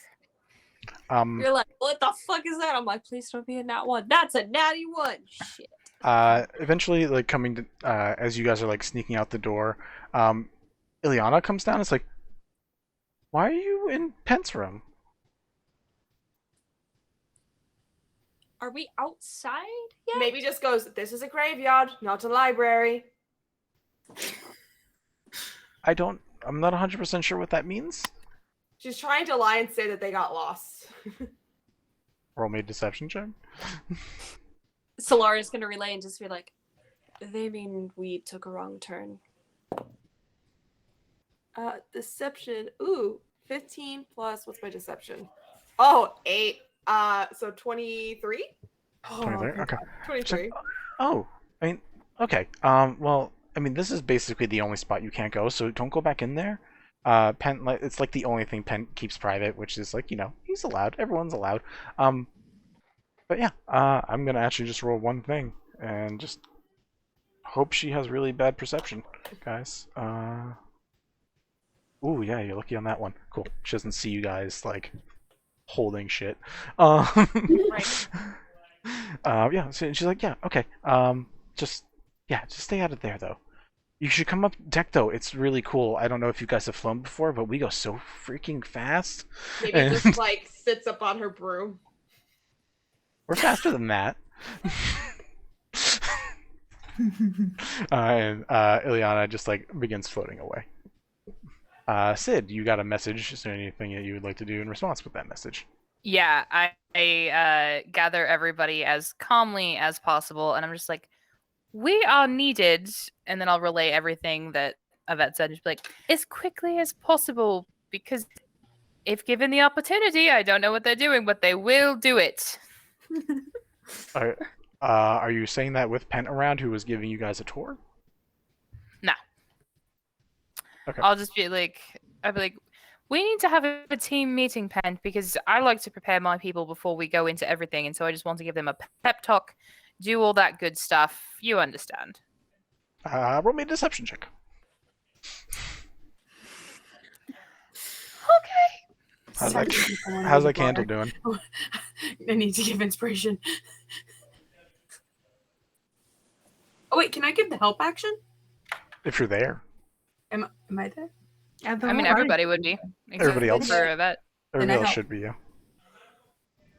You're like, what the fuck is that? I'm like, please don't be a nat 1. That's a natty 1. Shit.
Eventually, like coming to as you guys are like sneaking out the door, Ileana comes down. It's like, why are you in Pent's room?
Are we outside yet?
Maybe just goes, this is a graveyard, not a library.
I'm not 100% sure what that means.
She's trying to lie and say that they got lost.
Roll me a deception check.
Solara's gonna relay and just be like, they mean we took a wrong turn.
Deception. Ooh, 15 plus, what's my deception? Oh, 8. So 23?
23? Okay.
23.
Oh, I mean, okay. Well, I mean, this is basically the only spot you can't go, so don't go back in there. Penn, it's like the only thing Penn keeps private, which is like, he's allowed. Everyone's allowed. But yeah, I'm gonna actually just roll one thing and just hope she has really bad perception, guys. Ooh, yeah, you're lucky on that one. Cool. She doesn't see you guys like holding shit.
Right.
Yeah. So she's like, yeah, okay. Just stay out of there though. You should come up deck though. It's really cool. I don't know if you guys have flown before, but we go so freaking fast.
Maybe just like sits up on her broom.
We're faster than that. And Ileana just like begins floating away. Sid, you got a message. Is there anything that you would like to do in response with that message?
Yeah, I gather everybody as calmly as possible, and I'm just like, we are needed, and then I'll relay everything that Yvette said, just be like, as quickly as possible, because if given the opportunity, I don't know what they're doing, but they will do it.
Are you saying that with Pent around, who was giving you guys a tour?
No.
Okay.
I'll just be like, we need to have a team meeting, Pent, because I like to prepare my people before we go into everything, and so I just want to give them a pep talk, do all that good stuff. You understand.
Roll me a deception check.
Okay.
How's that candle doing?
I need to give inspiration. Oh wait, can I give the help action?
If you're there.
Am I there?
I mean, everybody would be.
Everybody else.
For Yvette.
Everybody else should be, yeah.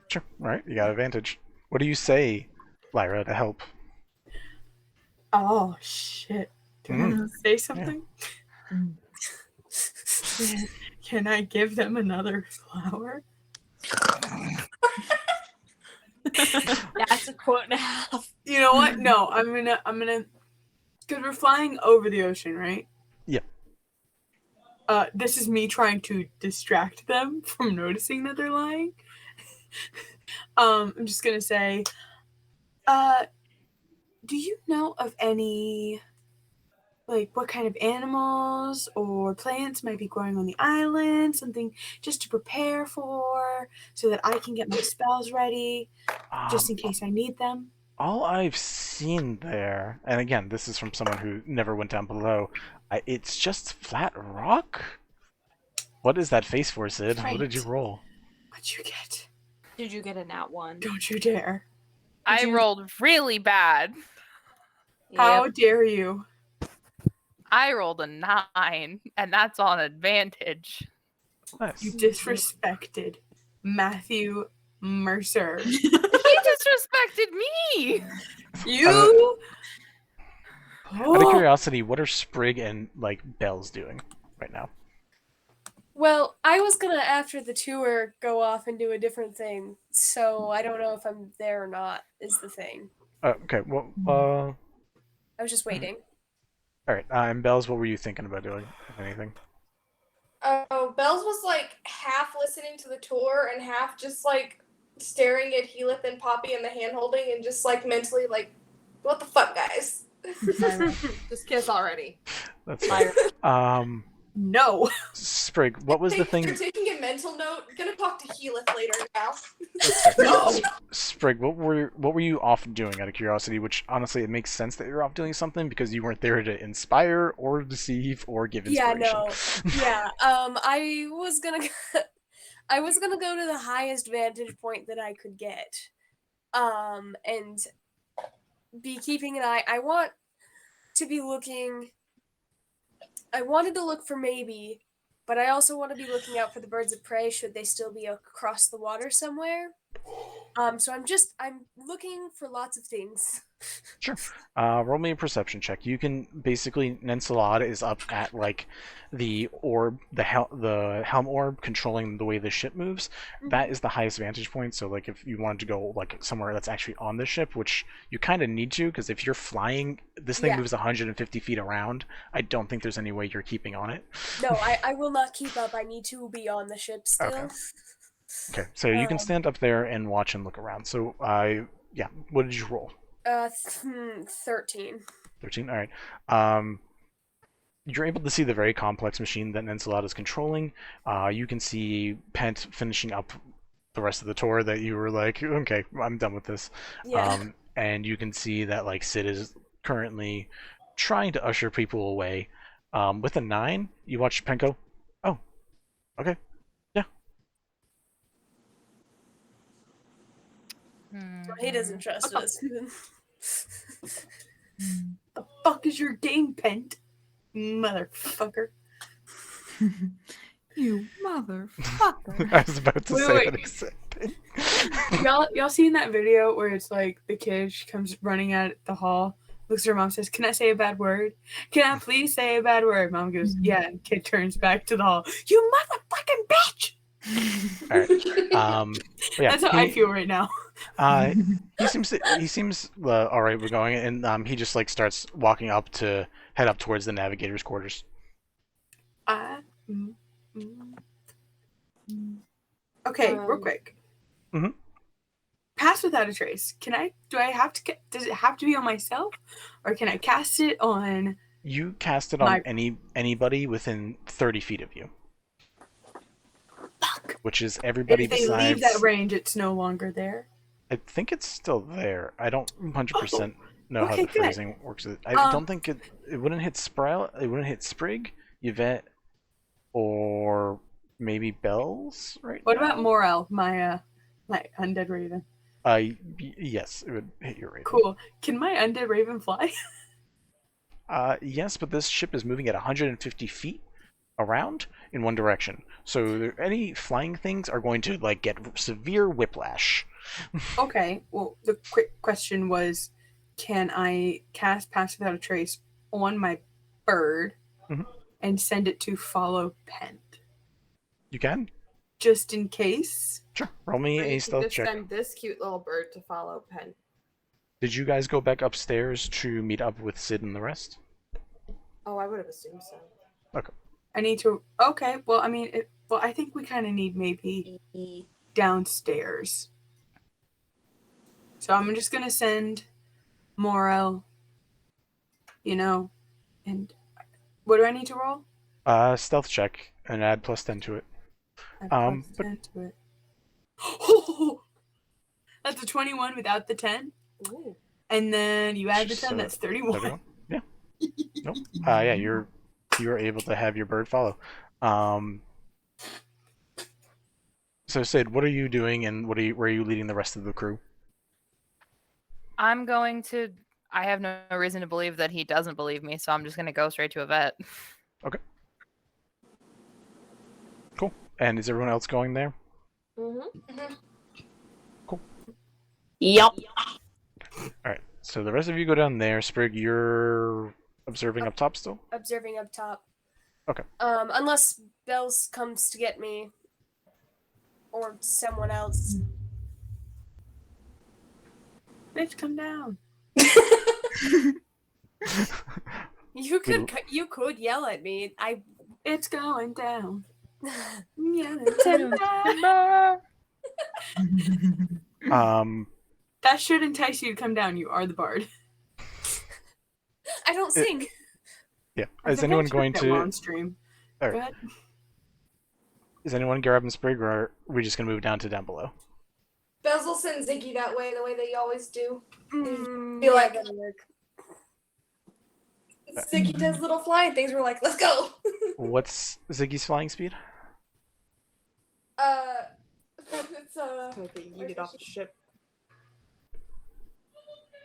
Sure. All right, you got advantage. What do you say, Lyra, to help?
Oh shit! Do I have to say something? Yeah. Can I give them another flower?
That's a quote and a half.
You know what? No, I'm gonna, because we're flying over the ocean, right?
Yeah.
This is me trying to distract them from noticing that they're lying. I'm just gonna say, do you know of any, like, what kind of animals or plants might be growing on the island? Something just to prepare for, so that I can get my spells ready, just in case I need them.
All I've seen there, and again, this is from someone who never went down below, it's just flat rock? What is that face for, Sid?
Right.
What did you roll?
What'd you get?
Did you get a nat 1?
Don't you dare.
I rolled really bad.
How dare you?
I rolled a 9, and that's on advantage.
Nice.
You disrespected Matthew Mercer.
He disrespected me!
You?
Out of curiosity, what are Sprig and like Bells doing right now?
Well, I was gonna, after the tour, go off and do a different thing, so I don't know if I'm there or not, is the thing.
Okay, well,
I was just waiting.
alright, and Bells, what were you thinking about doing, if anything?
Oh, Bells was like half listening to the tour and half just like staring at Heath and Poppy and the hand holding and just like mentally like, what the fuck, guys?
Just kiss already.
That's fine.
No.
Sprig, what was the thing?
You're taking a mental note. I'm gonna talk to Heath later now.
No.
Sprig, what were you off doing out of curiosity? Which honestly, it makes sense that you're off doing something because you weren't there to inspire or deceive or give inspiration.
Yeah, no. Yeah. I was gonna go to the highest vantage point that I could get. And be keeping an eye. I wanted to look for maybe, but I also want to be looking out for the birds of prey should they still be across the water somewhere. So I'm looking for lots of things.
Sure. Roll me a perception check. You can basically, Nensalad is up at like the orb, the helm orb controlling the way the ship moves. Mm-hmm. That is the highest vantage point. So like if you wanted to go like somewhere that's actually on the ship, which you kind of need to, because if you're flying, this thing moves 150 feet around. I don't think there's any way you're keeping on it.
No, I will not keep up. I need to be on the ship still.
Okay, so you can stand up there and watch and look around. So yeah, what did you roll?
13.
13, all right. You're able to see the very complex machine that Nensalad is controlling. You can see Pent finishing up the rest of the tour that you were like, okay, I'm done with this.
Yeah.
And you can see that like Sid is currently trying to usher people away. With a 9, you watch Pent go, oh, okay, yeah.
He doesn't trust us.
The fuck is your game, Pent? motherfucker.
You motherfucker.
I was about to say
Wait.
that exact thing.
Y'all seen that video where it's like the kid, she comes running out at the hall, looks at her mom, says, "Can I say a bad word? Can I please say a bad word?" Mom goes, "Yeah." And kid turns back to the hall. "You motherfucking bitch!"
All right. Yeah,
That's how I feel right now.
he seems all right with going, and he just like starts walking up to head up towards the navigator's quarters.
Okay, real quick.
Mhm.
Pass without a trace. Do I have to? Does it have to be on myself, or can I cast it on?
You cast it on anybody within 30 feet of you.
Fuck.
Which is everybody
If they
besides.
leave that range, it's no longer there.
I think it's still there. I don't 100% know how
okay,
the
good.
phrasing works. I don't think it wouldn't hit It wouldn't hit Sprig, Yvette, or maybe Bells right
What
now.
about Morel, my undead raven?
Yes, it would hit your raven.
Cool. Can my undead raven fly?
Yes, but this ship is moving at 150 feet around in one direction. So any flying things are going to like get severe whiplash.
Okay. Well, the quick question was, can I cast Pass Without a Trace on my bird and send it to follow Pent?
You can?
Just in case?
Sure. Roll me
Or
a
you
stealth
could just
check.
send this cute little bird to follow Pen.
Did you guys go back upstairs to meet up with Sid and the rest?
Oh, I would have assumed so.
Okay.
I need to. Okay. Well, I mean, I think we kind of need maybe downstairs. So I'm just gonna send Morel. And what do I need to roll?
Stealth check and add +10 to it.
Add +10 to it. Oh, that's a 21 without the 10.
Ooh.
And then you add the 10. That's 31.
31? Yeah. Nope. Yeah, you are able to have your bird follow. So Sid, what are you doing, and where are you leading the rest of the crew?
I'm going to. I have no reason to believe that he doesn't believe me, so I'm just going to go straight to Yvette.
Okay. Cool. And is everyone else going there? Cool.
Yep.
All right. So the rest of you go down there. Sprig, you're observing up top still?
Observing up top.
Okay.
Unless Bells comes to get me. Or someone else.
Bitch, come down.
You could yell at me.
It's going down. That should entice you to come down. You are the bard.
I don't sing.
Yeah. Is anyone going to
on stream?
All
Go
right.
ahead.
Is anyone grabbing Sprig, or are we just gonna move down below?
Bells will send Ziggy that way, the way they always do.
Be like,
that'll work. Ziggy does little flying things. We're like, let's go.
What's Ziggy's flying speed?
It's okay, you get off the ship.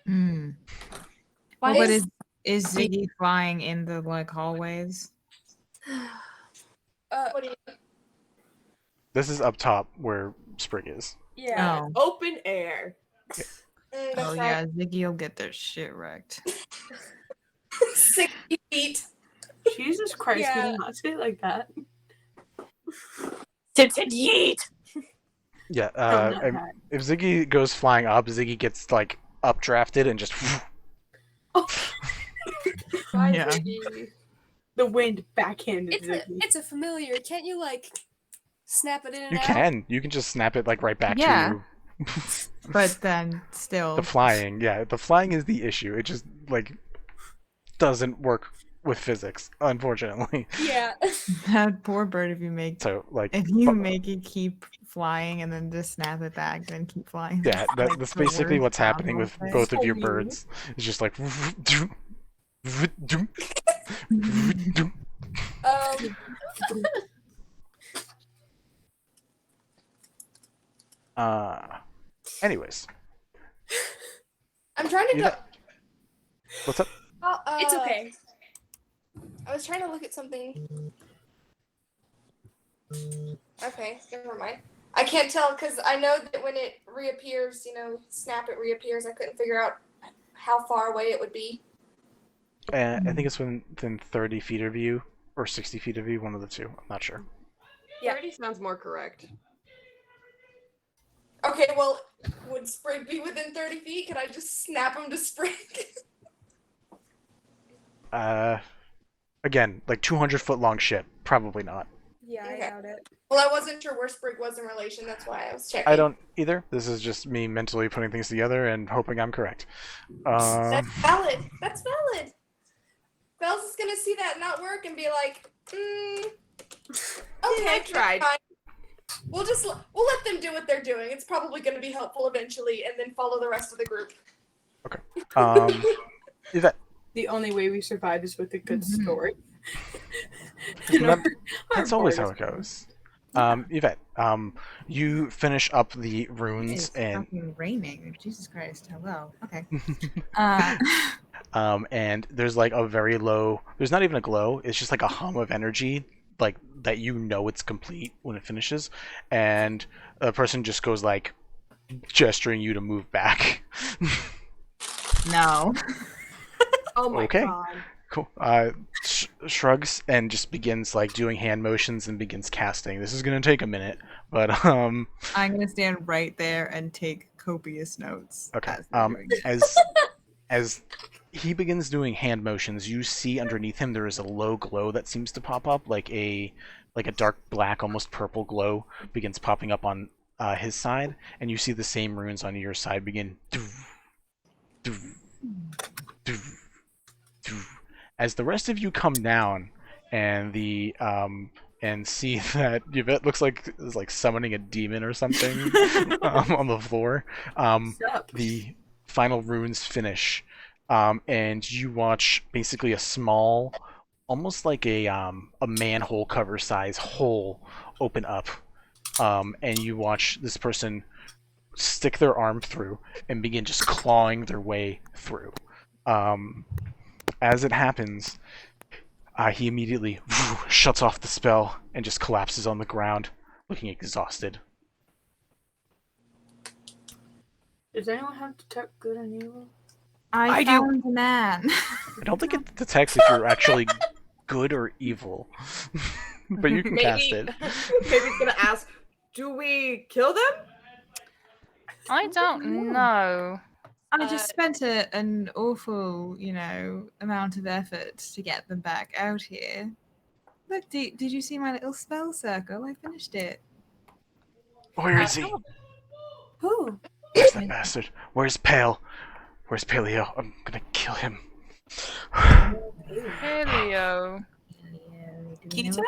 Well, but is Ziggy flying in the hallways?
What do you?
This is up top where Sprig is.
Yeah,
Oh.
open air.
Yeah.
Oh yeah, Ziggy will get their shit wrecked.
60 feet.
Jesus Christ,
Yeah.
can you not say it like that?
Sid said yeet.
Yeah.
not that.
If Ziggy goes flying up, Ziggy gets updrafted and just.
Bye,
Yeah.
Ziggy.
The wind backhanded Ziggy.
It's a familiar. Can't you snap it in and
You
out?
can. You can just snap it right back
Yeah.
to you.
But then still,
The flying, yeah. The flying is the issue. It just doesn't work with physics, unfortunately.
Yeah.
that poor bird. If you make it keep flying and then just snap it back, then keep flying.
Yeah, that's
the
basically
worst
what's happening with
possible
both of your
thing.
birds. It's just like. Anyways,
I'm trying to go.
what's up?
It's okay.
I was trying to look at something. Okay, never mind. I can't tell because I know that when it reappears, snap, it reappears. I couldn't figure out how far away it would be.
I think it's within 30 feet of you, or 60 feet of you, one of the two. I'm not sure.
Yeah. 30 sounds more correct.
Okay, well, would Sprig be within 30 feet? Could I just snap him to Sprig?
Again, like 200-foot long ship. Probably not.
Yeah, I doubt it. Well, I wasn't sure where Sprig was in relation. That's why I was checking.
I don't either. This is just me mentally putting things together and hoping I'm correct.
That's valid. That's valid. Bells is gonna see that not work and be like, okay,
I tried.
Fine. We'll let them do what they're doing. It's probably gonna be helpful eventually, and then follow the rest of the group.
Okay. Yvette.
The only way we survive is with a good story.
That's always how it goes. Yvette, you finish up the runes
It's
and
fucking raining. Jesus Christ. Hello. Okay.
and there's like a very low. There's not even a glow. It's just like a hum of energy, like that it's complete when it finishes, and a person just goes like gesturing you to move back.
No.
Oh my
Okay.
god.
Cool. Shrugs and just begins like doing hand motions and begins casting. This is gonna take a minute, but
I'm gonna stand right there and take copious notes.
okay.
as they're doing it.
As he begins doing hand motions, you see underneath him there is a low glow that seems to pop up, like a dark black, almost purple glow begins popping up on his side, and you see the same runes on your side begin. As the rest of you come down, and and see that Yvette looks like is like summoning a demon or something on the floor. The final runes finish, and you watch basically a small, almost like a manhole cover size hole open up, and you watch this person stick their arm through and begin just clawing their way through. As it happens, he immediately shuts off the spell and just collapses on the ground, looking exhausted.
Does anyone have detect good and evil?
I found a man.
I don't think it detects if you're actually good or evil, but you can cast it.
Maybe it's gonna ask, do we kill them?
I don't know.
I just spent an awful, amount of effort to get them back out here. Look, did you see my little spell circle? I finished it.
Where is he?
Who?
Where's that bastard? Where's Pale? Where's Paleo? I'm gonna kill him.
Paleo.
Keto?
I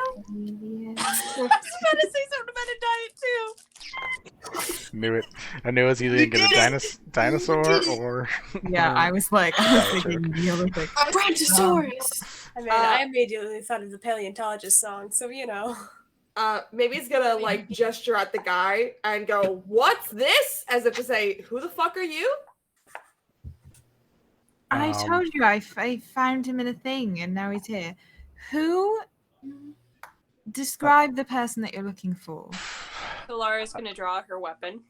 was about to say something about a diet too.
Knew it. I knew it was either gonna dinosaur or.
Yeah, I was thinking Neolithic.
Brontosaurus! I immediately thought of the paleontologist song, so
Maybe he's gonna like gesture at the guy and go, "What's this?" As if to say, "Who the fuck are you?"
I told you I found him in a thing, and now he's here. Who? Describe the person that you're looking for.
Solara's gonna draw her weapon.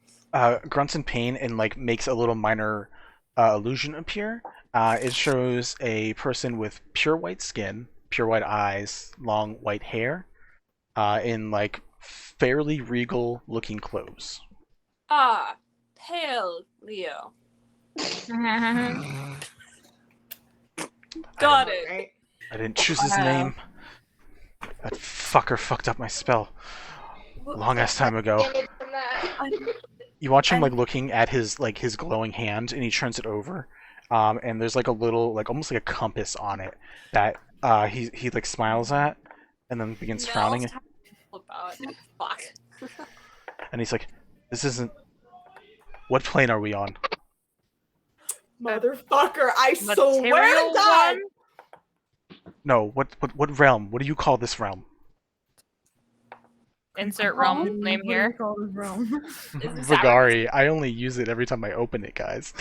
Grunts in pain and like makes a little minor illusion appear. It shows a person with pure white skin, pure white eyes, long white hair, in like fairly regal looking clothes.
Ah, Pale Leo. Got it.
I didn't choose his name. That fucker fucked up my spell. Long ass time ago. You watch him like looking at his glowing hand, and he turns it over, and there's like a little almost like a compass on it that he like smiles at, and then begins frowning.
Fuck.
And he's like, "This isn't. What plane are we on?"
Motherfucker! I swear to
Material
God.
one?
No, what realm? What do you call this realm?
Insert realm name here.
Vagari. I only use it every time I open it, guys.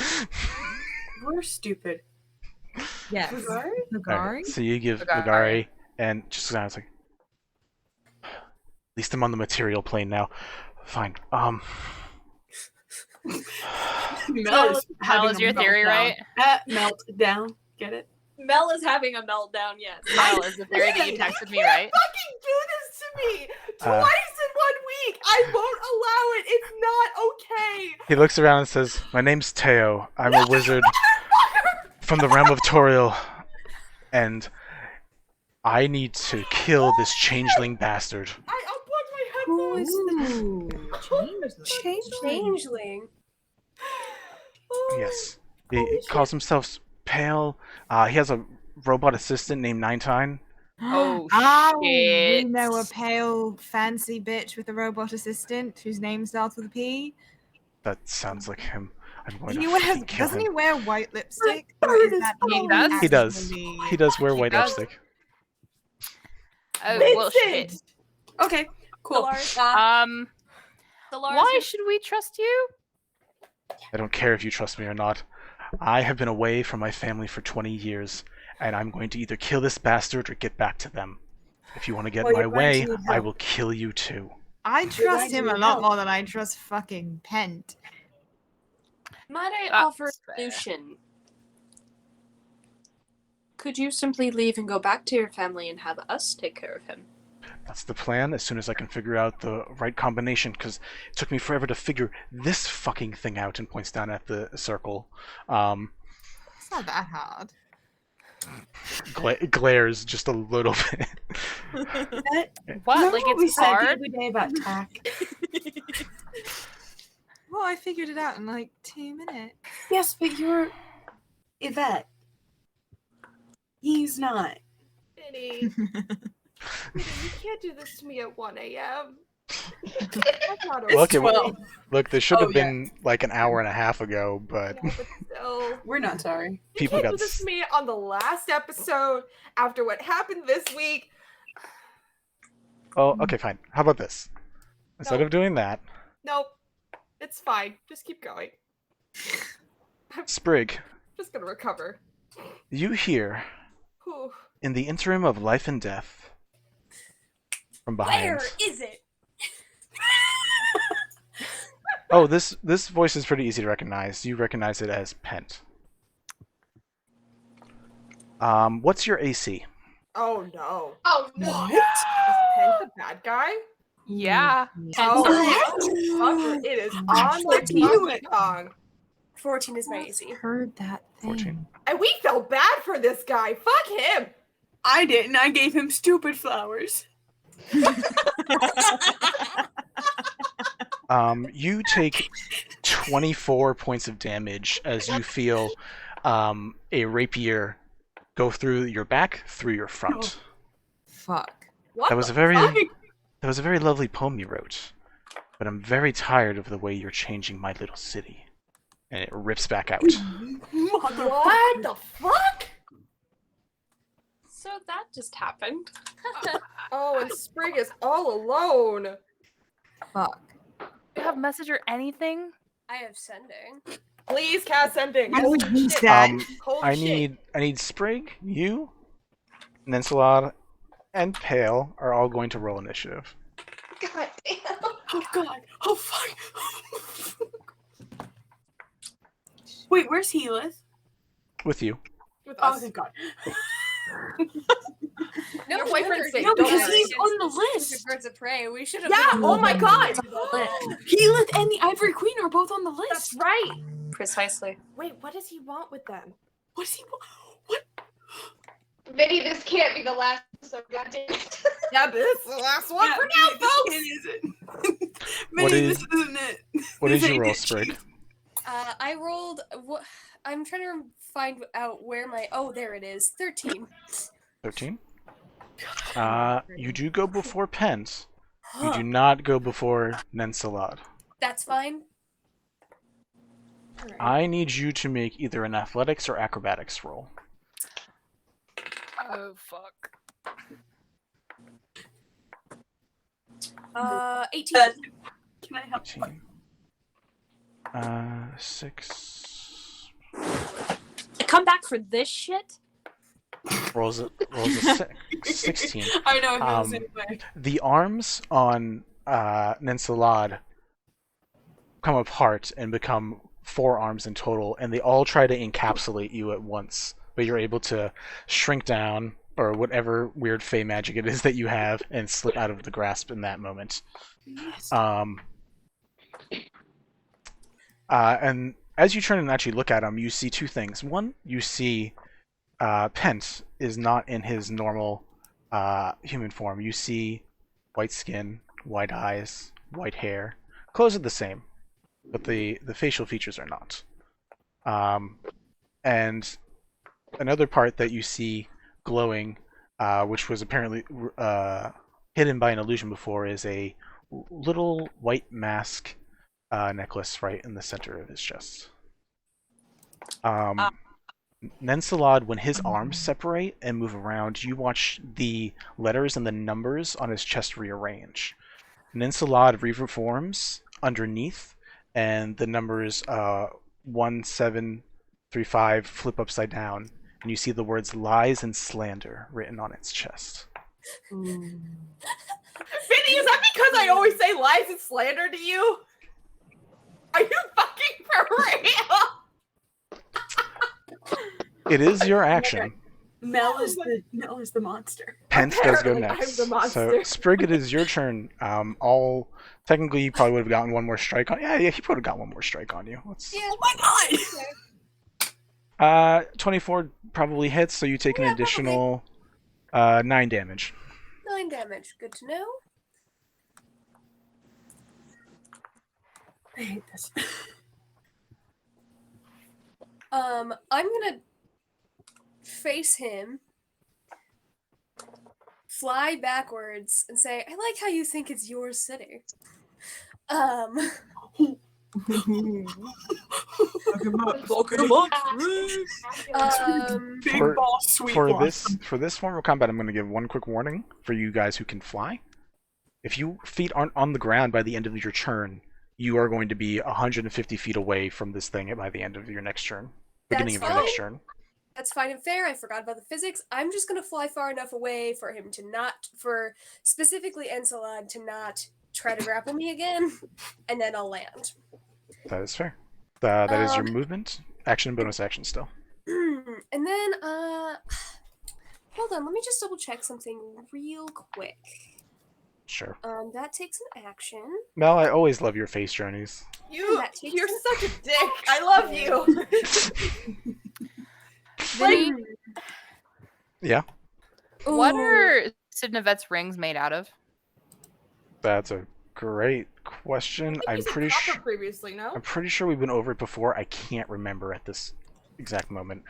We're stupid.
Yes.
Vagari?
Vagari?
Alright, so you give
Vagari.
Vagari, and just sounds like. At least I'm on the material plane now. Fine.
Mel is having
Mel, is your
a
theory
meltdown.
right?
Meltdown. Get it?
Mel is having a meltdown, yes.
Mel, is the theory that you texted me right?
Fucking do this to me twice in 1 week. I won't allow it. It's not okay.
He looks around and says, "My name's Teo. I'm a wizard from the realm of Toriel, and I need to kill this changeling bastard."
I unplugged my
Who
headphones.
is Changeling.
Yes. He calls himself Pale. He has a robot assistant named Ninetine.
Oh,
we
shit.
know a pale, fancy bitch with a robot assistant whose name starts with a P.
That sounds like him. I'm going
He
to
wears,
fucking kill
doesn't
him.
he wear white lipstick? Or is that
He
him
does?
He does.
actually?
He does wear white
does.
lipstick.
Oh, well, shit.
Vincent!
Okay, cool.
Why should we trust you?
I don't care if you trust me or not. I have been away from my family for 20 years, and I'm going to either kill this bastard or get back to them. If you want to get
Well,
my
you're going
way,
to
I
help.
will kill you too.
I trust him a lot
help.
more than I trust fucking Pent.
Might I
That's
offer a
fair.
solution? Could you simply leave and go back to your family and have us take care of him?
That's the plan, as soon as I can figure out the right combination, because it took me forever to figure this fucking thing out, and points down at the circle.
It's not that hard.
Glares just a little bit.
What? Like,
we
it's
said the
hard?
other day about tact?
Well, I figured it out in like 2 minutes.
Yes, but you're Yvette. He's not.
Vinny. You can't do this to me at 1 a.m. That's not okay.
Look,
Well,
look, this should have
Oh, yeah.
been like an hour and a half ago, but
Yeah, but still.
we're not sorry.
You
people
can't
got
do this to me on the last episode after what happened this week.
Oh, okay, fine. How about this? Instead
No.
of doing that,
Nope. It's fine. Just keep going.
Sprig,
Just gonna recover.
you hear
Whew.
in the interim of life and death from behind.
Where is it?
Oh, this voice is pretty easy to recognize. You recognize it as Pent. What's your AC?
Oh no.
Oh no.
What?
Is Pen the bad guy?
Yeah.
Oh, fucker, it is on the Donkey Kong.
14 is my AC.
Heard that thing.
14.
And we felt bad for this guy. Fuck him.
I didn't. I gave him stupid flowers.
You take 24 points of damage as you feel a rapier go through your back, through your front.
Fuck.
What
That was
the
a very
fuck?
that was a very lovely poem you wrote, but I'm very tired of the way you're changing my little city. And it rips back out.
What the fuck?
So that just happened.
Oh, and Sprig is all alone.
Fuck.
Do you have message or anything?
I have sending.
Please cast sending.
I would
Holy
use
shit.
that.
Holy
I
shit.
need Sprig, you, Nensalad, and Pale are all going to roll initiative.
God damn.
Oh god. Oh fuck. Wait, where's Heath?
With you.
With
Oh,
us.
thank god.
No,
Your boyfriend's safe.
No,
Don't
because
worry.
he's on the list.
Birds of prey. We should have.
Yeah, oh my god.
Heath and the Ivory Queen are both on the
That's
list.
right.
Precisely.
Wait, what does he want with them?
What is he? What?
Vinny, this can't be the last episode, goddamn it.
Yeah, but this is the last one for now, folks.
It isn't.
What
Maybe
is-
this isn't it.
What did
This
you
ain't
roll,
it.
Sprig?
I rolled. What? I'm trying to find out where my. Oh, there it is. 13.
13? You do go before Pence. You do not go before Nensalad.
That's fine.
I need you to make either an athletics or acrobatics roll.
Oh, fuck.
18.
Can I help?
18. 6.
Come back for this shit?
rolls a 16.
I know, I feel the same way.
The arms on Nensalad come apart and become 4 arms in total, and they all try to encapsulate you at once. But you're able to shrink down, or whatever weird fey magic it is that you have, and slip out of the grasp in that moment.
Yes.
And as you turn and actually look at him, you see 2 things. One, you see Pent is not in his normal human form. You see white skin, white eyes, white hair. Clothes are the same, but the facial features are not. And another part that you see glowing, which was apparently hidden by an illusion before, is a little white mask necklace right in the center of his chest. Nensalad, when his arms separate and move around, you watch the letters and the numbers on his chest rearrange. Nensalad reforms underneath, and the numbers 1735 flip upside down, and you see the words lies and slander written on its chest.
Vinny, is that because I always say lies and slander to you? Are you fucking for real?
It is your action.
Mel is the monster.
Pence does go
Apparently, I'm
next.
the
So
monster.
Sprig, it is your turn. Technically, you probably would have gotten one more strike on. Yeah, he would have got one more strike on you. Let's.
Yeah, why not?
24 probably hits, so you take an additional 9 damage.
9 damage. Good to know.
I hate this.
I'm gonna face him, fly backwards, and say, "I like how you think it's your city."
Big boss, Sweetblossom.
For this form of combat, I'm going to give one quick warning for you guys who can fly. If your feet aren't on the ground by the end of your turn, you are going to be 150 feet away from this thing by the end of your next turn. Beginning of your next turn.
That's fine and fair. I forgot about the physics. I'm just gonna fly far enough away for him to not, for specifically Ensalad to not try to grapple me again, and then I'll land.
That is fair. That is your movement. Action and bonus action still.
And then, hold on, let me just double check something real quick.
Sure.
That takes an action.
Mel, I always love your face journeys.
You're such a dick. I love you.
Vinny,
Yeah,
what are Sid and Yvette's rings made out of?
that's a great question. I'm pretty sure.
Previously, no.
I'm pretty sure we went over it before. I can't remember at this exact moment.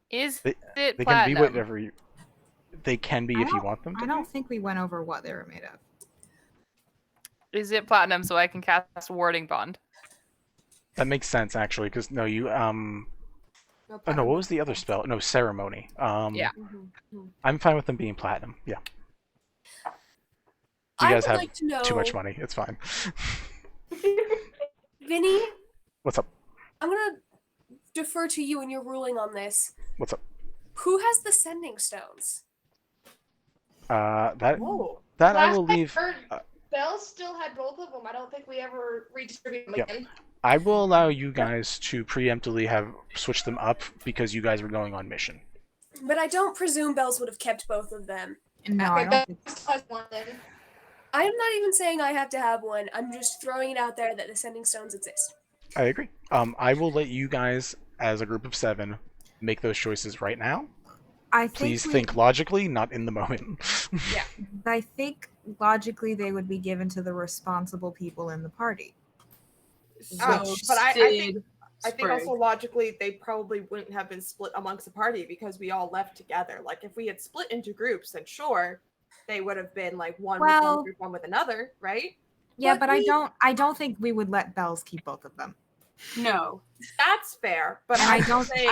Is
They
it
can
platinum?
be whatever you. They can be if you want them to.
I don't think we went over what they were made of.
Is it platinum so I can cast Warding Bond?
That makes sense actually, because no, you Oh no, what was the other spell? No, ceremony.
Yeah.
I'm fine with them being platinum. Yeah. You
I
guys
would
have
like to know,
too much money. It's fine.
Vinny,
What's up?
I'm gonna defer to you in your ruling on this.
What's up?
Who has the sending stones?
That
Whoa.
I will leave.
Belle still had both of them. I don't think we ever redistributed them again.
I will allow you guys to preemptively have switched them up because you guys were going on mission.
But I don't presume Bells would have kept both of them.
No, I don't think
Belle has one then.
I'm not even saying I have to have one. I'm just throwing it out there that the sending stones exist.
I agree. I will let you guys, as a group of 7, make those choices right now. Please think logically, not in the moment.
Yeah, I think logically they would be given to the responsible people in the party.
But I think also logically they probably wouldn't have been split amongst the party because we all left together. Like if we had split into groups, then sure, they would have been like one with one group, one with another, right?
Yeah, but I don't think we would let Bells keep both of them.
No,
that's fair. But
I don't think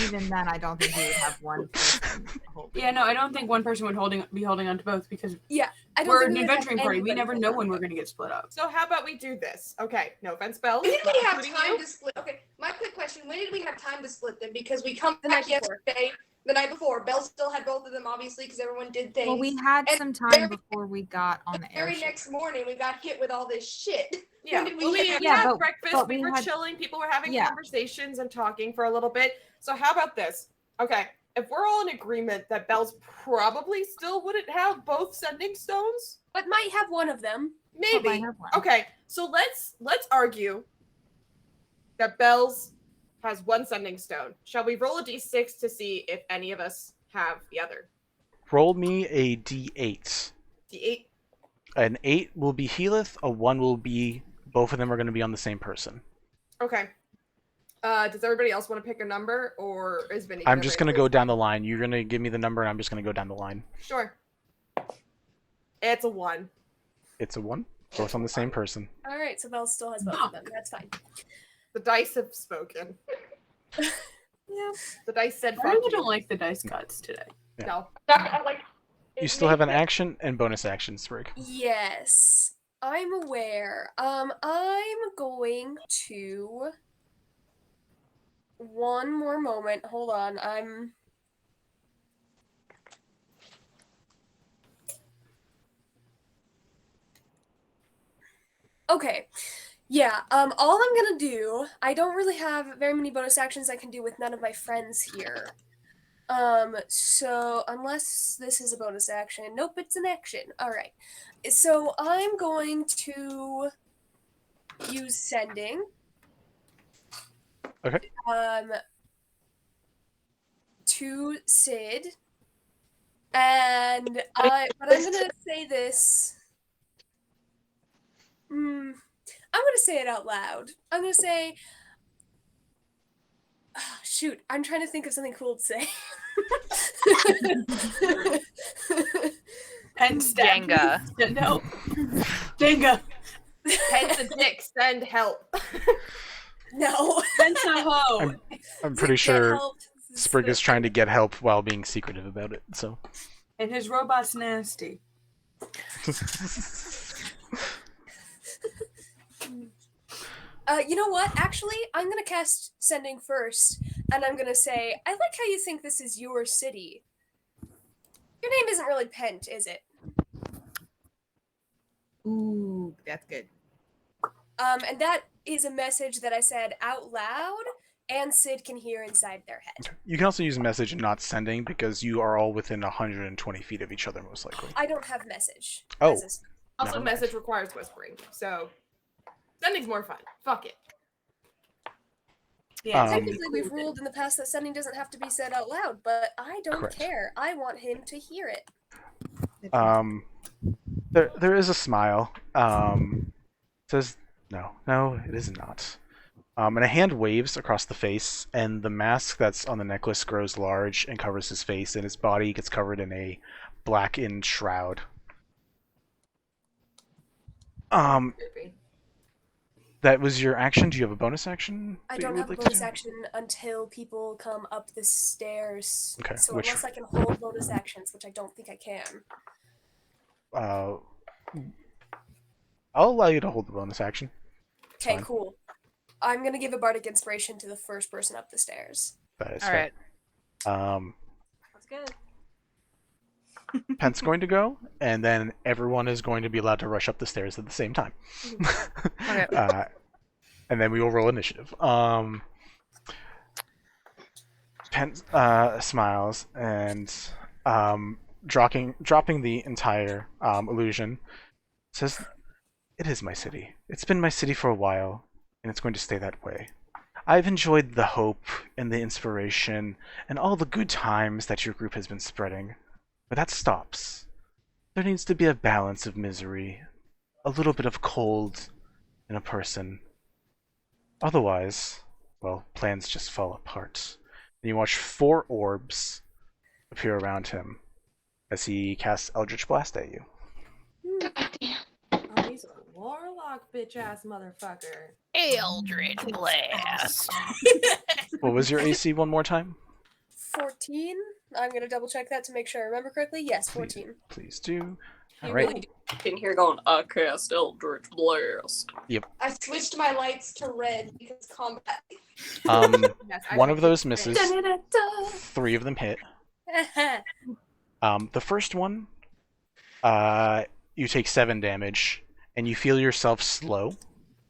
even then I don't think we would have one person holding.
Yeah, no, I don't think one person would be holding on to both because
I don't
we're
think
an
we would have
adventuring party. We
anybody
never
hold
know
on
when
to
we're
it.
going to get split up.
So how about we do this? Okay, no offense, Bells.
When did we have
including
time
you.
to split? Okay, my quick question: when did we have time to split them? Because we come
The
back
night before.
yesterday, the night before. Belle still had both of them, obviously, because everyone did things.
Well, we had
And
some time
very-
before we got on the
Very
airship.
next morning, we got hit with all this shit.
Yeah,
When did
well, we
get
Yeah,
had
but-
breakfast,
but
we
we
were
had-
chilling, people were having
Yeah.
conversations and talking for a little bit. So how about this? Okay, if we're all in agreement that Belle's probably still wouldn't have both sending stones,
But might have one of them.
But
maybe.
I have one.
Okay, so let's argue that Belle's has one sending stone. Shall we roll a d6 to see if any of us have the other?
Roll me a d8.
D8.
An 8 will be Healith, a 1 will be... Both of them are going to be on the same person.
Okay. Does everybody else want to pick a number, or is Vinny?
I'm just going to
raise
go
his?
down the line. You're going to give me the number, and I'm just going to go down the line.
Sure. It's a 1.
It's a 1. Both on the same person.
All right, so Belle still has both of them. That's fine.
The dice have spoken.
Yeah.
The dice said
I
fuck
really
you.
don't like the dice gods today.
No.
You still have an action and bonus action, Sprig.
Yes, I'm aware. I'm going to. One more moment. Hold on. Okay. Yeah, all I'm gonna do, I don't really have very many bonus actions I can do with none of my friends here. So unless this is a bonus action, nope, it's an action. All right. So I'm going to use sending.
Okay.
To Sid, and but I'm gonna say this. I'm gonna say it out loud. I'm gonna say. Shoot, I'm trying to think of something cool to say.
Pen stab.
Jenga.
No. Jenga.
Heads and dicks, send help.
No.
Pentaho.
I'm pretty sure Sprig is trying to get help while being secretive about it, so...
And his robot's nasty.
You know what? Actually, I'm gonna cast sending first, and I'm gonna say, I like how you think this is your city. Your name isn't really Pent, is it?
Ooh, that's good.
And that is a message that I said out loud, and Sid can hear inside their head.
You can also use message and not sending, because you are all within 120 feet of each other, most likely.
I don't have message.
Oh.
as a-
Also,
Never mind.
message requires whispering, so sending's more fun. Fuck it.
Yeah.
Technically, we've ruled in the past that sending doesn't have to be said out loud, but I don't
Correct.
care. I want him to hear it.
There is a smile. Says, no, it is not. And a hand waves across the face, and the mask that's on the necklace grows large and covers his face, and his body gets covered in a blackened shroud. That was your action. Do you have a bonus action?
I
that you
don't
would
have a
like to
bonus
do?
action until people come up the stairs.
Okay,
So
which-
unless I can hold bonus actions, which I don't think I can.
I'll allow you to hold the bonus action.
Okay,
fine.
cool. I'm gonna give a bardic inspiration to the first person up the stairs.
That is
All
fair.
right.
That's good.
Pent's going to go, and then everyone is going to be allowed to rush up the stairs at the same time.
Okay.
And then we will roll initiative. Pent smiles and dropping the entire illusion, says, "It is my city. It's been my city for a while, and it's going to stay that way. I've enjoyed the hope and the inspiration and all the good times that your group has been spreading. But that stops. There needs to be a balance of misery, a little bit of cold in a person. Otherwise, well, plans just fall apart." And you watch 4 orbs appear around him as he casts Eldritch Blast at you.
Oh, he's a warlock, bitch ass motherfucker.
Eldritch Blast.
What was your AC one more time?
14? I'm gonna double check that to make sure I remember correctly. Yes, 14.
Please do.
You
Alright.
really in here going, I cast Eldritch Blast.
I switched my lights to red because combat.
Yes, I
One
don't
of those
think-
misses. 3 of them hit. The first one, you take 7 damage, and you feel yourself slow,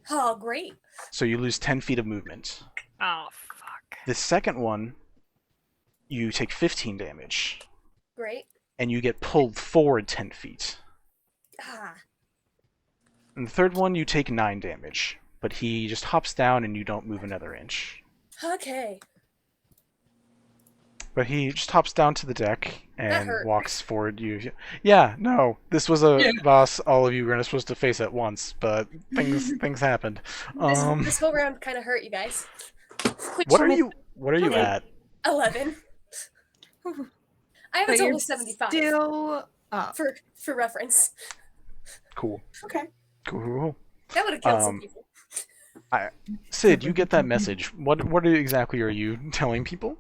Oh, great.
so you lose 10 feet of movement.
Oh fuck.
The second one, you take 15 damage,
Great.
and you get pulled forward 10 feet.
Ah.
And the third one, you take 9 damage, but he just hops down and you don't move another inch.
Okay.
But he just hops down to the deck
That
and
hurt.
walks forward. Yeah, no, this was a boss all of you were supposed to face at once, but things happened.
This whole round kind of hurt you guys.
What are you at?
11. I have a
But
total
you're
of 75
still up.
for reference.
Cool.
Okay.
Cool.
That would have killed some people.
Sid, you get that message. What exactly are you telling people?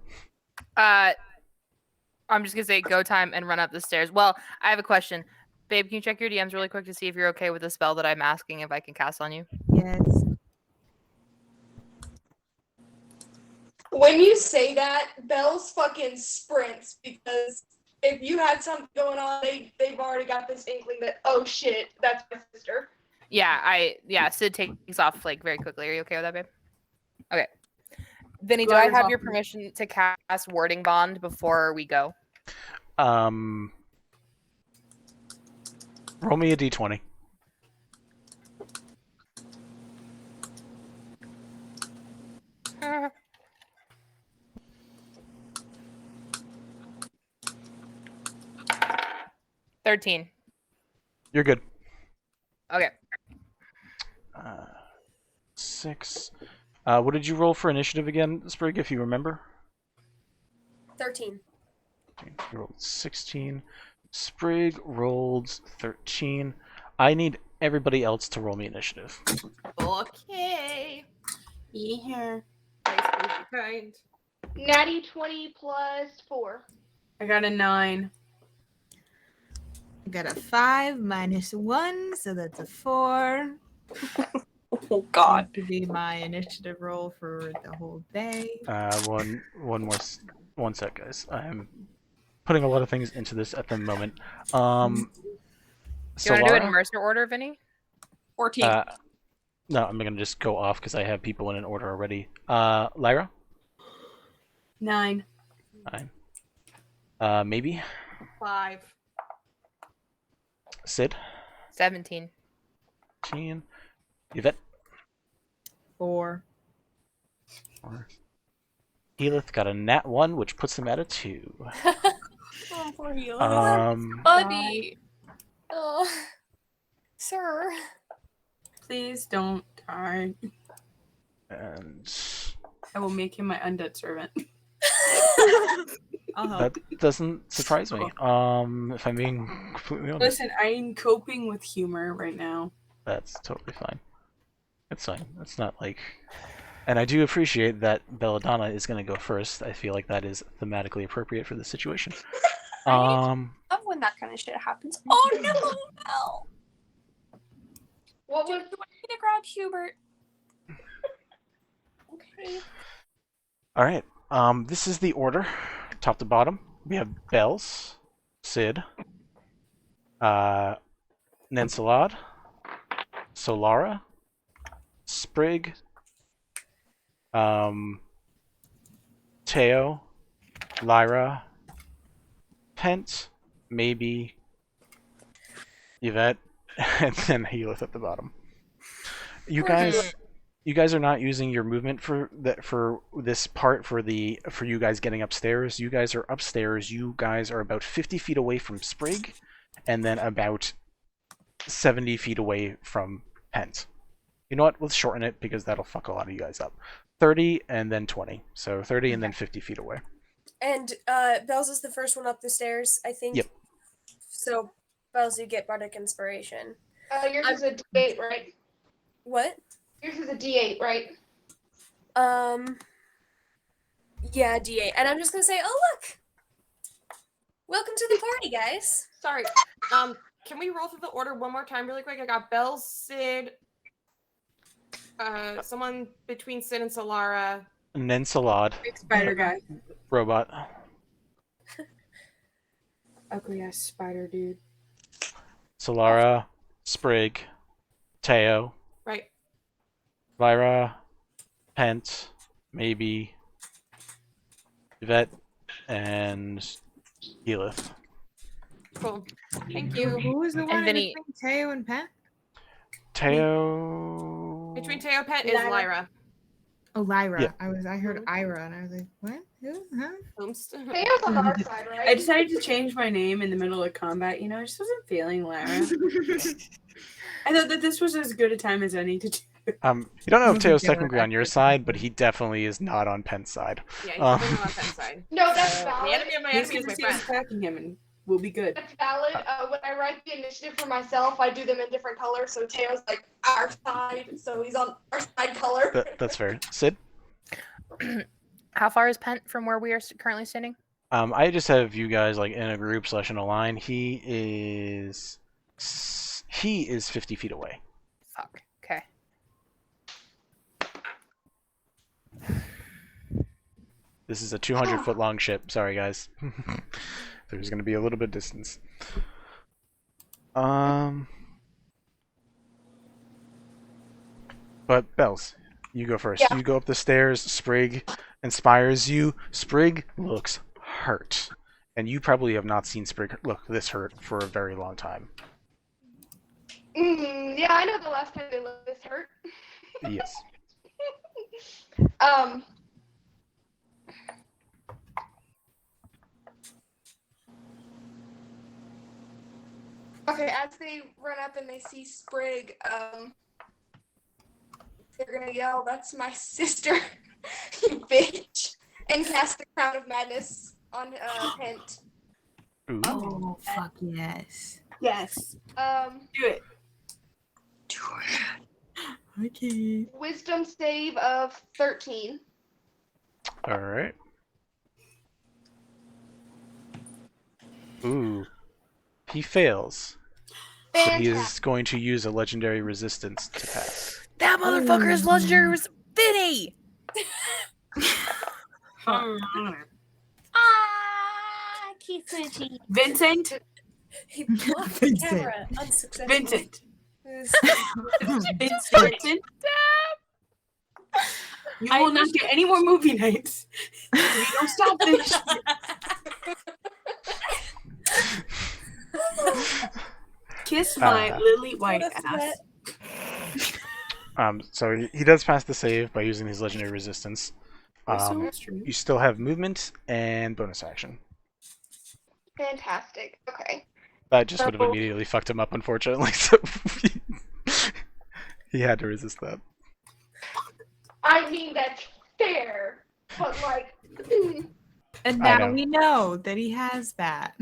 I'm just gonna say go time and run up the stairs. Well, I have a question. Babe, can you check your DMs really quick to see if you're okay with the spell that I'm asking if I can cast on you?
Yes.
When you say that, Belle's fucking sprints because if you had something going on, they've already got this inkling that, oh shit, that's my sister.
Yeah, Sid takes off like very quickly. Are you okay with that, babe? Okay. Vinny, do I have your permission to cast Warding Bond before we go?
Roll me a d20.
$13.
You're good.
Okay.
6. What did you roll for initiative again, Sprig, if you remember?
13.
You rolled 16. Sprig rolled 13. I need everybody else to roll me initiative.
Okay.
Yeah.
Nice, please be kind.
Natty 20 plus 4.
I got a 9.
I got a 5 minus 1, so that's a 4.
Oh God.
To be my initiative roll for the whole day.
One sec, guys. I'm putting a lot of things into this at the moment.
Do you want to do it in Mercer order, Vinny?
14.
No, I'm gonna just go off because I have people in an order already. Lyra?
9.
9. Maybe?
5.
Sid?
17.
15. Yvette?
4.
4. Healith got a nat 1, which puts him at a 2.
Oh, poor you.
Buddy.
Oh, sir.
Please don't die.
And
I will make him my undead servant.
I'll help.
that doesn't surprise me. If I'm being completely honest.
Listen, I'm coping with humor right now.
That's totally fine. It's fine. It's not like... And I do appreciate that Belladona is going to go first. I feel like that is thematically appropriate for this situation.
Love when that kind of shit happens. Oh no, Mel!
What
Do you
was
want me to grab Hubert? Okay.
Alright. This is the order. Top to bottom. We have Bells, Sid, Nensalad, Solara, Sprig, Teo, Lyra, Pent, maybe Yvette, and then Healith at the bottom. You guys are not using your movement for this part for you guys getting upstairs. You guys are upstairs. You guys are about 50 feet away from Sprig, and then about 70 feet away from Pent. You know what? Let's shorten it because that'll fuck a lot of you guys up. 30 and then 20. So 30 and then 50 feet away.
And Bells is the first one up the stairs, I think.
Yep.
So, Bells, you get Bardic Inspiration.
yours is a D8, right?
What?
Yours is a D8, right?
Yeah, D8. And I'm just gonna say, oh look! Welcome to the party, guys.
Sorry. Can we roll through the order one more time really quick? I got Belle, Sid, someone between Sid and Solara.
Nensalad.
Big spider guy.
Robot.
ugly ass spider dude.
Solara, Sprig, Teo,
Right.
Lyra, Pent, maybe Yvette, and Elith.
Cool. Thank you.
Who was the one in
Vinny-
between Teo and Pat?
Teo.
Between Teo Pet is
Lyra.
Lyra.
Oh, Lyra.
Yeah.
I heard Ira, and I was like, what? Who? Huh?
Oops.
Teo's on our side, right?
I decided to change my name in the middle of combat. You know, I just wasn't feeling Lara. I thought that this was as good a time as any to do.
You don't know if
We'll
Teo's
together
technically on your
after.
side, but he definitely is not on Pent's side.
Yeah, he's
Uh,
definitely on that side.
No, that's
The
valid.
enemy of my
He's
enemy is
going
my
to see us
friend.
attacking him, and we'll be good.
That's valid. When I write the initiative for myself, I do them in different colors. So Teo's like our side, so he's on our side color.
That's fair. Sid?
How far is Pent from where we are currently standing?
I just have you guys like in a group / in a line. He is 50 feet away.
Fuck. Okay.
This is a 200-foot long ship. Sorry, guys. There's going to be a little bit of distance. But Bells, you go first.
Yeah.
You go up the stairs. Sprig inspires you. Sprig looks hurt, and you probably have not seen Sprig look this hurt for a very long time.
Yeah, I know the last time they looked this hurt.
Yes.
Okay, as they run up and they see Sprig, they're gonna yell, "That's my sister, you bitch!" and cast the Crown of Madness on Pent.
Ooh.
Oh, fuck yes.
Yes. Do it.
Okay.
Wisdom save of 13.
All right. Ooh. He fails. But he is going to use a legendary resistance to pass.
That motherfucker is legendary was Vinny!
Keep switching.
Vincent.
He blocked the camera unsuccessfully.
Vincent.
Vincent.
Vincent. You will not get any more movie nights. We don't stop this shit. Kiss my lily white ass.
So he does pass the save by using his legendary resistance. You still have movement and bonus action.
Fantastic. Okay.
That just would have immediately fucked him up, unfortunately. So he had to resist that.
I mean, that's fair, but like.
And
I
now
know.
we know that he has that.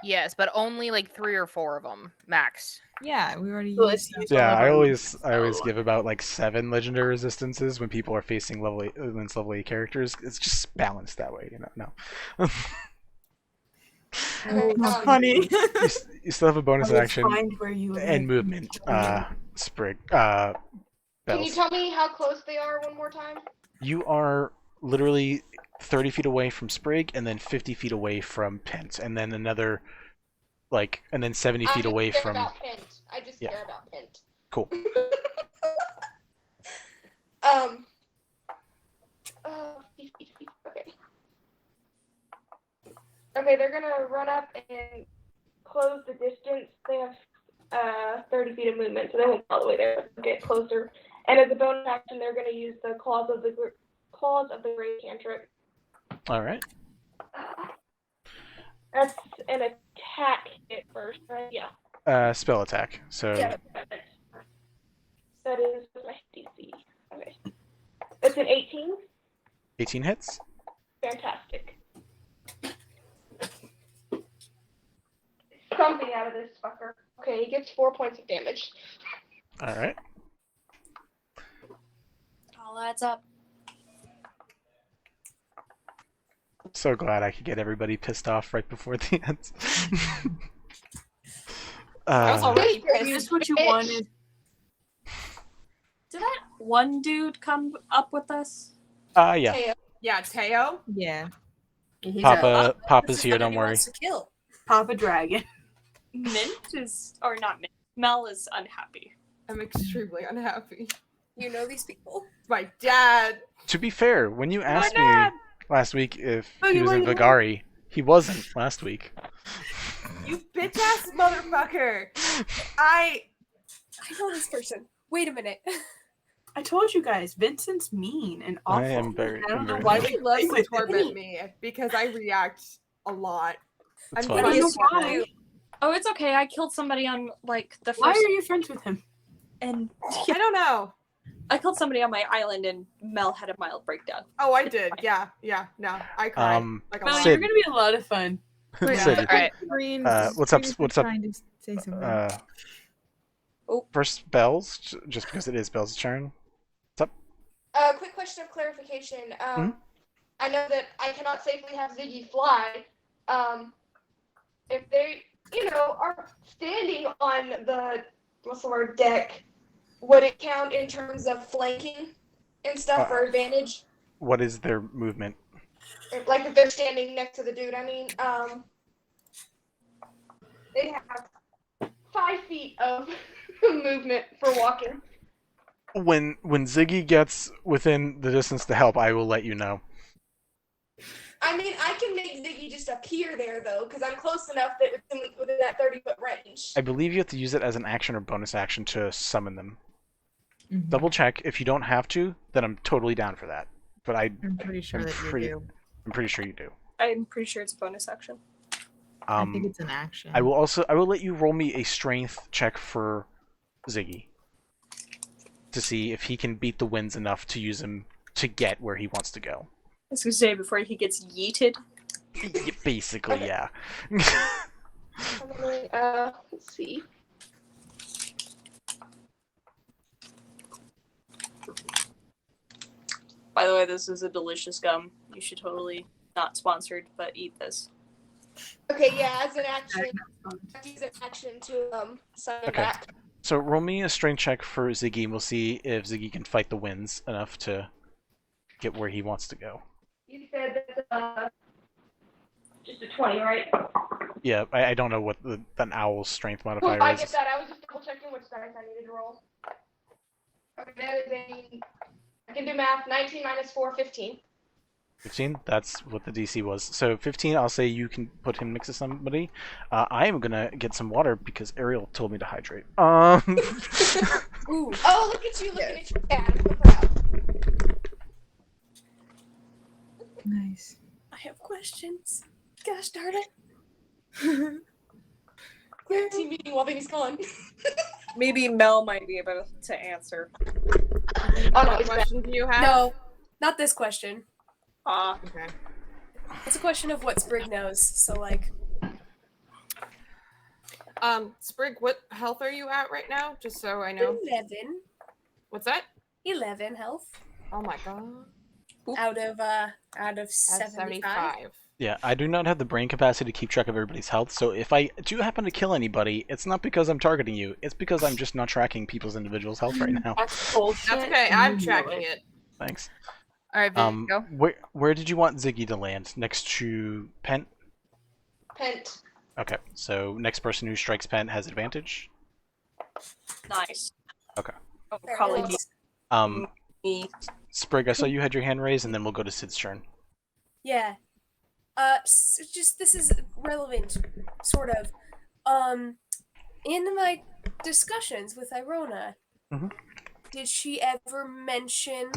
Yes, but only like 3 or 4 of them, max.
Yeah, we already
Well,
used
let's
them.
Yeah, I always
Oh.
give about like 7 legendary resistances when people are facing level 8 against level 8 characters. It's just balanced that way, you know. No.
Oh, funny.
You still have a bonus action
Find where you
and movement. Sprig.
Can you
Bells.
tell me how close they are one more time?
You are literally 30 feet away from Sprig, and then 50 feet away from Pent, and then another, and then 70 feet away
I just
from.
care about Pent. I just
Yeah.
care about Pent.
Cool.
50 feet. Okay. Okay, they're gonna run up and close the distance. They have 30 feet of movement, so they won't go all the way there. They'll get closer. And as a bonus action, they're gonna use the Claws of the Grave cantrip.
All right.
That's an attack hit first, right? Yeah.
Spell attack. So
Yeah. That is my DC. Okay. It's an 18.
18 hits.
Fantastic. Something out of this fucker. Okay, he gets 4 points of damage.
All right.
All adds up.
So glad I could get everybody pissed off right before the end.
I was already
Is this what you wanted?
Did that one dude come up with us?
Yeah.
Teo.
Yeah, Teo.
Yeah.
He's
Papa's here. Don't
He
worry.
wants to kill.
Papa Dragon.
Mint is, or not Mint, Mel is unhappy.
I'm extremely unhappy.
You know these people.
My dad.
To be fair, when you asked me
dad!
last week if
Oh,
he
you
was in
wanna-
Vagari, he wasn't last week.
You bitch ass motherfucker.
I know this person. Wait a minute.
I told you guys, Vincent's mean and awful.
I am very.
I don't
I'm
know
very
why
He
we
loves
play
to
with
torment
him.
me because I react a lot.
That's
I'm
fine.
I
funny
don't
as
know
fuck.
why.
Oh, it's okay. I killed somebody on like the
Why
first,
are you friends with him?
and
I don't know.
I killed somebody on my island, and Mel had a mild breakdown.
Oh, I did. Yeah. No, I cried. Like a
Mel,
lot.
you're
Sid.
gonna be a lot of fun.
Sid,
Alright.
what's up? What's up?
Trying to say something.
First, Bells, just because it is Bells' turn.
Quick question of clarification. I know that I cannot safely have Ziggy fly. If they, are standing on the deck, would it count in terms of flanking and stuff for advantage?
What is their movement?
Like if they're standing next to the dude, I mean, they have 5 feet of movement for walking.
When Ziggy gets within the distance to help, I will let you know.
I mean, I can make Ziggy just appear there though, because I'm close enough that it's within that 30-foot range.
I believe you have to use it as an action or bonus action to summon them.
Mhm.
Double check. If you don't have to, then I'm totally down for that. But
I'm pretty sure that you do.
I'm pretty sure you do.
I'm pretty sure it's a bonus action.
I think it's an action.
I will let you roll me a strength check for Ziggy to see if he can beat the winds enough to use him to get where he wants to go.
I was gonna say before he gets yeeted.
Basically, yeah.
Let's see.
By the way, this is a delicious gum. You should totally, not sponsored, but eat this.
Okay, yeah, as an action, use an action to summon
Okay.
back.
So roll me a strength check for Ziggy, and we'll see if Ziggy can fight the winds enough to get where he wants to go.
You said that just a 20, right?
Yeah, I don't know what an owl's strength modifier
I
is.
get that. I was just double checking which dice I needed to roll. Okay, that is I can do math. 19 minus 4, 15.
15? That's what the DC was. So 15, I'll say you can put him next to somebody. I am gonna get some water because Ariel told me to hydrate.
Ooh.
Oh, look at you looking at your dad. I'm so proud.
Nice.
I have questions. Gosh darn it.
Clear team meeting while Vinny's gone.
Maybe Mel might be able to answer.
Oh no,
What
it's bad.
question do you have?
No, not this question.
Okay.
It's a question of what Sprig knows. So like,
Sprig, what health are you at right now? Just so I know.
11.
What's that?
11 health
Oh my god.
out of
That's
75.
75.
Yeah, I do not have the brain capacity to keep track of everybody's health, so if I do happen to kill anybody, it's not because I'm targeting you, it's because I'm just not tracking people's individuals' health right now.
That's bullshit.
That's okay. I'm tracking it.
Thanks.
Alright, Vin, go.
Where did you want Ziggy to land? Next to Pent?
Pent.
Okay, so next person who strikes Pent has advantage.
Nice.
Okay.
Oh, probably me.
Sprig, I saw you had your hand raised, and then we'll go to Sid's turn.
Yeah. Just this is relevant, sort of. In my discussions with Irona,
Mhm.
did she ever mention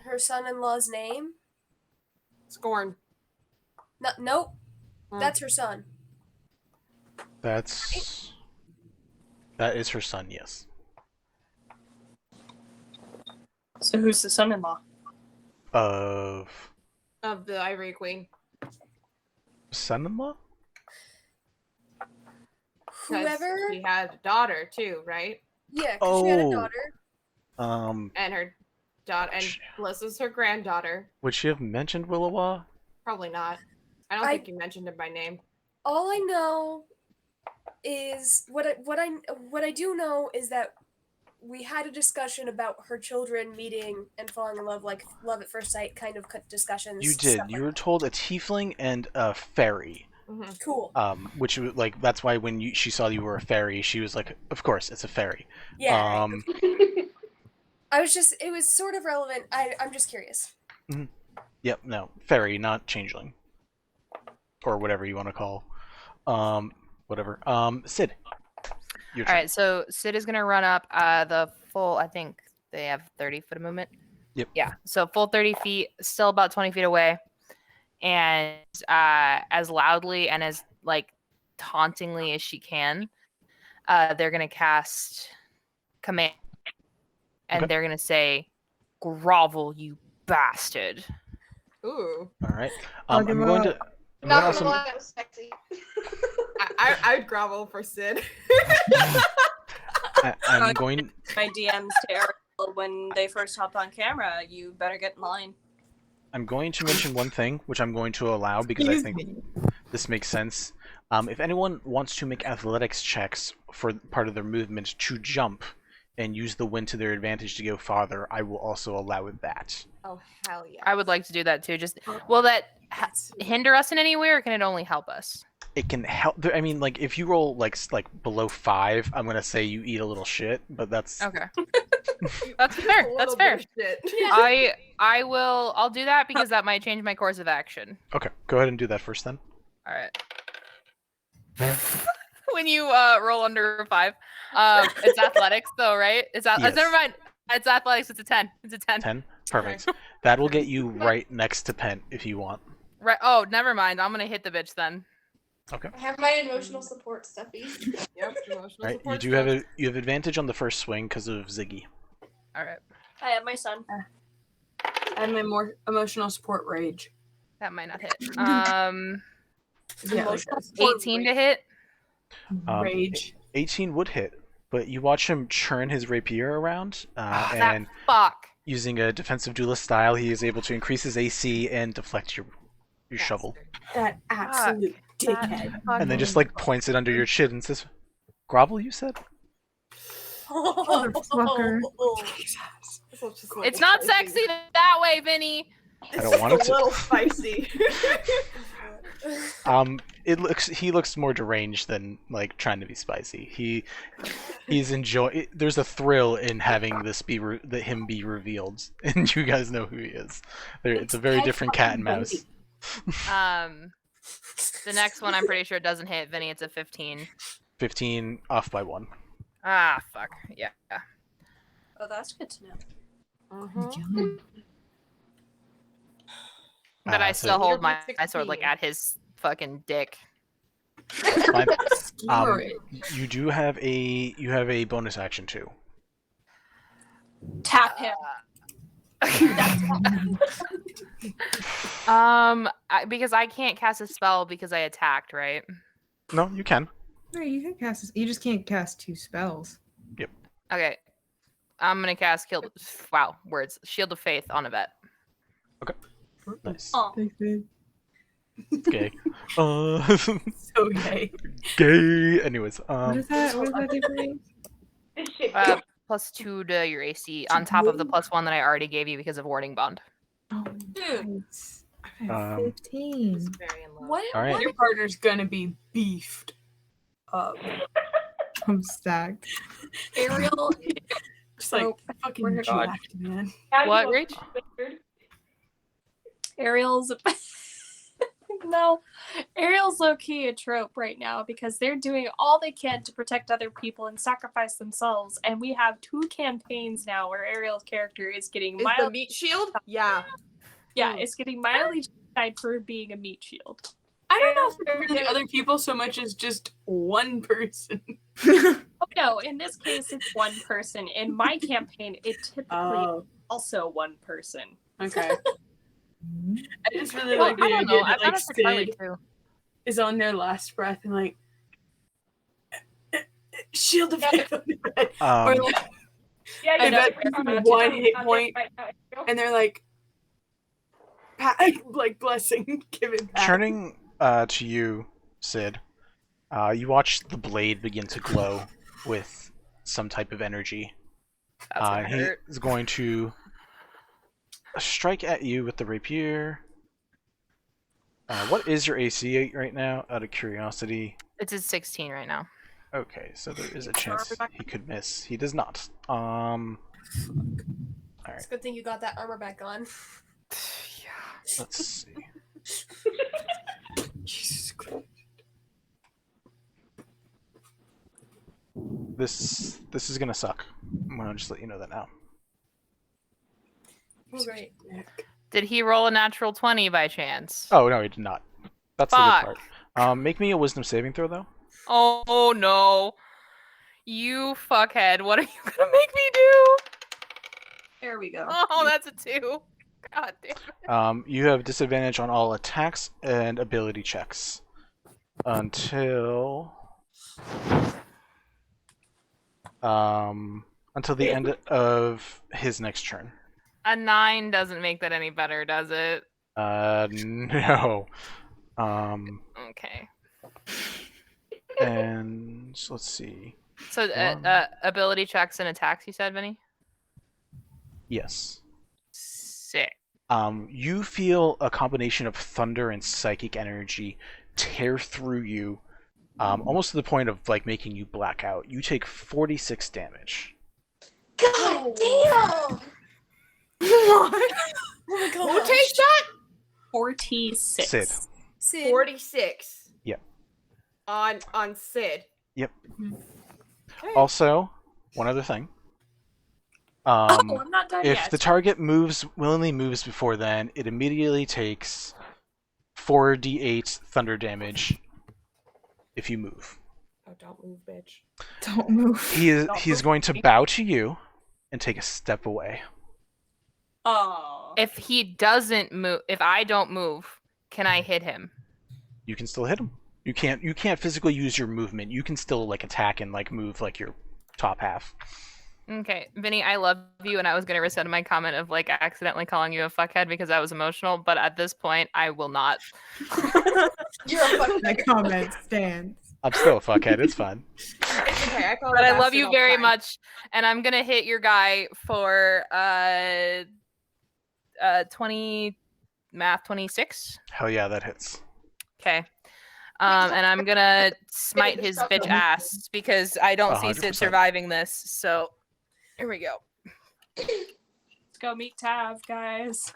her son-in-law's name?
Scorn.
No, nope.
Hmm.
That's her son.
That is her son, yes.
So who's the son-in-law?
Of
Of the Ivory Queen.
son-in-law?
'Cause
Whoever.
She had a daughter too, right?
Yeah, because she had a
Oh.
daughter.
And her daughter, and Melissa's her granddaughter.
Would she have mentioned Willowa?
Probably not. I don't
I-
think you mentioned it by name.
All I know is what I do know is that we had a discussion about her children meeting and falling in love, like love at first sight kind of discussions.
You did.
stuff
You
like
were told a tiefling and a fairy.
that. Cool.
Which like that's why when she saw you were a fairy, she was like, "Of course, it's a fairy."
Yeah. I was just, it was sort of relevant. I'm just curious.
Yep. No, fairy, not changeling, or whatever you want to call. Whatever. Sid. Your turn.
All right, so Sid is gonna run up the full. I think they have 30 foot of movement.
Yep.
Yeah, so full 30 feet, still about 20 feet away, and as loudly and as like tauntingly as she can, they're gonna cast command, and they're gonna say, "Grovel, you bastard."
Ooh.
All right. I'm going to.
Not gonna lie, that was sexy.
I'd grovel for Sid.
I'm going.
My DMs to Ariel when they first hopped on camera. You better get in line.
I'm going to mention one thing, which I'm going to allow because I think this makes sense. If anyone wants to make athletics checks for part of their movement to jump and use the wind to their advantage to go farther, I will also allow that.
Oh hell yeah!
I would like to do that too. Just will that hinder us in any way, or can it only help us?
It can help. I mean, like if you roll like below 5, I'm gonna say you eat a little shit, but that's
okay. That's fair. That's fair. I'll do that because that might change my course of action.
Okay, go ahead and do that first then.
All right. When you roll under a 5, it's athletics though, right? It's
Yes.
never mind. It's athletics. It's a 10. It's a 10.
10. Perfect. That will get you right next to Pent if you want.
Right. Oh, never mind. I'm gonna hit the bitch then.
Okay.
I have my emotional support stuffy.
Yep. Emotional
Right. You
support
do
stuff.
have you have advantage on the first swing because of Ziggy.
All right.
I have my son.
I have my more emotional support rage.
That might not hit.
Yeah,
Emotional
it does.
18 to hit.
Rage.
18 would hit, but you watch him churn his rapier around, and
Fuck.
using a defensive duelist style, he is able to increase his AC and deflect your shovel.
That absolute dickhead.
And then just like points it under your chin and says, "Grovel, you said?"
Motherfucker.
It's not sexy that way, Vinny.
I don't want it
It's a
to.
little spicy.
He looks more deranged than like trying to be spicy. He's enjoy. There's a thrill in having this him be revealed, and you guys know who he is. It's a very different cat and mouse.
The next one I'm pretty sure doesn't hit Vinny. It's a 15.
15 off by 1.
Ah, fuck. Yeah.
Oh, that's good to know.
But I
so-
still hold my
You're
sword like
16.
at his fucking dick.
Fine.
Skewer it.
You do have a bonus action too.
Tap him.
Because I can't cast a spell because I attacked, right?
No, you can.
No, you can cast this. You just can't cast 2 spells.
Okay. I'm gonna cast Shield of Faith on Yvette.
Nice.
Oh,
Okay.
So gay.
Gay. Anyways,
What is that? What does that do for me?
+2 to your AC on top of the +1 that I already gave you because of Warding Bond.
Oh,
Dude.
nice. I have
Um,
15.
Very in love.
what?
All right.
Your partner's gonna be beefed up.
I'm stacked.
Ariel.
Just like
Oh,
fucking
we're God.
jacked, man.
What, Rach?
Ariel's no. Ariel's low key a trope right now because they're doing all they can to protect other people and sacrifice themselves. And we have 2 campaigns now where Ariel's character is getting
Is the meat shield? Yeah.
it's getting mildly justified for being a meat shield.
I don't know if they're really other people so much as just one person.
Oh no, in this case it's one person. In my campaign, it typically
Oh,
also one person.
okay. I just really
Well,
like the
I don't
idea
know.
that
I've
like
done it for Charlie
Sid
too.
is on their last breath and like shield of faith on the bed. Or
um,
like,
Yeah,
I bet one hit point and they're like like blessing, give it back.
turning to you, Sid. You watch the blade begin to glow with some type of energy,
That's gonna
He
hurt.
is going to strike at you with the rapier. What is your AC right now, out of curiosity?
It's a 16 right now.
Okay, so there is a chance he could miss. He does not. Alright.
It's a good thing you got that armor back on.
Yeah.
Let's see.
Jesus Christ.
This is gonna suck. I'm gonna just let you know that now.
Oh, great.
Did he roll a natural 20 by chance?
Oh no, he did not. That's the
Fuck.
good part. Make me a wisdom saving throw though.
Oh no. You fuckhead. What are you gonna make me do?
There we go.
Oh, that's a 2. God damn it.
You have disadvantage on all attacks and ability checks until the end of his next turn.
A 9 doesn't make that any better, does it?
No.
Okay.
And let's see.
So, ability checks and attacks, you said, Vinny?
Yes.
Sick.
You feel a combination of thunder and psychic energy tear through you, almost to the point of like making you black out. You take 46 damage.
God damn!
What?
Oh my
Who
gosh.
takes that?
46.
Sid.
Sid.
46.
Yep.
On Sid.
Yep.
Okay.
Also, one other thing.
I'm not done
If
yet.
the target willingly moves before then, it immediately takes 4d8 thunder damage if you move.
Oh, don't move, bitch.
Don't move.
He's going to bow to you and take a step away.
Oh.
If he doesn't move, if I don't move, can I hit him?
You can still hit him. You can't physically use your movement. You can still like attack and like move like your top half.
Okay, Vinny, I love you, and I was gonna rescind my comment of like accidentally calling you a fuckhead because I was emotional, but at this point, I will not.
You're a fucking
That comment stands.
I'm still a fuckhead. It's fine.
It's okay. I call
But
her
I love
bastard
you
all the
very
time.
much, and I'm gonna hit your guy for 26.
Hell yeah, that hits.
Okay. And I'm gonna smite his bitch ass because I don't see
100%.
Sid surviving this. So here we go.
Let's go meet Tav, guys.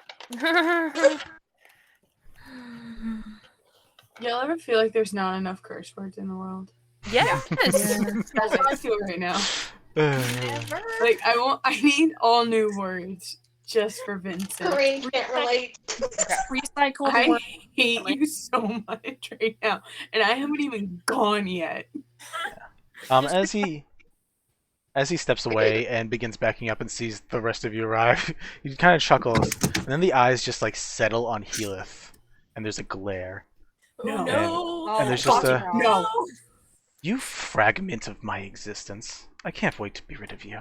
Y'all ever feel like there's not enough curse words in the world?
Yes.
That's how I feel right now.
Never.
Like I need all new words just for Vincent.
Corinne can't relate.
Recycle the
I
word.
hate you so much right now, and I haven't even gone yet.
As he steps away and begins backing up and sees the rest of you arrive, he kind of chuckles, and then the eyes just like settle on Healith, and there's a glare.
No.
No.
And there's just
fuck
a
no.
No.
you fragment of my existence. I can't wait to be rid of you.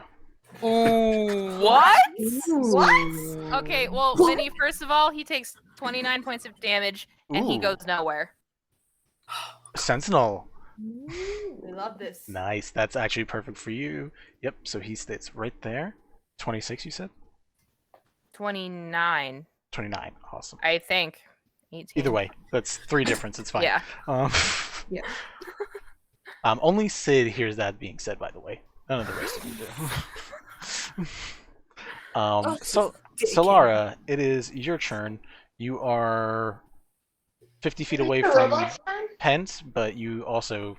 Ooh, what?
What?
Okay, well, Vinny, first of all, he takes 29 points of damage and he
Ooh.
goes nowhere.
Sentinel.
We love this.
Nice. That's actually perfect for you. Yep. So he stays right there. 26, you said?
29,
29. Awesome.
I think. 18.
Either way, that's 3 difference. It's fine.
Yeah.
Yeah.
Only Sid hears that being said, by the way. None of the rest of you do. So, Solara, it is your turn. You are 50 feet away from Pent, but you also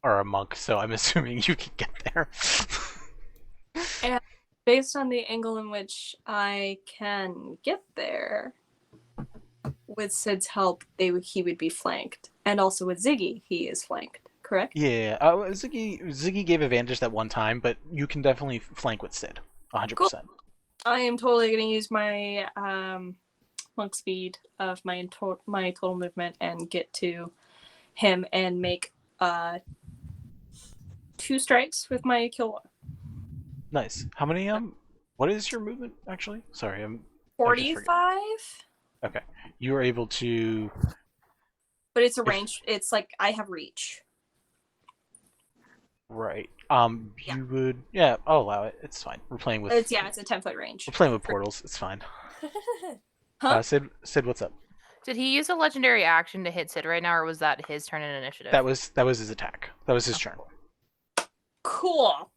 are a monk, so I'm assuming you can get there.
Based on the angle in which I can get there, with Sid's help, he would be flanked. And also with Ziggy, he is flanked, correct?
Yeah, Ziggy gave advantage that one time, but you can definitely flank with Sid, 100%.
Cool. I am totally going to use my monk speed of my total movement and get to him and make 2 strikes with my kill one.
Nice. How many, what is your movement, actually? Sorry, I'm...
45?
Okay. You are able to...
But it's a range. It's like I have reach.
Right.
Yeah.
You would. Yeah, I'll allow it. It's fine. We're playing with.
It's a 10-foot range.
We're playing with portals. It's fine.
Huh?
Sid, what's up?
Did he use a legendary action to hit Sid right now, or was that his turn in initiative?
That was his attack. That was his turn.
Cool.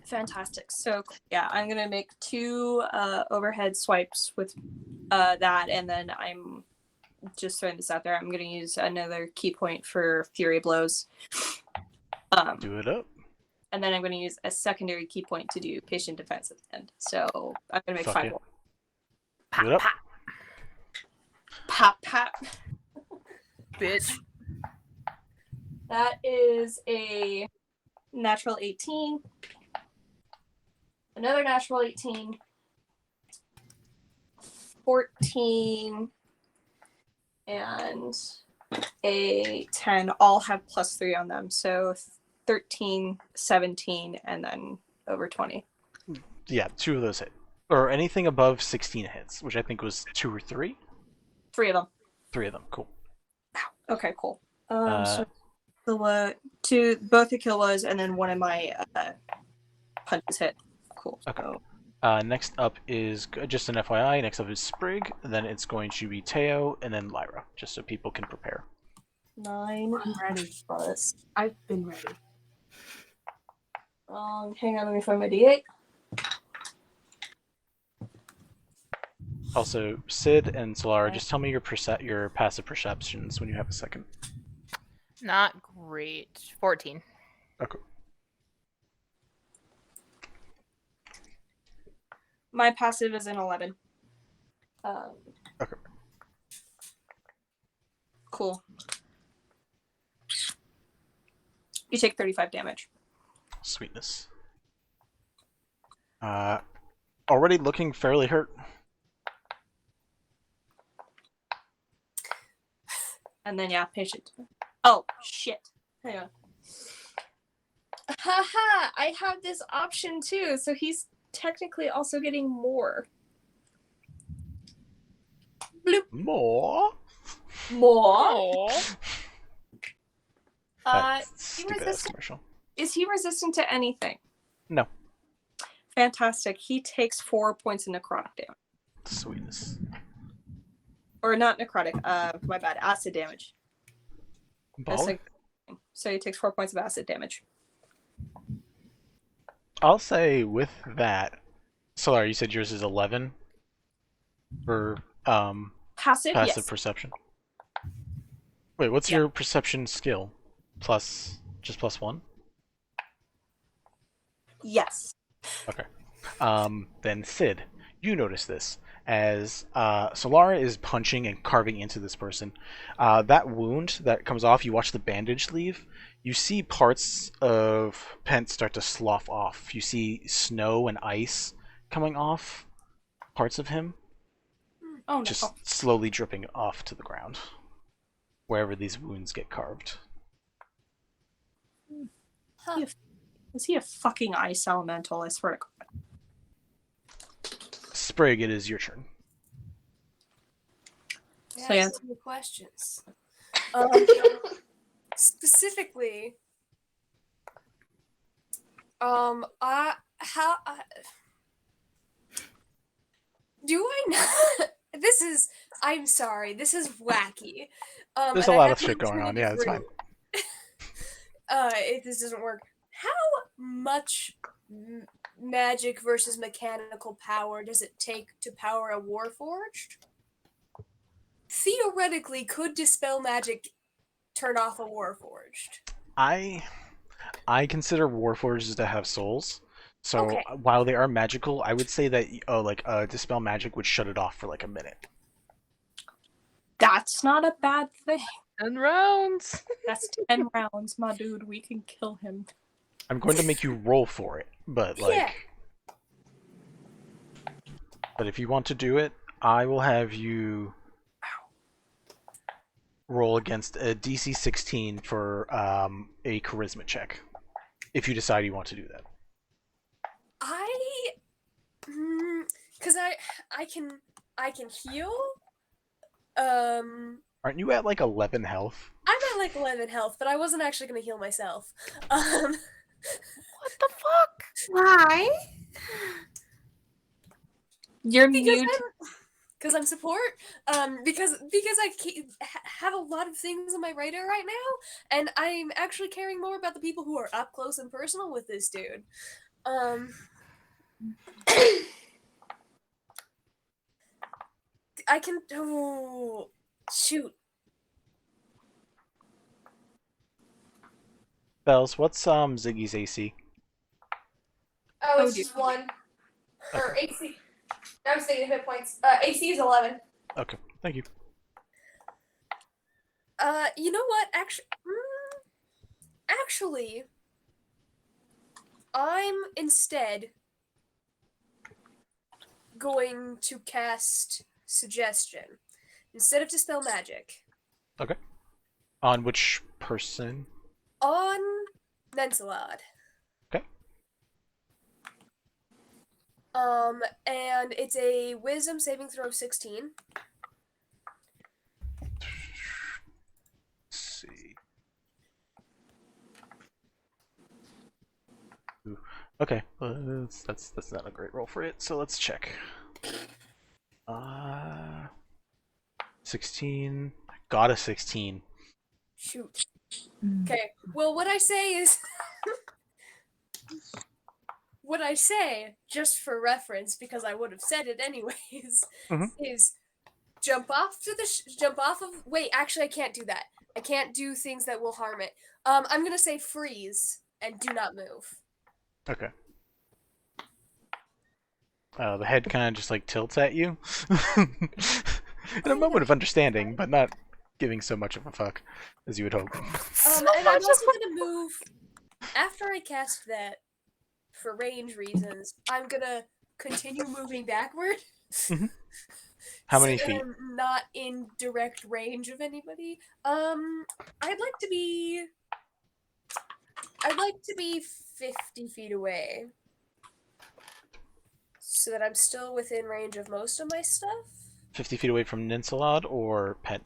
Fantastic. So yeah, I'm gonna make 2 overhead swipes with that, and then I'm just throwing this out there. I'm gonna use another key point for Fury Blows.
Do it up.
And then I'm gonna use a secondary key point to do patient defense at the end. So I'm gonna make
Fuck
5
yeah.
more.
Do it up.
Pop, pop.
Bitch.
That is a natural 18. Another natural 18. 14. And a 10. All have +3 on them. So 13, 17, and then over 20.
Yeah, 2 of those hit. Or anything above 16 hits, which I think was 2 or 3.
3 of them.
3 of them. Cool.
Okay, cool. So both the kill was, and then one of my punches hit. Cool.
Okay.
So,
Next up is just an FYI. Next up is Sprig. Then it's going to be Teo, and then Lyra, just so people can prepare.
9
I'm ready.
plus.
I've been ready.
Hang on, let me find my D8.
Also, Sid and Solara, just tell me your passive perceptions when you have a second.
Not great. 14.
Okay.
My passive is an 11.
Okay.
Cool. You take 35 damage.
Sweetness. Already looking fairly hurt.
And then, yeah, patient. Oh, shit. Hang on. Haha, I have this option too, so he's technically also getting more. Bloop.
More?
More?
That
Is
stupid ass commercial.
he resistant to anything?
No.
Fantastic. He takes 4 points of necrotic damage.
Sweetness.
Or not necrotic, my bad, acid damage. That's
Baller.
like, so he takes 4 points of acid damage.
I'll say with that, Solar, you said yours is 11 for
Passive,
passive
yes.
perception. Wait, what's your perception skill? Just +1?
Yes.
Okay. Then Sid, you notice this as Solara is punching and carving into this person. That wound that comes off, you watch the bandage leave. You see parts of Pent start to slough off. You see snow and ice coming off parts of him,
Oh no.
just slowly dripping off to the ground, wherever these wounds get carved.
Huh.
Is he a fucking ice elemental? I swear to God.
Sprig, it is your turn.
Yeah,
So, yeah.
answer your questions. Specifically, do I not? I'm sorry, this is wacky.
There's
and
a
I
lot
have
of shit
to
going on. Yeah, it's fine.
If this doesn't work, how much magic versus mechanical power does it take to power a Warforged? Theoretically, could Dispel Magic turn off a Warforged?
I consider Warforges to have souls. So
Okay.
while they are magical, I would say that Dispel Magic would shut it off for like a minute.
That's not a bad thing.
10 rounds.
That's 10 rounds, my dude. We can kill him.
I'm going to make you roll for it, but
Yeah.
But if you want to do it, I will have you roll against a DC 16 for a charisma check. If you decide you want to do that.
Because I can heal.
Aren't you at like 11 health?
I'm got like 11 health, but I wasn't actually gonna heal myself.
What the fuck?
Why?
You're
Because
mute.
I'm support. Because I have a lot of things on my radar right now, and I'm actually caring more about the people who are up close and personal with this dude. I can. Oh, shoot.
Bells, what's Ziggy's AC?
Oh, it's
dear.
just 1. Or AC. I was thinking hit points. AC is 11.
Okay, thank you.
You know what? Actually, I'm instead going to cast Suggestion instead of Dispel Magic
Okay. On which person?
on Nensalad.
Okay.
And it's a Wisdom saving throw of 16.
Let's see. Ooh. Okay, that's not a great roll for it. So let's check. 16. Got a 16.
Shoot. Okay. Well, what I say is, just for reference, because I would have said it anyways, is jump off of. Wait, actually, I can't do that. I can't do things that will harm it. I'm gonna say freeze and do not move.
Okay. The head kind of just like tilts at you in a moment of understanding, but not giving so much of a fuck as you would hope.
And I'm also gonna move after I cast that. For range reasons, I'm gonna continue moving backward.
How many
so that
feet?
I'm not in direct range of anybody. I'd like to be 50 feet away. So that I'm still within range of most of my stuff.
50 feet away from Ninsalad or Pet?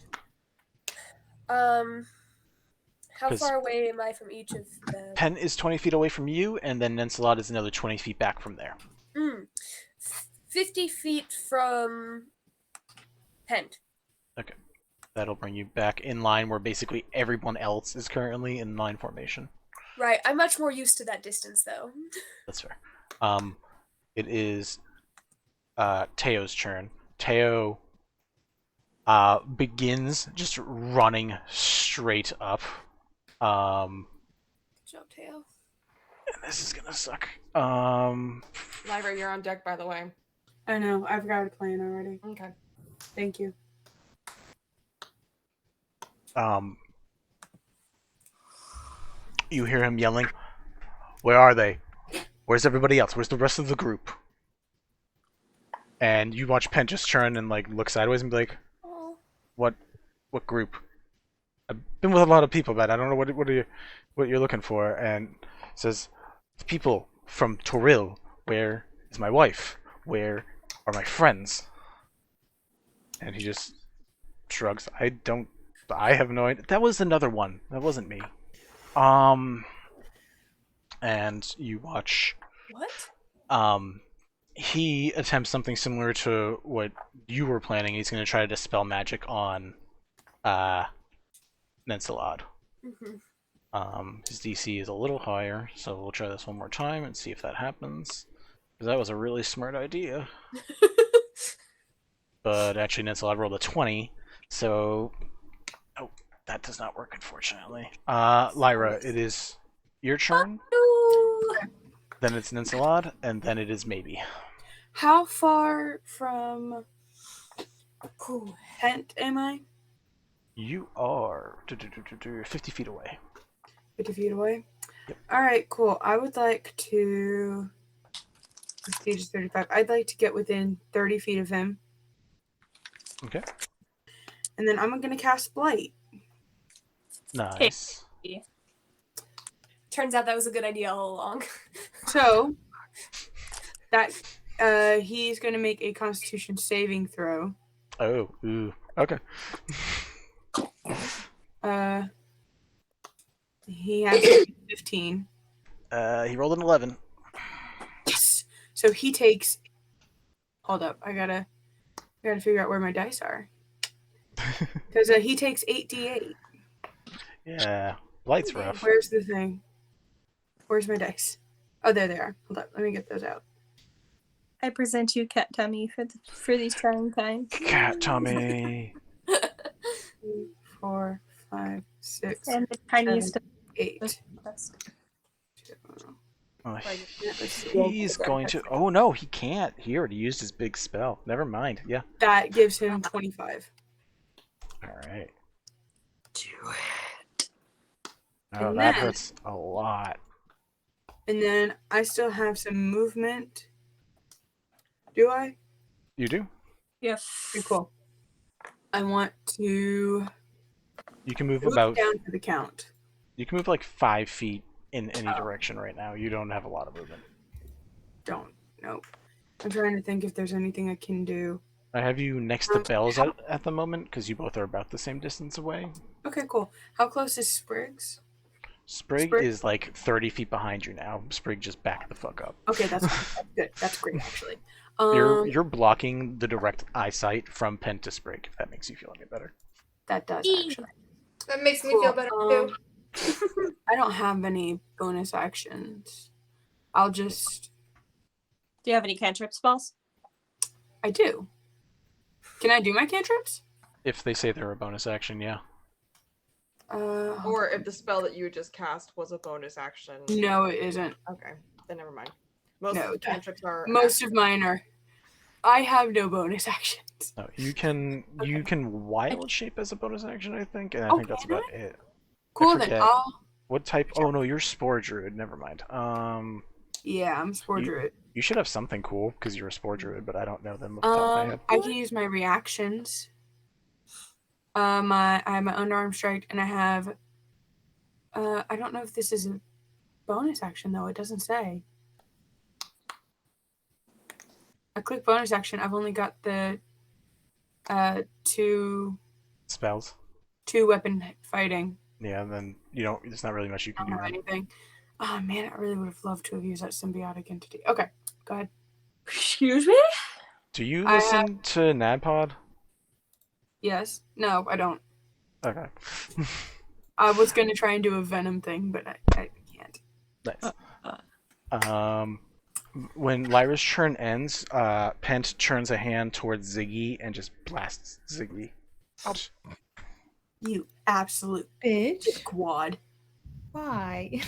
How
'Cause
far away am I from each of them?
Pen is 20 feet away from you, and then Ninsalad is another 20 feet back from there.
50 feet from Pen.
Okay. That'll bring you back in line where basically everyone else is currently in line formation.
Right, I'm much more used to that distance, though.
That's fair. It is Teo's turn. Teo begins just running straight up.
Good job, Teo.
And this is gonna suck.
Lyra, you're on deck, by the way.
I know. I've got a plan already.
Okay.
Thank you.
You hear him yelling, "Where are they? Where's everybody else? Where's the rest of the group?" And you watch Pen just turn and like look sideways and be like,
Oh.
What group? I've been with a lot of people, but I don't know what you're looking for." And says, "The people from Toril. Where is my wife? Where are my friends?" And he just shrugs. I have no idea. That was another one. That wasn't me. And you watch.
What?
He attempts something similar to what you were planning. He's going to try to dispel magic on Nensalad. His DC is a little higher, so we'll try this one more time and see if that happens. Because that was a really smart idea. But actually, Nensalad rolled a 20, so... Oh, that does not work, unfortunately. Lyra, it is your turn. Then it's Nensalad, and then it is Maybe.
How far from Hent am I?
You are 50 feet away.
50 feet away?
Yep.
Alright, cool. I would like to... The stage is 35. I'd like to get within 30 feet of him.
Okay.
And then I'm going to cast Blight.
Nice.
Turns out that was a good idea all along.
So, that he's going to make a Constitution saving throw.
Oh, ooh. Okay.
He has 15.
He rolled an 11.
Yes. So he takes. Hold up, I gotta figure out where my dice are. Because he takes 8d8.
Yeah, light's rough.
Where's the thing? Where's my dice? Oh, there they are. Hold up, let me get those out.
I present you Cat Tummy for these trying times.
Cat tummy.
3, 4, 5, 6,
And the tiniest
8.
Oh, he's going to. Oh no, he can't. He already used his big spell. Never mind. Yeah.
That gives him 25.
All right.
Do it.
Oh,
And
that
then-
hurts a lot.
And then I still have some movement. Do I?
You do.
Yes.
Okay, cool. I want to
You can move
move
about.
down to the count.
You can move like 5 feet in any direction right now. You don't have a lot of movement.
Don't. Nope. I'm trying to think if there's anything I can do.
I have you next to Bells at the moment because you both are about the same distance away.
Okay, cool. How close is Spriggs?
Sprig is like 30 feet behind you now. Sprig just backed the fuck up.
Okay, that's good. That's great, actually.
You're blocking the direct eyesight from Pen to Sprig, if that makes you feel any better.
That does, actually.
That makes me feel better too.
I don't have any bonus actions. I'll just...
Do you have any cantrip spells?
I do. Can I do my cantrips?
If they say they're a bonus action, yeah.
Or if the spell that you just cast was a bonus action.
No, it isn't.
Okay, then never mind. Most
No,
of the cantrips are.
Most of mine are. I have no bonus actions.
No, you can wild shape as a bonus action, I think, and I
Oh,
think that's
can
about it.
Cool,
I
then
forget.
I'll...
What type? Oh no, you're Spore Druid. Never mind.
Yeah, I'm Spore Druid.
You should have something cool because you're a Spore Druid, but I don't know them off the top of my head.
I can use my reactions. I have my unarmed strike, and I have. I don't know if this is a bonus action though. It doesn't say. I click bonus action. I've only got the two
Spells.
2 weapon fighting.
Yeah, and then you don't. There's not really much you can do.
Or anything. Oh man, I really would have loved to have used that symbiotic entity. Okay, go ahead.
Excuse me?
Do you
I
listen to NADPOD?
Yes. No, I don't.
Okay.
I was gonna try and do a venom thing, but I can't.
Nice. When Lyra's turn ends, Pent turns a hand towards Ziggy and just blasts Ziggy.
You absolute
Bitch.
quad.
Why?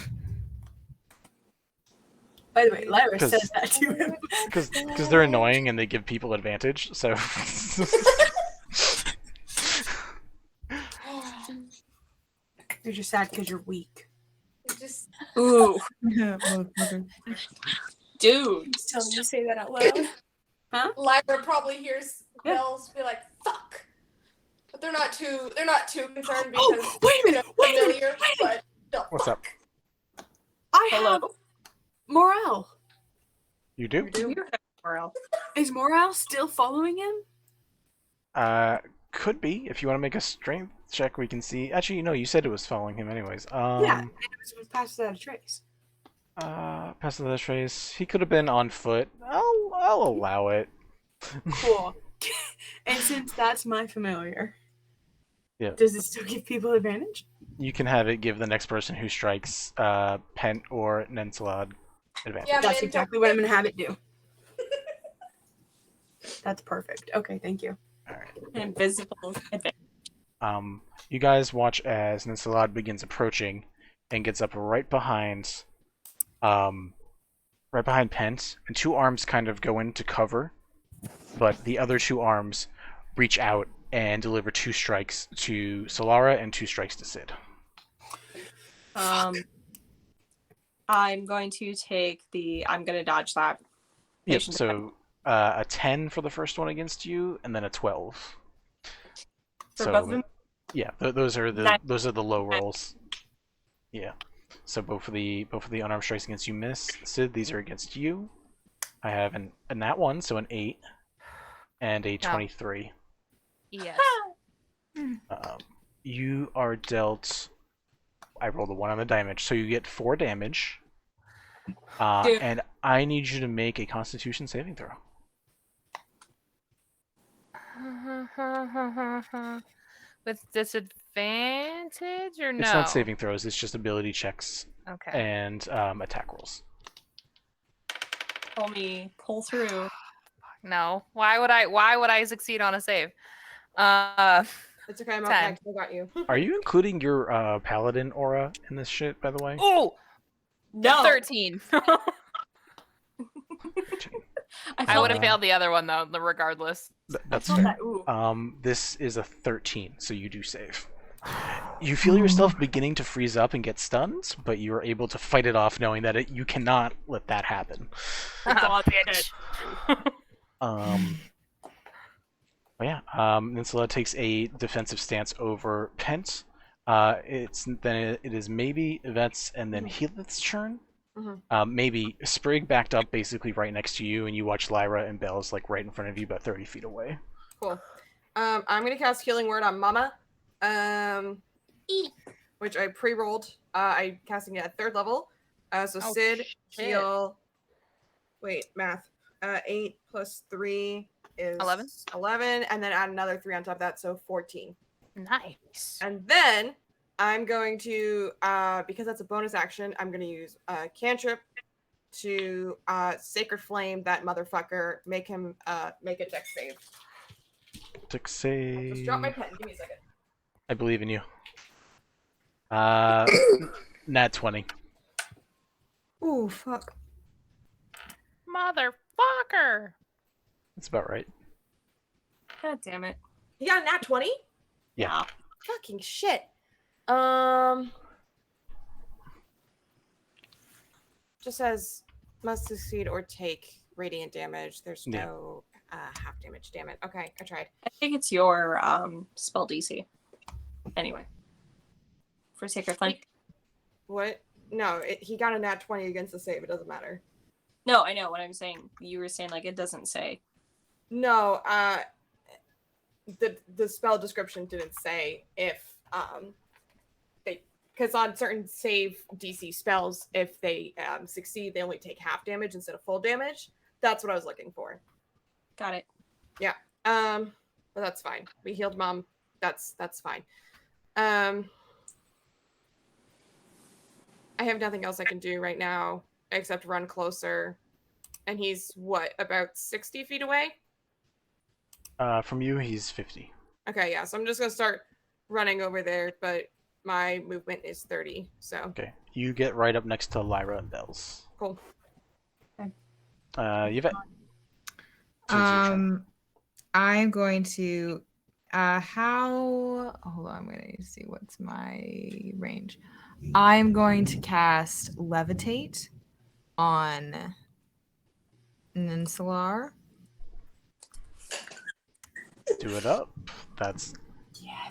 By the way, Lyra
'Cause-
says that to him.
Because they're annoying and they give people advantage, so...
You're just sad because you're weak.
It just
Ooh,
Motherfucker.
dude.
just telling you to say that out loud.
Huh?
Lyra probably hears
Yeah.
bells be like, fuck. But they're not too concerned because
Oh, wait a minute! Wait a minute!
familiar, but the
What's up?
I
Hello.
have Morale.
You do?
Morale.
Is Morale still following him?
Could be. If you want to make a strength check, we can see. Actually, no, you said it was following him anyways.
Yeah, and it was passed without a trace.
Pass the trace. He could have been on foot. I'll allow it.
Cool. And since that's my familiar,
Yeah.
does it still give people advantage?
You can have it give the next person who strikes Pent or Nensalad advantage.
Yeah,
That's
man,
exactly what I'm going to have it do. That's perfect. Okay, thank you.
Alright.
Invisible advantage.
You guys watch as Nensalad begins approaching and gets up right behind Pent, and 2 arms kind of go into cover, but the other 2 arms reach out and deliver 2 strikes to Solara and 2 strikes to Sid.
I'm going to take I'm going to dodge that.
Yep,
Patient
so a 10 for the first one against you, and then a 12.
For
So
both of them?
yeah, those are
Nine.
the low rolls. Yeah. So both of the unarmed strikes against you miss. Sid, these are against you. I have a nat 1, so an 8, and a 23.
Yes.
You are dealt I rolled a 1 on the damage, so you get 4 damage.
Dude.
And I need you to make a Constitution saving throw.
With disadvantage or no?
It's not saving throws, it's just ability checks
Okay.
and attack rolls.
Pull me, pull through.
No. Why would I succeed on a save?
It's okay, I'm
10.
okay. I still got you.
Are you including your Paladin aura in this shit, by the way?
Oh!
No.
13. I would have failed the other one though, regardless.
That's
I
fair.
that, ooh.
This is a 13, so you do save. You feel yourself beginning to freeze up and get stunned, but you are able to fight it off, knowing that you cannot let that happen.
God, bitch.
Ninsula takes a defensive stance over Pent. It is maybe Yvette's and then Heath's turn. Maybe Sprig backed up basically right next to you, and you watch Lyra and Belle's like right in front of you, about 30 feet away.
Cool. I'm gonna cast Healing Word on Mama. Which I pre-rolled. I'm casting it at 3rd level. So Sid, heal. Wait, math. 8 plus 3 is
11.
11, and then add another 3 on top of that, so 14.
Nice.
And then I'm going to, because that's a bonus action, I'm going to use cantrip to Sacred Flame that motherfucker. Make him make a dex save.
Dex save.
Just drop my pen. Give me a second.
I believe in you. Nat 20.
Ooh, fuck.
Motherfucker.
That's about right.
God damn it.
You got a nat 20?
Yeah.
Fucking shit. Just says must succeed or take radiant damage. There's no half damage. Damn it. Okay, I tried.
I think it's your spell DC. Anyway. For Sacred Flame.
What? No, he got a nat 20 against the save. It doesn't matter.
No, I know what I'm saying. You were saying like it doesn't say.
No, the spell description didn't say if because on certain save DC spells, if they succeed, they only take half damage instead of full damage. That's what I was looking for.
Got it.
Yeah. But that's fine. We healed Mom. That's fine. I have nothing else I can do right now except run closer. And he's what, about 60 feet away?
From you, he's 50.
Okay, yeah. So I'm just gonna start running over there, but my movement is 30. So
Okay. You get right up next to Lyra and Bells.
cool.
Yvette.
I'm going to hold on, I'm gonna see what's my range. I'm going to cast Levitate on Ninsalar.
Do it up. That's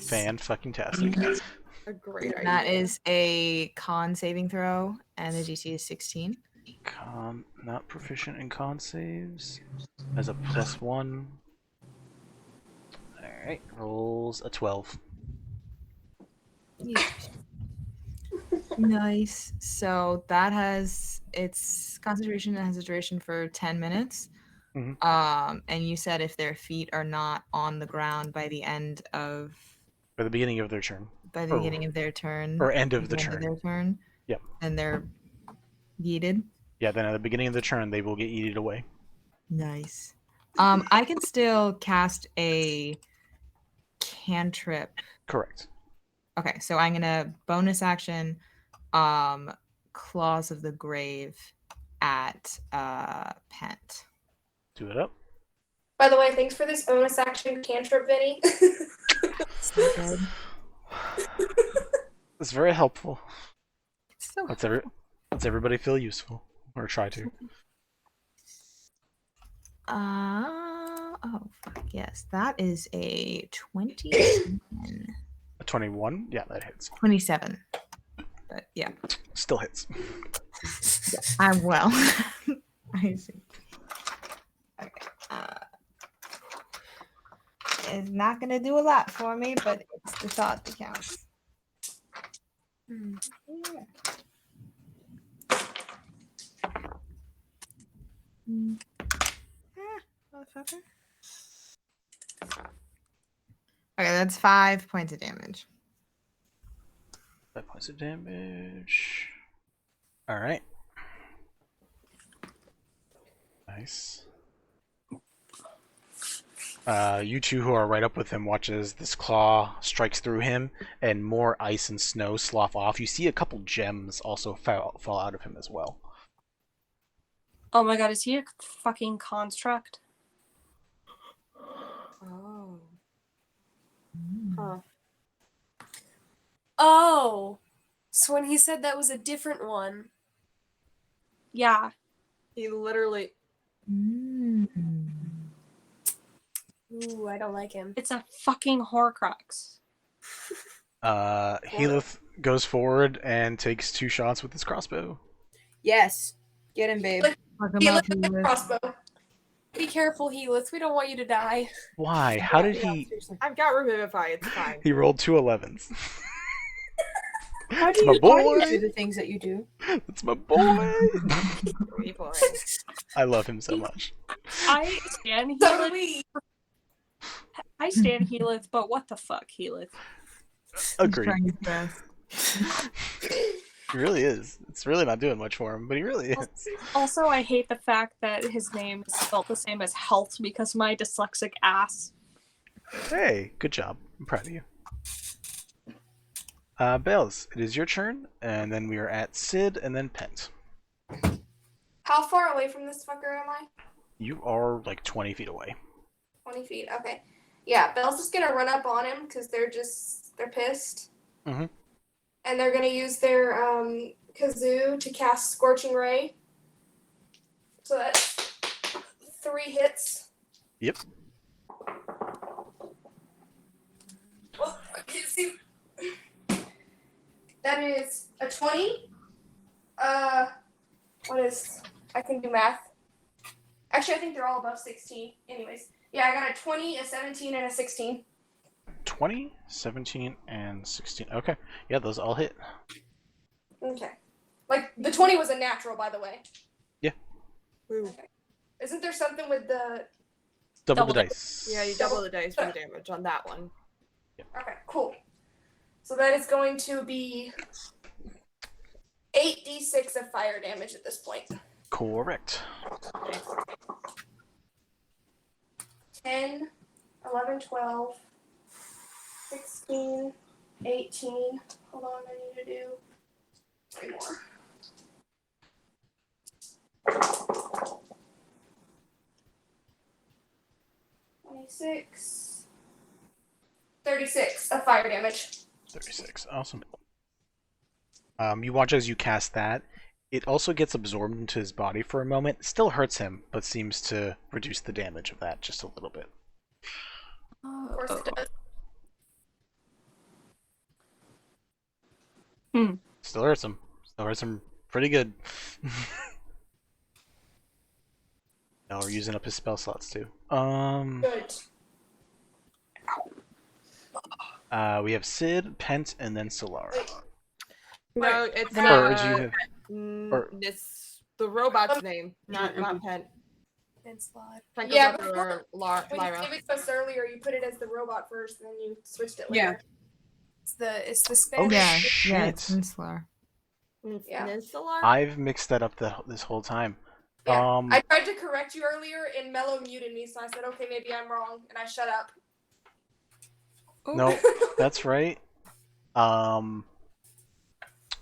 fan-fucking-tastic.
A great idea.
That is a con saving throw, and the DC is 16.
Not proficient in con saves. As a +1. Alright, rolls a 12.
Nice. So that has its concentration and has a duration for 10 minutes.
Mhm.
And you said if their feet are not on the ground by the end of
By the beginning of their turn.
by the beginning of their turn
Or end of the
end
turn.
their turn,
Yep.
then they're yeeted.
Yeah, then at the beginning of the turn, they will get eaten away.
Nice. I can still cast a cantrip.
Correct.
Okay, so I'm gonna bonus action Claws of the Grave at Pent.
Do it up.
By the way, thanks for this bonus action cantrip, Vinny.
So good.
It's very helpful.
So
Let's everybody feel useful. Or try to.
oh fuck yes. That is a 27.
A 21? Yeah, that hits.
27. But yeah.
Still hits.
I'm well. I see. Okay. It's not gonna do a lot for me, but it's the thought that counts. Motherfucker. Okay, that's 5 points of damage.
5 points of damage. Alright. Nice. You two who are right up with him watch as this claw strikes through him and more ice and snow slough off. You see a couple gems also fall out of him as well.
Oh my god, is he a fucking construct?
Oh. Huh.
Oh, so when he said that was a different one.
Yeah.
He literally.
Ooh, I don't like him.
It's a fucking Horcrux.
Healith goes forward and takes 2 shots with his crossbow.
Yes. Get him, babe. Fuck him
He
up,
lifted the
Healith.
crossbow.
Be careful, Healith. We don't want you to die.
Why? How did he...
I've got Revivify, it's fine.
He rolled 2 11s.
How
do you
do the things that you do?
That's my boy!
Wee boy.
I love him so much.
I stand
So do
Healith.
we.
I stand Healith, but what the fuck, Healith?
Agreed.
Trying his best.
He really is. It's really not doing much for him, but he really is.
Also, I hate the fact that his name is spelled the same as health because my dyslexic ass.
Hey, good job. I'm proud of you. Bells, it is your turn, and then we are at Sid and then Pent.
How far away from this fucker am I?
You are like 20 feet away.
20 feet. Okay. Yeah, Belle's just gonna run up on him because they're pissed.
Mm-hmm.
And they're gonna use their kazoo to cast Scorching Ray. So that's 3 hits.
Yep.
Oh, I can't see. That is a 20. I can do math. Actually, I think they're all above 16. Anyways. Yeah, I got a 20, a 17, and a 16.
20, 17, and 16. Okay. Yeah, those all hit.
Okay. Like, the 20 was a natural, by the way.
Yeah.
Okay. Isn't there something with the...
Double the dice.
Yeah, you double the dice for the damage on that one.
Okay, cool. So that is going to be 8d6 of fire damage at this point.
Correct.
10, 11, 12, 16, 18. Hold on, I need to do 3 more. 26, 36 of fire damage.
36. Awesome. You watch as you cast that. It also gets absorbed into his body for a moment. Still hurts him, but seems to reduce the damage of that just a little bit.
Of course it does.
Still hurts him. Still hurts him pretty good. Now we're using up his spell slots too.
Good.
We have Sid, Pent, and then Solara.
No, it's
Birds, you have...
it's the robot's name, not Pent.
And slide.
Pent
Yeah,
goes
before-
after
When you
Lyra.
gave it to us earlier, you put it as the robot first, and then you switched it
Yeah.
later.
It's the
Oh,
Spanish.
Yeah,
shit.
yeah, it's Inslar.
Yeah.
Peninsula?
I've mixed that up this whole time.
Yeah. I tried to correct you earlier, and Mello muted me, so I said, okay, maybe I'm wrong, and I shut up.
No, that's right.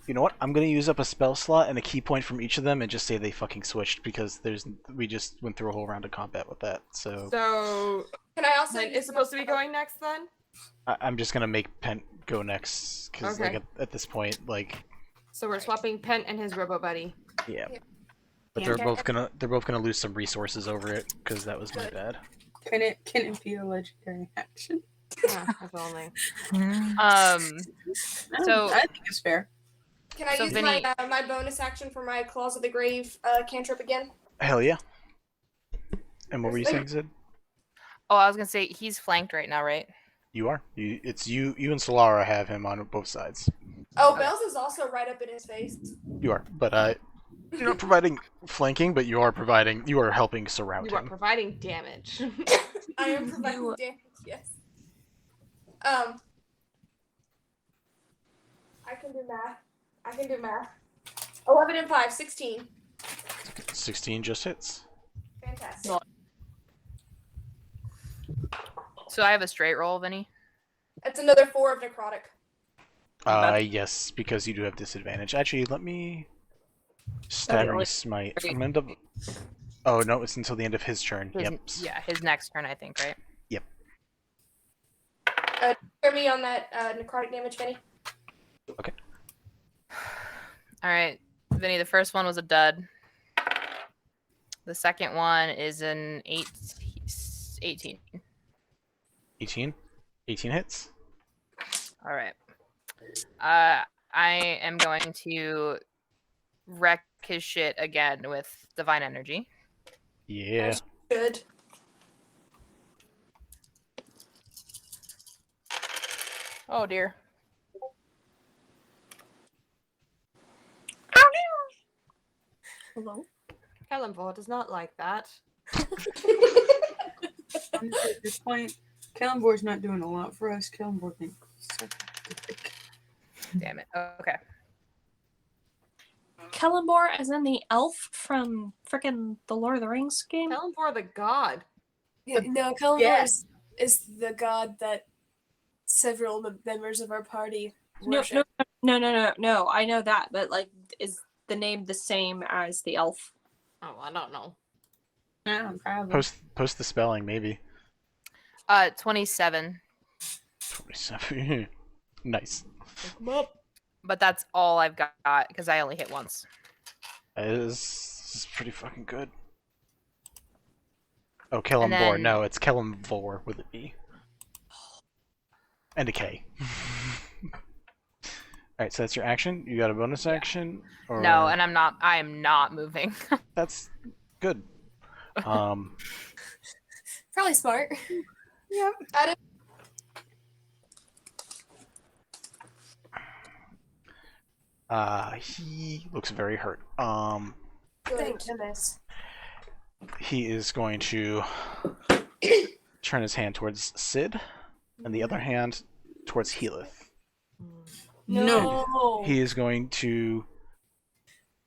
You know what? I'm gonna use up a spell slot and a key point from each of them and just say they fucking switched because we just went through a whole round of combat with that. So
Can I also
Pent
use
is supposed to be going next then?
I'm just gonna make Pent go next because
Okay.
like at this point, like
So we're swapping Pent and his robo buddy.
yeah.
Yeah.
But they're both gonna lose some resources over it because that was my bad.
Can it be a legendary action?
Yeah, if only.
So
I think it's fair.
Can I
So
use
Vinny-
my bonus action for my Claws of the Grave cantrip again?
Hell yeah. And what were you saying, Sid?
Oh, I was gonna say he's flanked right now, right?
You are. You and Solara have him on both sides.
Oh, Bells is also right up in his face.
You are, but you're not providing flanking, but you are helping surround
You are
him.
providing damage.
I am providing damage, yes. I can do math. 11 and 5, 16.
16 just hits.
Fantastic.
So I have a straight roll, Vinny.
That's another 4 of necrotic.
Yes, because you do have disadvantage. Actually, let me staggering smite. I'm gonna double... Oh no, it's until the end of his turn. Yep.
Yeah, his next turn, I think, right?
Yep.
Hear me on that necrotic damage, Benny.
Okay.
All right, Vinny. The first one was a dud. The second one is an 18.
18? 18 hits?
All right. I am going to wreck his shit again with Divine Energy.
Yeah.
That's good.
Oh, dear.
Hello?
Kelemvor does not like that.
Honestly, at this point, Kelemvor's not doing a lot for us. Kelemvor can suck the dick.
Damn it. Okay.
Kelemvor, as in the elf from frickin' the Lord of the Rings game?
Kelemvor the god.
Yeah, no, Kelemvor
Yes.
is the god that several members of our party
No,
worship.
no. I know that, but like, is the name the same as the elf?
Oh, I don't know.
Yeah, probably.
Post the spelling, maybe.
27.
27. Nice.
But that's all I've got because I only hit once.
This is pretty fucking good. Oh, Kelemvor.
then-
No, it's Kelemvor with an E. And a K. Alright, so that's your action. You got a bonus action? Or...
No, and I am not moving.
That's good.
Probably smart.
Yeah.
He looks very hurt.
Thank goodness.
He is going to turn his hand towards Sid, and the other hand towards Healith.
No.
He is going to...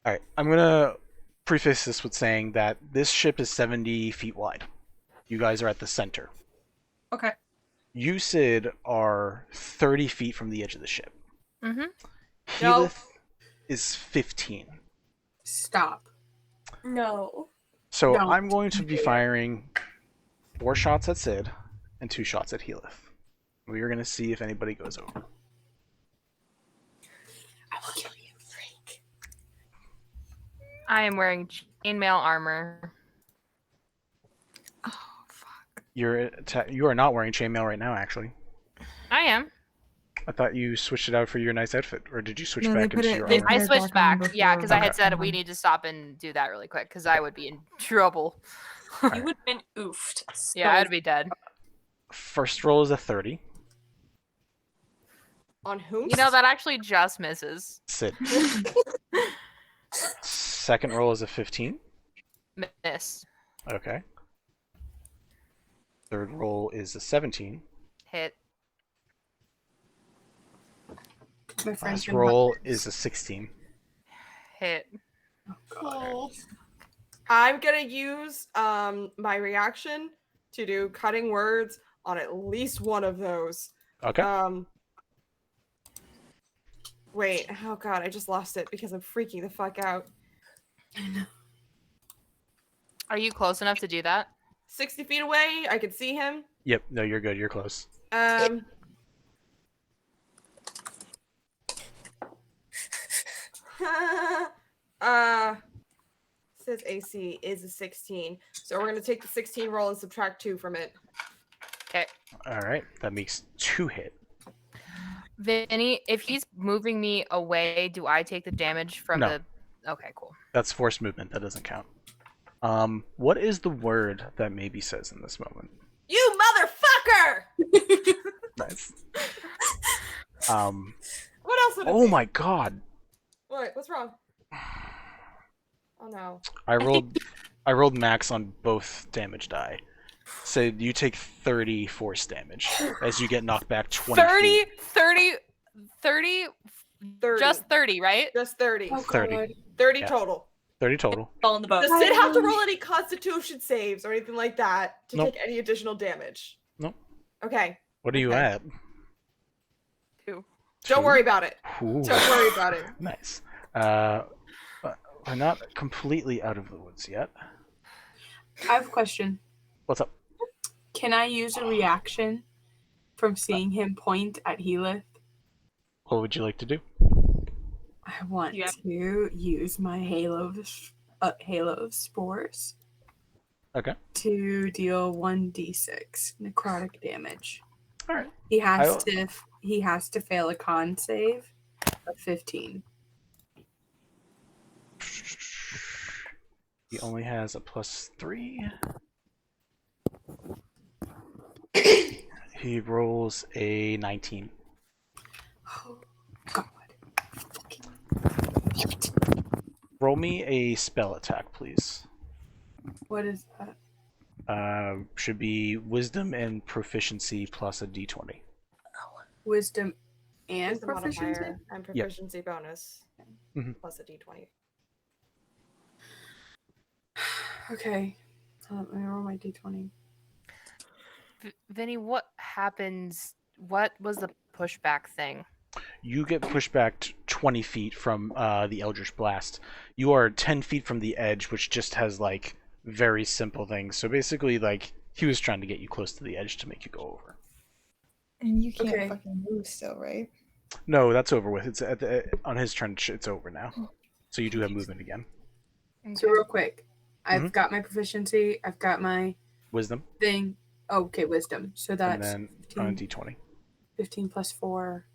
Alright, I'm gonna preface this with saying that this ship is 70 feet wide. You guys are at the center.
Okay.
You, Sid, are 30 feet from the edge of the ship.
Mm-hmm.
Healith is 15.
Stop.
No.
So
No.
I'm going to be firing 4 shots at Sid and 2 shots at Healith. We are going to see if anybody goes over.
I will kill you, freak.
I am wearing chainmail armor.
You are not wearing chainmail right now, actually.
I am.
I thought you switched it out for your nice outfit, or did you switch
No, they
back
put
into
it-
your
they
armor?
put
I
it
switched
back on
back. Yeah, because I had
before-
said we need to stop and do that really quick because I would be in trouble.
You would have been oofed.
Yeah, I'd be dead.
First roll is a 30.
On whom?
You know, that actually just misses.
Sid. Second roll is a 15.
Miss.
Okay. Third roll is a 17.
Hit.
My friend's
Last
been
roll is a 16.
Hit.
Oh.
I'm gonna use my reaction to do cutting words on at least one of those.
Okay.
Wait, oh god, I just lost it because I'm freaking the fuck out.
Are you close enough to do that?
60 feet away, I can see him.
Yep. No, you're good. You're close.
Says AC is a 16. So we're gonna take the 16 roll and subtract 2 from it.
Okay.
All right. That makes 2 hit.
Vinny, if he's moving me away, do I take the damage from
No.
the... Okay, cool.
That's force movement. That doesn't count. What is the word that maybe says in this moment?
You motherfucker!
Nice.
What else else would it
Oh
be?
my god.
What? What's wrong? Oh no.
I rolled max on both damage die. So you take 30 force damage as you get knocked back 20 feet.
30,
30.
just 30, right?
Just 30.
Oh,
30.
God.
30
Yeah.
total.
30 total.
All in the boat.
Does Sid have to roll any Constitution saves or anything like that to
Nope.
take any additional damage?
Nope.
Okay.
What are you
Okay.
at?
2.
Don't worry about it.
Ooh.
Don't worry about it.
Nice. We're not completely out of the woods yet.
I have a question.
What's up?
Can I use a reaction from seeing him point at Helith?
What would you like to do?
I want
Yeah.
to use my Halo of Spores
Okay.
to deal 1d6 necrotic damage.
All right.
He has to fail a con save of 15.
He only has a +3. He rolls a 19.
Oh God!
Roll me a spell attack, please.
What is that?
Should be wisdom and proficiency plus a d20.
Wisdom and
Wisdom
proficiency.
modifier and proficiency bonus
Mhm.
plus a d20.
Okay, let me roll my d20.
Vinny, what happens? What was the pushback thing?
You get pushed back 20 feet from the Eldritch Blast. You are 10 feet from the edge, which just has, like, very simple things. So basically, like, he was trying to get you close to the edge to make you go over.
And you can't
Okay.
fucking move still, right?
No, that's over with. It's on his turn. It's over now. So you do have movement again.
So real quick, I've got my proficiency. I've got my
Wisdom,
thing. Oh, okay, wisdom. So
and
that's
then on a d20.
15 plus 4.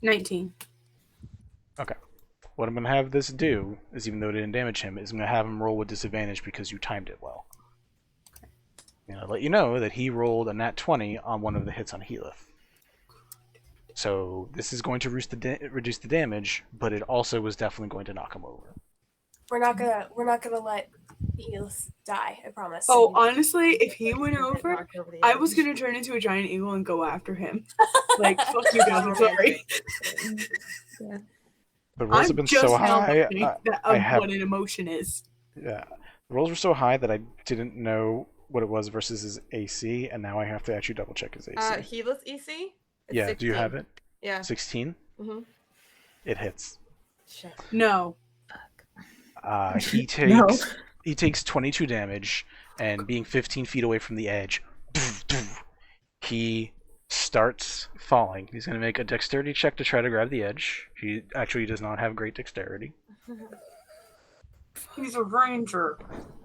19.
Okay. What I'm going to have this do is, even though it didn't damage him, is I'm going to have him roll with disadvantage because you timed it well. And I'll let you know that he rolled a nat 20 on one of the hits on Helith. So this is going to reduce the damage, but it also was definitely going to knock him over.
We're not gonna let Eels die. I promise.
Oh, honestly, if he went over,
Knock over the
I
edge.
was gonna turn into a giant eagle and go after him. Like, fuck you guys, I'm sorry.
The rolls have been so high. I have,
what an emotion is.
yeah, the rolls were so high that I didn't know what it was versus his AC, and now I have to actually double check his AC.
Helis EC? It's
Yeah,
16.
do you have it?
Yeah.
16?
Mm-hmm.
It hits.
Shit.
No.
He takes 22 damage, and being 15 feet away from the edge, he starts falling. He's going to make a dexterity check to try to grab the edge. He actually does not have great dexterity.
He's a ranger.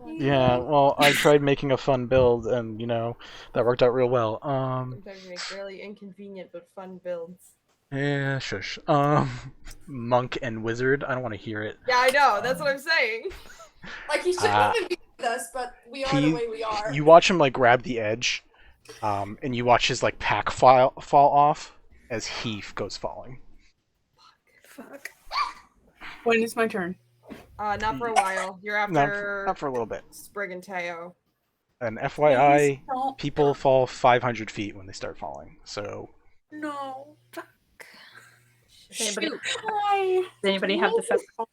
Yeah, well, I tried making a fun build, and, you know, that worked out real well.
Sometimes you make really inconvenient but fun builds.
Yeah, shush. Monk and wizard, I don't want to hear it.
Yeah, I know. That's what I'm saying.
Like, he shouldn't even be with us, but we are the way we are.
You watch him, like, grab the edge, and you watch his, like, pack fall off as he goes falling.
Fuck.
When is my turn?
Not for a while. You're after
Not for a little bit.
Sprig and Teo.
And FYI,
Please don't.
people fall 500 feet when they start falling, so...
No.
Does anybody,
Hi.
does anybody have the festival?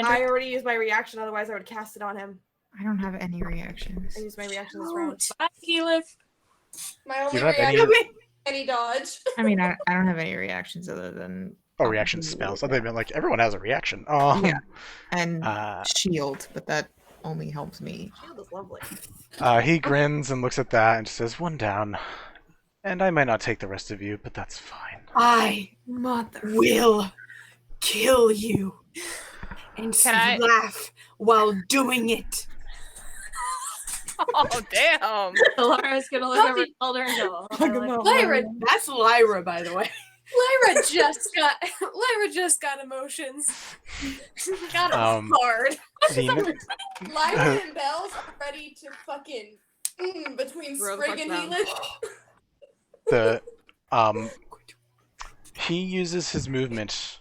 I already used my reaction, otherwise I would cast it on him.
I don't have any reactions.
I used my reaction this round.
Bye, Keyleth.
My only
You don't have
reaction
any...
any dodge.
I mean, I don't have any reactions other than
Oh, reaction spells. I thought they meant, like, everyone has a reaction.
Yeah. and
Uh,
shield, but that only helps me.
Shield is lovely.
He grins and looks at that and says, "One down. And I might not take the rest of you, but that's fine."
I will kill you. And
Can I-
laugh while doing it.
Oh, damn.
Lara's gonna look over at Elder and go, "Oh, I like
Lyra,
That's Lyra, by the way.
Lyra just got emotions. Got
Um,
hard.
The-
Lyra and Bells are ready to fucking between
Throw the
Sprig
fuck
and
down.
Helith.
the he uses his movement.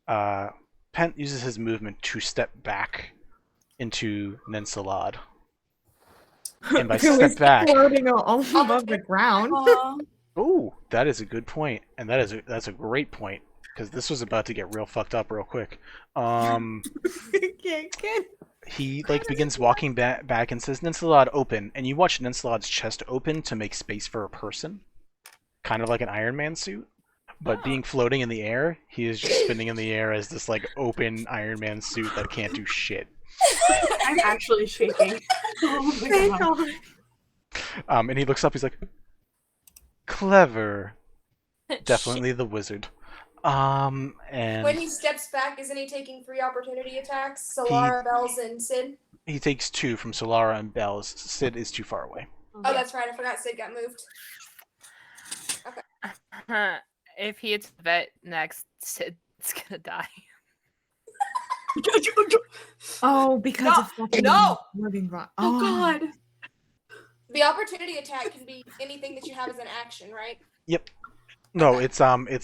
Pent uses his movement to step back into Nensalad. And by
Who
step
is
back,
floating all above the ground.
oh, that is a good point, and that's a great point because this was about to get real fucked up real quick. He like begins walking back and says, "Nensalad, open," and you watch Nensalad's chest open to make space for a person, kind of like an Iron Man suit. But being floating in the air, he is just spinning in the air as this like open Iron Man suit that can't do shit.
I'm actually shaking. Oh my god.
And he looks up. He's like, "Clever, definitely the wizard." And
When he steps back, isn't he taking 3 opportunity attacks? Solara, Bells, and Sid?
he takes 2 from Solara and Bells. Sid is too far away.
Oh, that's right. I forgot Sid got moved.
If he hits Yvette next, Sid's gonna die.
Oh, because of fucking moving rock.
Oh god.
The opportunity attack can be anything that you have as an action, right?
Yep. No, it's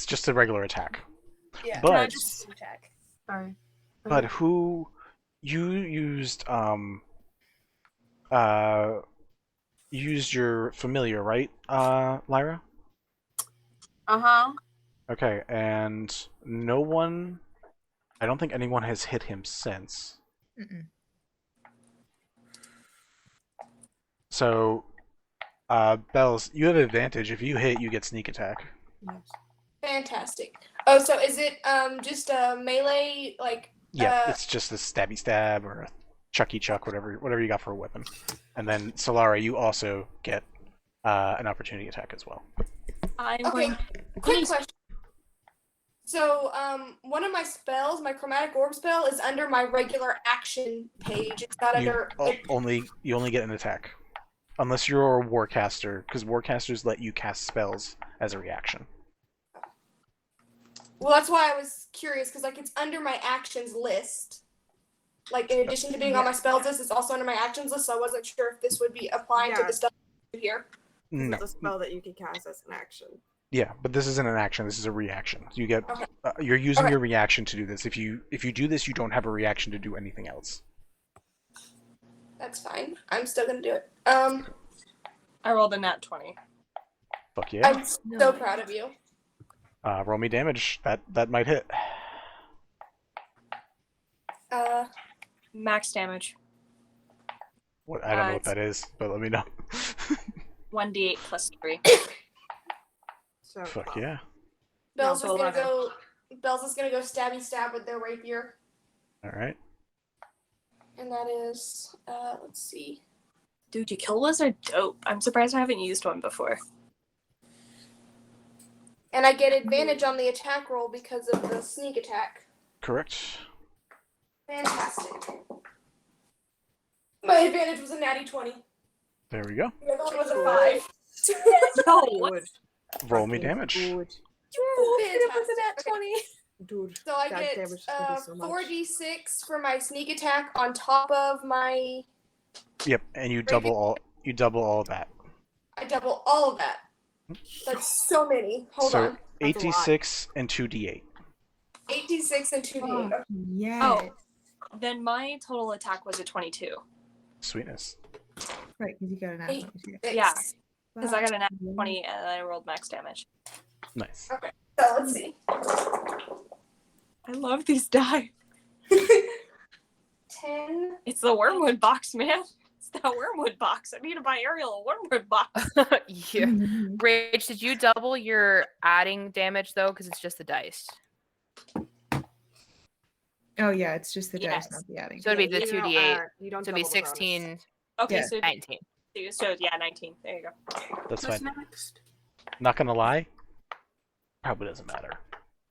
just a regular attack.
Yeah.
But
attack.
Sorry.
but who you used used your familiar, right, Lyra?
Uh-huh.
Okay, and no one, I don't think anyone has hit him since.
Mm-mm.
So, Bells, you have advantage. If you hit, you get sneak attack.
Fantastic. Oh, so is it just a melee, like...
Yeah, it's just a stabby stab or a chucky chuck, whatever you got for a weapon. And then, Solara, you also get an opportunity attack as well.
Okay, quick question. So, one of my spells, my chromatic orb spell, is under my regular action page. It's not under...
You only get an attack. Unless you're a warcaster, because warcasters let you cast spells as a reaction.
Well, that's why I was curious, because, like, it's under my actions list. Like, in addition to being on my spells list, it's also under my actions list, so I wasn't sure if this would be applying to the stuff here.
No.
It's a spell that you can cast as an action.
Yeah, but this isn't an action. This is a reaction. You get you're using your reaction to do this. If you do this, you don't have a reaction to do anything else.
That's fine. I'm still gonna do it.
I rolled a nat 20.
Fuck yeah.
I'm so proud of you.
Roll me damage. That might hit.
Max damage.
What? I don't know what that is, but let me know.
1d8 plus 3.
So
Fuck yeah.
Bells is gonna go. Bells is gonna go stabby stab with their rapier,
All right.
and that is. Let's see.
Dude, you kill lists are dope. I'm surprised I haven't used one before.
And I get advantage on the attack roll because of the sneak attack.
Correct.
Fantastic. My advantage was a natty 20.
There we go.
The other one was a 5.
No, what?
Roll me damage.
Fantastic.
Dude,
So I
that
get
damage is gonna be so much.
4d6 for my sneak attack on top of my.
Yep, and you double all of that.
I double all of that. That's so many. Hold on.
8d6 and 2d8.
8d6 and 2d8.
Yeah.
Oh, then my total attack was a 22.
Sweetness.
Right, because you got an action.
Yeah, because I got a nat 20 and I rolled max damage.
Nice.
Okay, so let's see.
I love these die.
10.
It's the wormwood box, man. It's that wormwood box. I need to buy Ariel a wormwood box.
Yeah. Rach, did you double your adding damage though? Because it's just the dice.
Oh yeah, it's just the dice,
Yes.
not the adding.
So it'd be the
You don't
2d8.
add- you don't
So it'd be
double the bonus.
16,
Okay,
Yeah.
so
19.
So yeah, 19. There you go.
That's
What's
fine.
next?
Not gonna lie. Probably doesn't matter.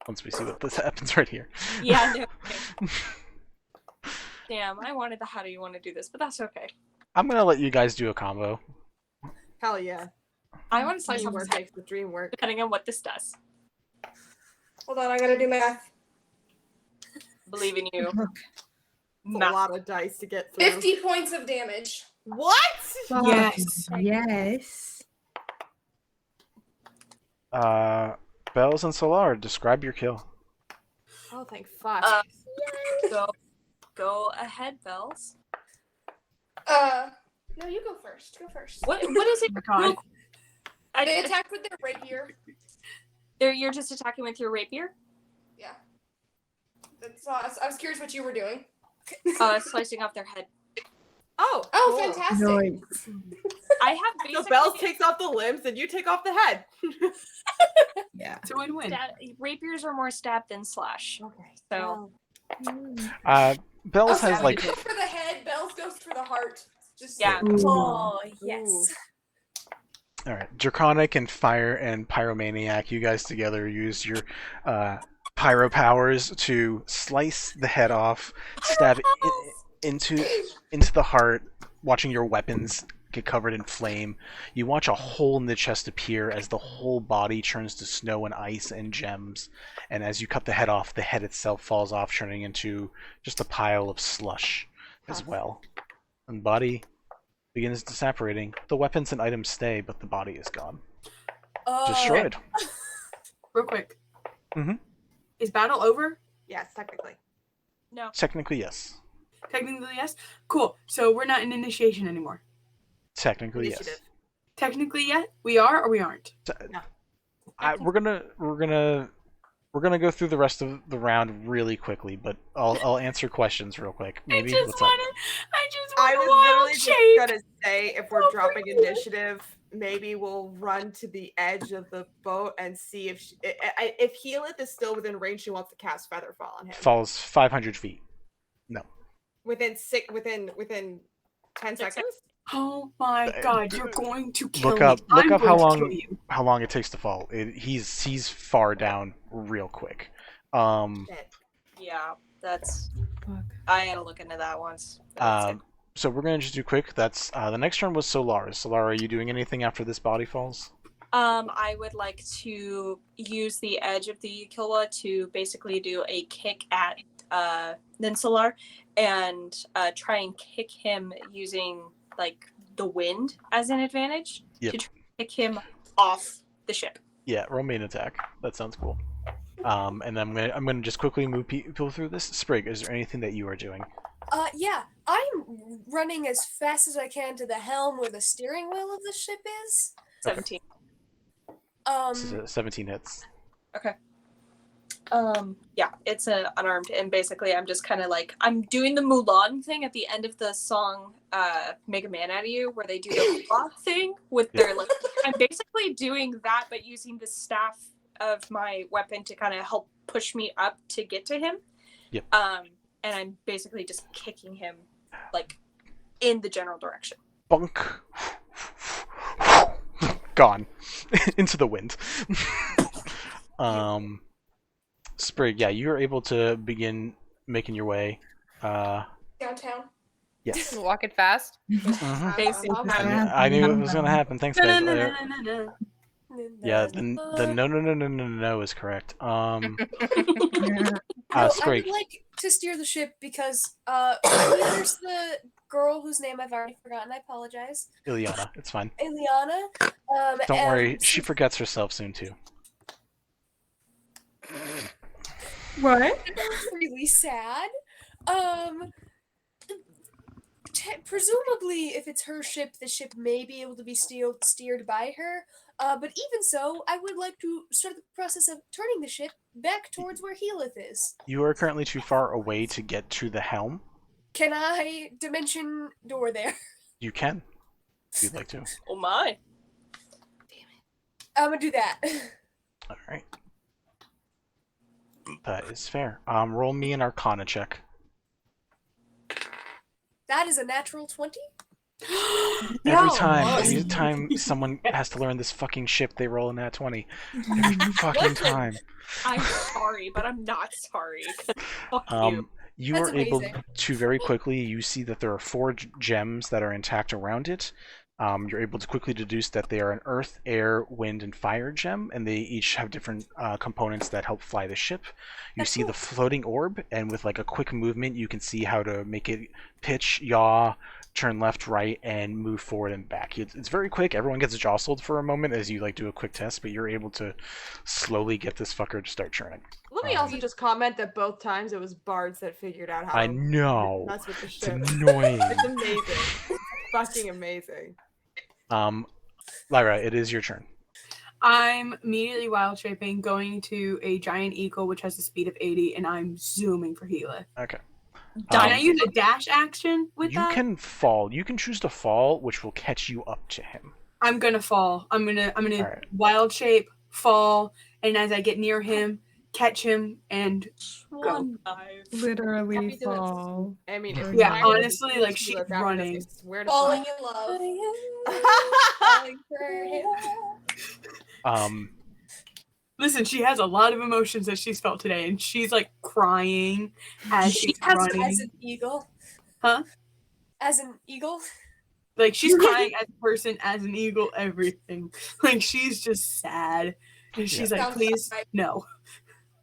Once we see what this happens right here.
Yeah, no. Okay. Damn, I wanted the how do you want to do this, but that's okay.
I'm gonna let you guys do a combo.
Hell yeah.
I want to slice off
Teamwork
this
makes the dream work.
depending on what this does.
Hold on, I gotta do math.
Believe in you.
It's a
Math.
lot of dice to get through.
50 points of damage.
What?
Yes.
Yes.
Bells and Solar, describe your kill.
Oh, thank fuck.
Go ahead, Bells.
No, you go first. Go first.
What is it?
God.
They attacked with their rapier.
You're just attacking with your rapier?
Yeah. That's all. I was curious what you were doing.
Slicing off their head.
Oh,
Oh,
cool.
fantastic.
I have
So
basically
Bells takes off the limbs and you take off the head.
Yeah.
It's a win-win.
rapiers are more stab than slash.
Okay.
So
Bells has
Sally
like
goes for the head. Bells goes for the heart. Just
Yeah.
Oh, yes.
all right. Draconic and Fire and Pyromaniac, you guys together use your pyro powers to slice the head off, stab it into the heart, watching your weapons get covered in flame. You watch a hole in the chest appear as the whole body turns to snow and ice and gems. And as you cut the head off, the head itself falls off, turning into just a pile of slush as well. And the body begins disapparating. The weapons and items stay, but the body is gone. Destroyed.
Real quick.
Mhm.
Is battle over?
Yes, technically.
no.
Technically, yes.
Technically, yes. Cool. So we're not in initiation anymore.
Technically, yes.
Initiative.
Technically, yet we are or we aren't.
We're gonna go through the rest of the round really quickly, but I'll answer questions real quick. Maybe.
I
What's up?
I was literally just
shape.
gonna say if we're dropping initiative, maybe we'll run to the edge of the boat and see if Healith is still within range. She wants to cast Featherfall on him.
Falls 500 feet. No.
Within 10 seconds.
Oh my God! You're going to kill
Look
me.
up
I'm
how
going to kill
long
you.
it takes to fall. He's far down real quick.
Yeah, that's. I had to look into that once. That's it.
So we're gonna just do quick. That's the next turn was Solara. Solara, are you doing anything after this body falls?
I would like to use the edge of the Killua to basically do a kick at Ninsalar and try and kick him using like the wind as an advantage
Yep.
to try and kick him off the ship.
Yeah, roll main attack. That sounds cool. And I'm gonna just quickly move people through this. Sprig, is there anything that you are doing?
Yeah, I'm running as fast as I can to the helm where the steering wheel of the ship is.
17.
17 hits.
Okay. Yeah, it's unarmed, and basically I'm just kind of like, I'm doing the Mulan thing at the end of the song Make a Man Out of You, where they do the claw thing with their like, I'm basically doing that, but using the staff of my weapon to kind of help push me up to get to him.
Yep.
And I'm basically just kicking him like in the general direction.
Bunk. Gone. Into the wind. Sprig, yeah, you're able to begin making your way.
Downtown.
Yes.
Walk it fast.
Mhm.
Basically,
I knew it was gonna happen. Thanks, guys. Yeah, the no is correct.
I
Sprig.
would like to steer the ship because there's the girl whose name I've already forgotten. I apologize.
Ileana, it's fine.
Ileana.
Don't
and
worry, she forgets herself soon too.
What?
really sad. Presumably, if it's her ship, the ship may be able to be steered by her. But even so, I would like to start the process of turning the ship back towards where Healith is.
You are currently too far away to get to the helm.
Can I dimension door there?
You can, if you'd like to.
oh my.
I'm gonna do that.
All right. That is fair. Roll me an Arcana check.
That is a natural 20.
Every time someone has to learn this fucking ship, they roll a nat 20. Every fucking time.
I'm sorry, but I'm not sorry. Fuck you.
You
That's
are able
amazing.
to very quickly, you see that there are 4 gems that are intact around it. You're able to quickly deduce that they are an earth, air, wind, and fire gem, and they each have different components that help fly the ship. You see the floating orb, and with like a quick movement, you can see how to make it pitch, yaw, turn left, right, and move forward and back. It's very quick. Everyone gets jostled for a moment as you like do a quick test, but you're able to slowly get this fucker to start churning.
Let me also just comment that both times it was bards that figured out how
I
to
know.
mess with the
It's
ship.
annoying.
It's amazing. It's fucking amazing.
Lyra, it is your turn.
I'm immediately wild shaping, going to a giant eagle, which has a speed of 80, and I'm zooming for Gila.
Okay.
Can I use a dash action with that?
You can fall. You can choose to fall, which will catch you up to him.
I'm gonna fall. I'm gonna
right.
wild shape, fall, and as I get near him, catch him and go.
Literally fall.
I mean,
Yeah, honestly, like she's running.
Falling in love. Falling for him.
Listen, she has a lot of emotions that she's felt today, and she's like crying as she's running.
As an eagle.
Huh?
As an eagle.
Like she's crying as a person, as an eagle, everything. Like she's just sad, and she's like, "Please, no."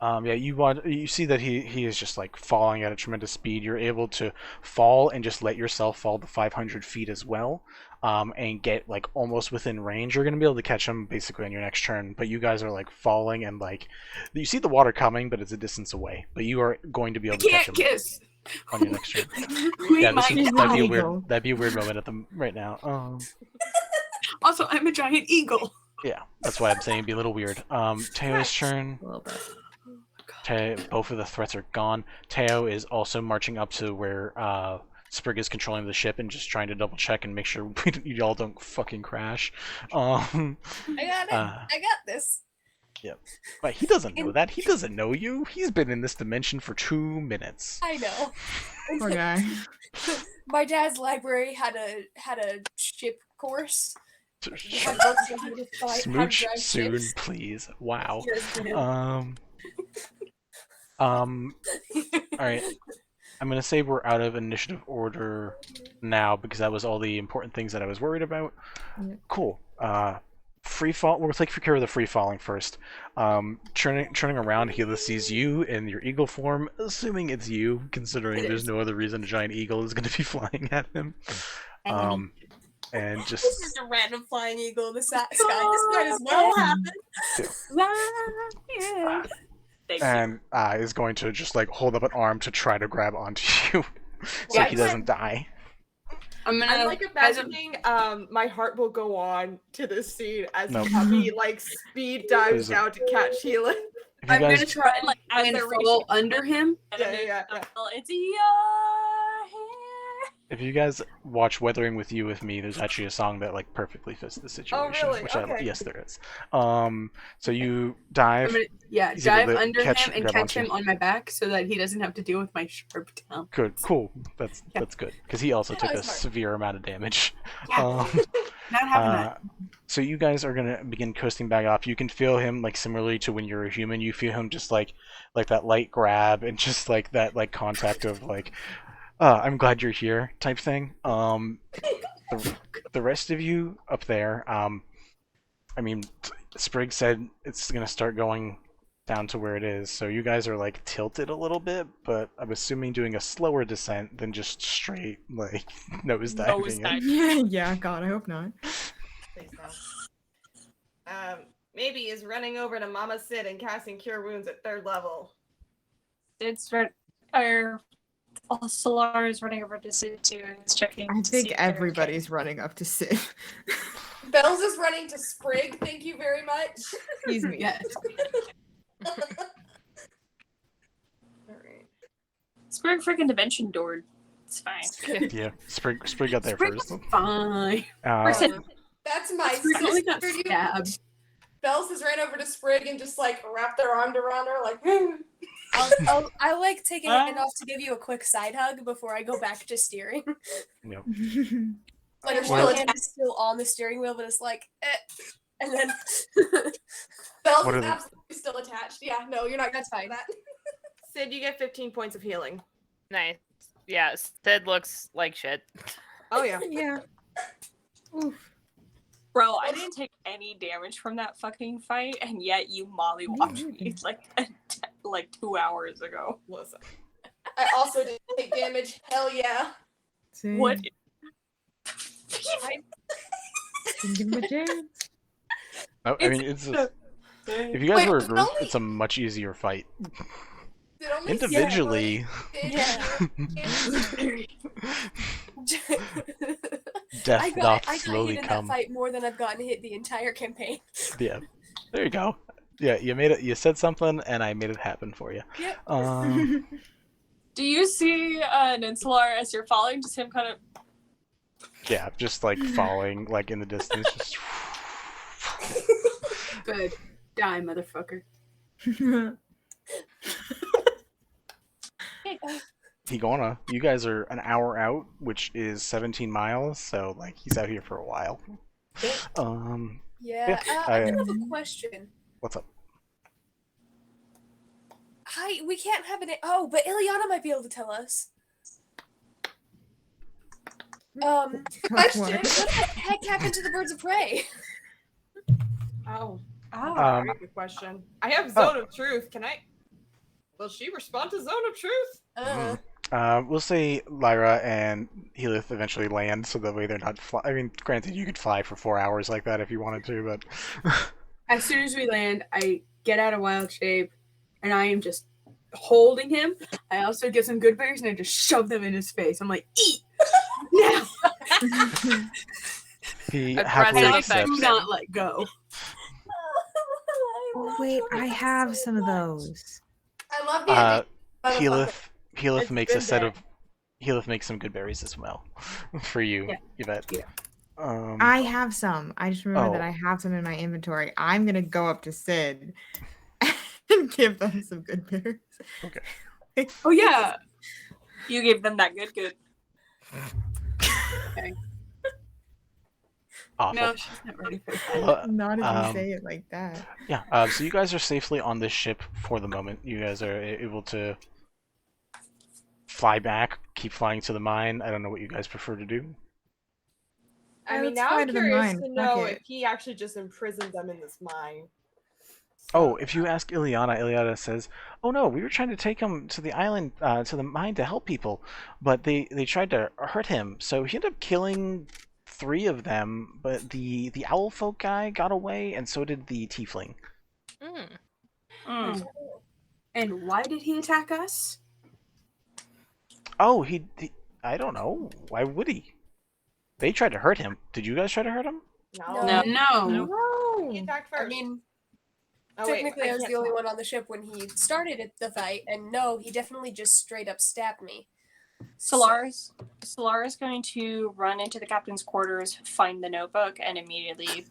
Yeah, you see that he is just like falling at a tremendous speed. You're able to fall and just let yourself fall to 500 feet as well, and get like almost within range. You're gonna be able to catch him basically on your next turn. But you guys are like falling and like you see the water coming, but it's a distance away. But you are going to be able to catch him
Kiss.
on your next turn.
Yeah,
that'd be a weird moment at the right now.
Also, I'm a giant eagle.
Yeah, that's why I'm saying it'd be a little weird. Teo's turn.
A little bit.
Both of the threats are gone. Teo is also marching up to where Sprig is controlling the ship and just trying to double check and make sure y'all don't fucking crash.
I got it. I got this.
Yep. But he doesn't know that. He doesn't know you. He's been in this dimension for 2 minutes.
I know.
Poor guy.
My dad's library had a ship course.
Smooch soon,
ships.
please. Wow.
Yes,
Alright. I'm gonna say we're out of initiative order now because that was all the important things that I was worried about.
Yeah.
Cool. Free fall. We'll take care of the free falling first. Turning around, Gila sees you in your eagle form, assuming it's you, considering there's no other reason a giant eagle is gonna be flying at him. And just
this is a random flying eagle in the sky. This might as well happen.
and is going to just like hold up an arm to try to grab onto you, so he doesn't die.
I'm like imagining my heart will go on to this scene as Puppy like speed dives down to catch Gila.
I'm gonna try and like fall under him.
Yeah.
It's your hair.
If you guys watch Weathering with You with me, there's actually a song that like perfectly fits the situation.
Oh, really?
Which
Okay.
yes, there is. So you dive.
Dive under him and catch him on my back so that he doesn't have to deal with my sharp tail.
Good, cool. That's good because he also took a severe amount of damage.
Not having that.
So you guys are gonna begin coasting back off. You can feel him like similarly to when you're a human. You feel him just like that light grab and just like that like contact of like. I'm glad you're here type thing. The rest of you up there, I mean, Sprig said it's going to start going down to where it is, so you guys are like tilted a little bit, but I'm assuming doing a slower descent than just straight like nose diving.
Yeah, God, I hope not.
Please no. Maybe is running over to Mama Sid and casting Cure Wounds at 3rd level.
It's Solara is running over to Sid too and is checking.
I think everybody's running up to Sid.
Bells is running to Sprig. Thank you very much.
Excuse me.
Yes.
Alright.
Sprig freaking dimension doored. It's fine.
Yeah, Sprig got there first.
Fine.
That's my
Sprig only got
sister.
stabbed.
Bells has ran over to Sprig and just like wrapped their arm around her like.
I like taking a hand off to give you a quick side hug before I go back to steering.
Yep.
Like her hand is still on the steering wheel, but it's like, and then
Bells is absolutely still attached. Yeah, no, you're not.
That's fine.
That.
Sid, you get 15 points of healing.
Nice. Yeah, Sid looks like shit.
Oh yeah.
Yeah. Oof.
Bro, I didn't take any damage from that fucking fight, and yet you mollywatched me like 2 hours ago.
Listen. I also didn't take damage. Hell yeah.
Same.
What?
Didn't give him a chance.
Oh, I mean, it's a, if you guys were a group, it's a much easier fight. Individually, death doth
I got
slowly
hit in
come.
that fight more than I've gotten hit the entire campaign.
Yeah, there you go. Yeah, you made it. You said something, and I made it happen for you.
Yep.
Do you see Ninsalar as you're falling? Just him kind of.
Yeah, just like falling, like in the distance. Just...
Good. Die, motherfucker.
He gonna. You guys are an hour out, which is 17 miles. So like he's out here for a while.
Yeah. I have a question.
What's up?
Hi, we can't have it. Oh, but Ileana might be able to tell us. Question. What the heck happened to the birds of prey?
Oh.
Very
good question. I have Zone of Truth. Can I? Will she respond to Zone of Truth?
We'll say Lyra and Helith eventually land, so that way they're not. I mean, granted, you could fly for 4 hours like that if you wanted to, but.
As soon as we land, I get out of wild shape, and I am just holding him. I also get some good berries, and I just shove them in his face. I'm like, eat now.
He
Aggressive
happily
And I
accepts.
do not let go.
Oh wait, I have some of those.
I love the idea.
Helith
It's
makes a
good
set
berry.
of. Helith makes some good berries as well, for you,
Yeah.
Yvette.
Yeah.
I have some. I just remember that
Oh.
I have some in my inventory. I'm gonna go up to Sid and give them some good berries.
Okay.
Oh, yeah.
You gave them that good.
Okay.
Awful.
No, she's not ready for that.
Not if you say it like that.
Yeah. So you guys are safely on this ship for the moment. You guys are able to fly back, keep flying to the mine. I don't know what you guys prefer to do.
I
Yeah,
mean,
let's
now
fly
I'm
to the
curious
mine.
to
Fuck
know
it.
if he actually just imprisoned them in this mine.
Oh, if you ask Ileana says, "Oh no, we were trying to take him to the island, to the mine to help people, but they tried to hurt him. So he ended up killing 3 of them. But the owl folk guy got away, and so did the tiefling."
And why did he attack us?
Oh, he I don't know. Why would he? They tried to hurt him. Did you guys try to hurt him?
No.
No.
He attacked first.
I mean,
Oh, wait,
technically, I was
can't
the only
tell.
one on the ship when he started the fight, and no, he definitely just straight up stabbed me.
Solara's going to run into the captain's quarters, find the notebook, and immediately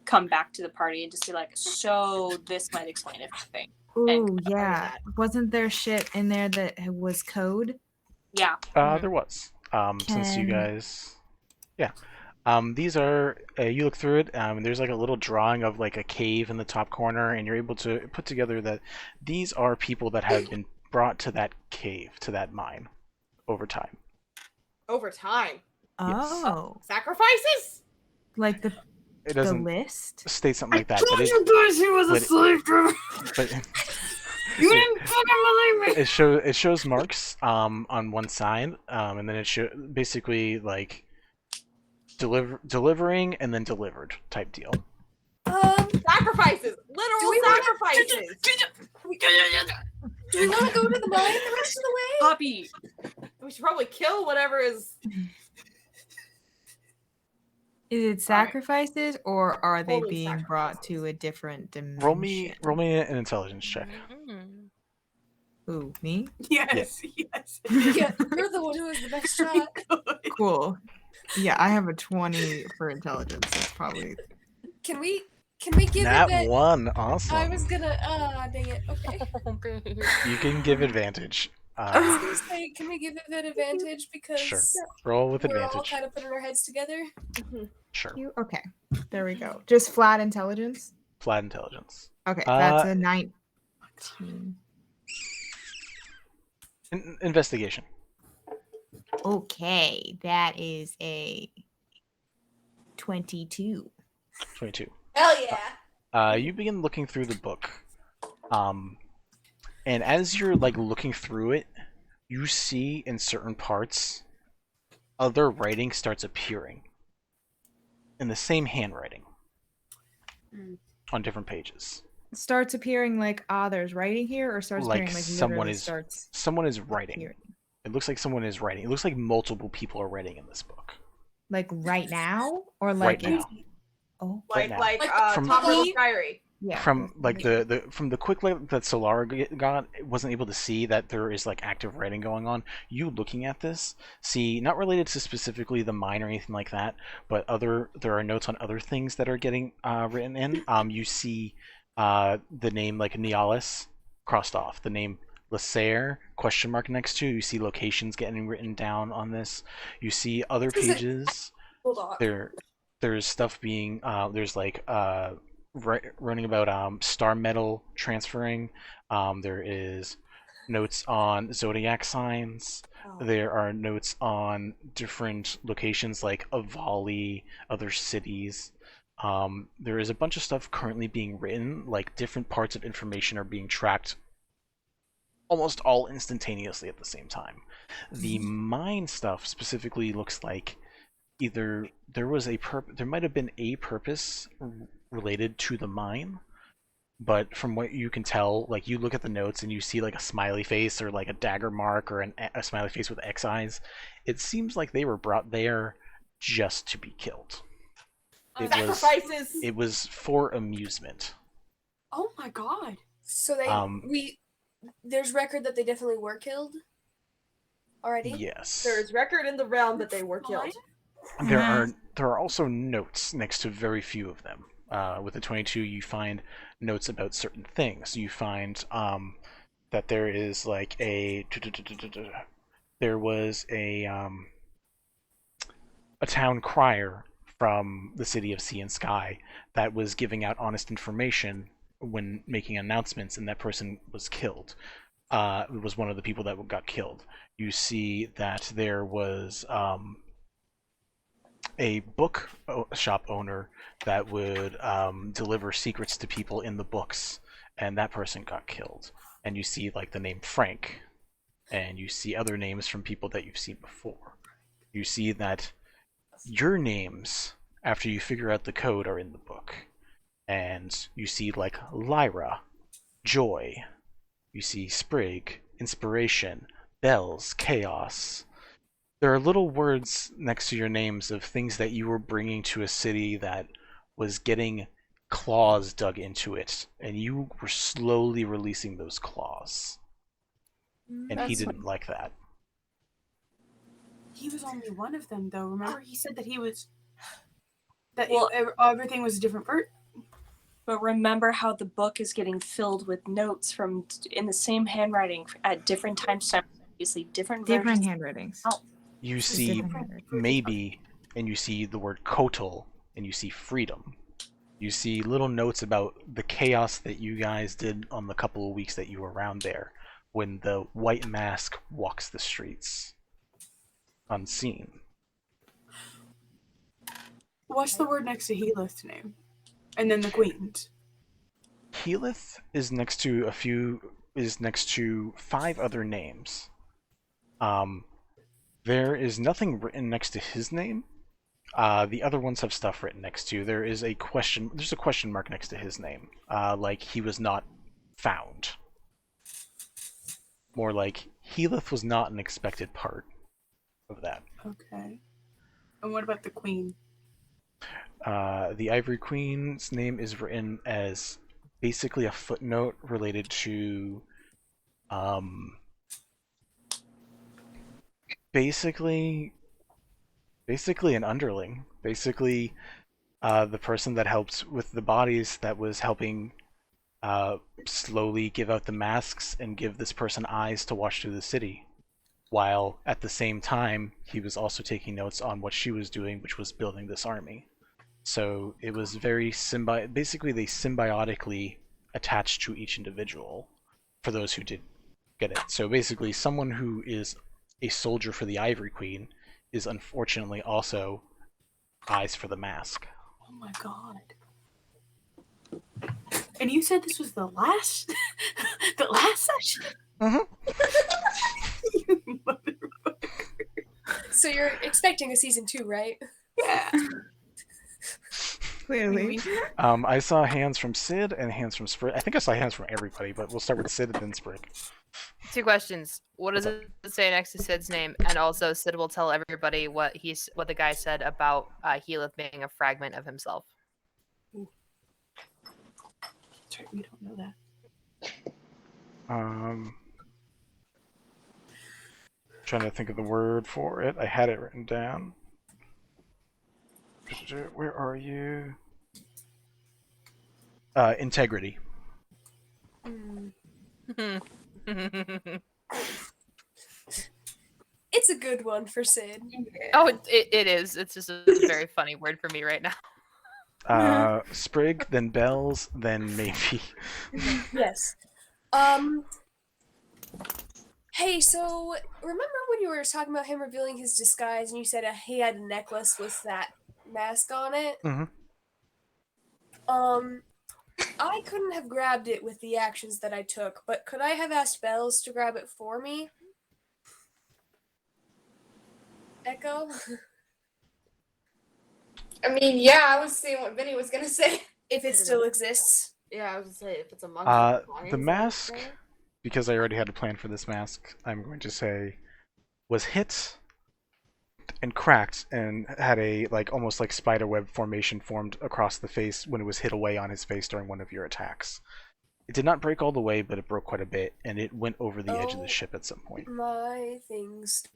come back to the party and just be like, "So this might explain everything."
Ooh, yeah. Wasn't there shit in there that was code?
Yeah.
There was. Since you
Can-
guys, yeah. These are you look through it. There's like a little drawing of like a cave in the top corner, and you're able to put together that these are people that have been brought to that cave, to that mine, over time.
Over time.
Oh,
Sacrifices?
like
It
the
doesn't
list?
state something like that, but
you guys he was a
but-
slave driver.
but
You didn't fucking believe me.
it shows marks on one side, and then it basically like delivering and then delivered type deal.
Sacrifices! Literal sacrifices!
Do we want to go to the mine the rest of the way?
Poppy.
We should probably kill whatever is.
Is it sacrifices or are they
Holy
being brought
sacrifices.
to a different dimension?
Roll me an intelligence check.
Ooh, me?
Yes.
Yeah, you're the one who has the best shot.
Cool. Yeah, I have a 20 for intelligence. That's probably.
Can we give
Nat
Yvette?
1, awesome.
I was gonna. Dang it. Okay.
You can give advantage.
I was gonna say, can we give Yvette advantage because
Sure. Roll with
we're all
advantage.
kind of putting our heads together.
Sure.
Okay, there we go. Just flat intelligence?
Flat intelligence.
Okay, that's a 19.
Investigation.
Okay, that is a 22.
22.
Hell yeah.
You begin looking through the book. And as you're like looking through it, you see in certain parts other writing starts appearing in the same handwriting on different pages.
Starts appearing like, there's writing here, or starts
Like
appearing like
someone
literally
is
starts
someone is writing.
appearing.
It looks like someone is writing. It looks like multiple people are writing in this book.
Like right now? Or
Right
like
now.
Oh.
Right
Like
now. From-
top level diary.
Yeah.
From like the quick look that Solara got, wasn't able to see that there is like active writing going on. You looking at this, see, not related to specifically the mine or anything like that, but there are notes on other things that are getting written in. You see the name like Nialis crossed off, the name Lacer question mark next to. You see locations getting written down on this. You see other pages.
Hold on.
There's stuff being there's like running about star metal transferring. There is notes on zodiac signs. There are notes on different locations like Avali, other cities. There is a bunch of stuff currently being written, like different parts of information are being tracked almost all instantaneously at the same time. The mine stuff specifically looks like either there might have been a purpose related to the mine, but from what you can tell, like you look at the notes and you see like a smiley face or like a dagger mark or a smiley face with X eyes. It seems like they were brought there just to be killed.
Sacrifices.
It was for amusement.
Oh my god.
So there's record that they definitely were killed already?
Yes.
There is record in the realm that they were killed.
There are also notes next to very few of them. With the 22, you find notes about certain things. You find that there is like there was a town crier from the city of Sea and Sky that was giving out honest information when making announcements, and that person was killed. It was one of the people that got killed. You see that there was a book shop owner that would deliver secrets to people in the books, and that person got killed. And you see like the name Frank, and you see other names from people that you've seen before. You see that your names, after you figure out the code, are in the book. And you see like Lyra, Joy, you see Sprig, Inspiration, Bells, Chaos. There are little words next to your names of things that you were bringing to a city that was getting claws dug into it, and you were slowly releasing those claws. And he didn't like that.
He was only one of them, though. Remember, he said that he was... everything was a different part.
But remember how the book is getting filled with notes from in the same handwriting at different times, obviously different versions.
handwritings.
Oh.
You see maybe, and you see the word Kotal, and you see freedom. You see little notes about the chaos that you guys did on the couple of weeks that you were around there, when the white mask walks the streets unseen.
What's the word next to Helith's name? And then the queen's.
Helith is next to 5 other names. There is nothing written next to his name. The other ones have stuff written next to. There's a question mark next to his name. Like he was not found. More like Helith was not an expected part of that.
Okay. And what about the queen?
The Ivory Queen's name is written as basically a footnote related to basically an underling. Basically the person that helped with the bodies, that was helping slowly give out the masks and give this person eyes to watch through the city, while at the same time he was also taking notes on what she was doing, which was building this army. So it was very basically they symbiotically attached to each individual, for those who did get it. So basically someone who is a soldier for the Ivory Queen is unfortunately also eyes for the mask.
Oh my god. And you said this was the last the last session? You motherfucker.
So you're expecting a season 2, right?
Yeah.
Clearly.
I saw hands from Sid and hands from Sprig. I think I saw hands from everybody, but we'll start with Sid and then Sprig.
2 questions. What does it say next to Sid's name? And also, Sid will tell everybody what the guy said about Healith being a fragment of himself.
That's right, we don't know that.
Trying to think of the word for it. I had it written down. Where are you? Integrity.
It's a good one for Sid.
Oh, it is. It's just a very funny word for me right now.
Sprig, then Bells, then maybe.
Yes. Hey, so remember when you were talking about him revealing his disguise and you said he had a necklace with that mask on it?
Mm-hmm.
I couldn't have grabbed it with the actions that I took, but could I have asked Bells to grab it for me? Echo?
I mean, yeah, I was seeing what Vinny was gonna say.
If it still exists.
Yeah, I was gonna say if it's among
The mask, because I already had a plan for this mask, I'm going to say, was hit and cracked and had a almost like spiderweb formation formed across the face when it was hit away on his face during one of your attacks. It did not break all the way, but it broke quite a bit, and it went over the edge of the ship at some point.
My things.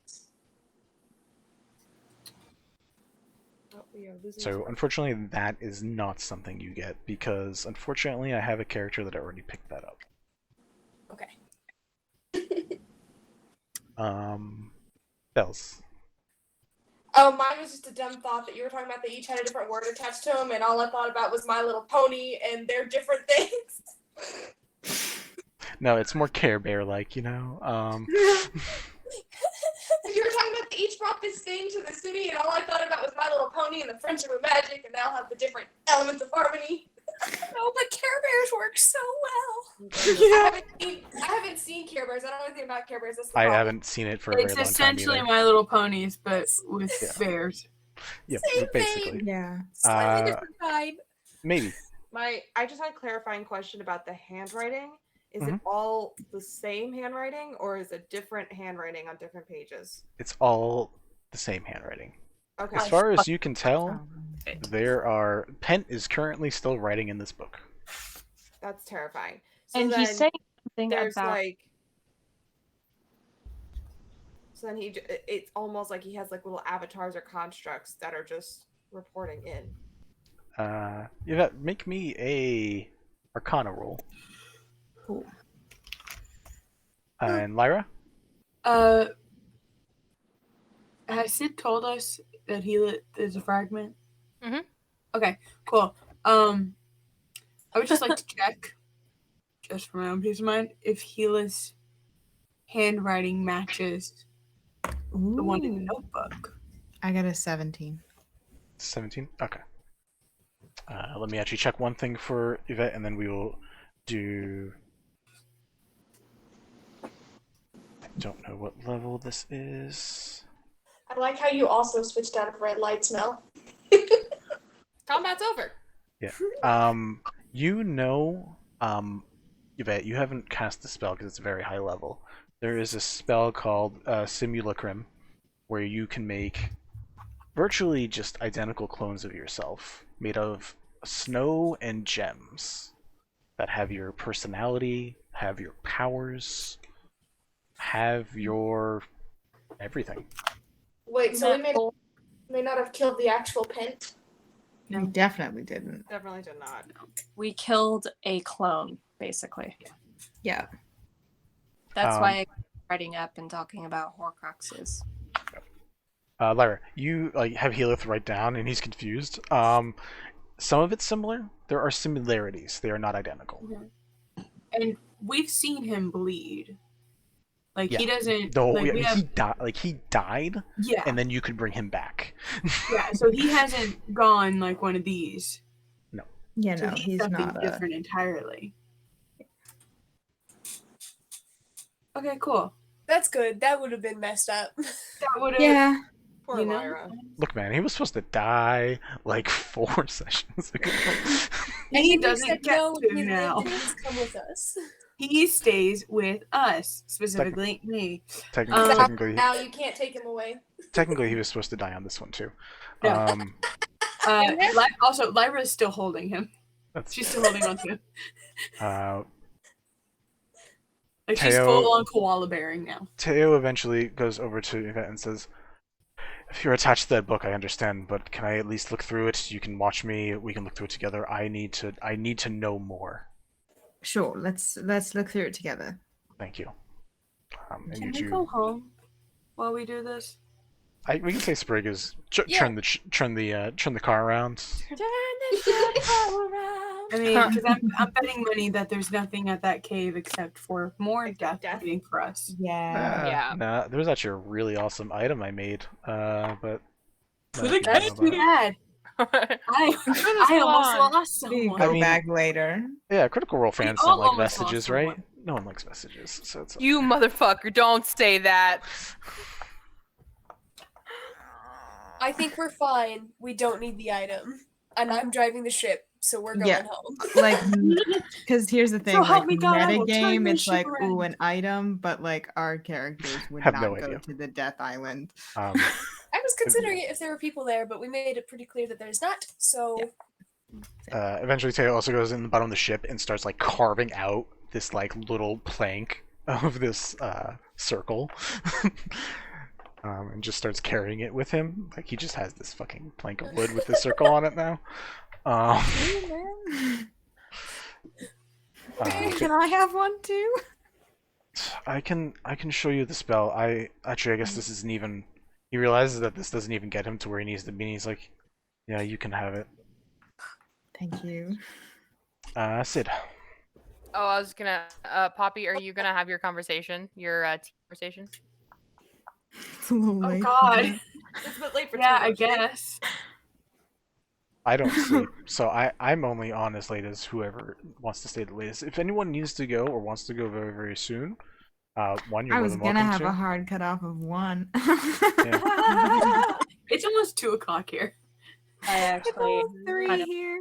So unfortunately, that is not something you get, because unfortunately I have a character that already picked that up.
Okay.
Bells.
Oh, mine was just a dumb thought that you were talking about. They each had a different word attached to them, and all I thought about was My Little Pony, and they're different things.
No, it's more Care Bear-like, you know.
You were talking about they each brought this thing to the city, and all I thought about was My Little Pony and the Friendship of Magic, and they all have the different elements of harmony.
Oh, but Care Bears work so well.
I haven't seen Care Bears. I don't know anything about Care Bears. That's the
I
problem.
haven't seen it for a very
It's
long time
essentially
either.
My Little Ponies, but with bears.
Yeah,
Same
basically.
thing.
Yeah.
Slightly different vibe.
Maybe.
I just had a clarifying question about the handwriting. Is
Mhm.
it all the same handwriting, or is it different handwriting on different pages?
It's all the same handwriting.
Okay.
As far as you can tell, Pent is currently still writing in this book.
That's terrifying. So
And
then
he's saying something
there's
about
so then it's almost like he has little avatars or constructs that are just reporting in.
Yvette, make me a Arcana roll.
Cool.
And Lyra?
Has Sid told us that is a fragment?
Mhm.
Okay, cool. I would just like to check, just for my own peace of mind, if Heela's handwriting matches the one in the notebook.
I got a 17.
17? Okay. Let me actually check one thing for Yvette, and then we will do... I don't know what level this is.
I like how you also switched out of red lights, Mel.
Combat's over.
Yeah. You know, Yvette, you haven't cast the spell because it's a very high level. There is a spell called Simulacrum, where you can make virtually just identical clones of yourself, made of snow and gems, that have your personality, have your powers, have your everything.
Wait, so we may not have killed the actual Pent?
We definitely didn't.
Definitely did not.
we killed a clone, basically.
Yeah.
That's why I'm writing up and talking about Horcruxes.
Lyra, you have Healith write down, and he's confused. Some of it's similar. There are similarities. They are not identical.
And we've seen him bleed. Like
Yeah.
he doesn't.
The whole,
like
yeah,
we
he
have.
died. Like he died,
Yeah.
and then you could bring him back.
Yeah. So he hasn't gone like one of these.
Yeah,
So
no,
he's
he's
something
not.
different entirely. Okay, cool.
That's good. That would have been messed up.
That would have.
Yeah.
Poor
You know?
Lyra.
Look, man, he was supposed to die like 4 sessions ago.
And he
we
doesn't
said
get
no,
to
he
now.
lived and he's come with us.
He stays with us, specifically me.
Technically,
Now you can't take him away.
technically, he was supposed to die on this one too.
No. Also, Lyra is still holding him.
That's
She's still holding on to him. Like she's
Teo-
full on koala bearing now.
Teo eventually goes over to Yvette and says, "If you're attached to that book, I understand, but can I at least look through it? You can watch me. We can look through it together. I need to know more."
Sure. Let's look through it together.
Thank you. And
Can
you
we
two,
go home while we do this?
we can say Sprig is
Yeah.
turn the car around.
Turn the ship around.
I mean, because I'm betting money that there's nothing at that cave except for more death waiting for us.
Yeah.
Yeah.
Nah, there was actually a really awesome item I made, but
That's too bad. I almost lost
We
someone.
go
I mean-
back later.
Yeah, Critical Role fans
all
don't like
almost lost
vestiges,
someone.
right? No one likes vestiges, so it's
You motherfucker, don't say that.
I think we're fine. We don't need the item. And I'm driving the ship, so we're going
Yeah.
home.
Like, because here's the thing,
So help
like
me God, I will turn
metagame,
this
it's
ship
like, ooh,
around.
an item, but like our characters would
Have
not
no
go
idea.
to the Death Island.
um,
I was considering it if there were people there, but we made it pretty clear that there's not. So
eventually Teo also goes in the bottom of the ship and starts like carving out this like little plank of this circle. And just starts carrying it with him. Like he just has this fucking plank of wood with this circle on it now.
Can I have one too?
I can show you the spell. I guess this isn't even. He realizes that this doesn't even get him to where he needs to be. And he's like, "Yeah, you can have it."
Thank you.
Sid.
Oh, I was gonna, Poppy, are you gonna have your conversation? Your team conversation?
It's a little
Oh
late.
God.
It's a bit late for
Yeah,
tea,
I
don't you think?
guess.
I don't sleep, so I'm only on as late as whoever wants to stay the latest. If anyone needs to go or wants to go very, very soon, one, you're
I
more
was
than
gonna
welcome
have
to.
a hard cutoff of 1.
It's almost 2:00 here.
I actually
It's 3
kind of-
here.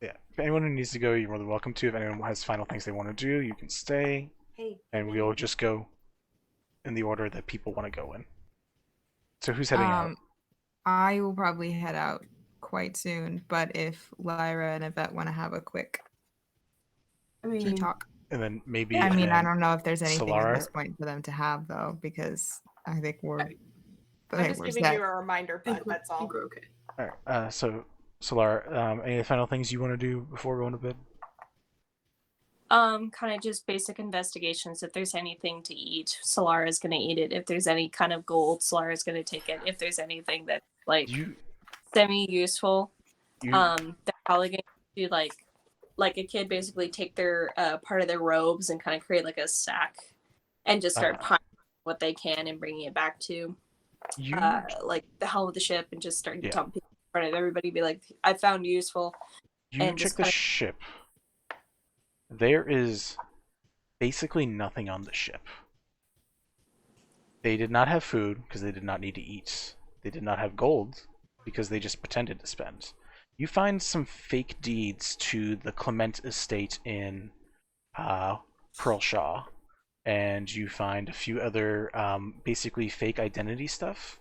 Yeah. If anyone who needs to go, you're more than welcome to. If anyone has final things they want to do, you can stay,
Hey.
and we'll just go in the order that people want to go in. So who's heading out?
I will probably head out quite soon, but if Lyra and Yvette want to have a quick
I
tea
mean,
talk,
And then maybe.
I
and
mean, I
then
don't know if there's anything at
Solara?
this point for them to have though, because I think we're.
I'm just
we're
giving
set.
you a reminder,
I think
bud.
we're-
That's
I
all.
think we're okay.
All right. So Solar, any final things you want to do before going to bed?
kind of just basic investigations. If there's anything to eat, Solara's gonna eat it. If there's any kind of gold, Solara's gonna take it. If there's anything that's like
You.
semi-useful,
You.
they're probably gonna do like a kid basically take their part of their robes and kind of create like a sack and just start piling what they can and bringing it back to
you.
like the helm of the ship and just start
Yeah.
dumping in front of everybody. Be like, I found useful.
You
and
check
just
the
kinda-
ship. There is basically nothing on the ship. They did not have food because they did not need to eat. They did not have gold because they just pretended to spend. You find some fake deeds to the Clement estate in Pearlshaw, and you find a few other basically fake identity stuff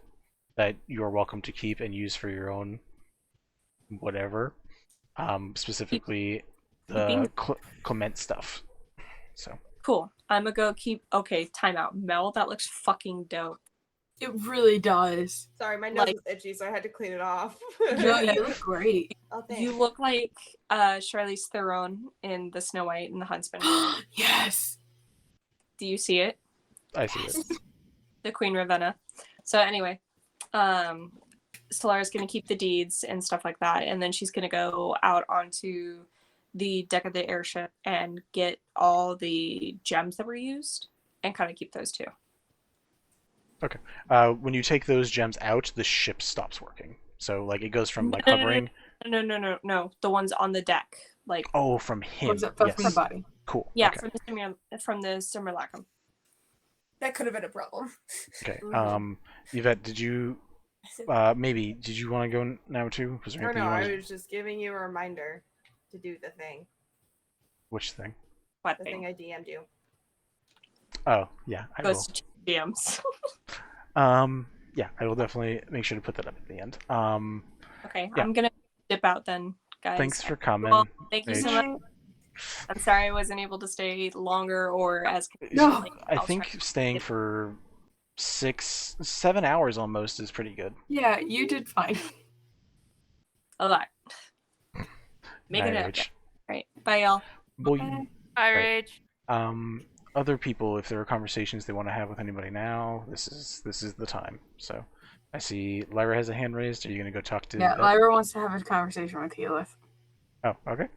that you are welcome to keep and use for your own whatever. Specifically the Clement stuff. So
Cool. I'm gonna go keep. Okay, timeout. Mel, that looks fucking dope.
It really does.
Sorry, my nose
Like-
is itchy, so I had to clean it off.
No, you look great.
Oh, thanks.
You look like Charlize Theron in The Snow White and the Huntsman.
Yes.
Do you see it?
I see it.
The Queen Ravenna. So anyway, Solara's gonna keep the deeds and stuff like that, and then she's gonna go out onto the deck of the airship and get all the gems that were used. and kind of keep those two.
Okay. When you take those gems out, the ship stops working. So like it goes from like hovering.
No. The ones on the deck, like.
Oh, from him.
From
Yes.
the body.
Cool.
Yeah,
Okay.
from the simulacrum.
That could have been a problem.
Okay. Yvette, did you did you want to go now too? Was there
Or
anything
no,
you
I
wanted?
was just giving you a reminder to do the thing.
Which thing?
What
The
thing?
thing I DM'd you.
Oh, yeah, I will.
Goes to DMs.
Yeah, I will definitely make sure to put that up at the end.
Okay,
Yeah.
I'm gonna dip out then, guys.
Thanks for coming.
Well, thank you so
Paige.
much. I'm sorry I wasn't able to stay longer or as.
No.
I think staying for 7 hours almost is pretty good.
Yeah, you did fine.
A lot. Make it
Night,
up.
Rach.
Right. Bye, y'all.
Well,
Hi,
Right.
Rage.
other people, if there are conversations they want to have with anybody now, this is the time. So, I see Lyra has a hand raised. Are you gonna go talk to?
Yeah, Lyra wants to have a conversation with Healith.
Oh, okay.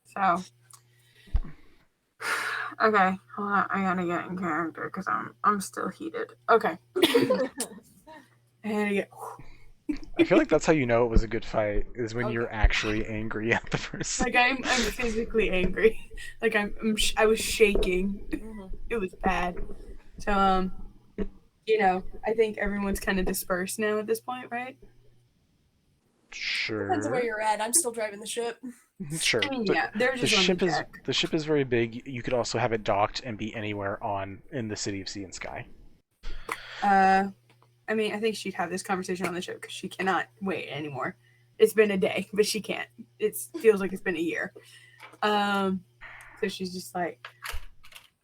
So, okay, hold on. I gotta get in character because I'm still heated. Okay, I gotta get.
I feel like that's how you know it was a good fight is when you're actually angry at the person.
Like I'm physically angry. Like I was shaking. It was bad. So I think everyone's kind of dispersed now at this point, right?
Sure.
Depends on where you're at. I'm still driving the ship.
Sure.
I mean,
The-
yeah, they're
the
just on
ship
the
is
deck.
the ship is very big. You could also have it docked and be anywhere in the city of Sea and Sky.
I mean, I think she'd have this conversation on the ship because she cannot wait anymore. It's been a day, but she can't. It feels like it's been a year. So she's just like,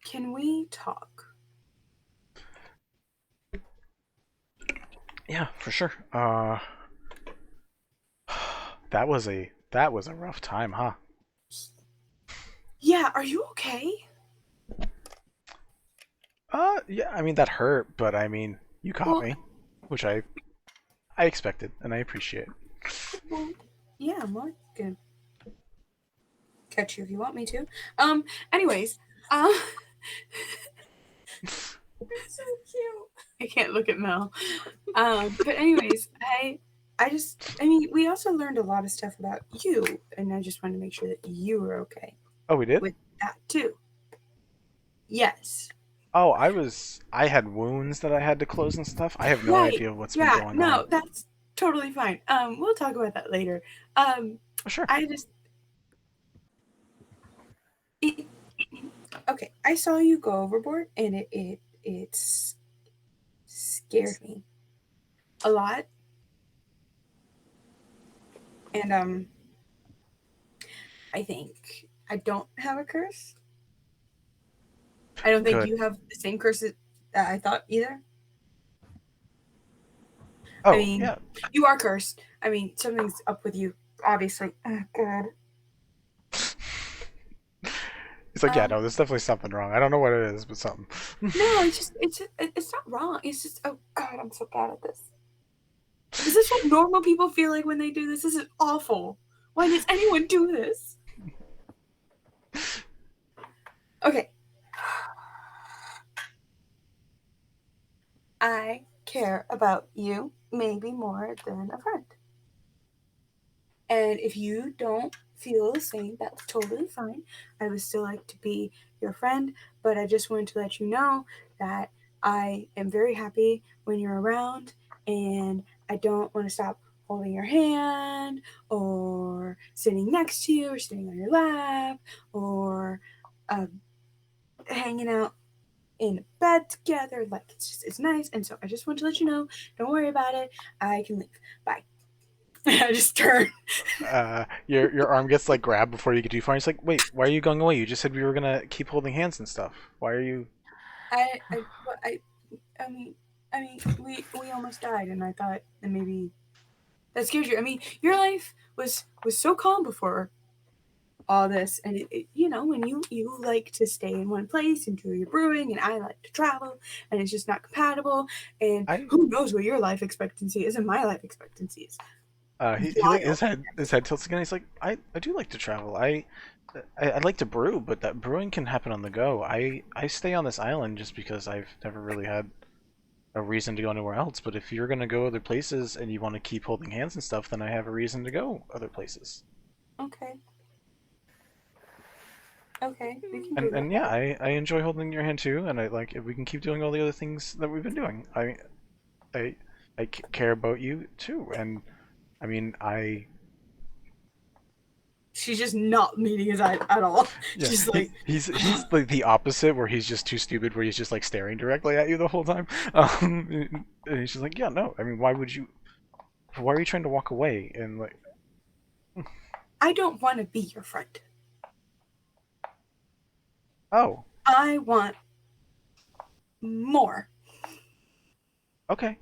"Can we talk?"
Yeah, for sure. That was a rough time, huh?
Yeah, are you okay?
Yeah. I mean that hurt, but I mean you caught
Well-
me, which I expected and I appreciate.
Well, yeah, well, good. Catch you if you want me to. Anyways, so cute. I can't look at Mel. But anyways, I mean, we also learned a lot of stuff about you, and I just wanted to make sure that you were okay
Oh, we did?
with that too. Yes.
Oh, I had wounds that I had to close and stuff. I have no
Right.
idea what's been
Yeah,
going
no,
on.
that's totally fine. We'll talk about that later.
Oh, sure.
Okay, I saw you go overboard, and it scared me a lot. And I think I don't have a curse. I don't think
Good.
you have the same curse that I thought either.
Oh,
I mean,
yeah.
you are cursed. I mean, something's up with you, obviously. Oh, God.
He's like, yeah, no, there's definitely something wrong. I don't know what it is, but something.
No, it's not wrong. It's just, oh God, I'm so bad at this. Is this what normal people feel like when they do this? This is awful. Why does anyone do this? Okay. I care about you maybe more than a friend. And if you don't feel the same, that's totally fine. I would still like to be your friend, but I just wanted to let you know that I am very happy when you're around, and I don't want to stop holding your hand or sitting next to you or sitting on your lap or hanging out in bed together. Like, it's nice. And so I just want to let you know, don't worry about it. I can leave. Bye. I just turn.
Your arm gets like grabbed before you get too far. He's like, wait, why are you going away? You just said we were gonna keep holding hands and stuff. Why are you?
I mean, we almost died, and I thought that maybe that scared you. I mean, your life was so calm before all this, and when you like to stay in one place and do your brewing, and I like to travel, and it's just not compatible. And who knows what your life expectancy is and my life expectancy is.
He like his head tilts again. He's like, I do like to travel. I'd like to brew, but that brewing can happen on the go. I stay on this island just because I've never really had a reason to go anywhere else. But if you're gonna go other places and you want to keep holding hands and stuff, then I have a reason to go other places.
Okay. Okay, we can do
And
that.
yeah, I enjoy holding your hand too, and I like if we can keep doing all the other things that we've been doing. I care about you too, and I mean
She's just not meeting his eye at all.
yeah,
She's like,
he's like the opposite, where he's just too stupid, where he's just like staring directly at you the whole time. And he's just like, yeah, no, I mean, why are you trying to walk away? And like,
I don't want to be your friend.
oh,
I want more.
okay.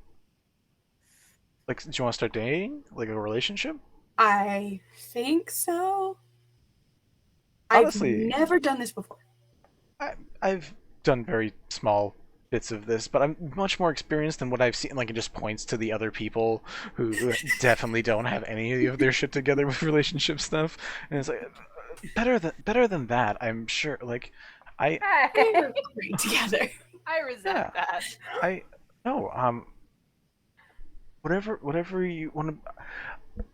Like, do you want to start dating, like a relationship?
I think so.
Honestly,
I've never done this before.
I've done very small bits of this, but I'm much more experienced than what I've seen. Like, it just points to the other people who definitely don't have any of their shit together with relationship stuff, and it's like better than that. I'm sure. Like,
We're great together.
I resent that.
Whatever you want to.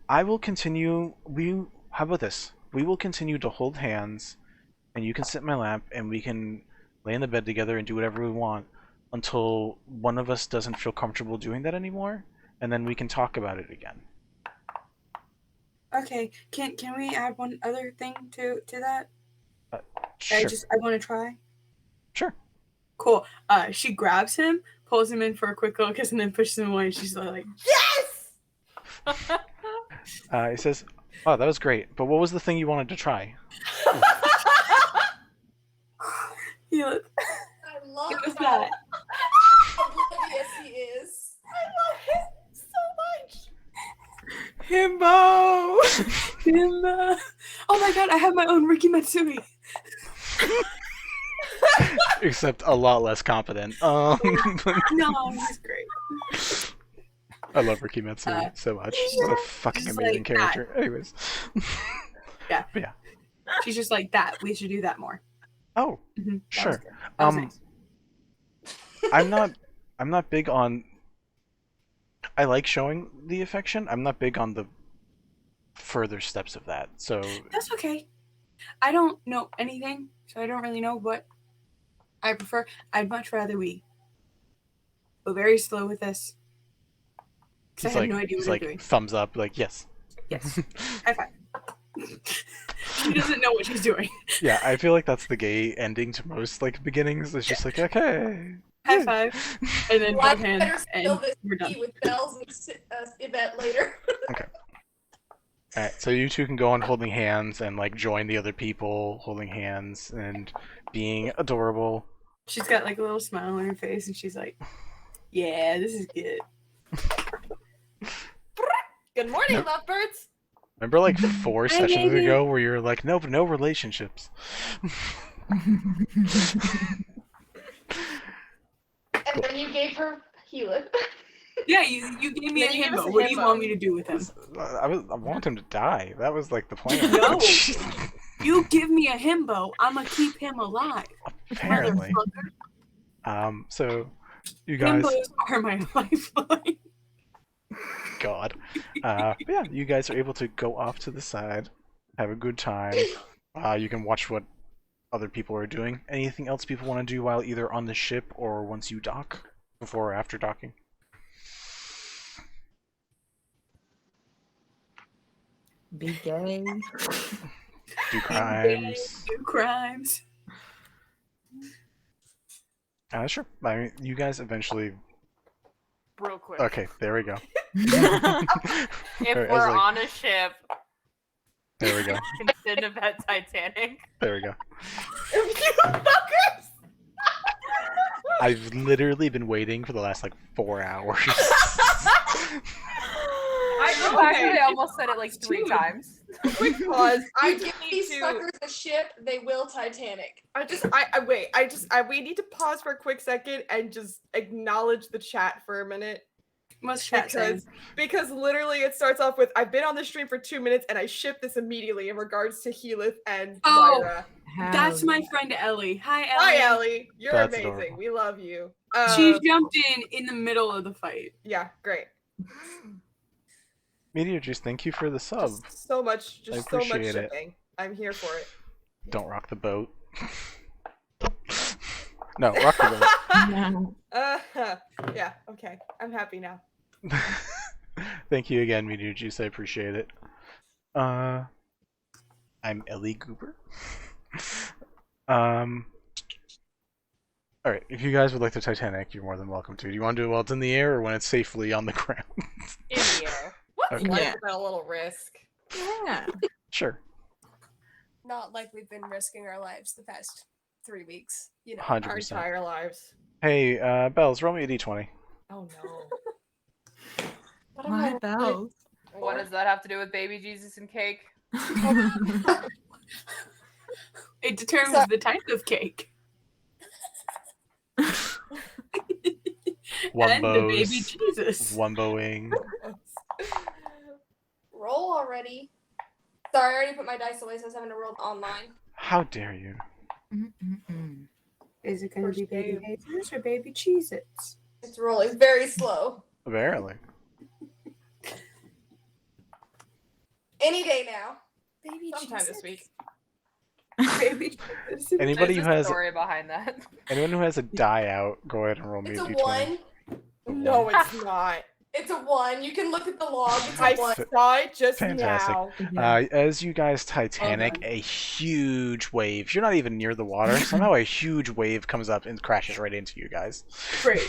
I will continue. How about this? We will continue to hold hands, and you can sit in my lap, and we can lay in the bed together and do whatever we want until one of us doesn't feel comfortable doing that anymore, and then we can talk about it again.
Okay, can we add one other thing to that?
Sure.
I want to try.
Sure.
Cool. She grabs him, pulls him in for a quick little kiss, and then pushes him away. And she's like,
Yes!
He says, "Oh, that was great, but what was the thing you wanted to try?"
yeah.
I love
It was
how
that.
oblivious he is.
I love him so much.
Himbo! Himbo! Oh my god, I have my own Ricky Matsui.
Except a lot less competent.
No, he's great.
I love Ricky Matsui so much. What a fucking
just
amazing
like
character. Anyways.
Yeah.
But yeah.
She's just like that. We should do that more.
Oh,
Mhm, that was
sure.
good. That was nice.
I'm not big on. I like showing the affection. I'm not big on the further steps of that. So
That's okay. I don't know anything, so I don't really know what I prefer. I'd much rather we go very slow with this. Because I have no idea
he's
what I'm
like
doing.
thumbs up, like yes.
Yes. High five. She doesn't know what she's doing.
Yeah, I feel like that's the gay ending to most like beginnings. It's just like okay.
High five. And then
Well, I
both
better
hands,
spill
and
this
we're done.
tea with Bells and Yvette later.
Okay. Alright, so you two can go on holding hands and like join the other people holding hands and being adorable.
She's got like a little smile on her face, and she's like, "Yeah, this is good."
Good morning, lovebirds.
Remember like 4
Hi,
sessions
baby.
ago where you were like, no, but no relationships.
And then you gave her Healing.
Yeah, you gave me a
Then you gave us
himbo.
a
What do you
himbo.
want me to do with him?
I want him to die. That was like the plan.
No. You give me a himbo, I'ma keep him alive.
Apparently.
Motherfucker.
So you guys,
Himbos are my lifeline.
God, but yeah, you guys are able to go off to the side, have a good time. You can watch what other people are doing. Anything else people want to do while either on the ship or once you dock, before or after docking?
Be gay.
Do crimes.
Do crimes.
Sure. I mean, you guys eventually.
Real quick.
Okay, there we go.
If
Alright, I was
we're
like-
on a ship,
There we go.
consider that Titanic.
There we go.
You fuckers!
I've literally been waiting for the last like 4 hours.
I almost said it like 3 times.
Quick pause. I
I
just
give
need
these
to.
suckers a ship, they will Titanic.
Wait. We need to pause for a quick second and just acknowledge the chat for a minute.
What's chat saying?
Because literally it starts off with, I've been on the stream for 2 minutes and I shipped this immediately in regards to Healith and Lyra.
That's my friend Ellie. Hi, Ellie.
Hi, Ellie. You're
That's
amazing.
adorable.
We love you.
She jumped in the middle of the fight.
Yeah, great.
Meteor Juice, thank you for the sub.
Just so much
appreciate it.
shipping. I'm here for it.
Don't rock the boat. No, rock the boat.
Yeah, okay. I'm happy now.
Thank you again, Meteor Juice. I appreciate it. I'm Ellie Goober. Alright, if you guys would like the Titanic, you're more than welcome to. Do you want to do it while it's in the air or when it's safely on the ground?
In the air.
What's
Okay.
life without a little risk?
Yeah.
Sure.
Not like we've been risking our lives the past 3 weeks. You know.
100%.
Our entire lives.
Hey, Bells, roll me a d20.
Oh no.
Why bells?
What does that have to do with baby Jesus and cake?
It determines the type of cake. And the baby Jesus.
Wumboing.
Roll already. Sorry, I already put my dice away, so I was having to roll online.
How dare you?
Is it going to be
First
baby
game.
Jesus or baby Cheez-Its?
It's rolling very slow.
Apparently.
Any day now.
Baby
Sometime this
Jesus.
week.
Baby Jesus.
Anybody who
There's a
has
story behind that.
anyone who has a die out, go ahead and roll me
It's
a
a
d20.
1.
No, it's not.
It's a 1. You can look at the log. It's
I
a 1.
saw it just
Fantastic.
now.
As you guys Titanic, a huge wave. You're not even near the water. Somehow a huge wave comes up and crashes right into you guys.
Great.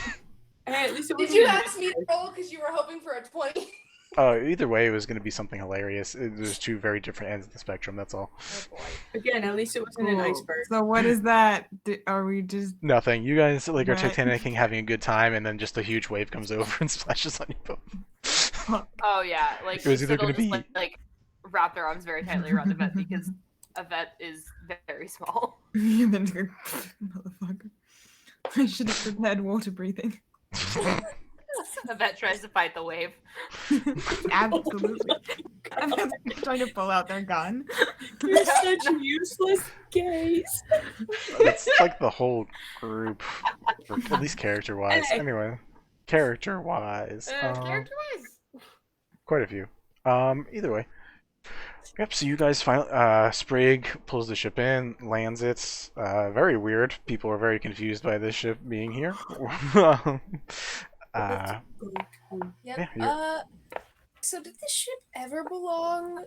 Hey, at least it
Did
wasn't
you
a
ask me to roll because you were hoping for a 20?
Either way, it was going to be something hilarious. There's two very different ends of the spectrum. That's all.
Oh boy.
Again, at least it wasn't an
Cool.
iceberg.
So what is that? Are we just
Nothing. You guys are
Right.
Titanicing, having a good time, and then just a huge wave comes over and splashes on you both.
Oh yeah, like
It was either
Sid'll
gonna
just,
be-
like wrap their arms very tightly around Yvette because Yvette is very small.
and then just go, motherfucker? I should have prepared water breathing.
Yvette tries to fight the wave.
Absolutely. I'm trying to pull out their gun.
You're such useless gays.
It's like the whole group, or at least character-wise. Anyway, character-wise,
Character-wise.
quite a few. Either way. Yep, so you guys finally, Sprig pulls the ship in, lands it. Very weird. People are very confused by this ship being here.
Yep.
Yeah, you're-
So did this ship ever belong?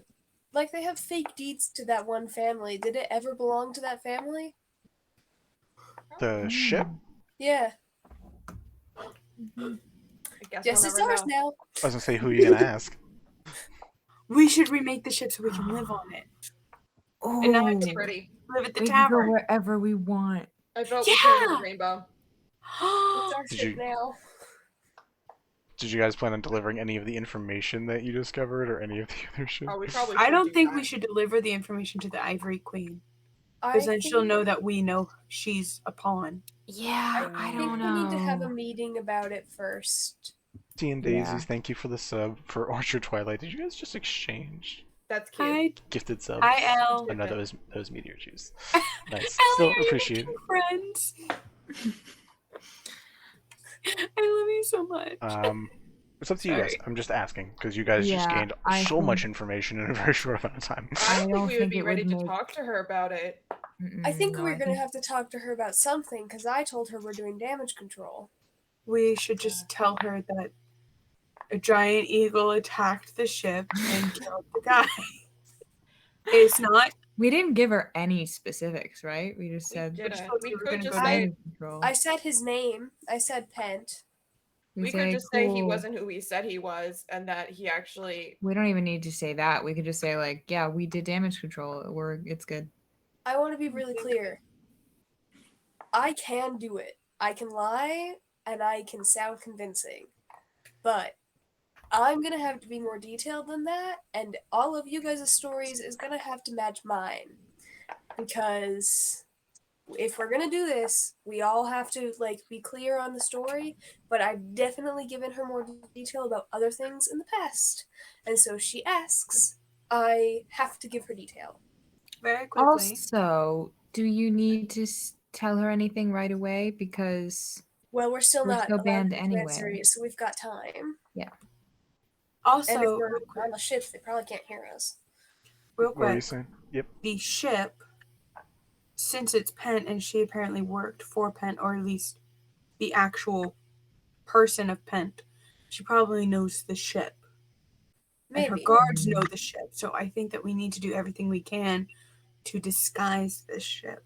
Like they have fake deeds to that one family. Did it ever belong to that family?
the ship?
Yeah.
I guess
Yes,
we'll
it's
never
ours
know.
now.
I was gonna say, who are you gonna ask?
We should remake the ship so we can live on it. And now
It's
it's
pretty.
live at the
We can go
tavern.
wherever we want.
I vote we turn
Yeah!
the rainbow.
It's our
Did
ship
you-
now.
Did you guys plan on delivering any of the information that you discovered, or any of the other shit?
Oh, we probably.
I
should
don't
do
think
that.
we should deliver the information to the Ivory Queen.
I
Because then she'll
think-
know that we know she's a pawn.
Yeah,
I think we need to have a meeting about it first.
T and
Yeah.
Daisies, thank you for the sub. For Orchard Twilight, did you guys just exchange
That's cute.
Hi,
gifted subs?
hi, Elle.
Oh, no, that was Meteor Juice. Nice.
Elle,
Still
are you
appreciate it.
making friends? I love you so much.
It's up to you guys.
Sorry.
I'm just asking because you guys just
Yeah,
gained
I
so much
think-
information in a very short amount of time.
I don't
don't
think we would
think
be
it
ready
would
to
make-
talk to her about it.
I think
No,
we're gonna
think-
have to talk to her about something because I told her we're doing damage control.
We should just tell her that a giant eagle attacked the ship and killed the guy. It's not.
We didn't give her any specifics, right? We just
We
said
didn't.
told
We
you we're
could
gonna
just
go
say.
damage control.
I said his name. I said Pent.
We could just say he
cool.
wasn't who he said he was, and that he actually.
We don't even need to say that. We could just say like, yeah, we did damage control. It's good.
I want to be really clear. I can do it. I can lie and I can sound convincing. But I'm going to have to be more detailed than that, and all of you guys' stories is going to have to match mine. Because if we're gonna do this, we all have to like be clear on the story. But I've definitely given her more detail about other things in the past, and so she asks, I have to give her detail.
Very quickly.
Also, do you need to tell her anything right away? Because
Well, we're still not
still
allowed
banned
to
anyway.
answer, so we've got time.
Yeah.
Also,
And if we're
real quick,
on the ship, they probably can't hear us.
real
What were you
quick,
saying? Yep.
the ship, since it's Pent and she apparently worked for Pent, or at least the actual person of Pent, she probably knows the ship. And her
Maybe.
guards know the ship, so I think that we need to do everything we can to disguise this ship.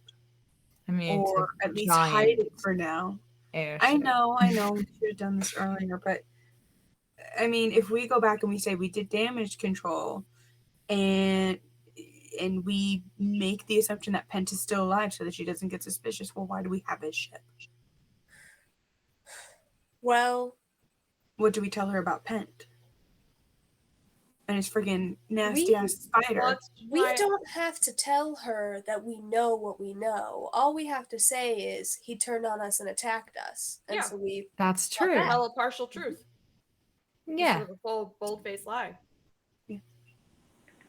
I mean, it's
Or
a
at least hide
giant
it for now.
airship.
I know, we should have done this earlier, but I mean, if we go back and we say we did damage control and we make the assumption that Pent is still alive so that she doesn't get suspicious, well, why do we have his ship?
Well,
What do we tell her about Pent? And his friggin' nasty ass spider.
we don't have to tell her that we know what we know. All we have to say is he turned on us and attacked us. And
Yeah.
so we
That's
Tell
true.
a partial truth.
Yeah.
Instead of a full bold-faced lie.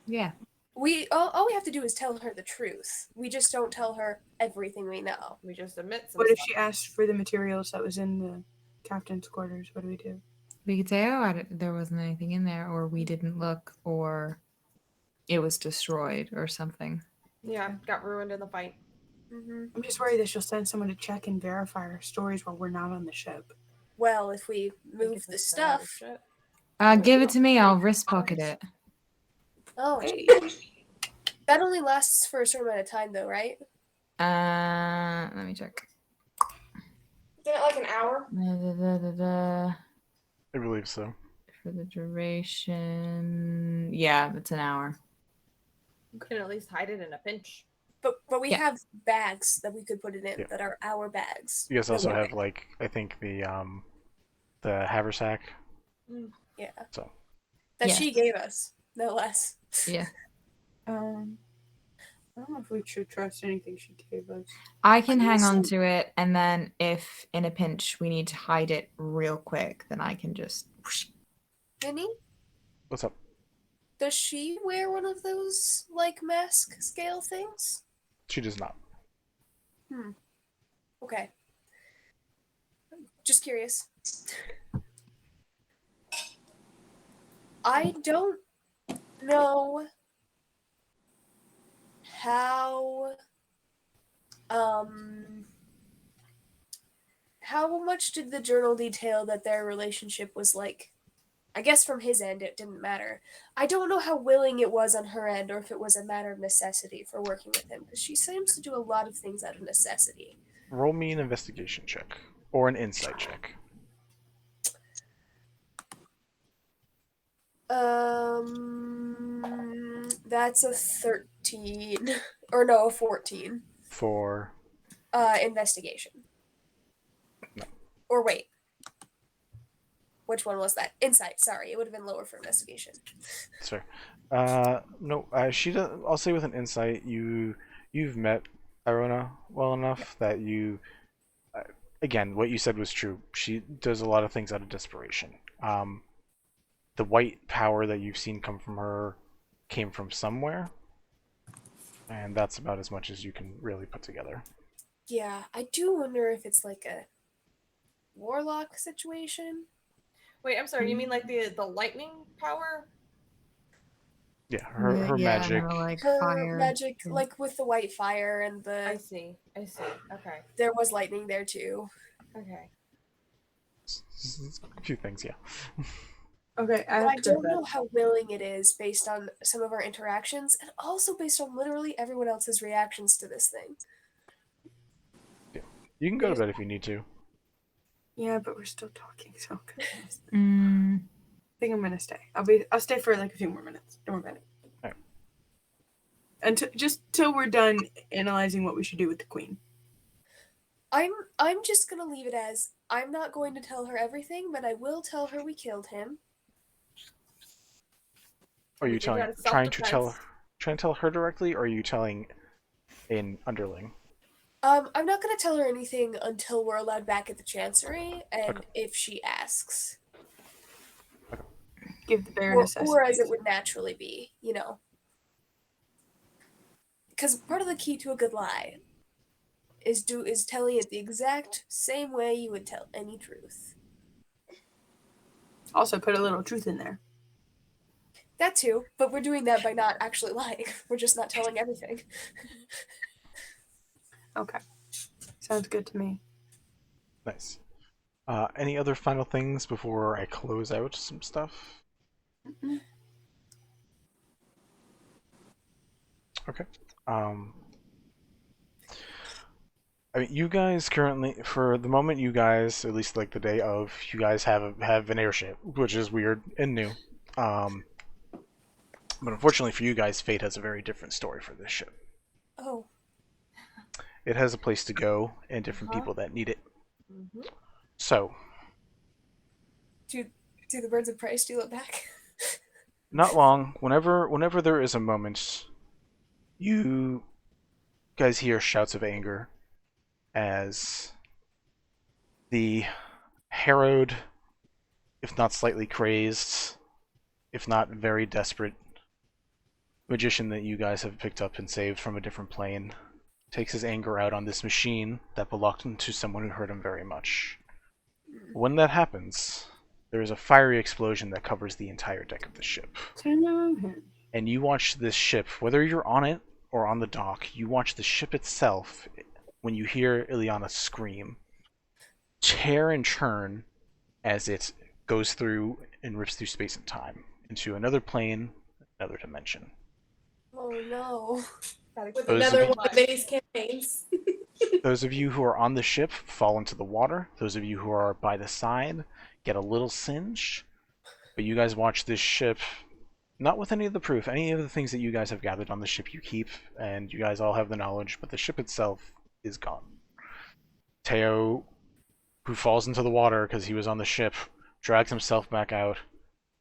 Yeah.
all we have to do is tell her the truth. We just don't tell her everything we know.
We just admit some
What if
stuff.
she asked for the materials that was in the captain's quarters? What do we do?
We could say, oh, there wasn't anything in there, or we didn't look, or it was destroyed, or something.
Yeah, got ruined in the fight.
Mm-hmm.
I'm just worried that she'll send someone to check and verify our stories while we're not on the ship.
Well, if we move the stuff.
Give it to me. I'll wrist pocket it.
Oh,
Hey.
that only lasts for a certain amount of time, though, right?
Let me check.
Isn't it like an hour?
I believe so.
For the duration, yeah, it's an hour.
You can at least hide it in a pinch.
But we
Yeah.
have bags that we could put it in
Yeah.
that are our bags.
You guys
that
also
we're
have like I think the haversack.
Yeah.
So
That
Yes.
she gave us, no less.
Yeah.
I don't know if we should trust anything she gave us.
I can hang on to it, and then if in a pinch we need to hide it real quick, then I can just.
Minnie,
what's up?
does she wear one of those like mask scale things?
She does not.
Okay. Just curious. I don't know how much did the journal detail that their relationship was like? I guess from his end it didn't matter. I don't know how willing it was on her end, or if it was a matter of necessity for working with him, because she seems to do a lot of things out of necessity.
Roll me an investigation check or an insight check.
That's a 13. Or no, a 14.
For
Investigation.
No.
Or wait. Which one was that? Insight, sorry. It would have been lower for investigation.
That's fair. No, she does. I'll say with an insight, you've met Irona well enough that you, again, what you said was true. She does a lot of things out of desperation. The white power that you've seen come from her came from somewhere, and that's about as much as you can really put together.
Yeah, I do wonder if it's like a warlock situation.
Wait, I'm sorry. You mean like the lightning power?
Yeah, her magic.
Like
Her
fire.
magic, like with the white fire and
I
the.
see. Okay.
There was lightning there too.
Okay.
A few things, yeah.
Okay,
But I don't know how willing it is based on some of our interactions, and also based on literally everyone else's reactions to this thing.
You can go to bed if you need to.
Yeah, but we're still talking, so I think I'm gonna stay. I'll stay for like a few more minutes. Don't worry about it.
Alright.
Until just till we're done analyzing what we should do with the queen.
I'm just gonna leave it as I'm not going to tell her everything, but I will tell her we killed him.
Are you
We
trying to tell her directly, or are you telling an underling?
I'm not gonna tell her anything until we're allowed back at the Chancery, and
Okay.
if she asks.
Give the bare
Or
necessities.
as it would naturally be, you know. Because part of the key to a good lie is telling it the exact same way you would tell any truth.
Also, put a little truth in there.
That too, but we're doing that by not actually lying. We're just not telling everything.
Okay. Sounds good to me.
Nice. Any other final things before I close out some stuff?
Mm-mm.
Okay. I mean, you guys currently, for the moment, you guys, at least like the day of, you guys have an airship, which is weird and new. But unfortunately for you guys, fate has a very different story for this ship.
Oh.
It has a place to go and different people that need it.
Mm-hmm.
So,
Do the birds of prey steal it back?
not long. Whenever there is a moment, you guys hear shouts of anger as the harrowed, if not slightly crazed, if not very desperate magician that you guys have picked up and saved from a different plane takes his anger out on this machine that belonged to someone who hurt him very much. When that happens, there is a fiery explosion that covers the entire deck of the ship. And you watch this ship, whether you're on it or on the dock, you watch the ship itself, when you hear Ileana scream, tear and churn as it goes through and rips through space and time into another plane, another dimension.
Oh no.
With
Those
another
of
one of these campaigns.
Those of you who are on the ship fall into the water. Those of you who are by the side get a little singed. But you guys watch this ship, not with any of the proof, any of the things that you guys have gathered on the ship you keep, and you guys all have the knowledge, but the ship itself is gone. Teo, who falls into the water because he was on the ship, drags himself back out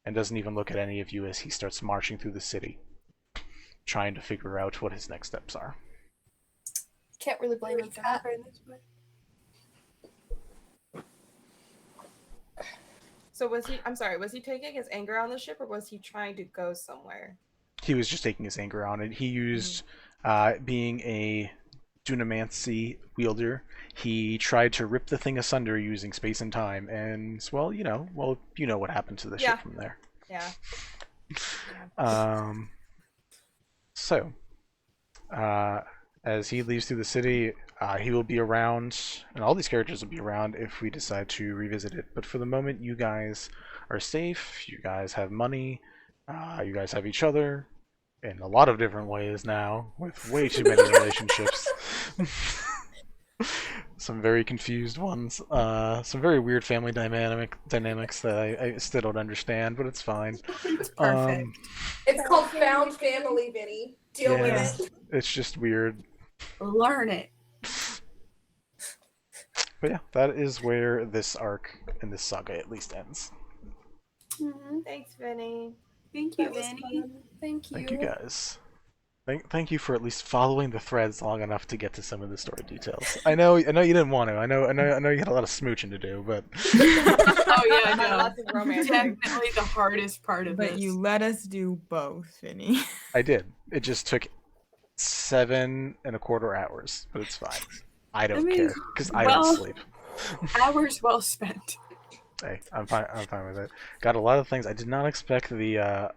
and doesn't even look at any of you as he starts marching through the city, trying to figure out what his next steps are.
Can't really blame him for that.
So was he taking his anger on the ship, or was he trying to go somewhere?
He was just taking his anger on it. He used, being a Dunamancy wielder, he tried to rip the thing asunder using space and time, and, well, you know what happened to the ship from there.
Yeah.
So, as he leaves through the city, he will be around, and all these characters will be around if we decide to revisit it. But for the moment, you guys are safe, you guys have money, you guys have each other, in a lot of different ways now, with way too many relationships. Some very confused ones, some very weird family dynamics that I still don't understand, but it's fine.
It's perfect.
It's called found family, Vinny. Deal with it.
It's just weird.
Learn it.
But yeah, that is where this arc and this saga at least ends.
Thanks, Vinny.
Thank you,
That was
Vinny.
fun. Thank you.
Thank you guys. Thank you for at least following the threads long enough to get to some of the story details. I know you didn't want to. I know you had a lot of smooching to do, but
Oh yeah, no.
Lots of romance.
Definitely the hardest part of
But
this.
you let us do both, Vinny.
I did. It just took 7.25 hours, but it's fine. I don't care because I don't sleep.
Hours well spent.
Hey, I'm fine with it. Got a lot of things. I did not expect the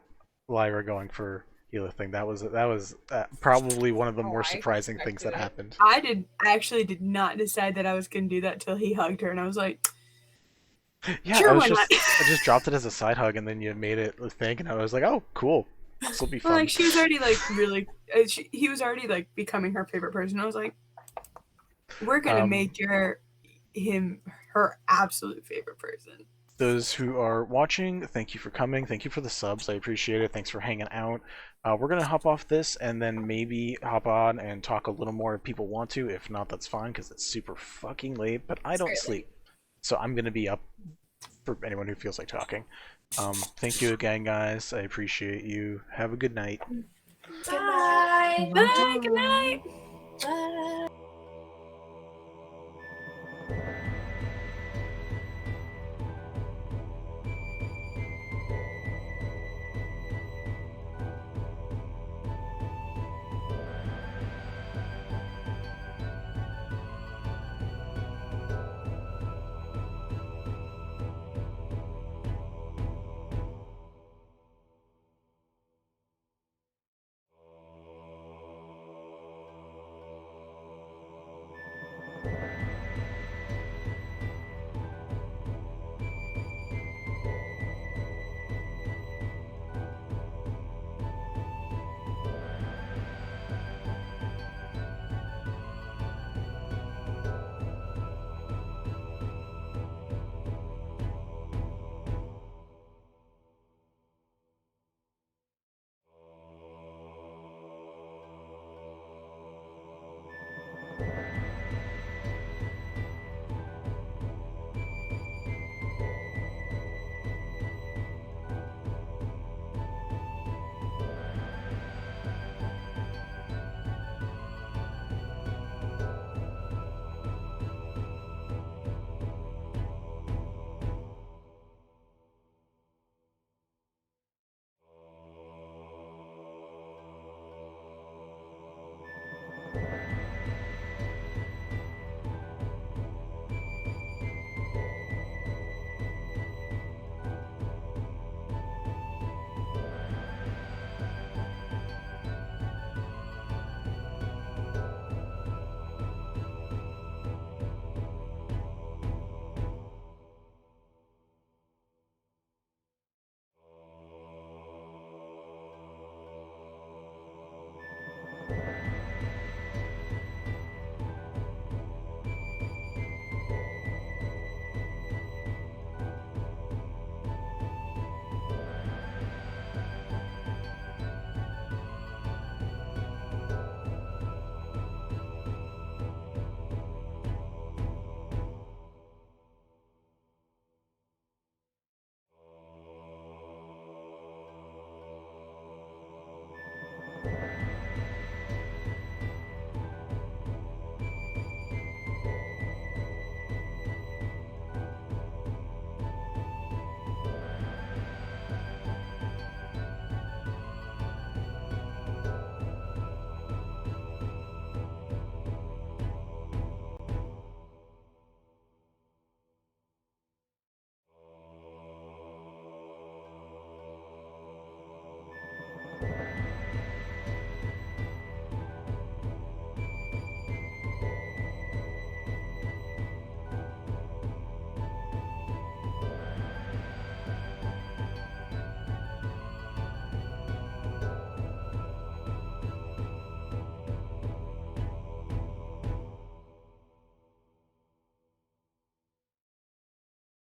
Lyra going for healer thing. That was probably one of the more surprising things that happened.
I actually did not decide that I was gonna do that till he hugged her, and I was like,
Yeah,
sure,
I
not?
just dropped it as a side hug, and then you made it a thing, and I was like, oh, cool. This will be fun.
Well, like she was already like really, he was already like becoming her favorite person. I was like, we're gonna make her absolute favorite person.
Those who are watching, thank you for coming. Thank you for the subs. I appreciate it. Thanks for hanging out. We're going to hop off this and then maybe hop on and talk a little more if people want to. If not, that's fine because it's super fucking late, but I don't sleep. So I'm going to be up for anyone who feels like talking. Thank you again, guys. I appreciate you. Have a good night.
Bye.
Bye. Good night.
Bye.